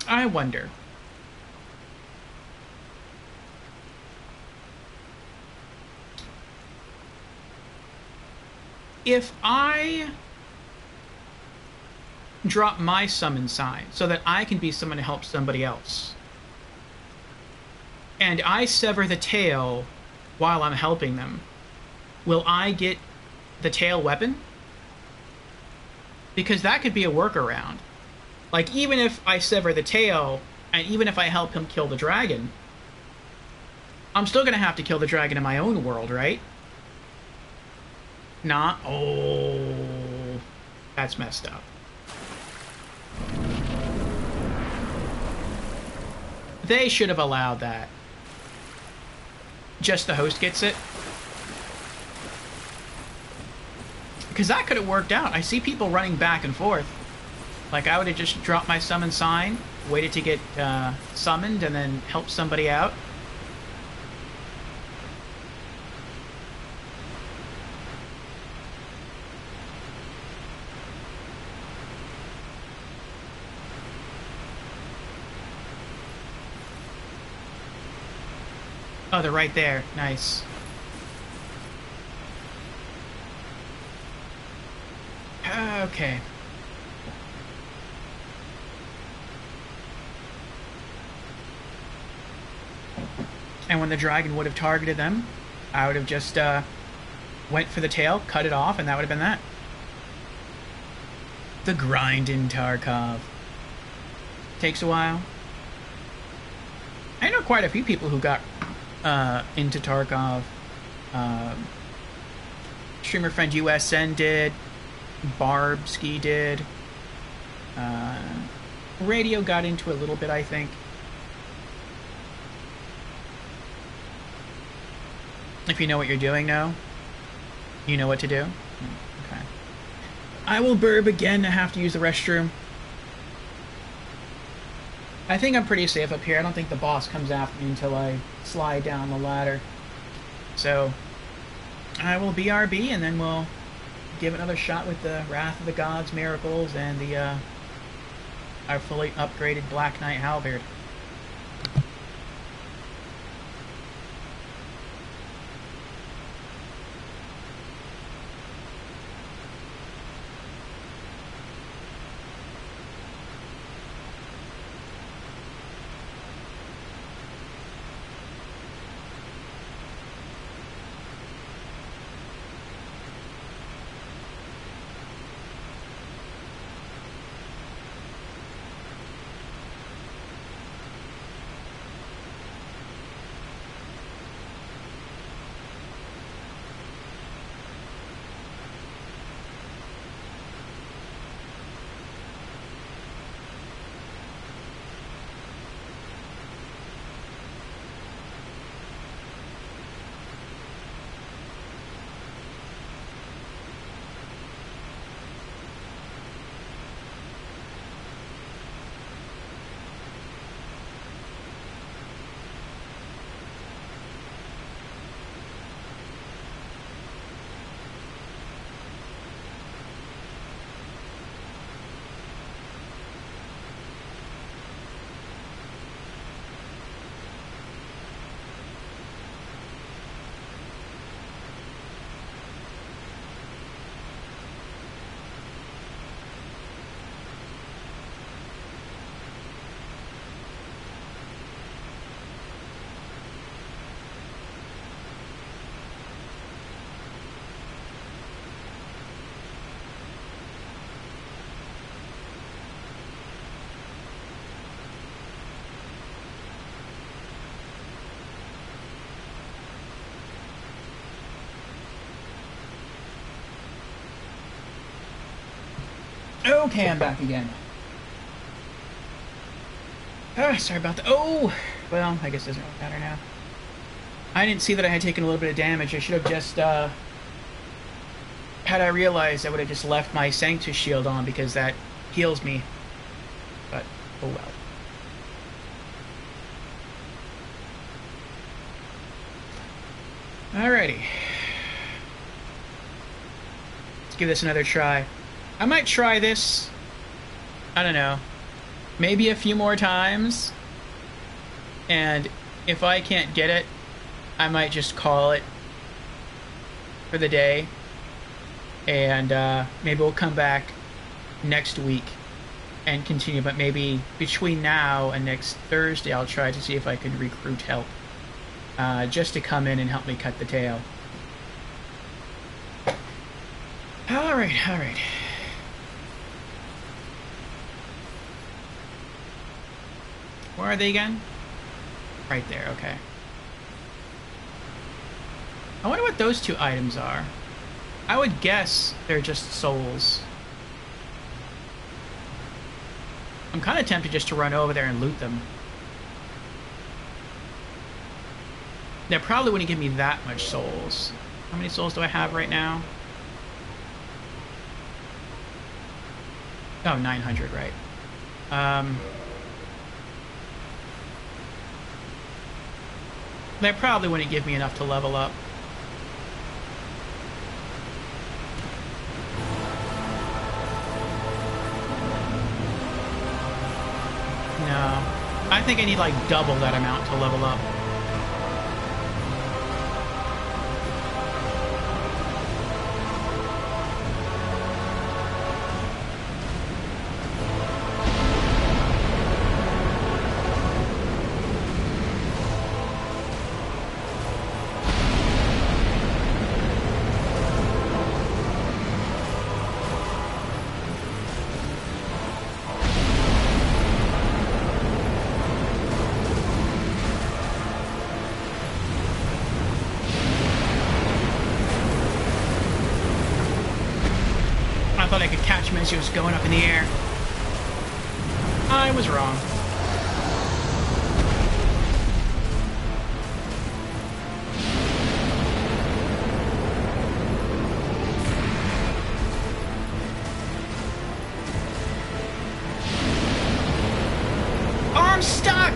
S1: I wonder. If I drop my summon sign so that I can be someone to help somebody else, and I sever the tail while I'm helping them, will I get the tail weapon? Because that could be a workaround. Like, even if I sever the tail, and even if I help him kill the dragon, I'm still gonna have to kill the dragon in my own world, right? Not. Oh, that's messed up. They should have allowed that. Just the host gets it. Because that could have worked out. I see people running back and forth. Like, I would have just dropped my summon sign, waited to get summoned, and then helped somebody out. Oh, they're right there. Nice. Okay. And when the dragon would have targeted them, I would have just went for the tail, cut it off, and that would have been that. The grind in Tarkov. Takes a while. I know quite a few people who got into Tarkov. Streamer friend USN did. Barbski did. Radio got into a little bit, I think. If you know what you're doing now, you know what to do. Okay. I will burb again. I have to use the restroom. I think I'm pretty safe up here. I don't think the boss comes after me until I slide down the ladder. So, I will BRB and then we'll give another shot with the Wrath of the Gods, Miracles, and the our fully upgraded Black Knight Halberd. Okay, I'm back again. Sorry about that. Oh! Well, I guess it doesn't really matter now. I didn't see that I had taken a little bit of damage. I should have just, had I realized, I would have just left my Sanctus shield on because that heals me. But, oh well. Alrighty. Let's give this another try. I might try this, I don't know, maybe a few more times, and if I can't get it, I might just call it for the day, and maybe we'll come back next week and continue, but maybe between now and next Thursday I'll try to see if I can recruit help, just to come in and help me cut the tail. Alright, alright. Where are they again? Right there, okay. I wonder what those two items are. I would guess they're just souls. I'm kind of tempted just to run over there and loot them. They probably wouldn't give me that much souls. How many souls do I have right now? Oh, 900, right. They probably wouldn't give me enough to level up. No. I think I need like double that amount to level up. I thought I could catch him as he was going up in the air. I was wrong. Oh, I'm stuck!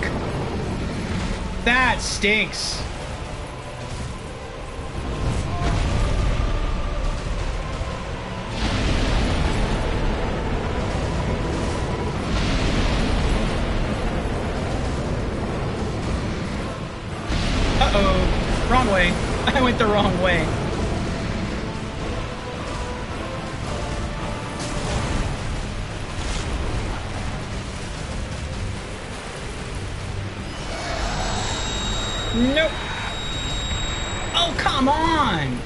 S1: That stinks. Uh-oh. Wrong way. I went the wrong way. Nope. Oh, come on!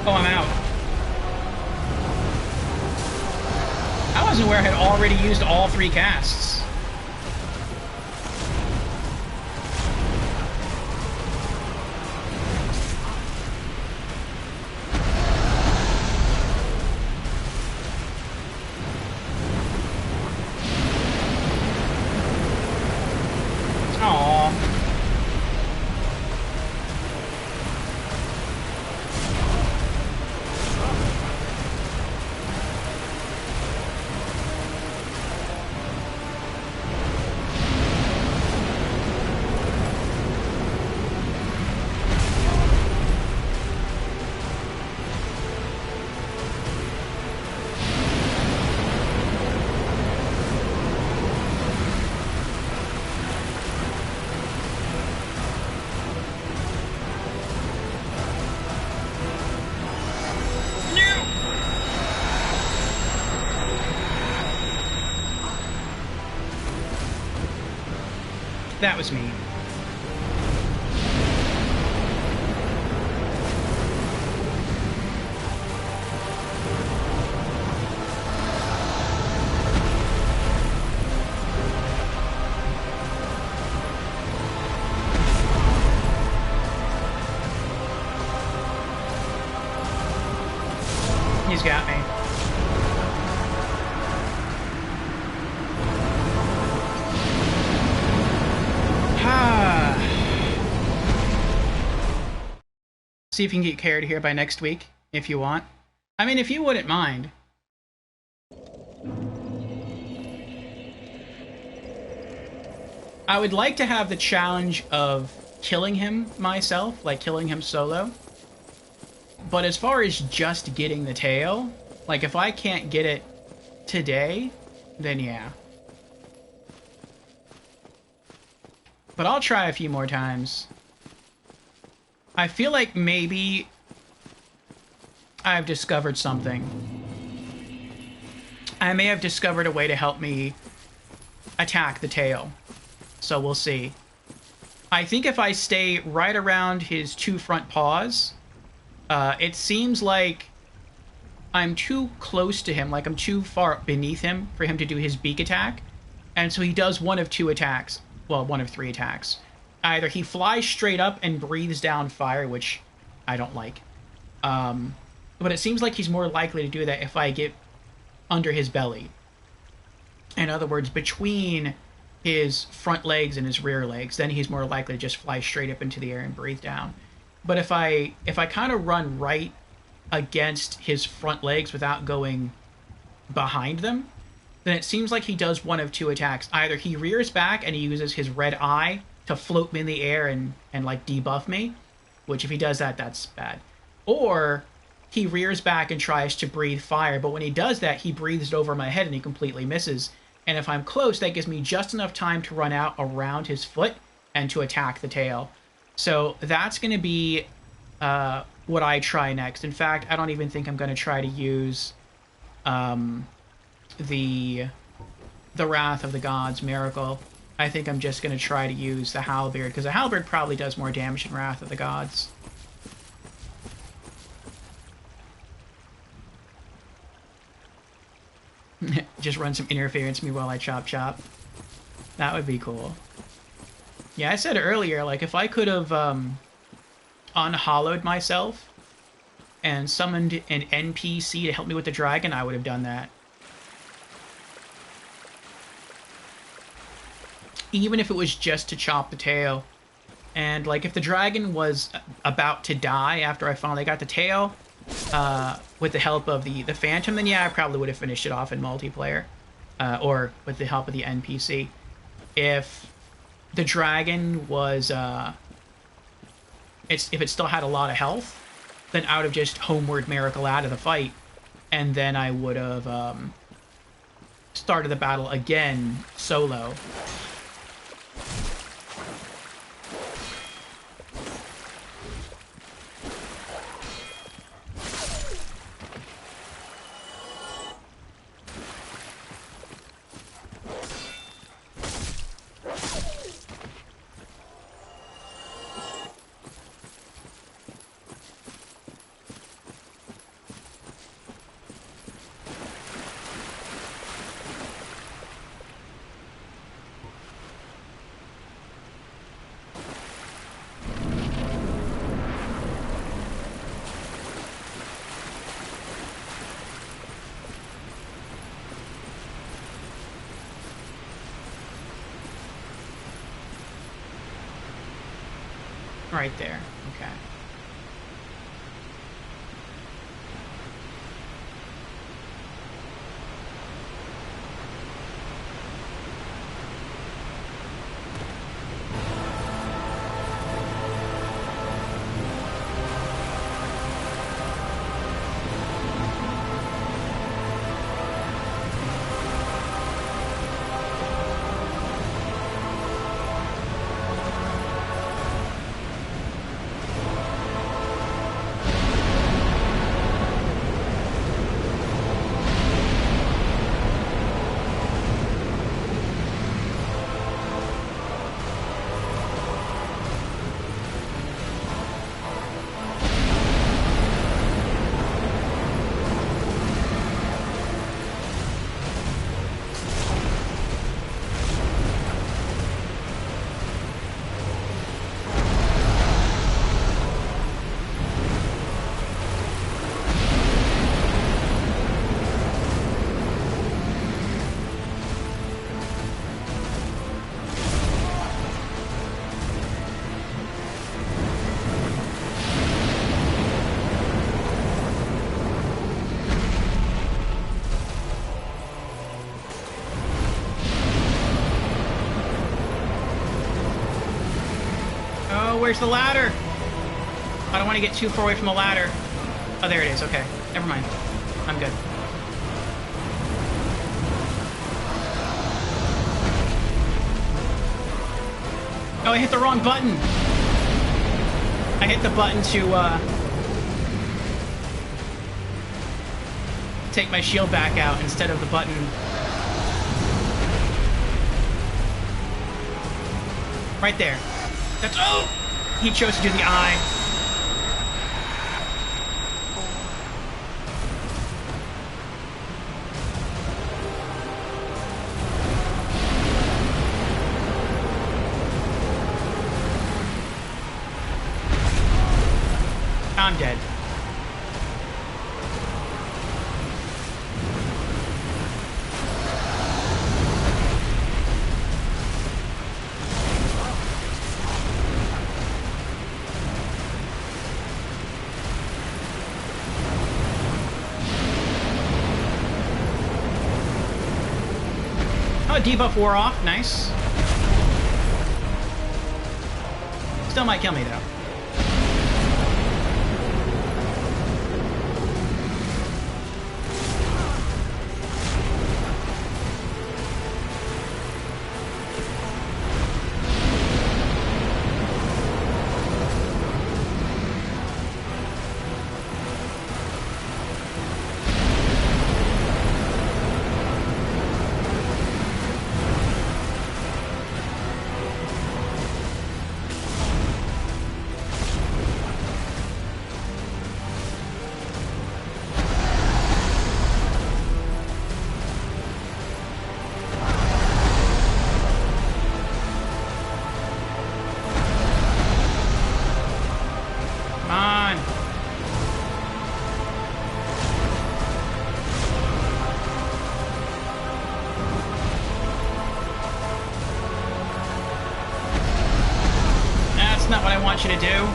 S1: Oh, I'm out. I wasn't aware I had already used all 3 casts. Aww. That was me. He's got me. See if you can get carried here by next week, if you want. I mean, if you wouldn't mind. I would like to have the challenge of killing him myself, like killing him solo. But as far as just getting the tail, like if I can't get it today, then yeah. But I'll try a few more times. I feel like maybe I've discovered something. I may have discovered a way to help me attack the tail. So we'll see. I think if I stay right around his 2 front paws, it seems like I'm too close to him, like I'm too far beneath him for him to do his beak attack. And so he does one of two attacks. Well, one of three attacks. Either he flies straight up and breathes down fire, which I don't like. But it seems like he's more likely to do that if I get under his belly. In other words, between his front legs and his rear legs, then he's more likely to just fly straight up into the air and breathe down. But if I kind of run right against his front legs without going behind them, then it seems like he does one of two attacks. Either he rears back and he uses his red eye to float me in the air and like debuff me, which if he does that, that's bad. Or he rears back and tries to breathe fire, but when he does that, he breathes it over my head and he completely misses. And if I'm close, that gives me just enough time to run out around his foot and to attack the tail. So that's going to be what I try next. In fact, I don't even think I'm going to try to use the Wrath of the Gods Miracle. I think I'm just going to try to use the Halberd, because the Halberd probably does more damage than Wrath of the Gods. Just run some interference me while I chop. That would be cool. Yeah, I said earlier, like, if I could have unhollowed myself and summoned an NPC to help me with the dragon, I would have done that. Even if it was just to chop the tail. And, like, if the dragon was about to die after I finally got the tail, with the help of the Phantom, then yeah, I probably would have finished it off in multiplayer. Or with the help of the NPC. If the dragon was, if it still had a lot of health, then I would have just homeward miracle out of the fight. And then I would have, started the battle again solo. Right there. Okay. Where's the ladder? I don't want to get too far away from the ladder. Oh, there it is. Okay. Never mind. I'm good. Oh, I hit the wrong button. I hit the button to, take my shield back out instead of the button. Right there. That's... Oh! He chose to do the eye. I'm dead. Oh, debuff wore off. Nice. Still might kill me, though. Not what I want you to do.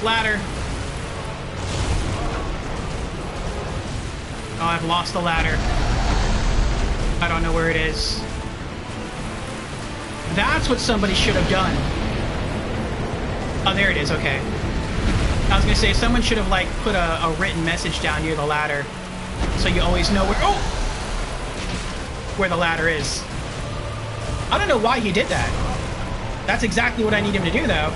S1: Ladder. Oh, I've lost the ladder. I don't know where it is. That's what somebody should have done. Oh, there it is. Okay. I was gonna say, someone should have, like, put a written message down near the ladder so you always know where the ladder is. I don't know why he did that. That's exactly what I need him to do, though.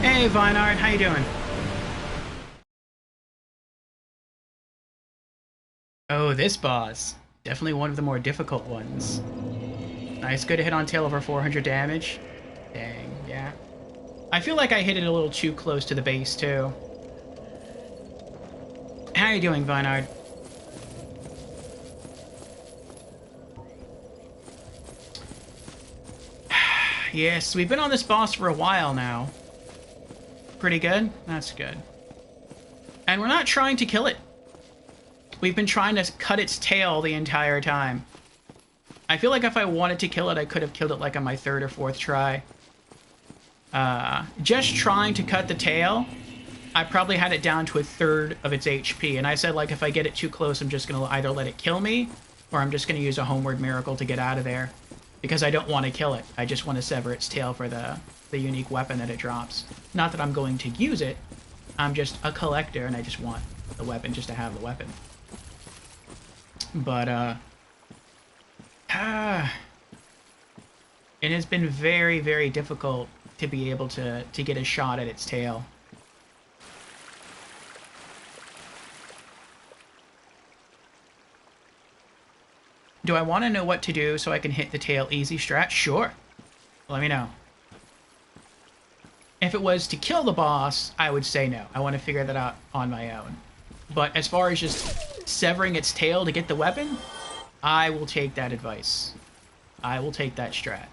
S1: Hey, Vinard, how you doing? Oh, this boss. Definitely one of the more difficult ones. Nice, good hit on tail over 400 damage. Dang, yeah. I feel like I hit it a little too close to the base, too. How you doing, Vinard? Yes, we've been on this boss for a while now. Pretty good? That's good. And we're not trying to kill it. We've been trying to cut its tail the entire time. I feel like if I wanted to kill it, I could have killed it like on my third or fourth try. Just trying to cut the tail, I probably had it down to a third of its HP. And I said, like, if I get it too close, I'm just going to either let it kill me, or I'm just going to use a homeward miracle to get out of there. Because I don't want to kill it. I just want to sever its tail for the unique weapon that it drops. Not that I'm going to use it. I'm just a collector, and I just want the weapon just to have the weapon. But, it has been very, very difficult to be able to get a shot at its tail. Do I want to know what to do so I can hit the tail easy strat? Sure. Let me know. If it was to kill the boss, I would say no. I want to figure that out on my own. But as far as just severing its tail to get the weapon, I will take that advice. I will take that strat.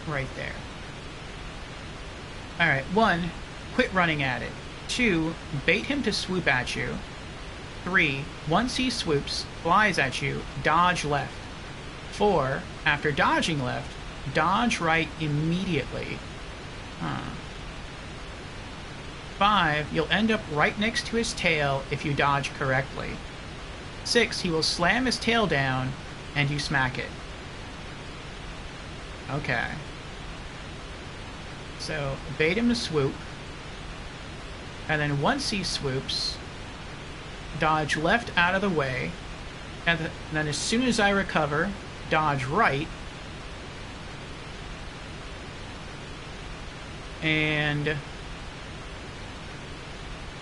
S1: Right there. Alright, 1, quit running at it. 2, bait him to swoop at you. 3, once he swoops, flies at you, dodge left. 4, after dodging left, dodge right immediately. 5, you'll end up right next to his tail if you dodge correctly. 6, he will slam his tail down and you smack it. Okay. So, bait him to swoop. And then once he swoops, dodge left out of the way. And then as soon as I recover, dodge right. And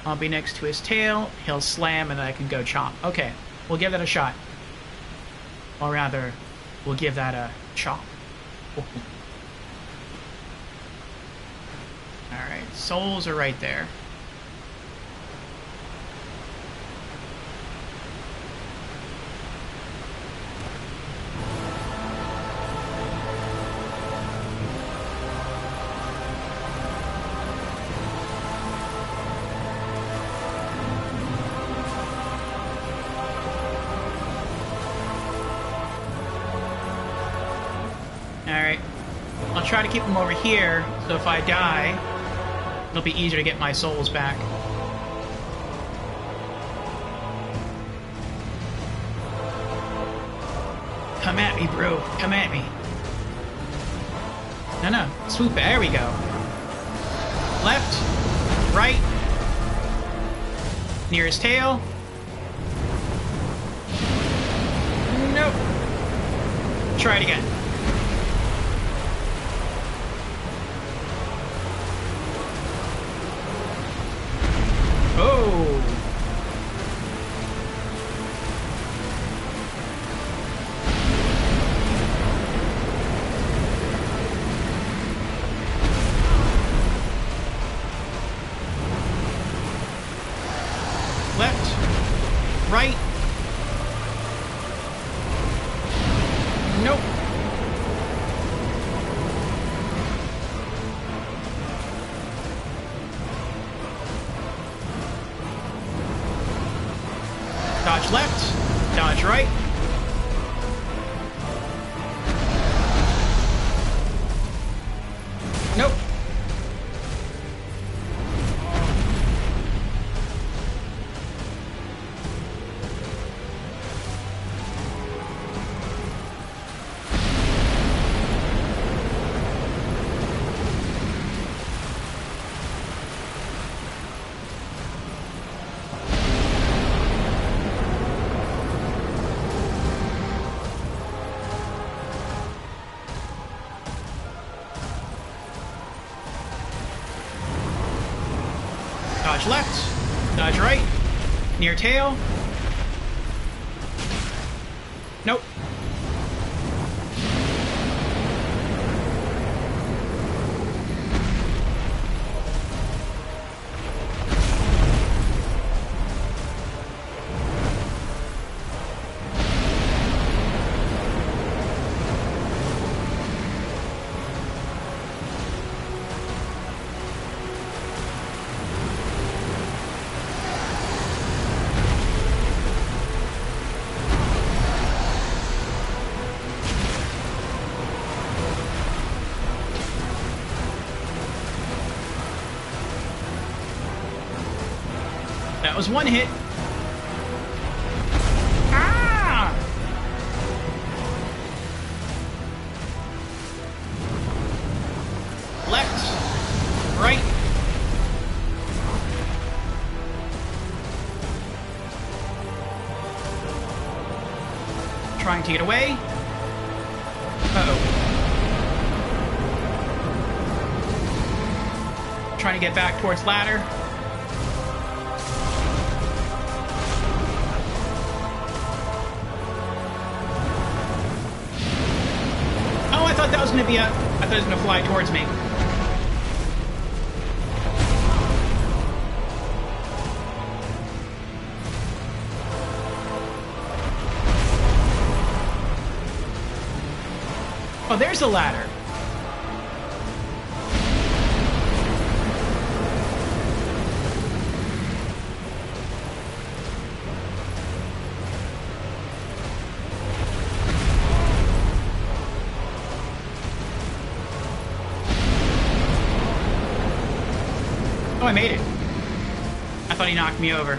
S1: I'll be next to his tail. He'll slam and then I can go chomp. Okay, we'll give that a shot. Or rather, we'll give that a chomp. Alright, souls are right there. Alright. I'll try to keep them over here, so if I die, it'll be easier to get my souls back. Come at me, bro. Come at me. No. Swoop. There we go. Left. Right. Near his tail. Nope. Try it again. Oh! Left. Right. Nope. Dodge left, dodge right. Nope. Dodge left, dodge right, near tail. Nope. That was one hit. Ah! Left. Right. Trying to get away. Uh-oh. Trying to get back towards ladder. Oh, I thought that was going to be I thought it was going to fly towards me. Oh, there's the ladder. Oh, I made it. I thought he knocked me over.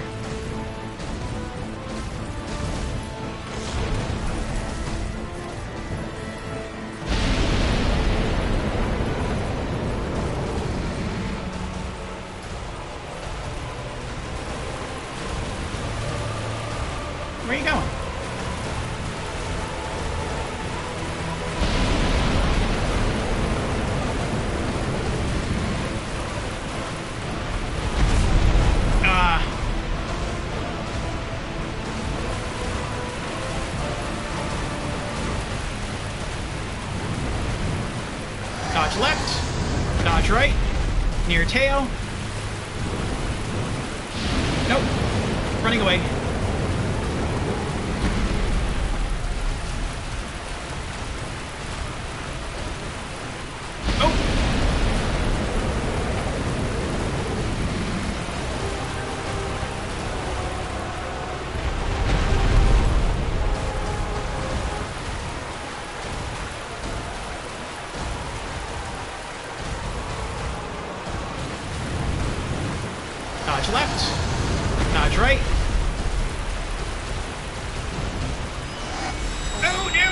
S1: Where are you going? Dodge left. Dodge right. Near tail. Nope. Running away. Dodge left. Dodge right. Oh, no!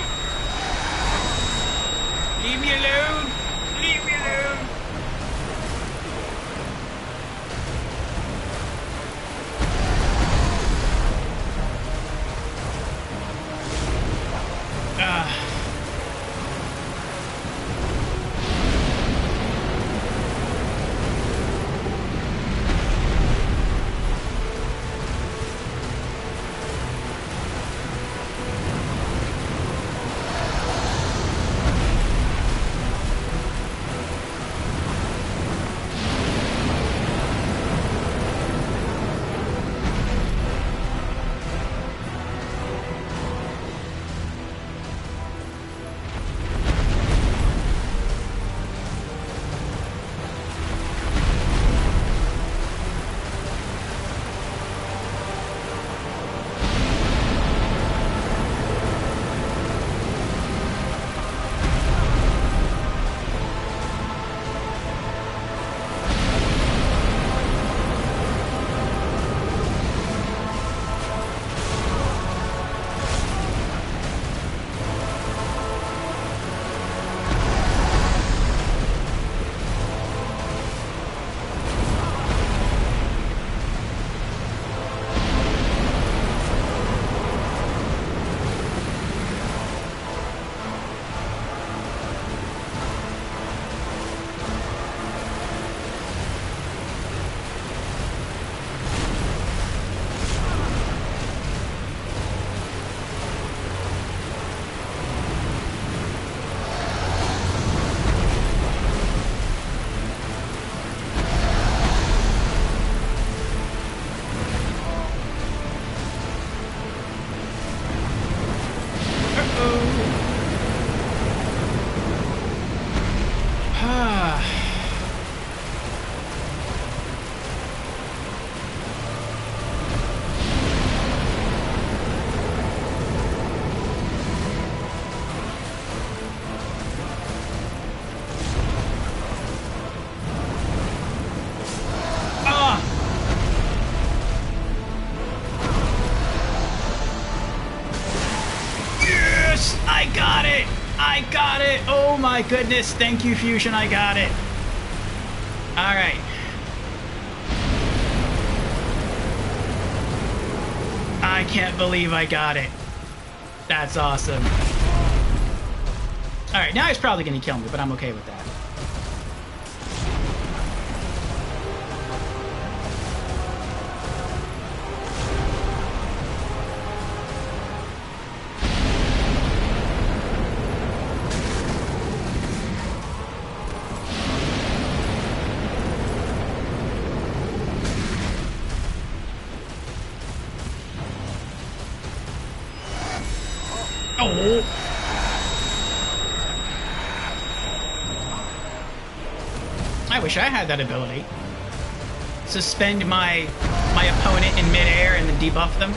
S1: Leave me alone! Leave me alone! I got it! Oh my goodness, thank you, Fusion, I got it. Alright. I can't believe I got it. That's awesome. Alright, now he's probably gonna kill me, but I'm okay with that. Oh! I wish I had that ability. Suspend my opponent in midair and then debuff them.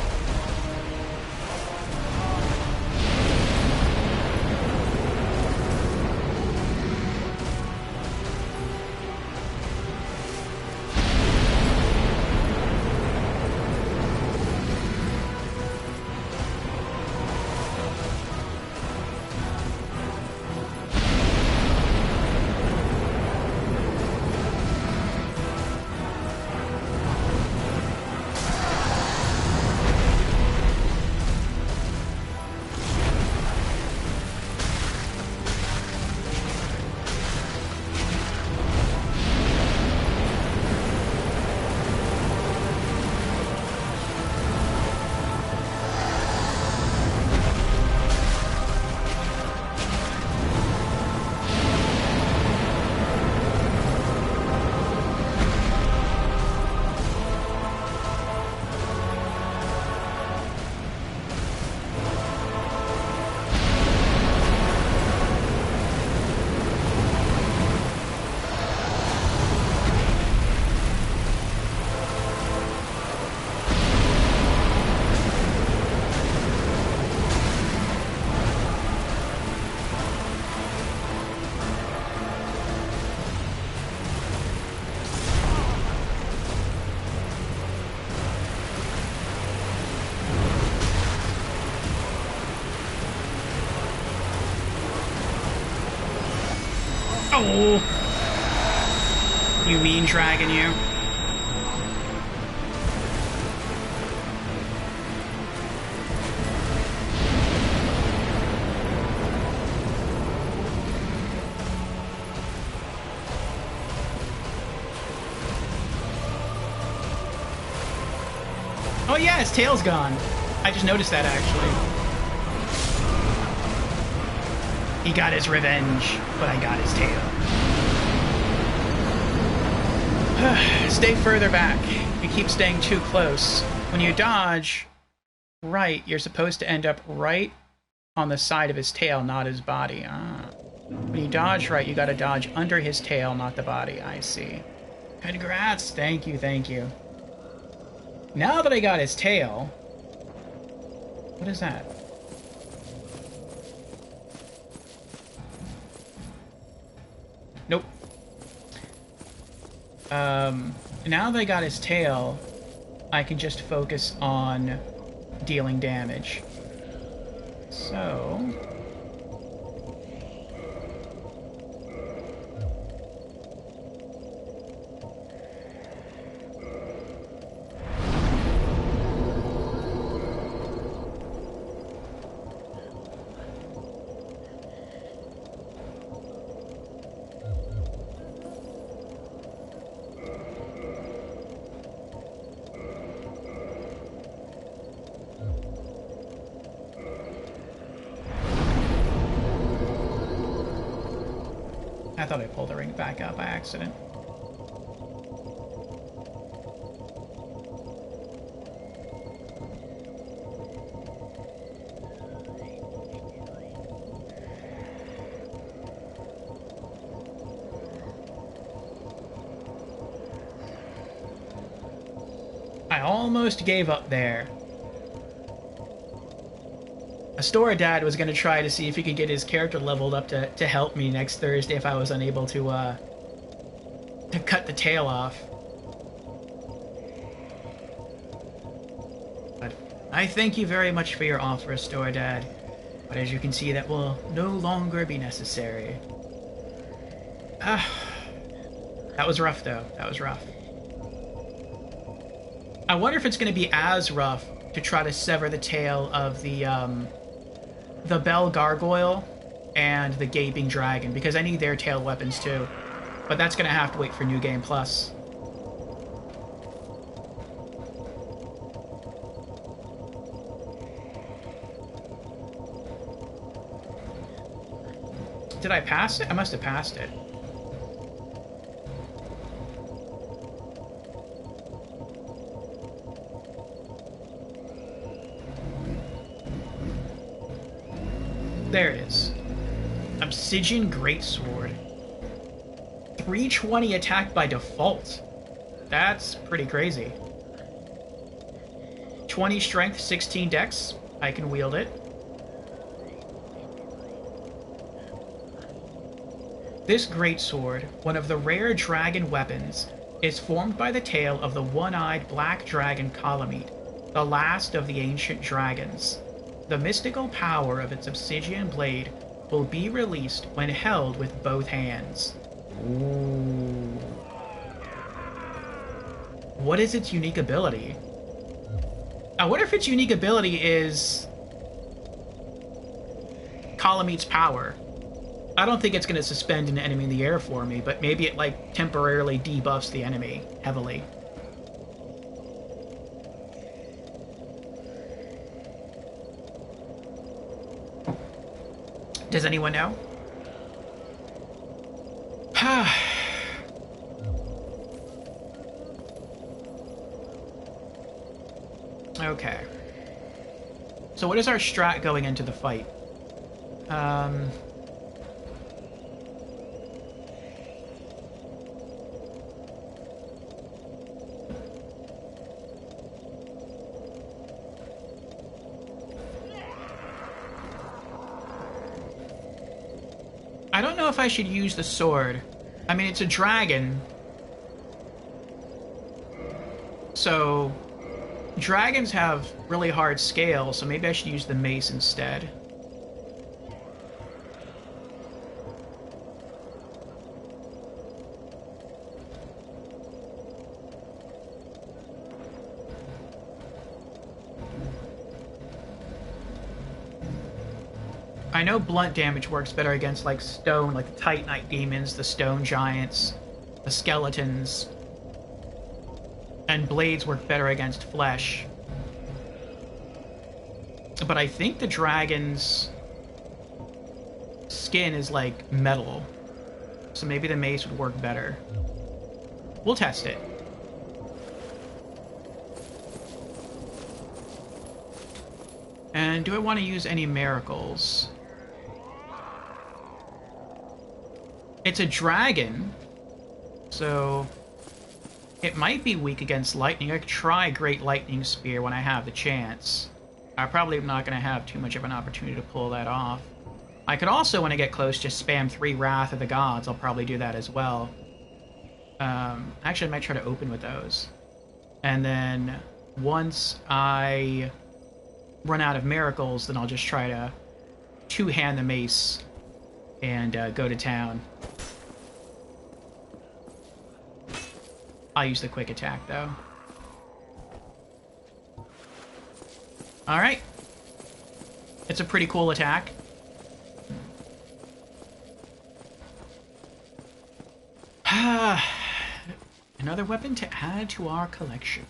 S1: Oh! You mean dragon, you. Oh yeah, his tail's gone. I just noticed that, actually. He got his revenge, but I got his tail. Stay further back. You keep staying too close. When you dodge right, you're supposed to end up right on the side of his tail, not his body. Ah. When you dodge right, you gotta dodge under his tail, not the body. I see. Congrats! Thank you, thank you. Now that I got his tail... What is that? Nope. Now that I got his tail, I can just focus on dealing damage. So... I thought I pulled the ring back out by accident. I almost gave up there. Astoradad was going to try to see if he could get his character leveled up to help me next Thursday if I was unable to cut the tail off. But I thank you very much for your offer, Astoradad. But as you can see, that will no longer be necessary. Ah, that was rough, though. That was rough. I wonder if it's going to be as rough to try to sever the tail of the Bell Gargoyle and the Gaping Dragon, because I need their tail weapons too. But that's going to have to wait for New Game Plus. Did I pass it? I must have passed it. There it is. Obsidian Greatsword. 320 attack by default. That's pretty crazy. 20 strength, 16 dex. I can wield it. This greatsword, one of the rare dragon weapons, is formed by the tail of the one-eyed black dragon Kalameet, the last of the ancient dragons. The mystical power of its obsidian blade will be released when held with both hands. Ooh. What is its unique ability? I wonder if its unique ability is Kalameet's power. I don't think it's going to suspend an enemy in the air for me, but maybe it, like, temporarily debuffs the enemy heavily. Does anyone know? Okay. So what is our strat going into the fight? I don't know if I should use the sword. I mean, it's a dragon. So, dragons have really hard scales, so maybe I should use the mace instead. I know blunt damage works better against, like, stone, like the Titanite demons, the stone giants, the skeletons. And blades work better against flesh. But I think the dragon's skin is, like, metal. So maybe the mace would work better. We'll test it. And do I want to use any miracles? It's a dragon, so it might be weak against lightning. I could try Great Lightning Spear when I have the chance. I probably am not going to have too much of an opportunity to pull that off. I could also, when I get close, just spam 3 Wrath of the Gods. I'll probably do that as well. Actually, I might try to open with those. And then once I run out of miracles, then I'll just try to two-hand the mace and go to town. I'll use the quick attack, though. Alright. It's a pretty cool attack. Another weapon to add to our collection.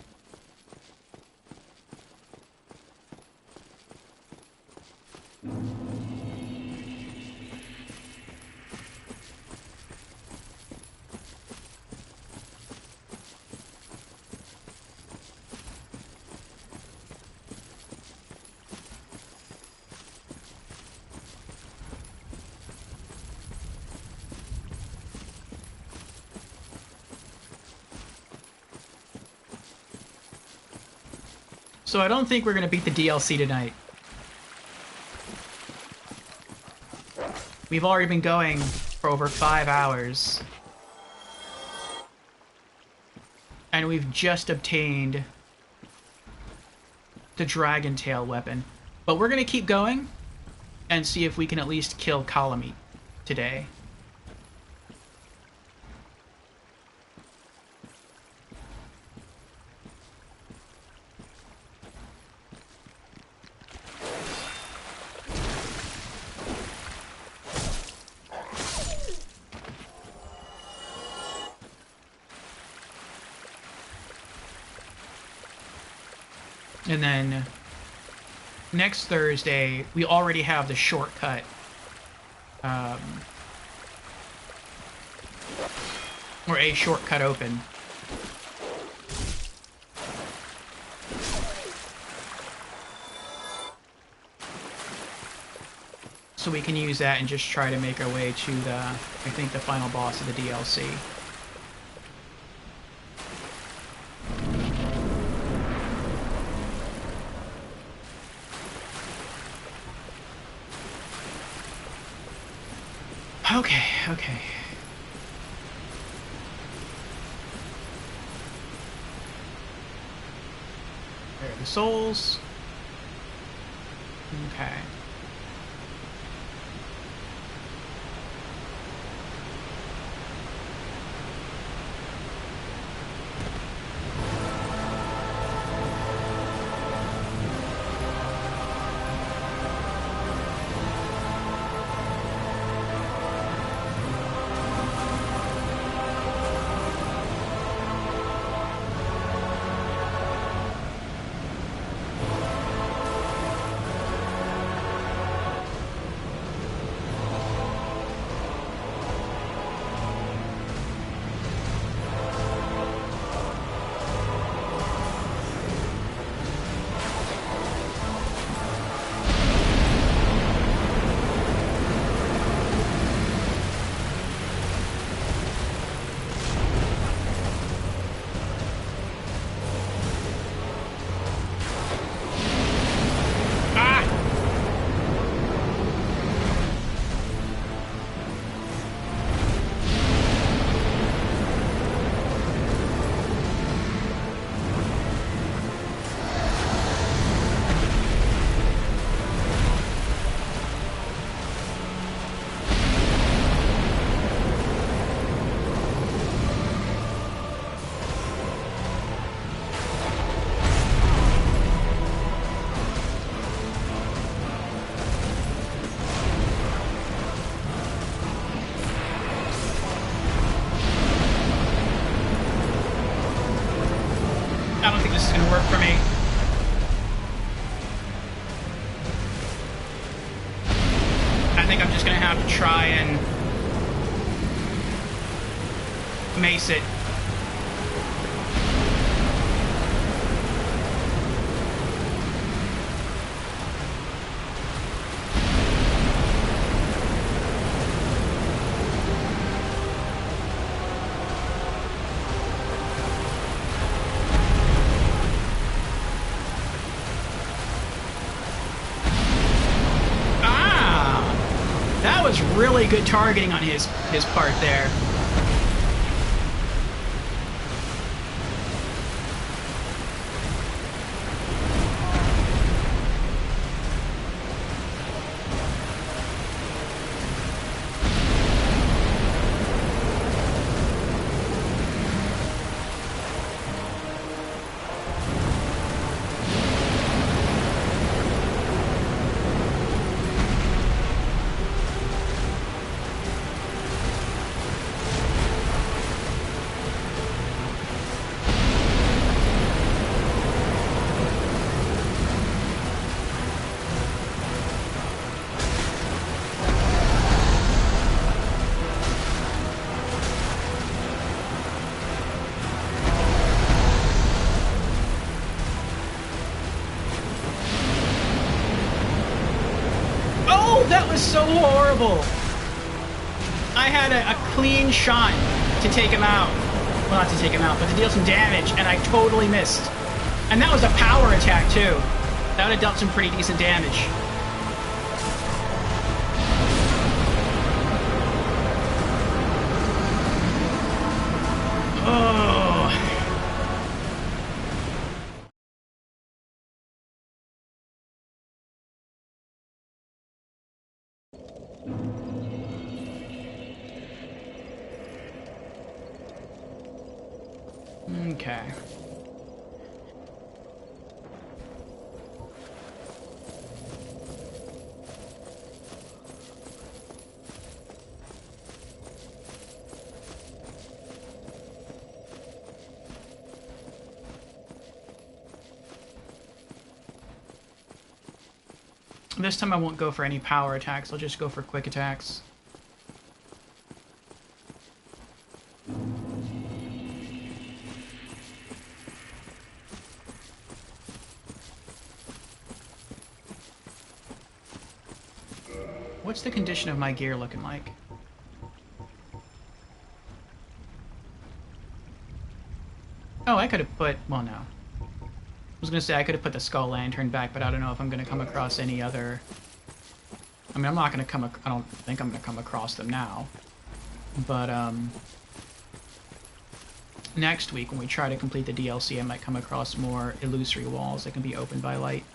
S1: So I don't think we're going to beat the DLC tonight. We've already been going for over 5 hours. And we've just obtained the Dragon Tail weapon. But we're going to keep going. and see if we can at least kill Kalameet today. And then next Thursday, we already have the shortcut. Or a shortcut open. So we can use that and just try to make our way to the, I think, the final boss of the DLC. Okay, okay. There are the souls. Okay. I don't think this is going to work for me. I think I'm just going to have to try and mace it. Really good targeting on his part there. That was so horrible. I had a clean shot to take him out. Well, not to take him out, but to deal some damage, and I totally missed. And that was a power attack, too. That would have dealt some pretty decent damage. Okay. This time I won't go for any power attacks, I'll just go for quick attacks. What's the condition of my gear looking like? Oh, I could have put... well, no. I was going to say I could have put the Skull Lantern back, but I don't know if I'm going to come across any other... I mean, I'm not going to come... I don't think I'm going to come across them now. But, next week, when we try to complete the DLC, I might come across more illusory walls that can be opened by light.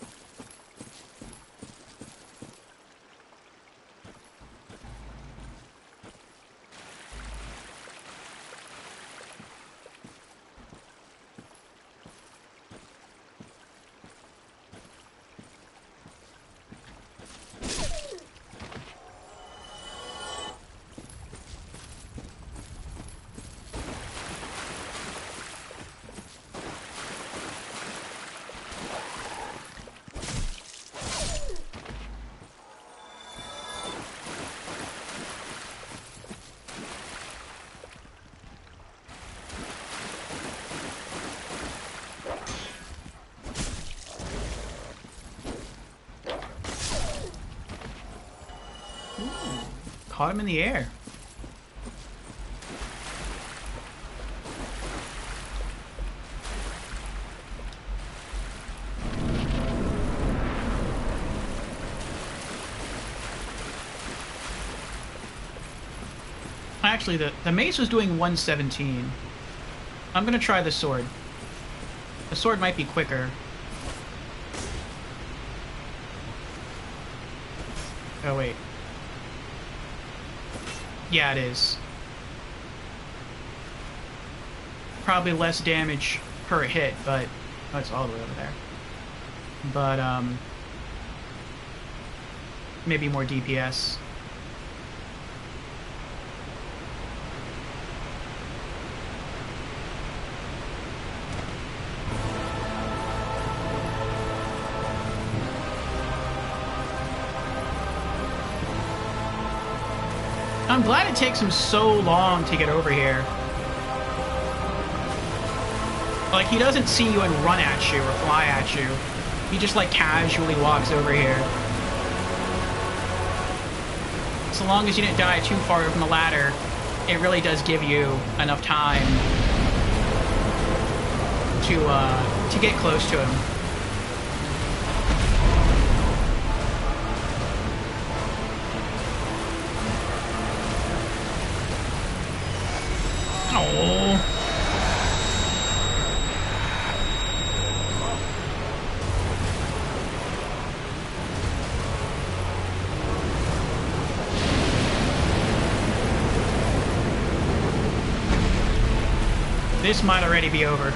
S1: Caught him in the air. Actually, the mace was doing 117. I'm gonna try the sword. The sword might be quicker. Oh, wait. Yeah, it is. Probably less damage per hit, but... oh, it's all the way over there. But, maybe more DPS. I'm glad it takes him so long to get over here. Like, he doesn't see you and run at you or fly at you. He just, like, casually walks over here. So long as you didn't die too far from the ladder, it really does give you enough time to get close to him. This might already be over.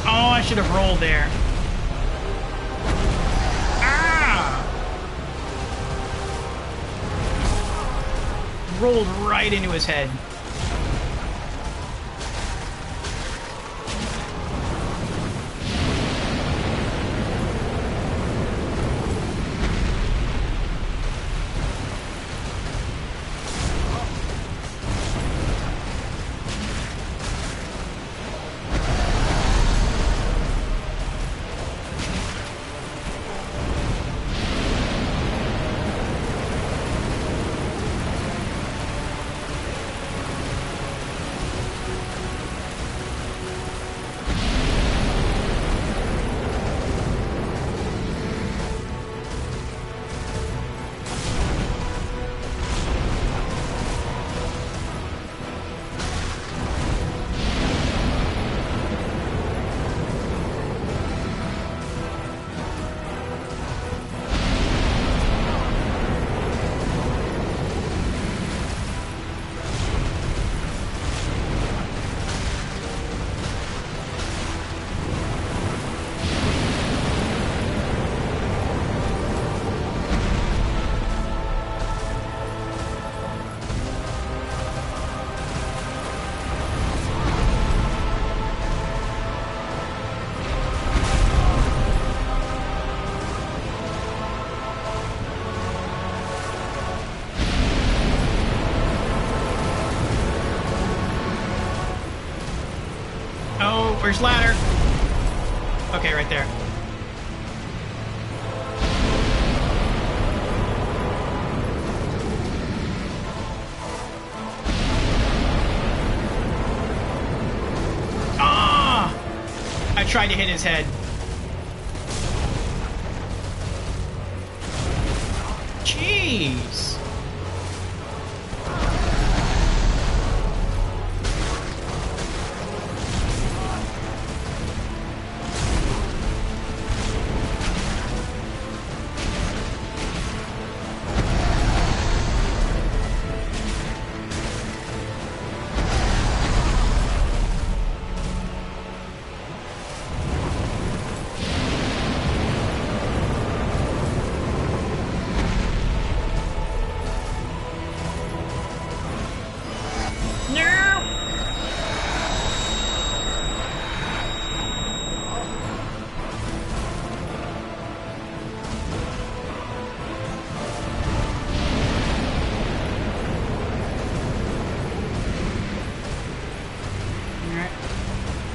S1: I should have rolled there. Ah! Rolled right into his head. Where's ladder? Okay, right there. Ah! I tried to hit his head. Jeez.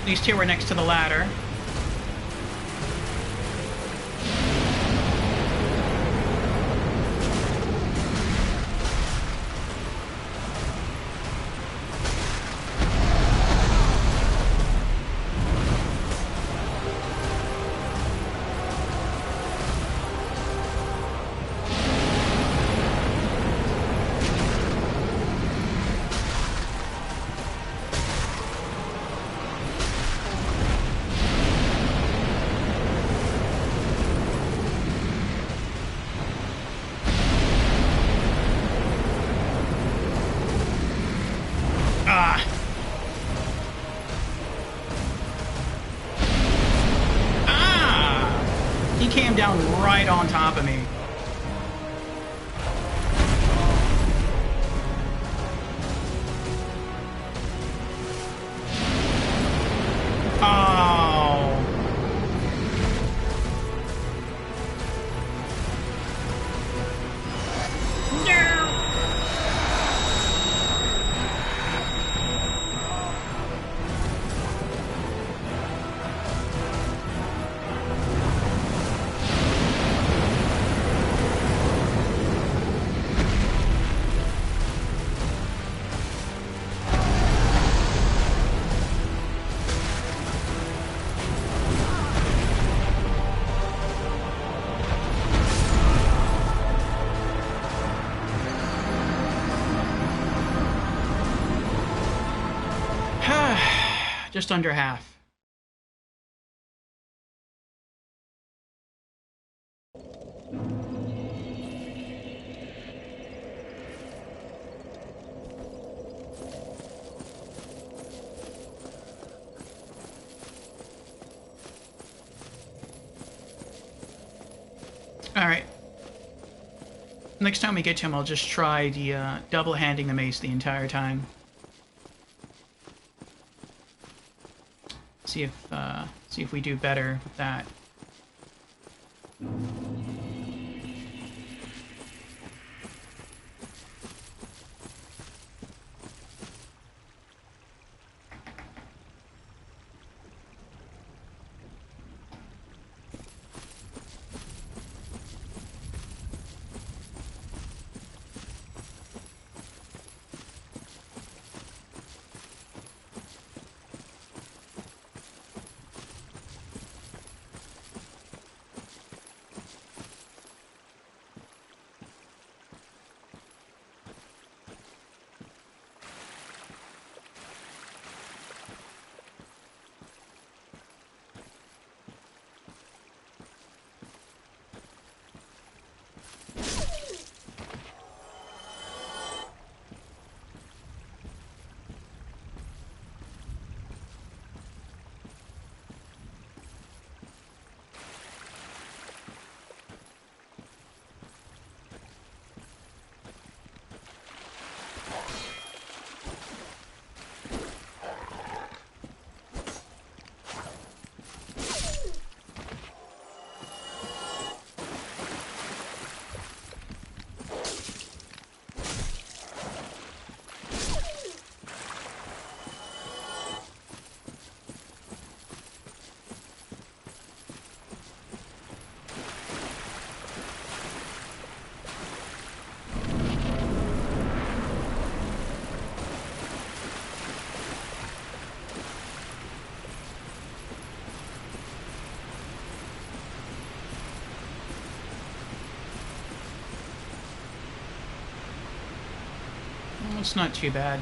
S1: These two were next to the ladder. Came down right on top of me. Oh. No. Just under half. Alright. Next time we get to him, I'll just try the double-handing the mace the entire time. See if we do better with that. It's not too bad.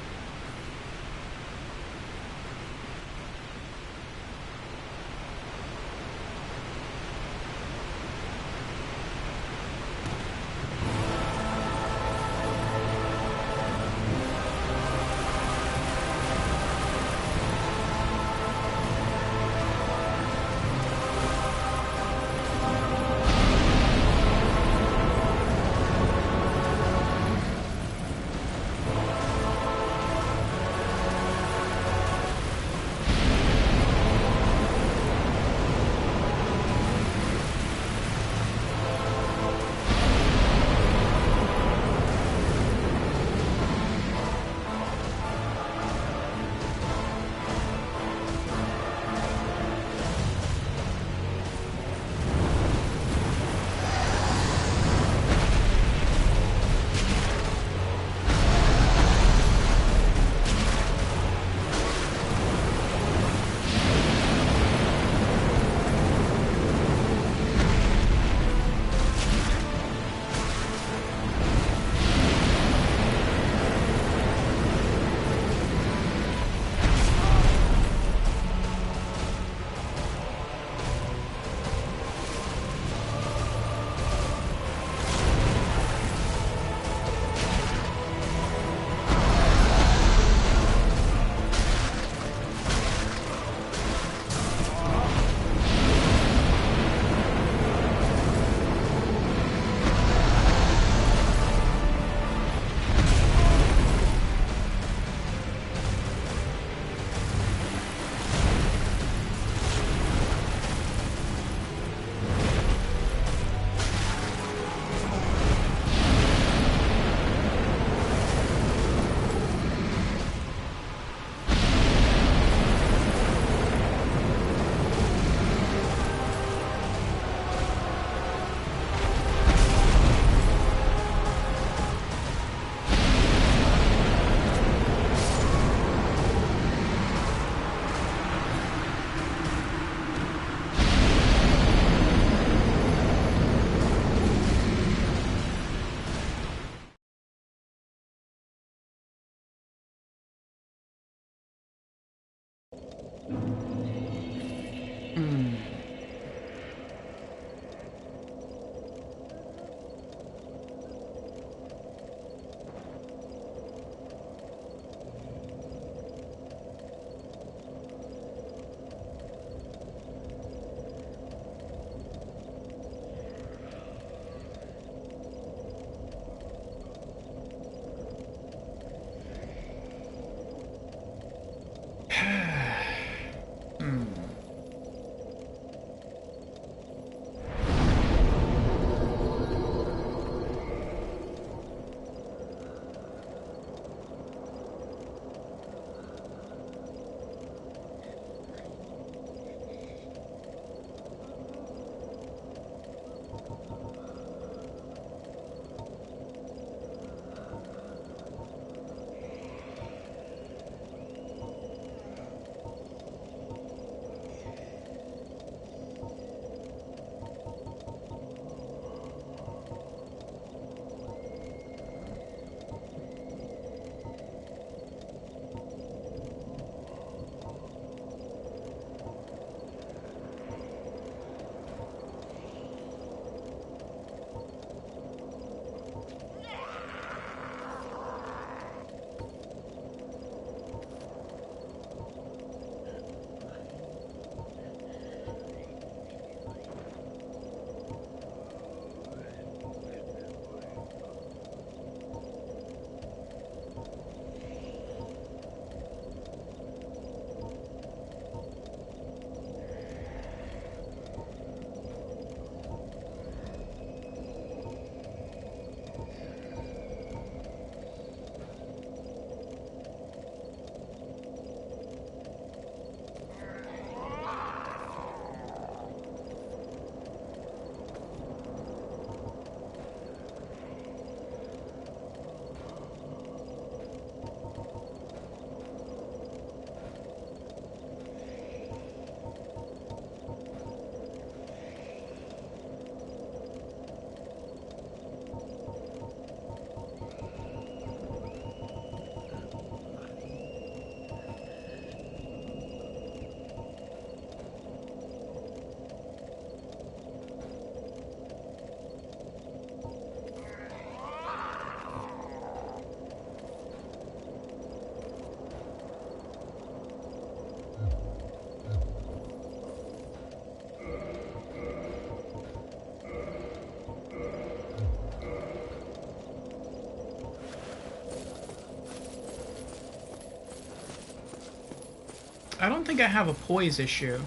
S1: I don't think I have a poise issue.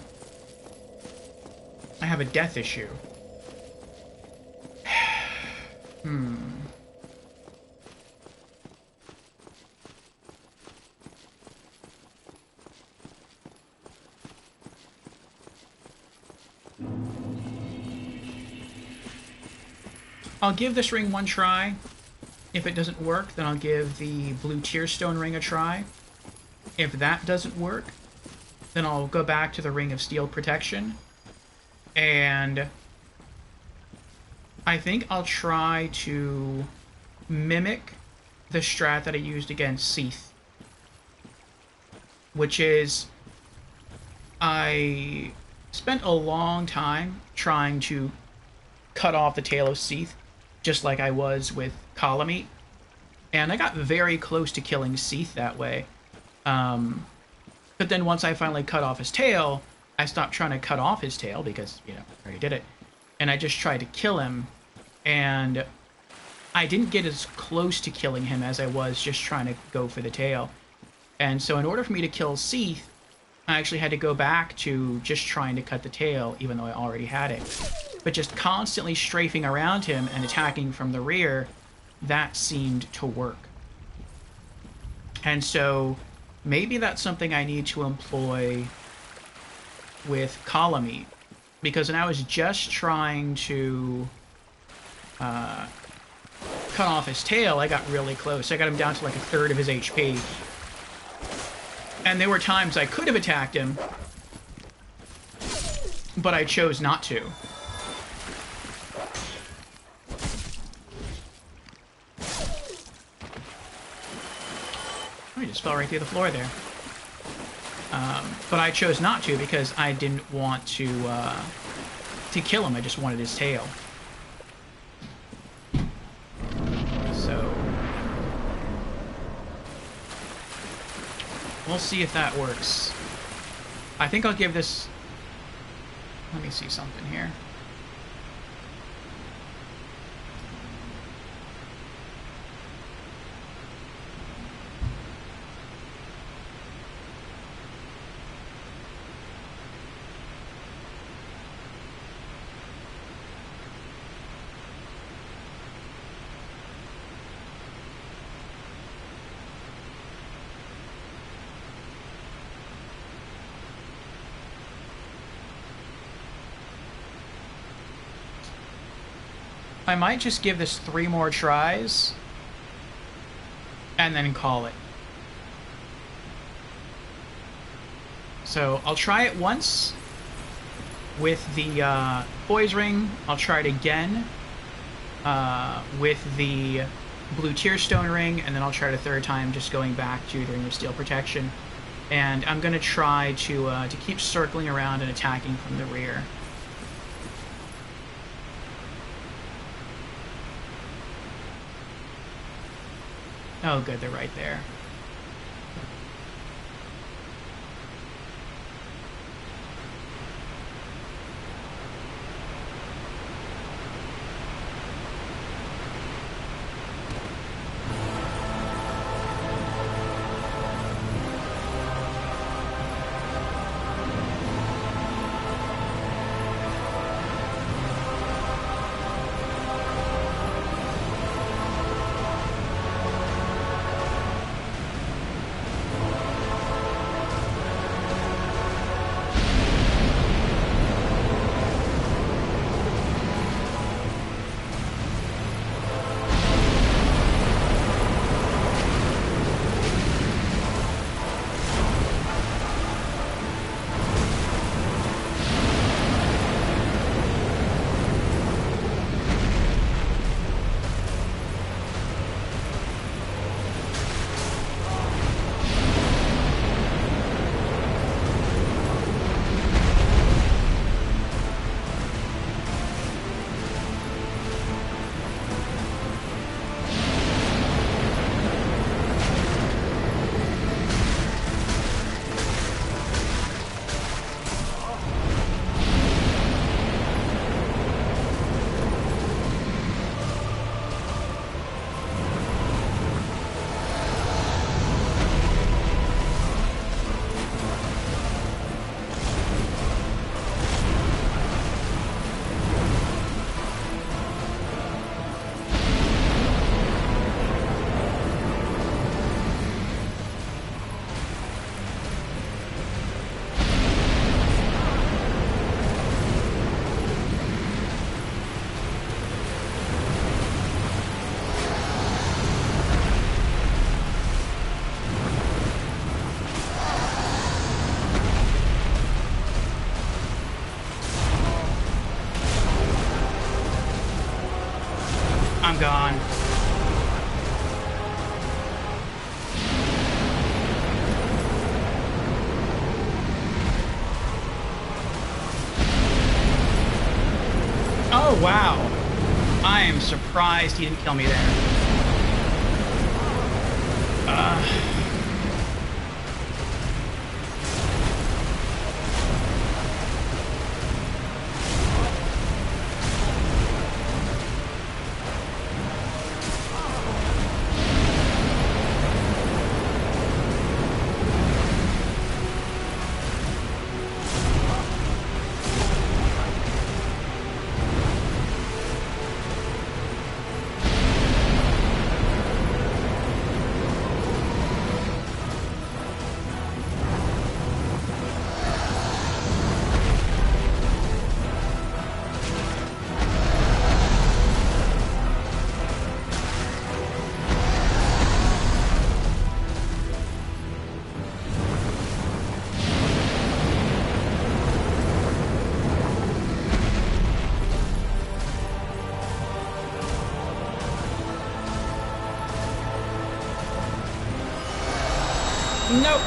S1: I have a death issue. I'll give this ring one try. If it doesn't work, then I'll give the blue Tearstone ring a try. If that doesn't work, then I'll go back to the Ring of Steel Protection. And I think I'll try to mimic the strat that I used against Seath. Which is, I spent a long time trying to cut off the tail of Seath, just like I was with Kalameet. And I got very close to killing Seath that way. But then once I finally cut off his tail, I stopped trying to cut off his tail because, you know, I already did it. And I just tried to kill him. And I didn't get as close to killing him as I was just trying to go for the tail. And so in order for me to kill Seath, I actually had to go back to just trying to cut the tail, even though I already had it. But just constantly strafing around him and attacking from the rear, that seemed to work. And so maybe that's something I need to employ with Kalameet. Because when I was just trying to cut off his tail, I got really close. I got him down to like a third of his HP. And there were times I could have attacked him, but I chose not to. He just fell right through the floor there. But I chose not to because I didn't want to kill him. I just wanted his tail. So we'll see if that works. I think I'll give this... Let me see something here. I might just give this 3 more tries and then call it. So I'll try it once with the Poise Ring. I'll try it again with the blue Tearstone Ring, and then I'll try it a third time just going back to the Ring of Steel Protection. And I'm going to try to keep circling around and attacking from the rear. Oh, good, they're right there. I'm gone. Oh, wow. I am surprised he didn't kill me there. Nope.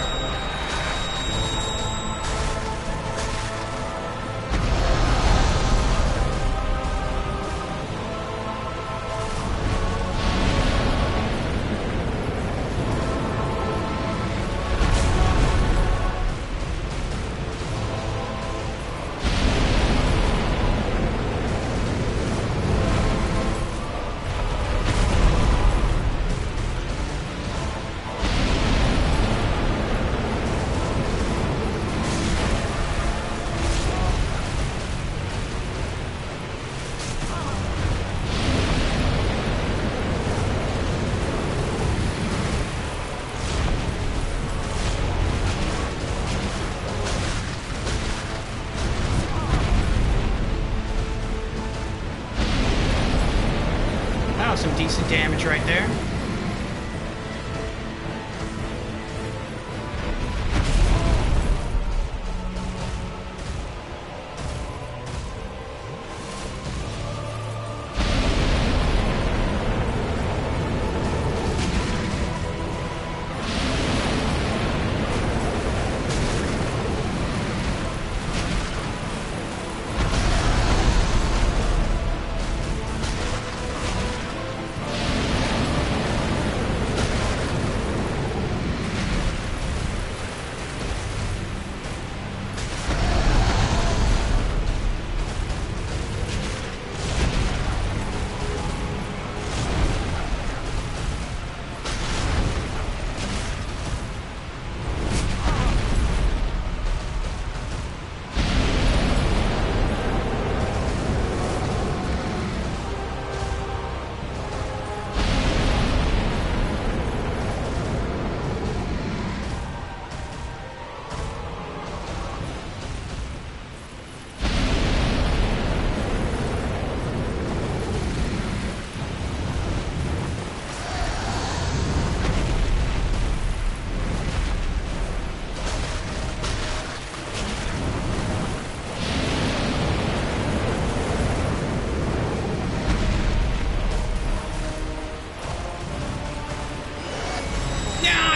S1: Some decent damage right there.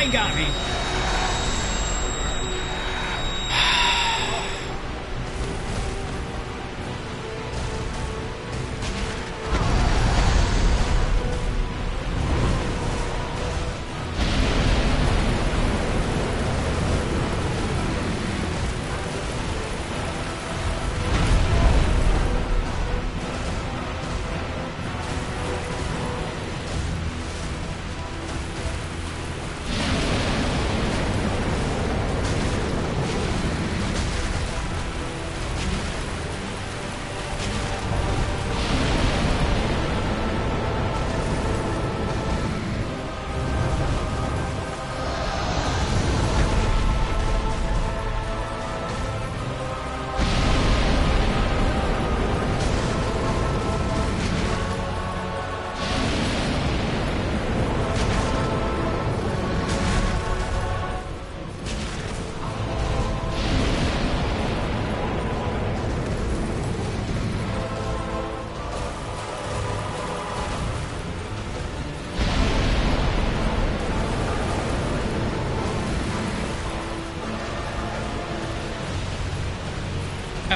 S1: He got me.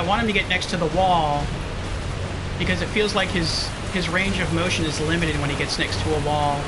S1: I want him to get next to the wall because it feels like his range of motion is limited when he gets next to a wall.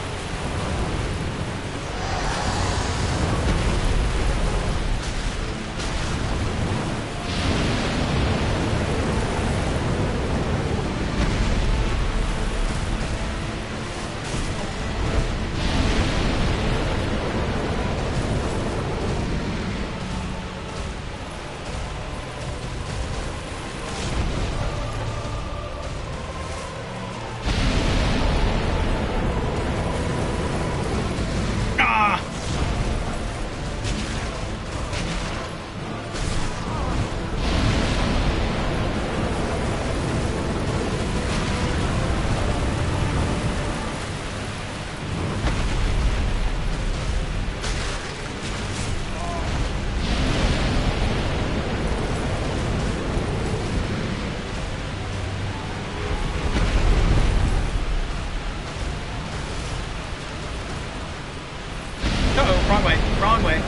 S1: Wrong way.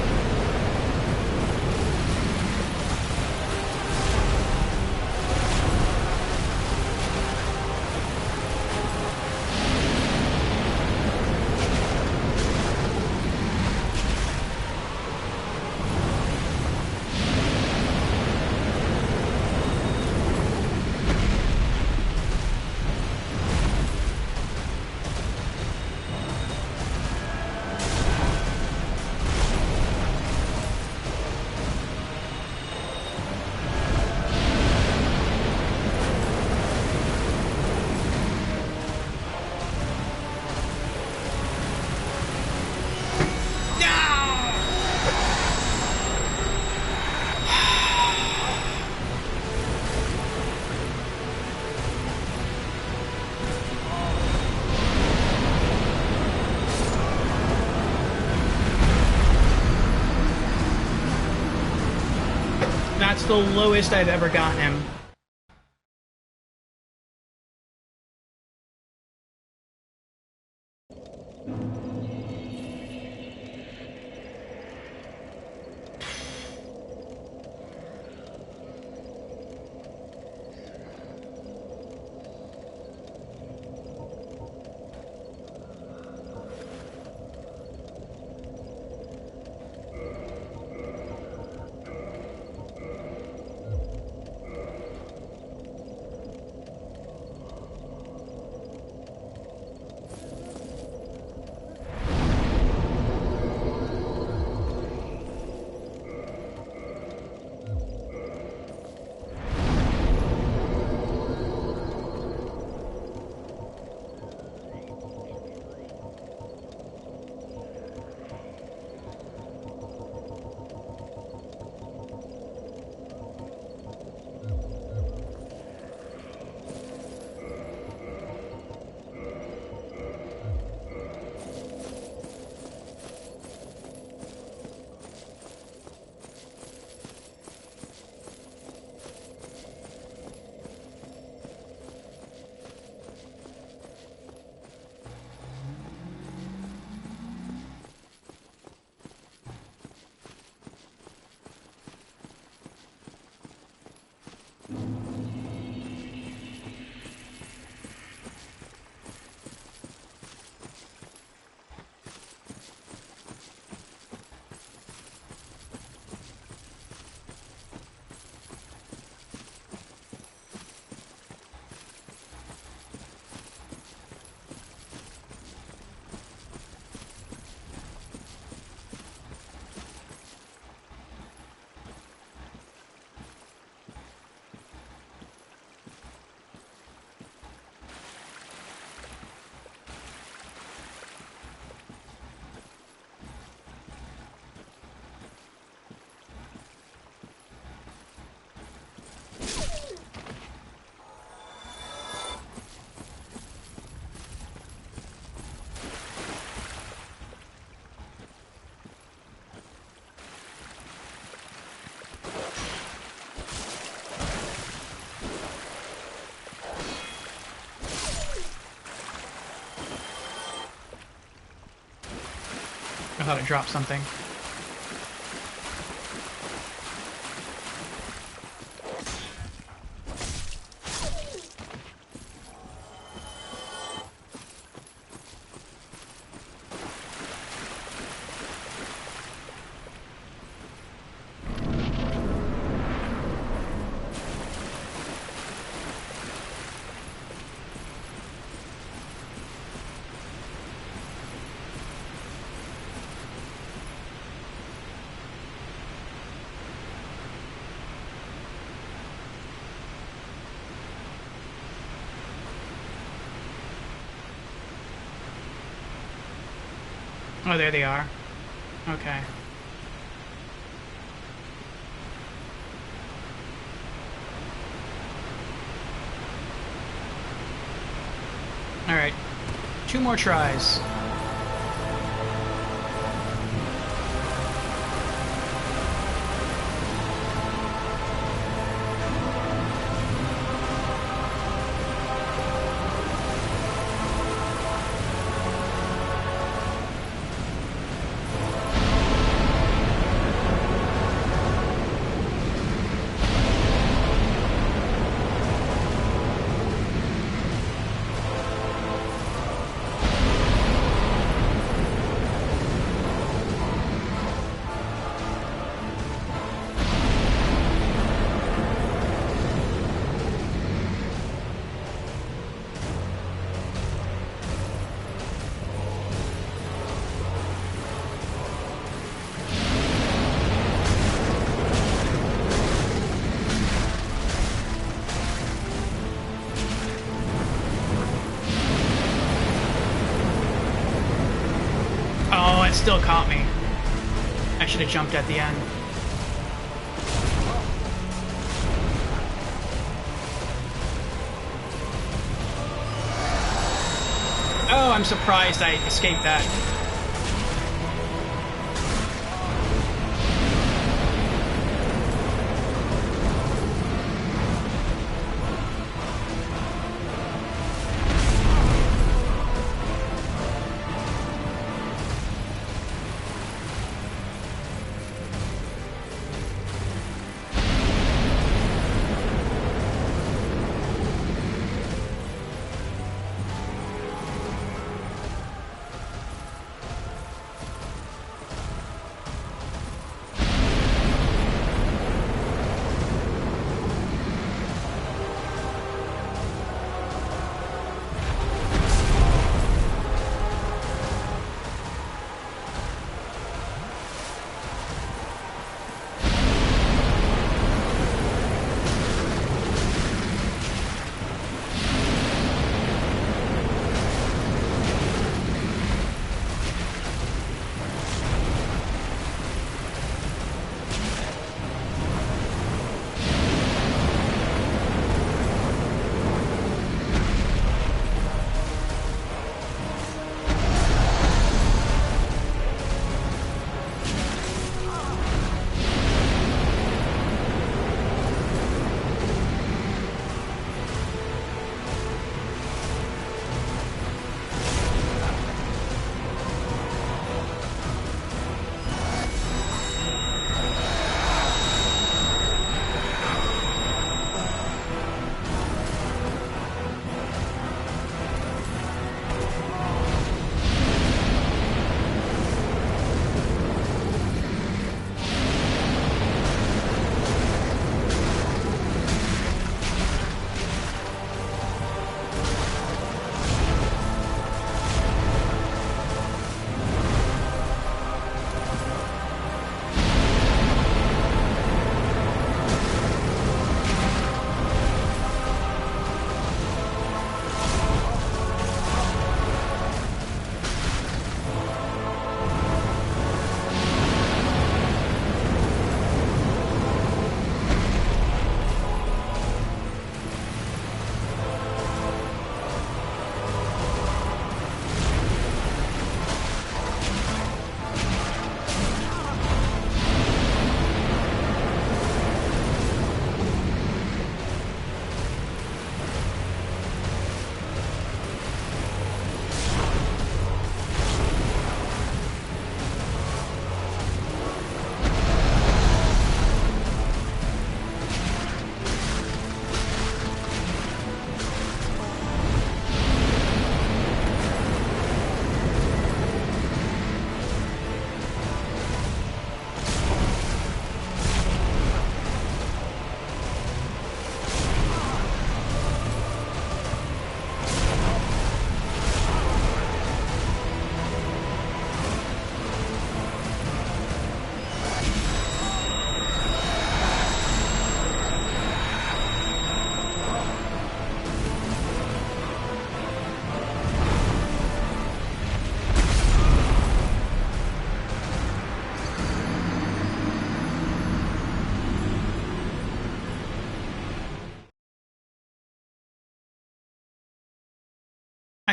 S1: That's the lowest I've ever gotten him. I thought it dropped something. Oh, there they are. Okay. Alright. 2 more tries. Oh, it still caught me. I should have jumped at the end. Oh, I'm surprised I escaped that.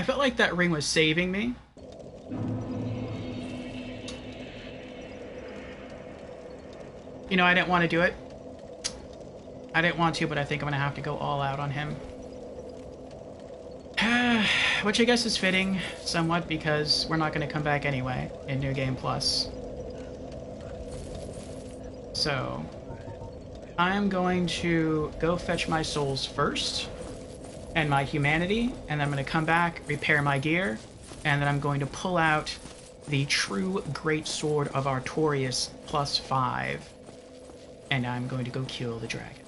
S1: felt like that ring was saving me. You know, I didn't want to do it. I didn't want to, but I think I'm going to have to go all out on him. Which I guess is fitting, somewhat, because we're not going to come back anyway in New Game Plus. So, I'm going to go fetch my souls first, and my humanity, and then I'm going to come back, repair my gear, and then I'm going to pull out the true Great Sword of Artorias +5, and I'm going to go kill the dragon.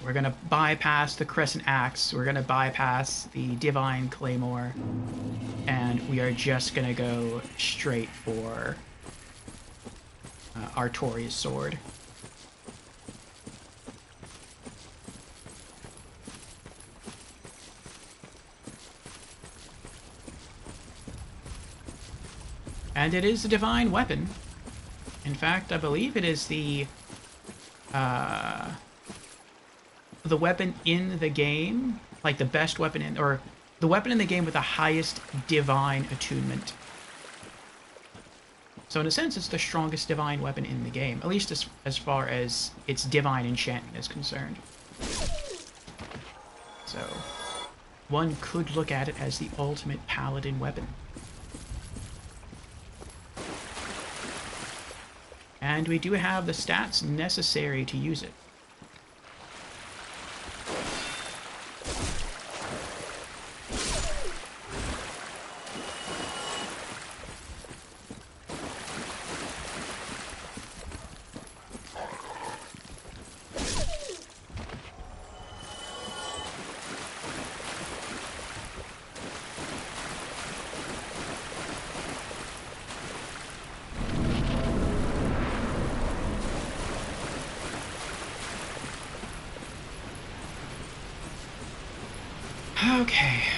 S1: We're going to bypass the Crescent Axe, we're going to bypass the Divine Claymore, and we are just going to go straight for Artorias' sword. And it is a divine weapon. In fact, I believe it is the weapon in the game, like the best weapon in, or the weapon in the game with the highest divine attunement. So in a sense, it's the strongest divine weapon in the game, at least as far as its divine enchantment is concerned. So, one could look at it as the ultimate paladin weapon. And we do have the stats necessary to use it.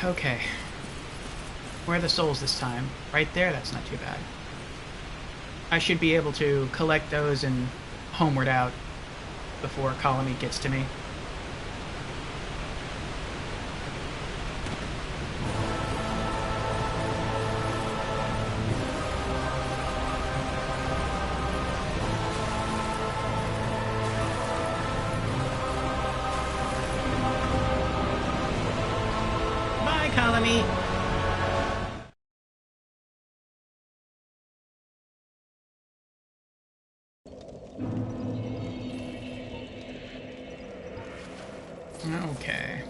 S1: Okay. Where are the souls this time? Right there? That's not too bad. I should be able to collect those and homeward out before Kalameet gets to me. Okay.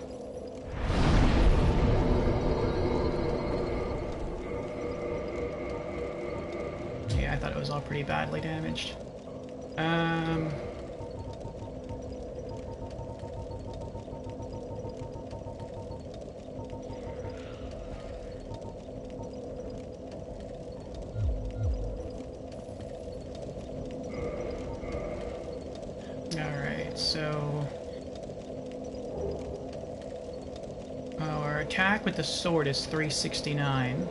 S1: Yeah, I thought it was all pretty badly damaged. Alright, so our attack with the sword is 369.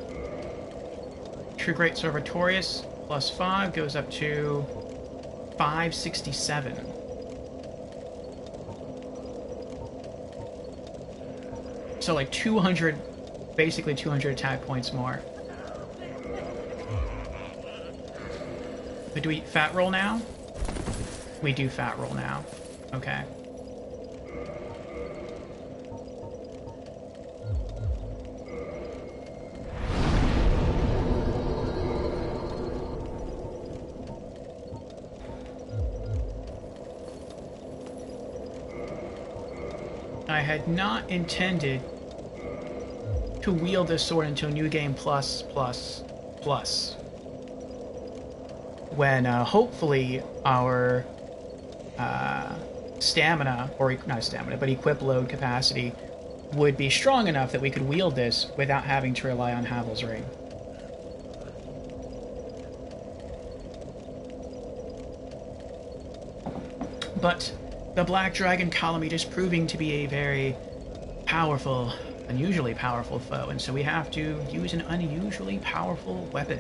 S1: True Great Sword of Artorias +5 goes up to 567. So like 200, basically 200 attack points more. But do we fat roll now? We do fat roll now. Okay. I had not intended to wield this sword until New Game Plus, when hopefully our stamina, or not stamina, but equip load capacity would be strong enough that we could wield this without having to rely on Havel's Ring. But the Black Dragon Kalameet is proving to be a very powerful, unusually powerful foe, and so we have to use an unusually powerful weapon.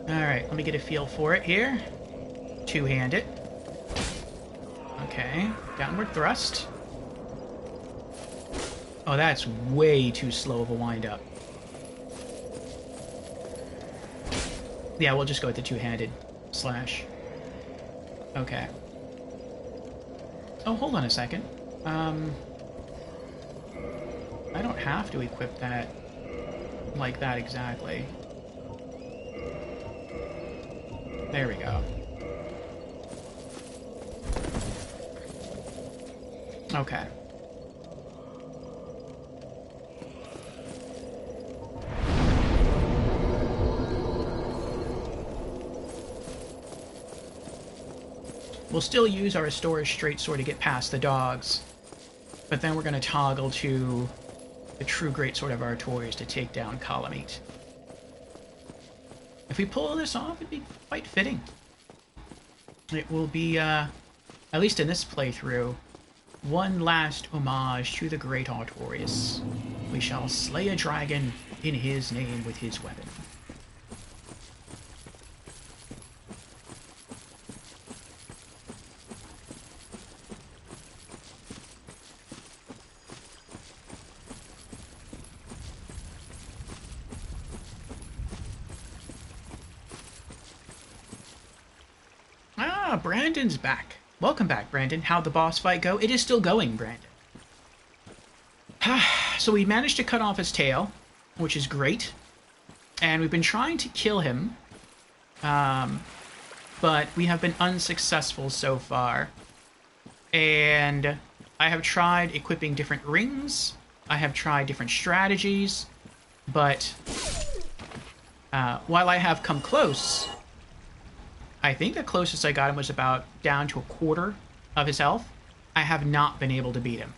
S1: Alright, let me get a feel for it here. Two-hand it. Okay, downward thrust. Oh, that's way too slow of a wind-up. Yeah, we'll just go with the two-handed slash. Okay. Oh, hold on a second. I don't have to equip that like that exactly. There we go. Okay. We'll still use our Astora's Straight Sword to get past the dogs, but then we're going to toggle to the true Greatsword of Artorias to take down Kalameet. If we pull this off, it'd be quite fitting. It will be, at least in this playthrough, one last homage to the great Artorias. We shall slay a dragon in his name with his weapon. Ah, Brandon's back. Welcome back, Brandon. How'd the boss fight go? It is still going, Brandon. So we managed to cut off his tail, which is great. And we've been trying to kill him, but we have been unsuccessful so far. And I have tried equipping different rings. I have tried different strategies. But while I have come close, I think the closest I got him was about down to a quarter of his health. I have not been able to beat him.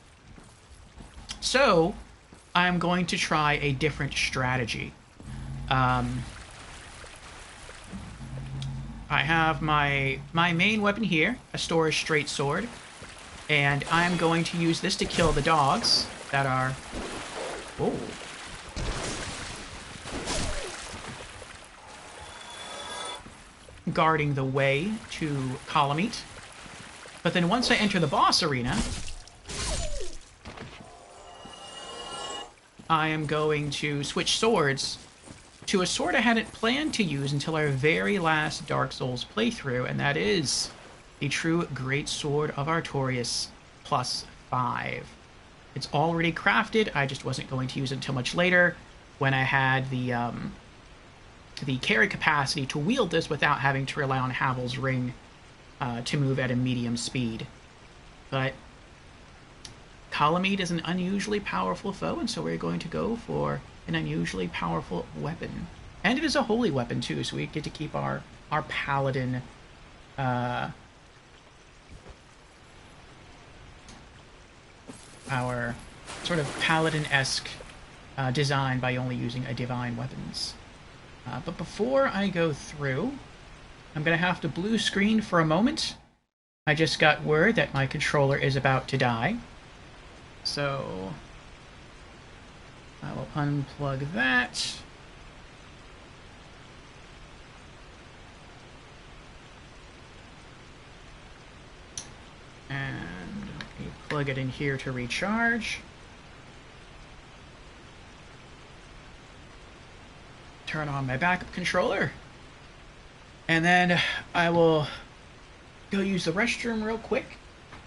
S1: So, I'm going to try a different strategy. I have my main weapon here, Astora's Straight Sword, and I'm going to use this to kill the dogs that are... Oh. Guarding the way to Kalameet. But then once I enter the boss arena, I am going to switch swords to a sword I hadn't planned to use until our very last Dark Souls playthrough, and that is the true Greatsword of Artorias +5. It's already crafted, I just wasn't going to use it until much later when I had the carry capacity to wield this without having to rely on Havel's Ring to move at a medium speed. But Kalameet is an unusually powerful foe, and so we're going to go for an unusually powerful weapon. And it is a holy weapon, too, so we get to keep our paladin... our sort of paladin-esque design by only using a divine weapons. But before I go through, I'm going to have to blue screen for a moment. I just got word that my controller is about to die. So I will unplug that. And we plug it in here to recharge. Turn on my backup controller, and then I will go use the restroom real quick,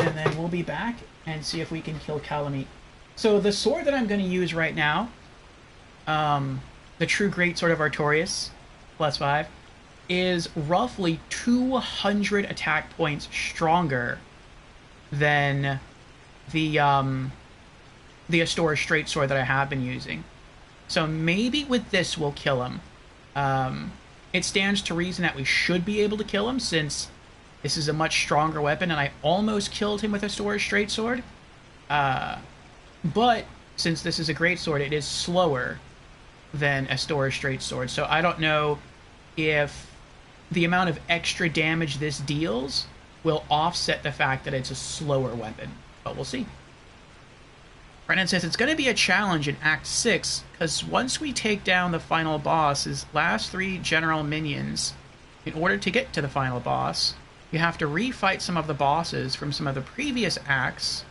S1: and then we'll be back and see if we can kill Kalameet. So the sword that I'm going to use right now, the true Greatsword of Artorias +5, is roughly 200 attack points stronger than the Astora's Straight Sword that I have been using. So maybe with this we'll kill him. It stands to reason that we should be able to kill him since this is a much stronger weapon, and I almost killed him with Astora's Straight Sword. But since this is a great sword, it is slower than Astora's Straight Sword. So I don't know if the amount of extra damage this deals will offset the fact that it's a slower weapon. But we'll see. Brennan says it's going to be a challenge in Act 6, because once we take down the final boss's last 3 general minions, in order to get to the final boss, you have to refight some of the bosses from some of the previous acts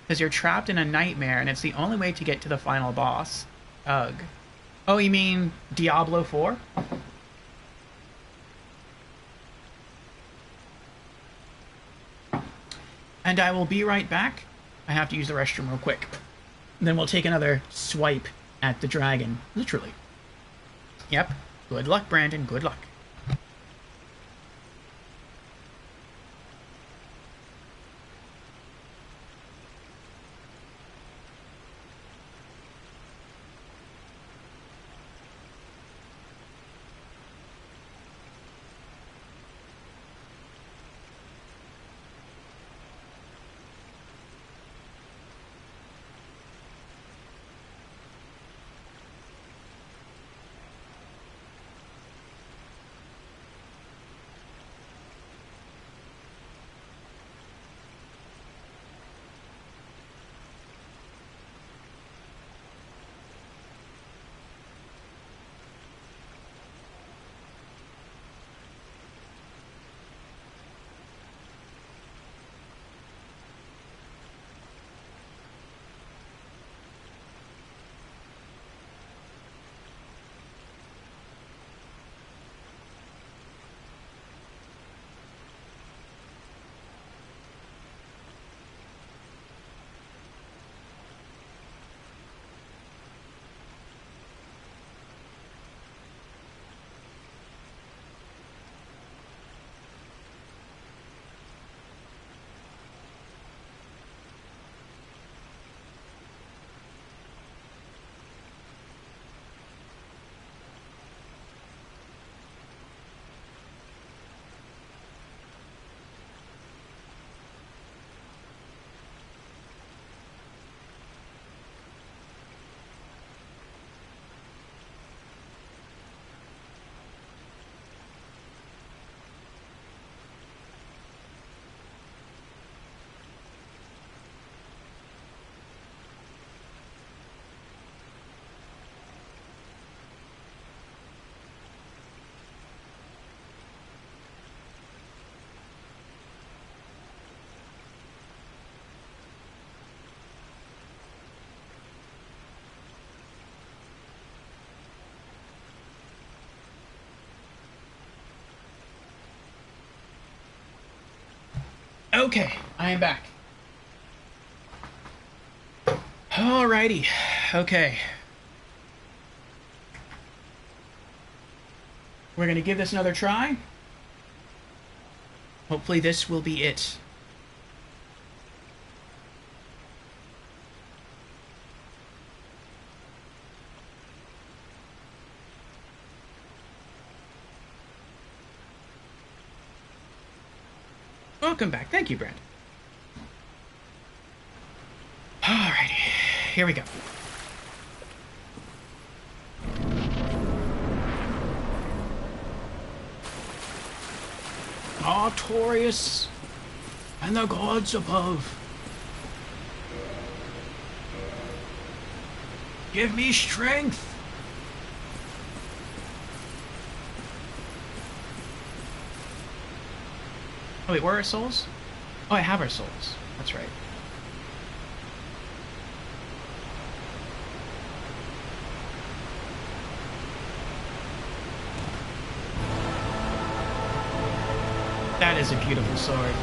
S1: because you're trapped in a nightmare, and it's the only way to get to the final boss. Ugh. Oh, you mean Diablo 4? And I will be right back. I have to use the restroom real quick. Then we'll take another swipe at the dragon. Literally. Yep. Good luck, Brandon. Good luck. Okay, I am back. Alrighty, okay. We're gonna give this another try. Hopefully this will be it. Welcome back. Thank you, Brand. Alrighty, here we go. Artorias and the gods above, give me strength. Oh wait, where are our souls? Oh, I have our souls. That's right. That is a beautiful sword.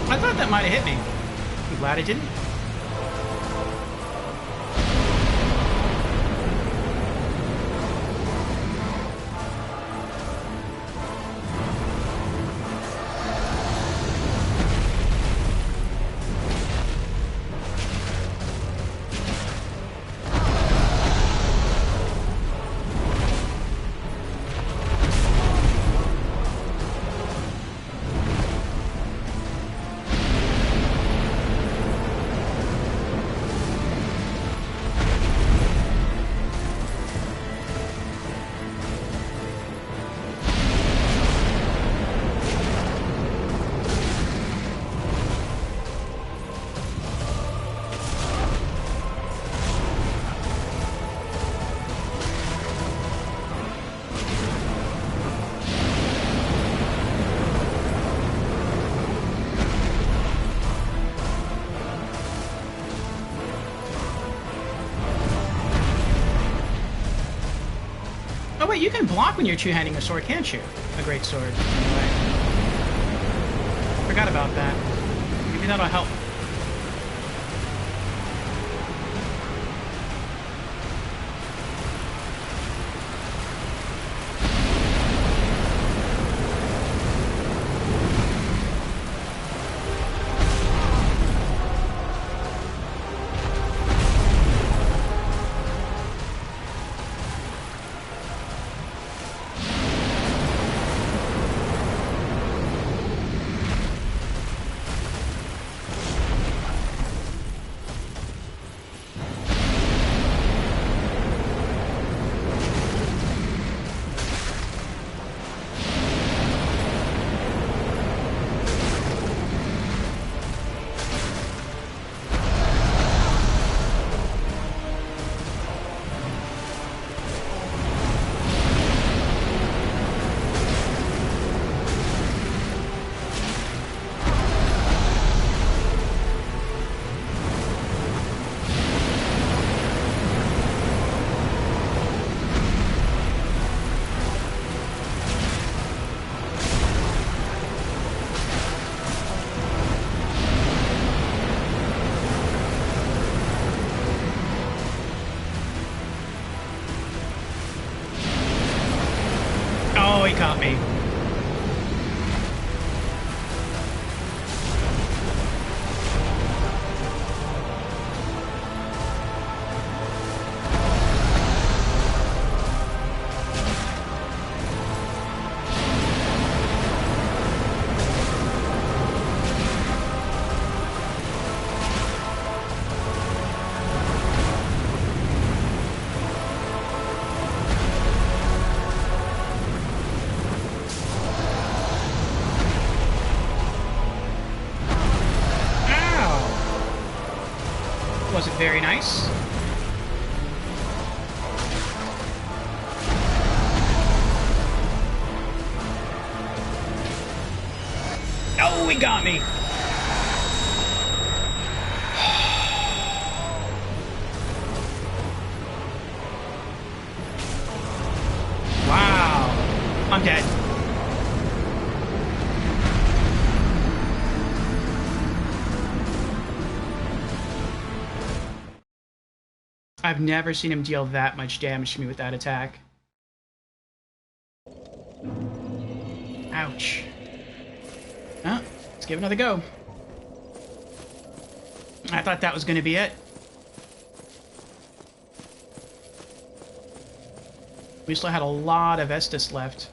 S1: I thought that might have hit me. I'm glad it didn't. you can block when you're two-handing a sword, can't you? A great sword. Anyway. Forgot about that. Maybe that'll help. Oh, he caught me. Wasn't very nice. Oh, he got me. Wow. I'm dead. I've never seen him deal that much damage to me with that attack. Ouch. Oh, let's give it another go. I thought that was going to be it. We still had a lot of Estus left.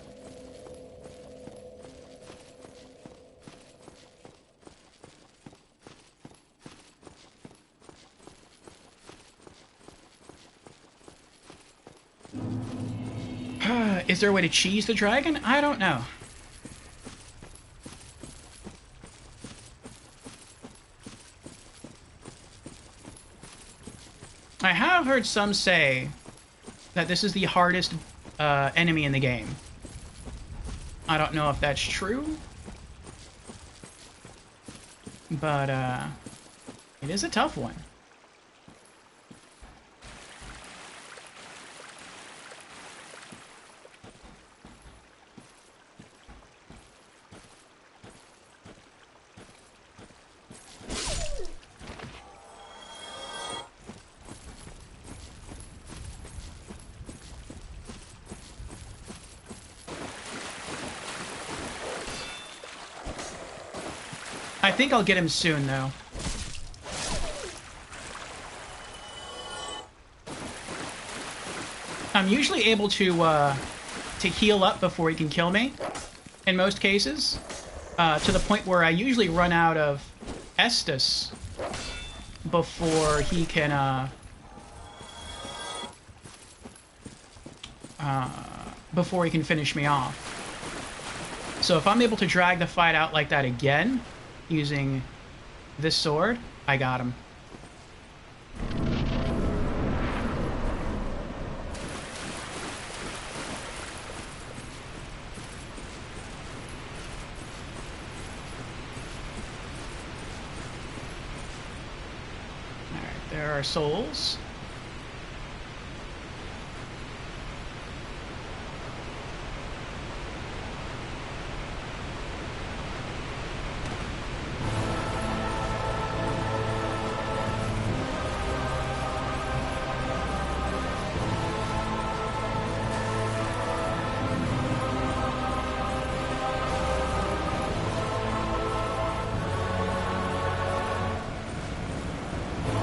S1: Is there a way to cheese the dragon? I don't know. I have heard some say that this is the hardest enemy in the game. I don't know if that's true, but it is a tough one. I think I'll get him soon, though. I'm usually able to heal up before he can kill me, in most cases, to the point where I usually run out of Estus before he can, finish me off. So if I'm able to drag the fight out like that again, using this sword, I got him. Alright, there are souls.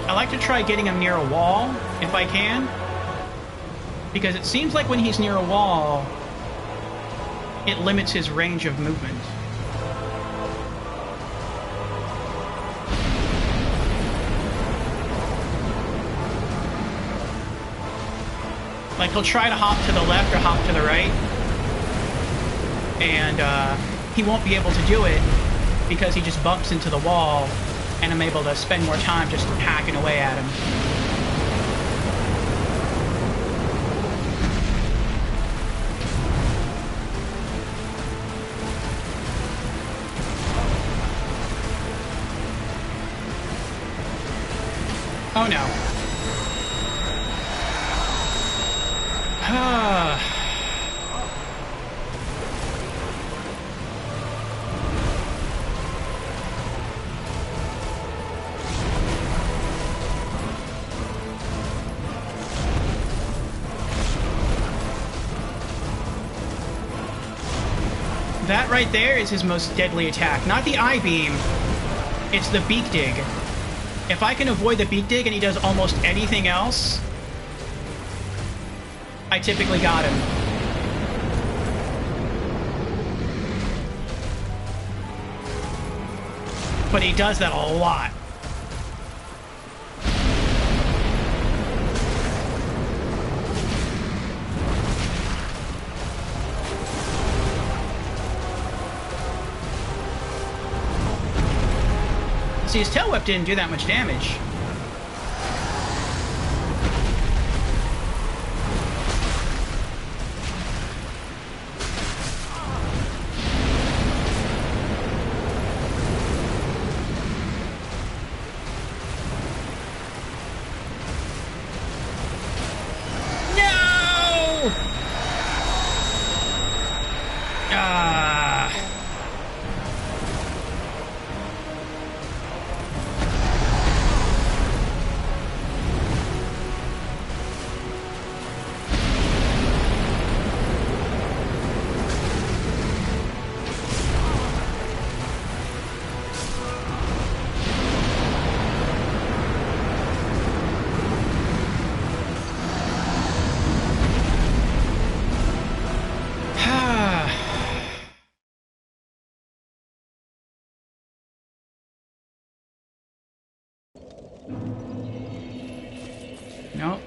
S1: I like to try getting him near a wall, if I can. Because it seems like when he's near a wall, it limits his range of movement. Like, he'll try to hop to the left or hop to the right. And he won't be able to do it because he just bumps into the wall, and I'm able to spend more time just hacking away at him. Oh no. That right there is his most deadly attack. Not the I-beam, it's the beak dig. If I can avoid the beak dig and he does almost anything else, I typically got him. But he does that a lot. See, his tail whip didn't do that much damage. Nope.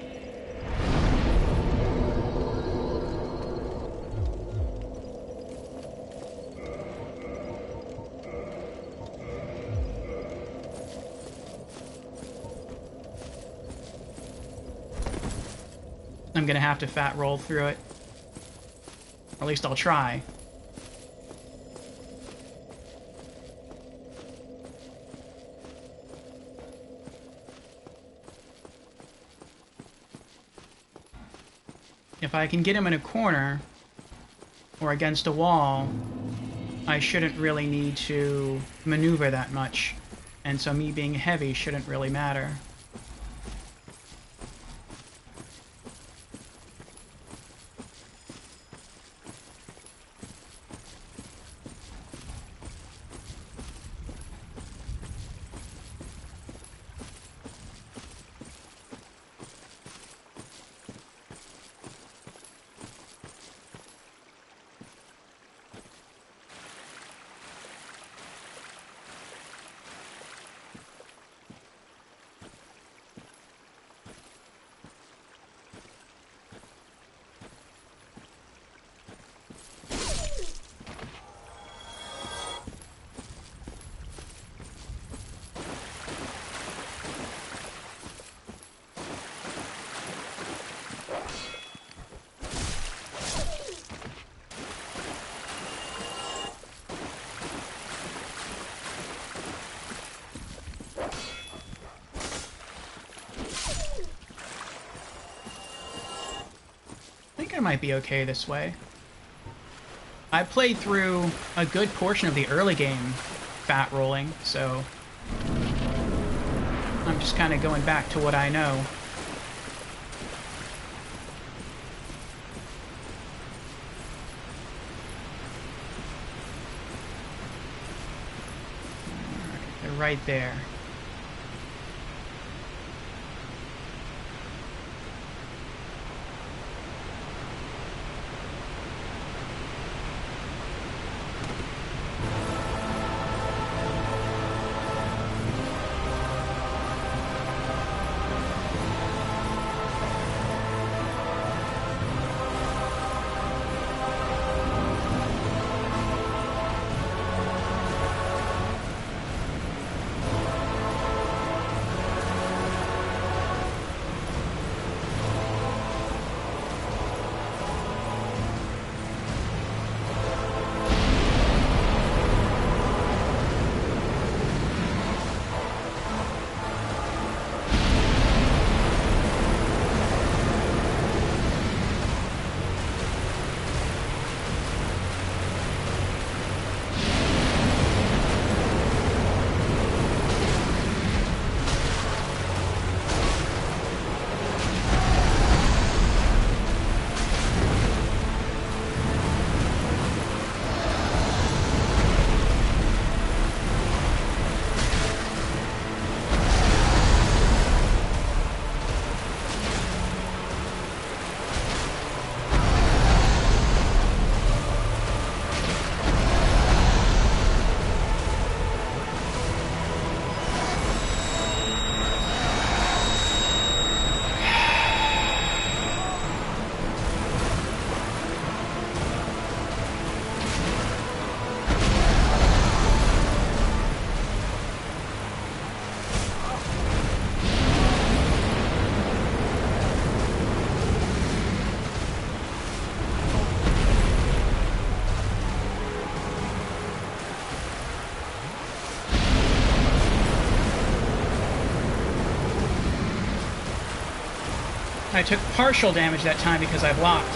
S1: I'm gonna have to fat roll through it. Or at least I'll try. If I can get him in a corner or against a wall, I shouldn't really need to maneuver that much. And so me being heavy shouldn't really matter. I might be okay this way. I played through a good portion of the early game fat rolling, so I'm just kind of going back to what I know. Alright, they're right there. I took partial damage that time because I blocked.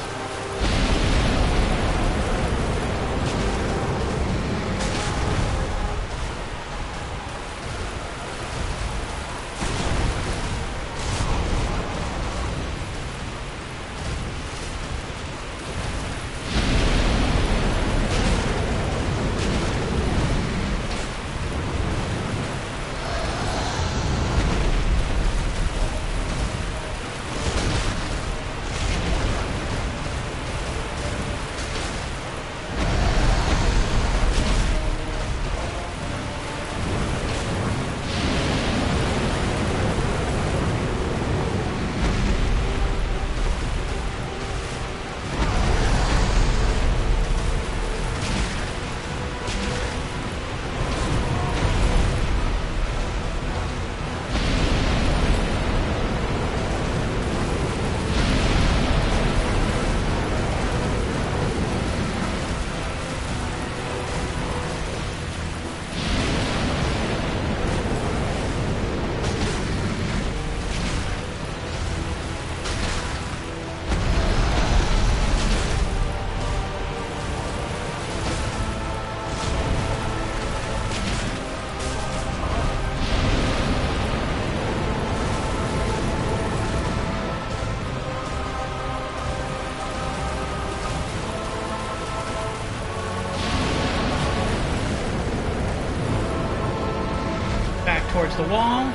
S1: Towards the wall.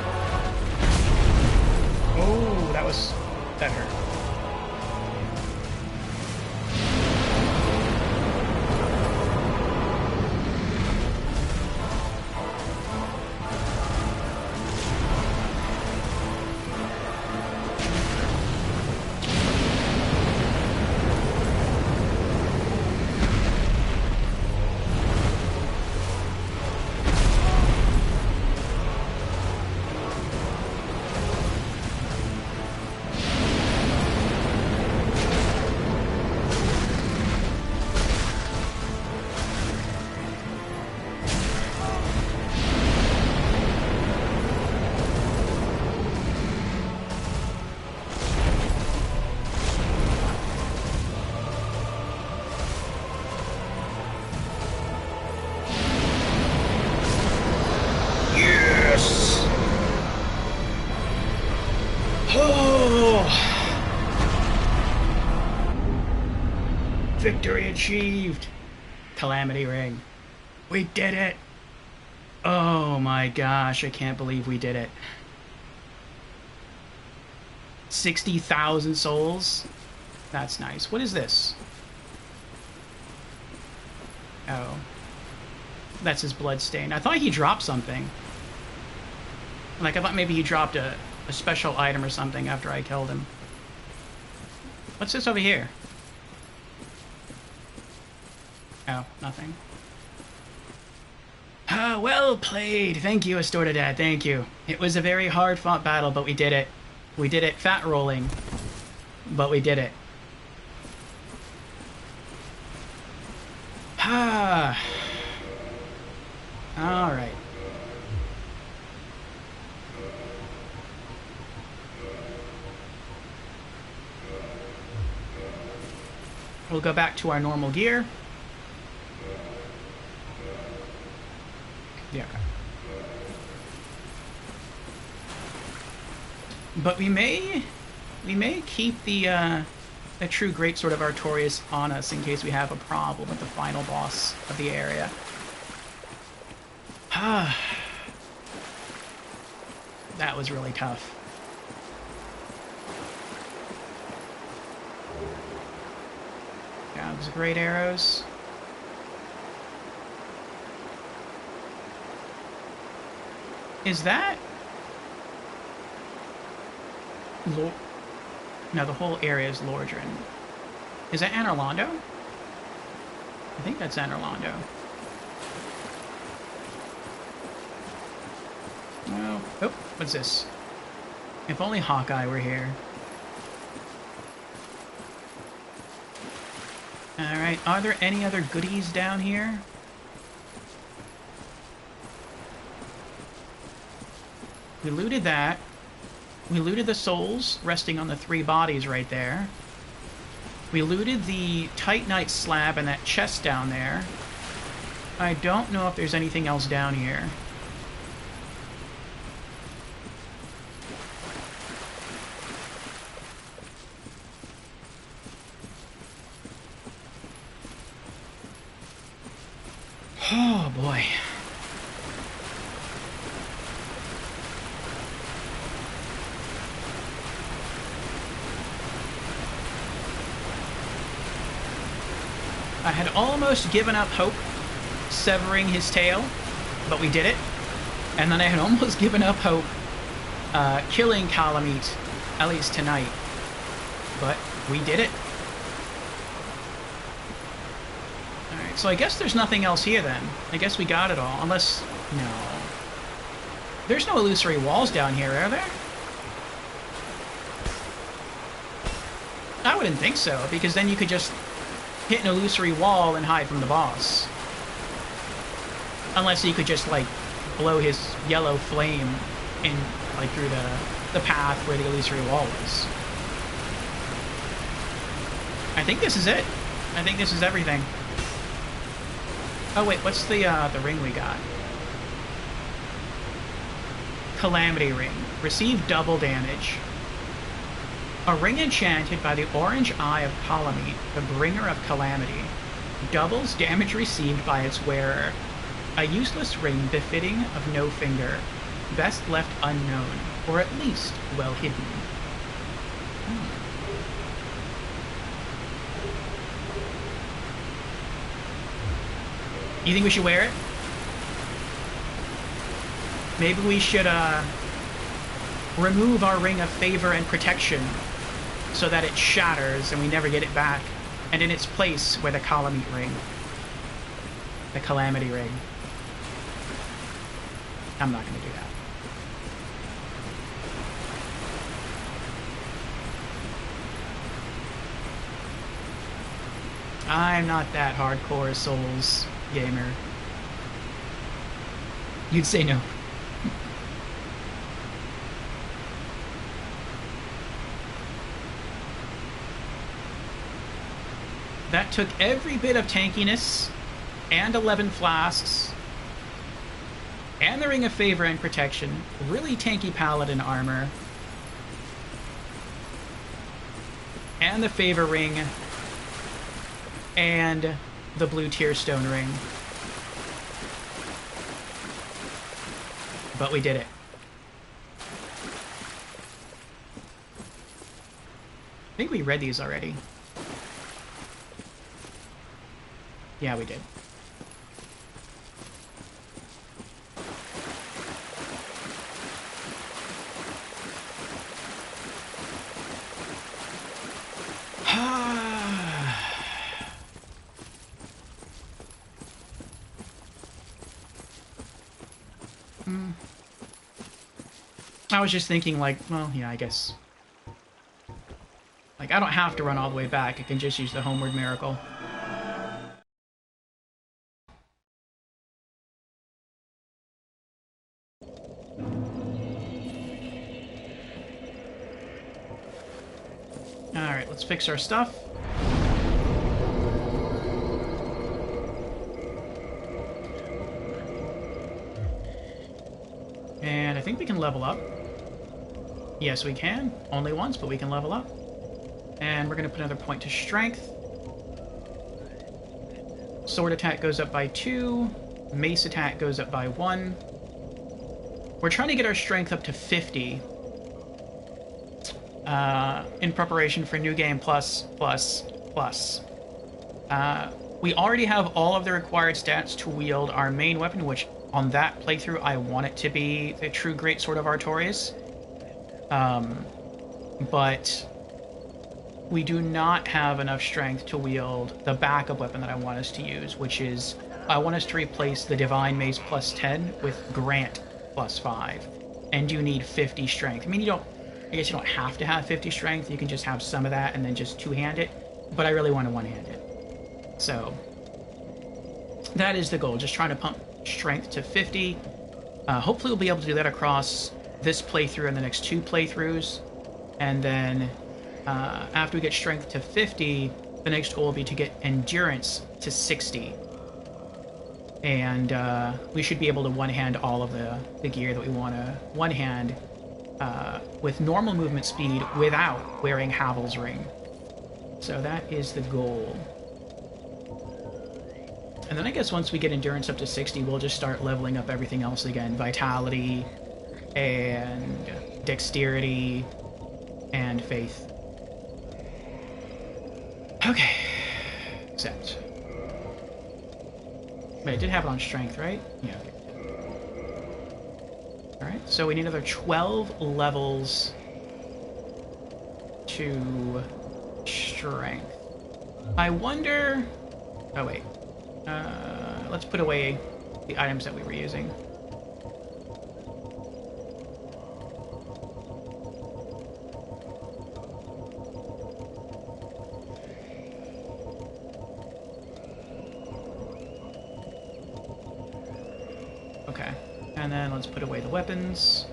S1: Oh, that hurt. Victory achieved! Calamity Ring. We did it! Oh my gosh, I can't believe we did it. 60,000 souls? That's nice. What is this? Oh. That's his bloodstain. I thought he dropped something. Like, I thought maybe he dropped a special item or something after I killed him. What's this over here? Oh, nothing. Ah, well played. Thank you, Astordadad. Thank you. It was a very hard-fought battle, but we did it. We did it fat rolling, but we did it. Ah. All right. We'll go back to our normal gear. Yeah. But we may keep the true greatsword of Artorias on us in case we have a problem with the final boss of the area. Ah. That was really tough. Yeah, those great arrows. Is that... No, the whole area is Lordran. Is that Anor Londo? I think that's Anor Londo. Well, oh, what's this? If only Hawkeye were here. Alright, are there any other goodies down here? We looted that. We looted the souls resting on the 3 bodies right there. We looted the Titanite slab and that chest down there. I don't know if there's anything else down here. Oh, boy. I had almost given up hope severing his tail, but we did it. And then I had almost given up hope killing Kalameet, at least tonight. But we did it. Alright, so I guess there's nothing else here then. I guess we got it all, unless... no. There's no illusory walls down here, are there? I wouldn't think so, because then you could just hit an illusory wall and hide from the boss. Unless he could just, like, blow his yellow flame in, like, through the path where the illusory wall was. I think this is it. I think this is everything. Oh, wait, what's the ring we got? Calamity Ring. Receive double damage. A ring enchanted by the Orange Eye of Kalameet, the bringer of calamity, doubles damage received by its wearer. A useless ring befitting of no finger, best left unknown, or at least well hidden. You think we should wear it? Maybe we should remove our ring of favor and protection so that it shatters and we never get it back. And in its place, wear the Kalameet ring. The Calamity ring. I'm not going to do that. I'm not that hardcore Souls gamer. You'd say no. That took every bit of tankiness, and 11 flasks, and the Ring of Favor and Protection, really tanky paladin armor, and the Favor Ring, and the blue Tearstone Ring. But we did it. I think we read these already. Yeah, we did. I was just thinking, like, well, yeah, I guess. Like, I don't have to run all the way back. I can just use the Homeward Miracle. Alright, let's fix our stuff. And I think we can level up. Yes, we can. Only once, but we can level up. And we're going to put another point to strength. Sword attack goes up by 2. Mace attack goes up by 1. We're trying to get our strength up to 50. In preparation for New Game Plus. We already have all of the required stats to wield our main weapon, which on that playthrough I want it to be the true Greatsword of Artorias. But we do not have enough strength to wield the backup weapon that I want us to use, which is I want us to replace the Divine Mace plus 10 with Grant plus 5. And you need 50 strength. I mean, I guess you don't have to have 50 strength. You can just have some of that and then just two-hand it. But I really want to one-hand it. So that is the goal. Just trying to pump strength to 50. Hopefully we'll be able to do that across this playthrough and the next 2 playthroughs. And then after we get strength to 50, the next goal will be to get endurance to 60. And we should be able to one-hand all of the gear that we want to one-hand with normal movement speed without wearing Havel's Ring. So that is the goal. And then I guess once we get endurance up to 60, we'll just start leveling up everything else again. Vitality, and dexterity, and faith. Okay. Accept. Wait, I did have it on strength, right? Yeah, okay. Alright, so we need another 12 levels to strength. I wonder... Oh, wait. Let's put away the items that we were using. Okay, and then let's put away the weapons.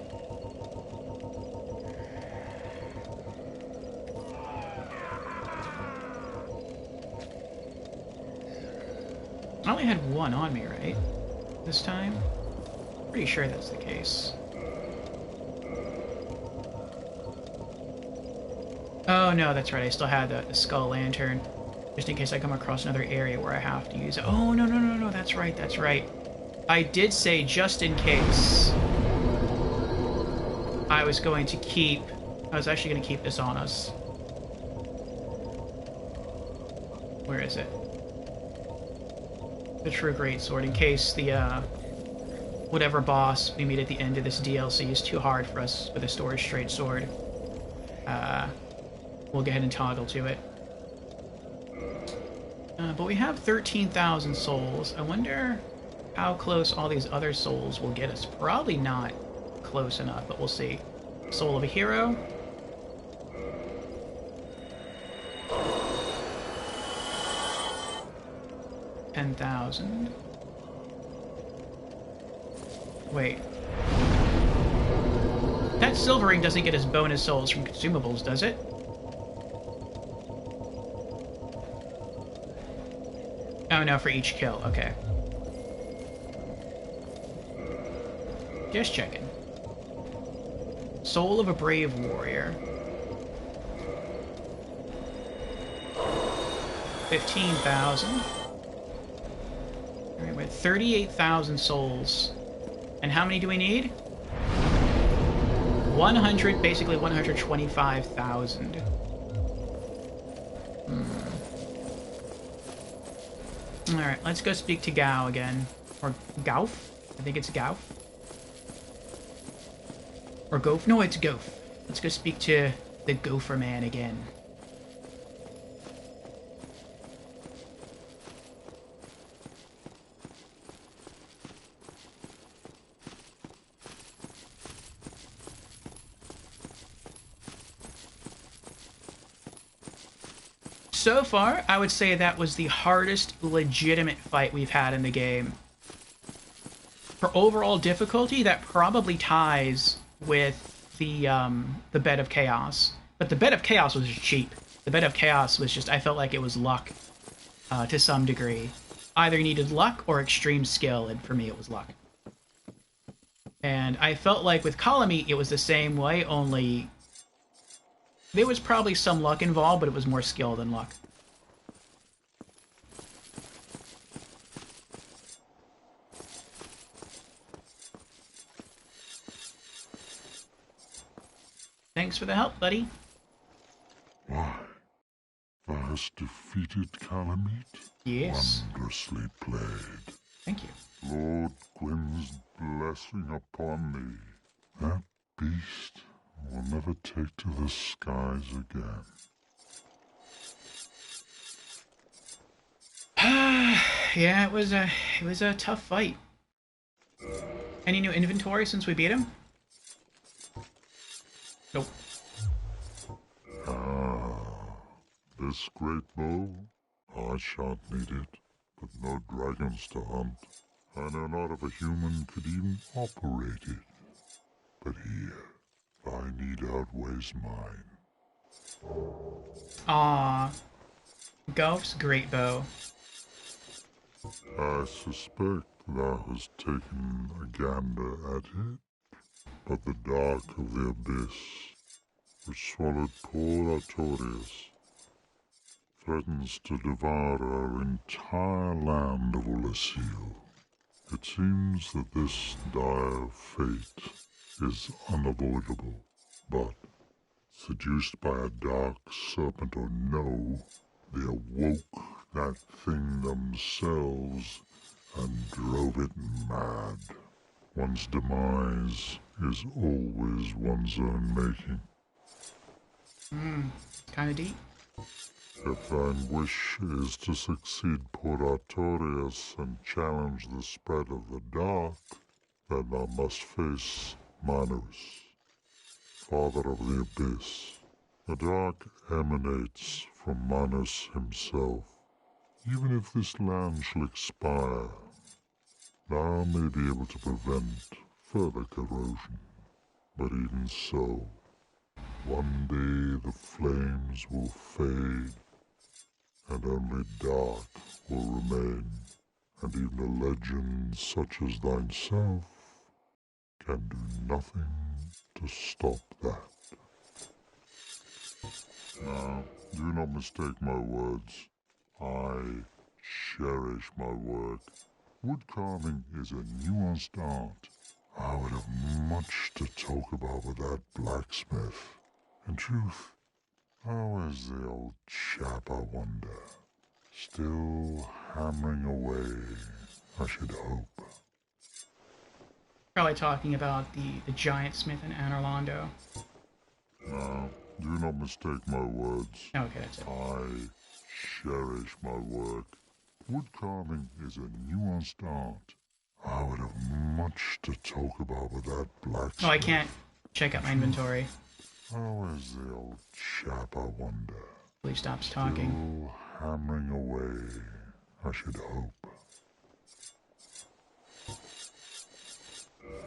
S1: I only had one on me, right? This time? Pretty sure that's the case. Oh, no, that's right. I still had the Skull Lantern. Just in case I come across another area where I have to use it. Oh, no, no, no, no. That's right. That's right. I did say just in case I was going to keep... I was actually going to keep this on us. Where is it? The True Greatsword, in case the, whatever boss we meet at the end of this DLC is too hard for us with a Storage Straight Sword. We'll go ahead and toggle to it. But we have 13,000 souls. I wonder how close all these other souls will get us. Probably not close enough, but we'll see. Soul of a Hero. $10,000. Wait. That silver ring doesn't get us bonus souls from consumables, does it? Oh no, for each kill. Okay. Just checking. Soul of a Brave Warrior. 15,000. Alright, we're at 38,000 souls. And how many do we need? 100, basically 125,000. Alright, let's go speak to Gao again. Or Gauf? I think it's Gauf. Or Gof? No, it's Gof. Let's go speak to the Gopher Man again. So far, I would say that was the hardest legitimate fight we've had in the game. For overall difficulty, that probably ties with the Bed of Chaos. But the Bed of Chaos was just cheap. The Bed of Chaos was just, I felt like it was luck to some degree. Either you needed luck or extreme skill, and for me it was luck. And I felt like with Kalameet it was the same way, only there was probably some luck involved, but it was more skill than luck. Thanks for the help, buddy.
S2: Why, thou hast defeated Kalameet?
S1: Yes.
S2: Wondrously played.
S1: Thank you.
S2: Lord Gwyn's blessing upon thee. That beast will never take to the skies again.
S1: Yeah, it was a tough fight. Any new inventory since we beat him? Nope.
S2: This great bow, I shan't need it, but no dragons to hunt. I know not if a human could even operate it. but here, thy need outweighs mine.
S1: Ah, Golf's great bow.
S2: I suspect thou hast taken a gander at it, but the dark of the abyss, which swallowed poor Artorias, threatens to devour our entire land of Ulasil. It seems that this dire fate is unavoidable, but, seduced by a dark serpent or no, they awoke that thing themselves and drove it mad. One's demise is always one's own making.
S1: Kinda deep.
S2: If thine wish is to succeed poor Artorias and challenge the spread of the dark, then thou must face Manus, father of the abyss. The dark emanates from Manus himself. Even if this land shall expire, thou may be able to prevent further corrosion. But even so, one day the flames will fade, and only dark will remain, and even a legend such as thyself can do nothing to stop that. Now, do not mistake my words. I cherish my work. Wood carving is a nuanced art. I would have much to talk about with that blacksmith. In truth, how is the old chap, I wonder? Still hammering away, I should hope.
S1: Probably talking about the giant smith in Anor Londo.
S2: Now, do not mistake my words.
S1: Okay, that's it.
S2: I cherish my work. Wood carving is a nuanced art. I would have much to talk about with that blacksmith.
S1: Oh, I can't check out my inventory.
S2: How is the old chap, I wonder?
S1: Till he stops talking.
S2: Still hammering away, I should hope.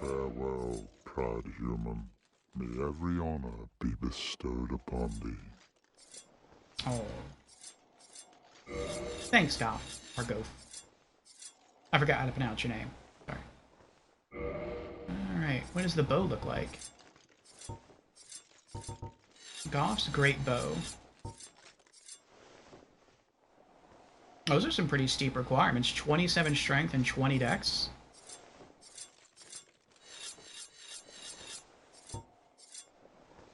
S2: Farewell, proud human. May every honor be bestowed upon thee.
S1: Oh. Thanks, Goff. Or Gof. I forgot how to pronounce your name. Sorry. Alright, what does the bow look like? Goff's great bow. Those are some pretty steep requirements. 27 strength and 20 dex.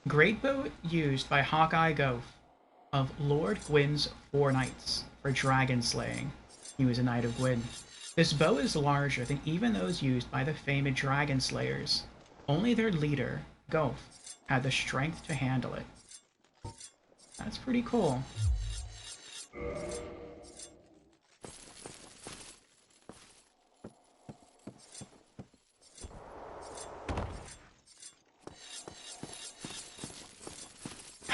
S1: Great bow used by Hawkeye Gof of Lord Gwyn's Four Knights for dragon slaying. He was a Knight of Gwyn. This bow is larger than even those used by the famed dragon slayers. Only their leader, Gof, had the strength to handle it. That's pretty cool.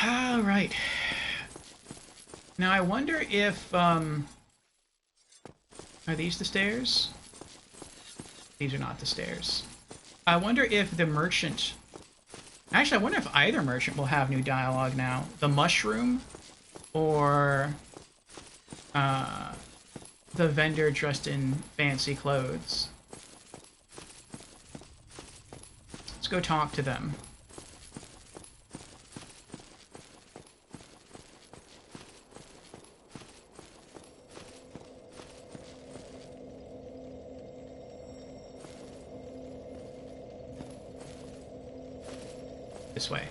S1: All right. Now I wonder if are these the stairs? These are not the stairs. I wonder if the merchant... Actually, I wonder if either merchant will have new dialogue now. The mushroom or the vendor dressed in fancy clothes. Let's go talk to them. This way.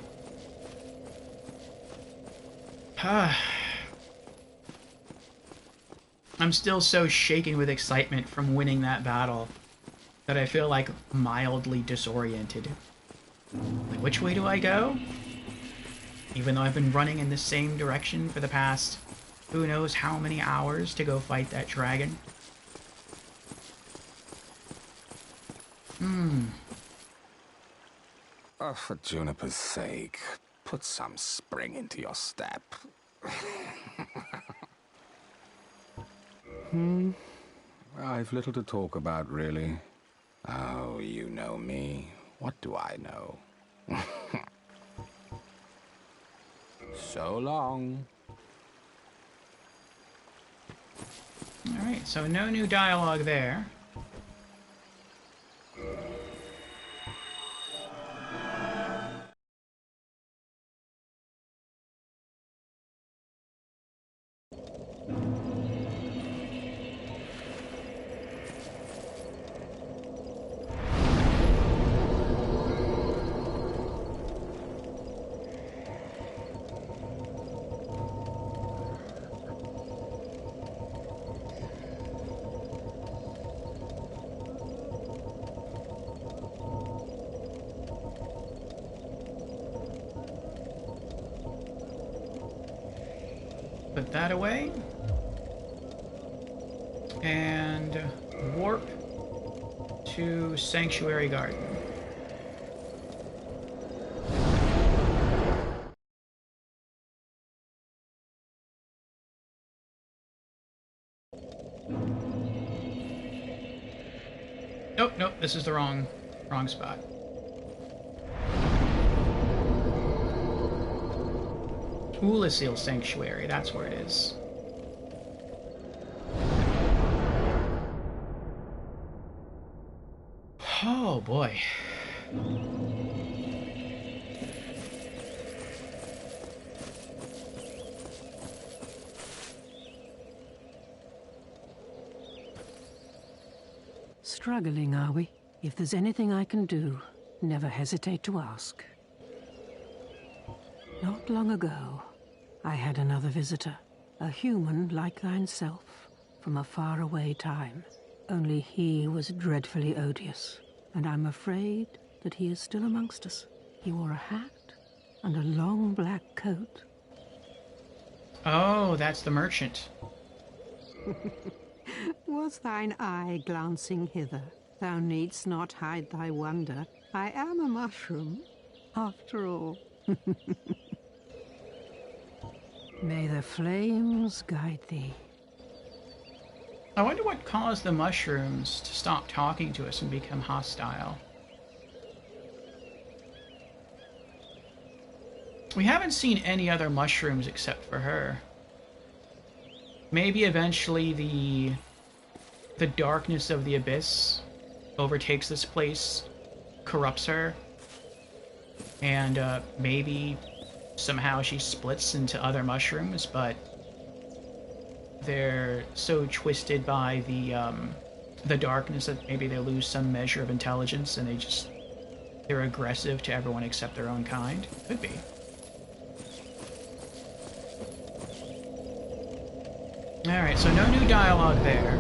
S1: I'm still so shaken with excitement from winning that battle that I feel like mildly disoriented. Like, which way do I go? Even though I've been running in the same direction for the past who knows how many hours to go fight that dragon.
S3: Oh, for Juniper's sake, put some spring into your step. I've little to talk about, really. Oh, you know me. What do I know? So long.
S1: Alright, so no new dialogue there. Put that away. And warp to Sanctuary Garden. Nope, nope, this is the wrong spot. Oolacile Sanctuary, that's where it is. Oh boy.
S4: Struggling, are we? If there's anything I can do, never hesitate to ask. Not long ago, I had another visitor, a human like thine-self, from a faraway time. Only he was dreadfully odious, and I'm afraid that he is still amongst us. He wore a hat and a long black coat.
S1: Oh, that's the merchant.
S4: Was thine eye glancing hither? Thou needst not hide thy wonder. I am a mushroom, after all. May the flames guide thee.
S1: I wonder what caused the mushrooms to stop talking to us and become hostile. We haven't seen any other mushrooms except for her. Maybe eventually the darkness of the abyss overtakes this place, corrupts her, and maybe somehow she splits into other mushrooms, but they're so twisted by the darkness that maybe they lose some measure of intelligence and they're aggressive to everyone except their own kind. Could be. Alright, so no new dialogue there.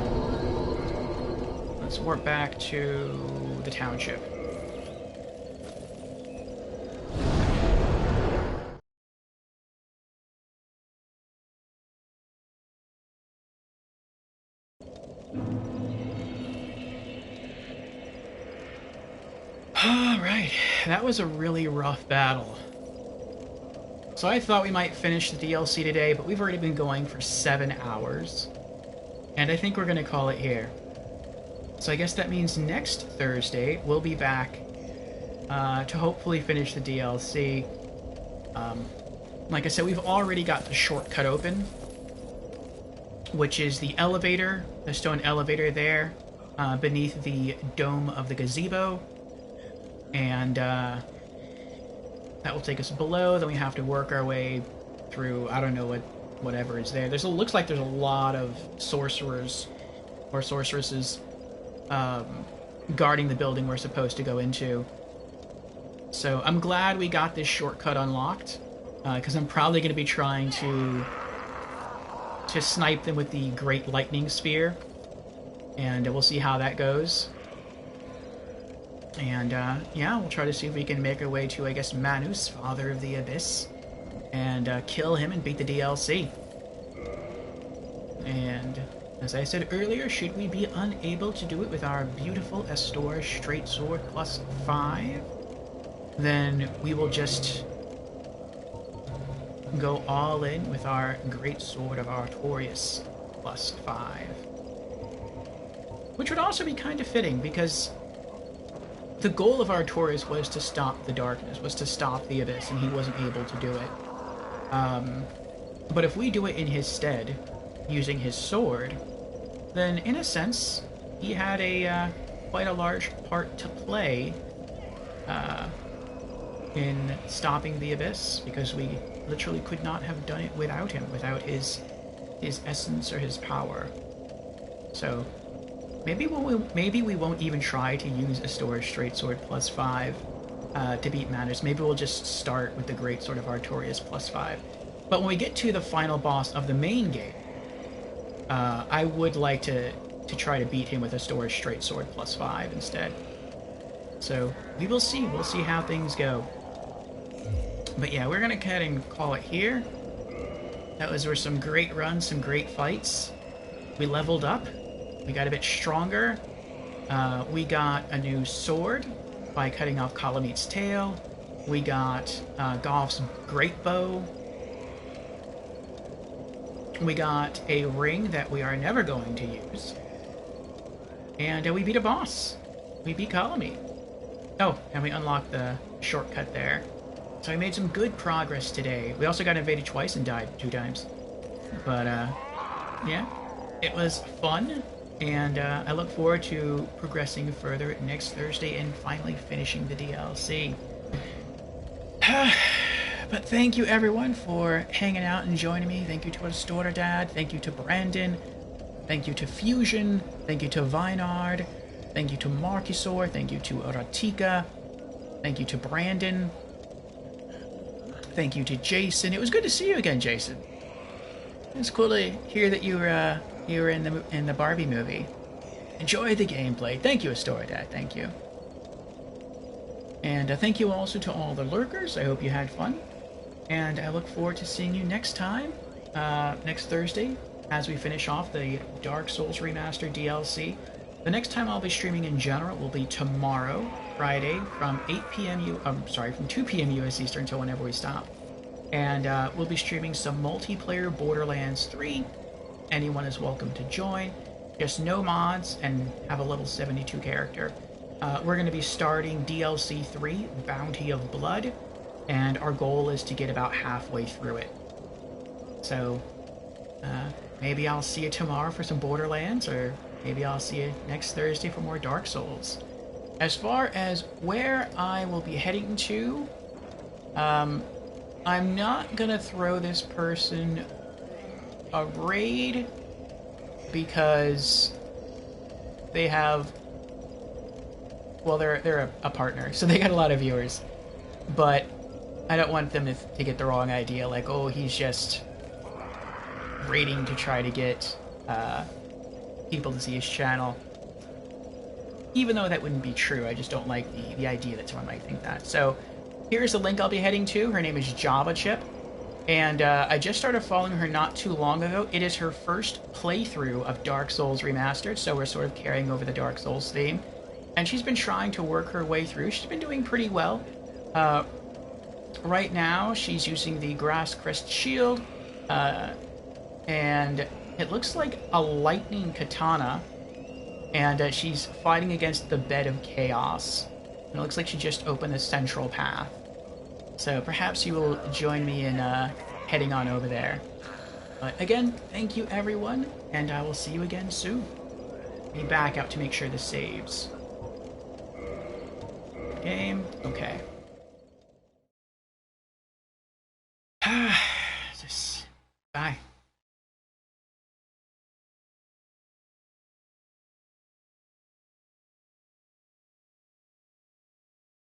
S1: Let's warp back to the township. Alright, that was a really rough battle. So I thought we might finish the DLC today, but we've already been going for 7 hours. And I think we're going to call it here. So I guess that means next Thursday we'll be back to hopefully finish the DLC. Like I said, we've already got the shortcut open, which is the elevator, the stone elevator there, beneath the dome of the gazebo. And that will take us below, then we have to work our way through, I don't know whatever is there. Looks like there's a lot of sorcerers or sorceresses guarding the building we're supposed to go into. So I'm glad we got this shortcut unlocked, because I'm probably going to be trying to snipe them with the Great Lightning Spear, and we'll see how that goes. And, yeah, we'll try to see if we can make our way to, I guess, Manus, Father of the Abyss, and kill him and beat the DLC. And, as I said earlier, should we be unable to do it with our beautiful Astora Straight Sword plus 5, then we will just go all in with our Great Sword of Artorias plus 5. Which would also be kind of fitting, because the goal of Artorias was to stop the darkness, was to stop the abyss, and he wasn't able to do it. But if we do it in his stead, using his sword, then in a sense, he had a quite a large part to play in stopping the abyss, because we literally could not have done it without him, without his essence or his power. So maybe we won't even try to use Astora's Straight Sword +5 to beat Manus. Maybe we'll just start with the Great Sword of Artorias +5. But when we get to the final boss of the main game, I would like to try to beat him with Astora's Straight Sword +5 instead. So we will see. We'll see how things go. But yeah, we're gonna go ahead and call it here. That were some great runs, some great fights. We leveled up. We got a bit stronger. We got a new sword by cutting off Kalameet's tail. We got Goff's great bow. We got a ring that we are never going to use. And we beat a boss. We beat Kalameet. Oh, and we unlocked the shortcut there. So we made some good progress today. We also got invaded twice and died 2 times. But, yeah, it was fun. And I look forward to progressing further next Thursday and finally finishing the DLC. But thank you everyone for hanging out and joining me. Thank you to Astora Dad. Thank you to Brandon. Thank you to Fusion. Thank you to Vinard. Thank you to Markisor. Thank you to Ratika. Thank you to Brandon. Thank you to Jason. It was good to see you again, Jason. It's cool to hear that you were in the Barbie movie. Enjoy the gameplay. Thank you, Astora Dad. Thank you. And thank you also to all the lurkers. I hope you had fun. And I look forward to seeing you next time, next Thursday, as we finish off the Dark Souls Remastered DLC. The next time I'll be streaming in general will be tomorrow, Friday, from 8 p.m. from 2 p.m. US Eastern until whenever we stop. And we'll be streaming some multiplayer Borderlands 3. Anyone is welcome to join. Just no mods and have a level 72 character. We're going to be starting DLC 3, Bounty of Blood, and our goal is to get about halfway through it. So, maybe I'll see you tomorrow for some Borderlands, or maybe I'll see you next Thursday for more Dark Souls. As far as where I will be heading to, I'm not gonna throw this person a raid because they have, well, they're a partner, so they got a lot of viewers, but I don't want them to get the wrong idea, like, oh, he's just raiding to try to get people to see his channel. Even though that wouldn't be true, I just don't like the idea that someone might think that. So here's the link I'll be heading to. Her name is Java Chip, and I just started following her not too long ago. It is her first playthrough of Dark Souls Remastered, so we're sort of carrying over the Dark Souls theme. And she's been trying to work her way through. She's been doing pretty well. Right now, she's using the Grasscrest Shield, and it looks like a lightning katana, and she's fighting against the Bed of Chaos. And it looks like she just opened the central path. So perhaps you will join me in heading on over there. But again, thank you everyone, and I will see you again soon. Be back out to make sure this saves. Game, okay. Bye.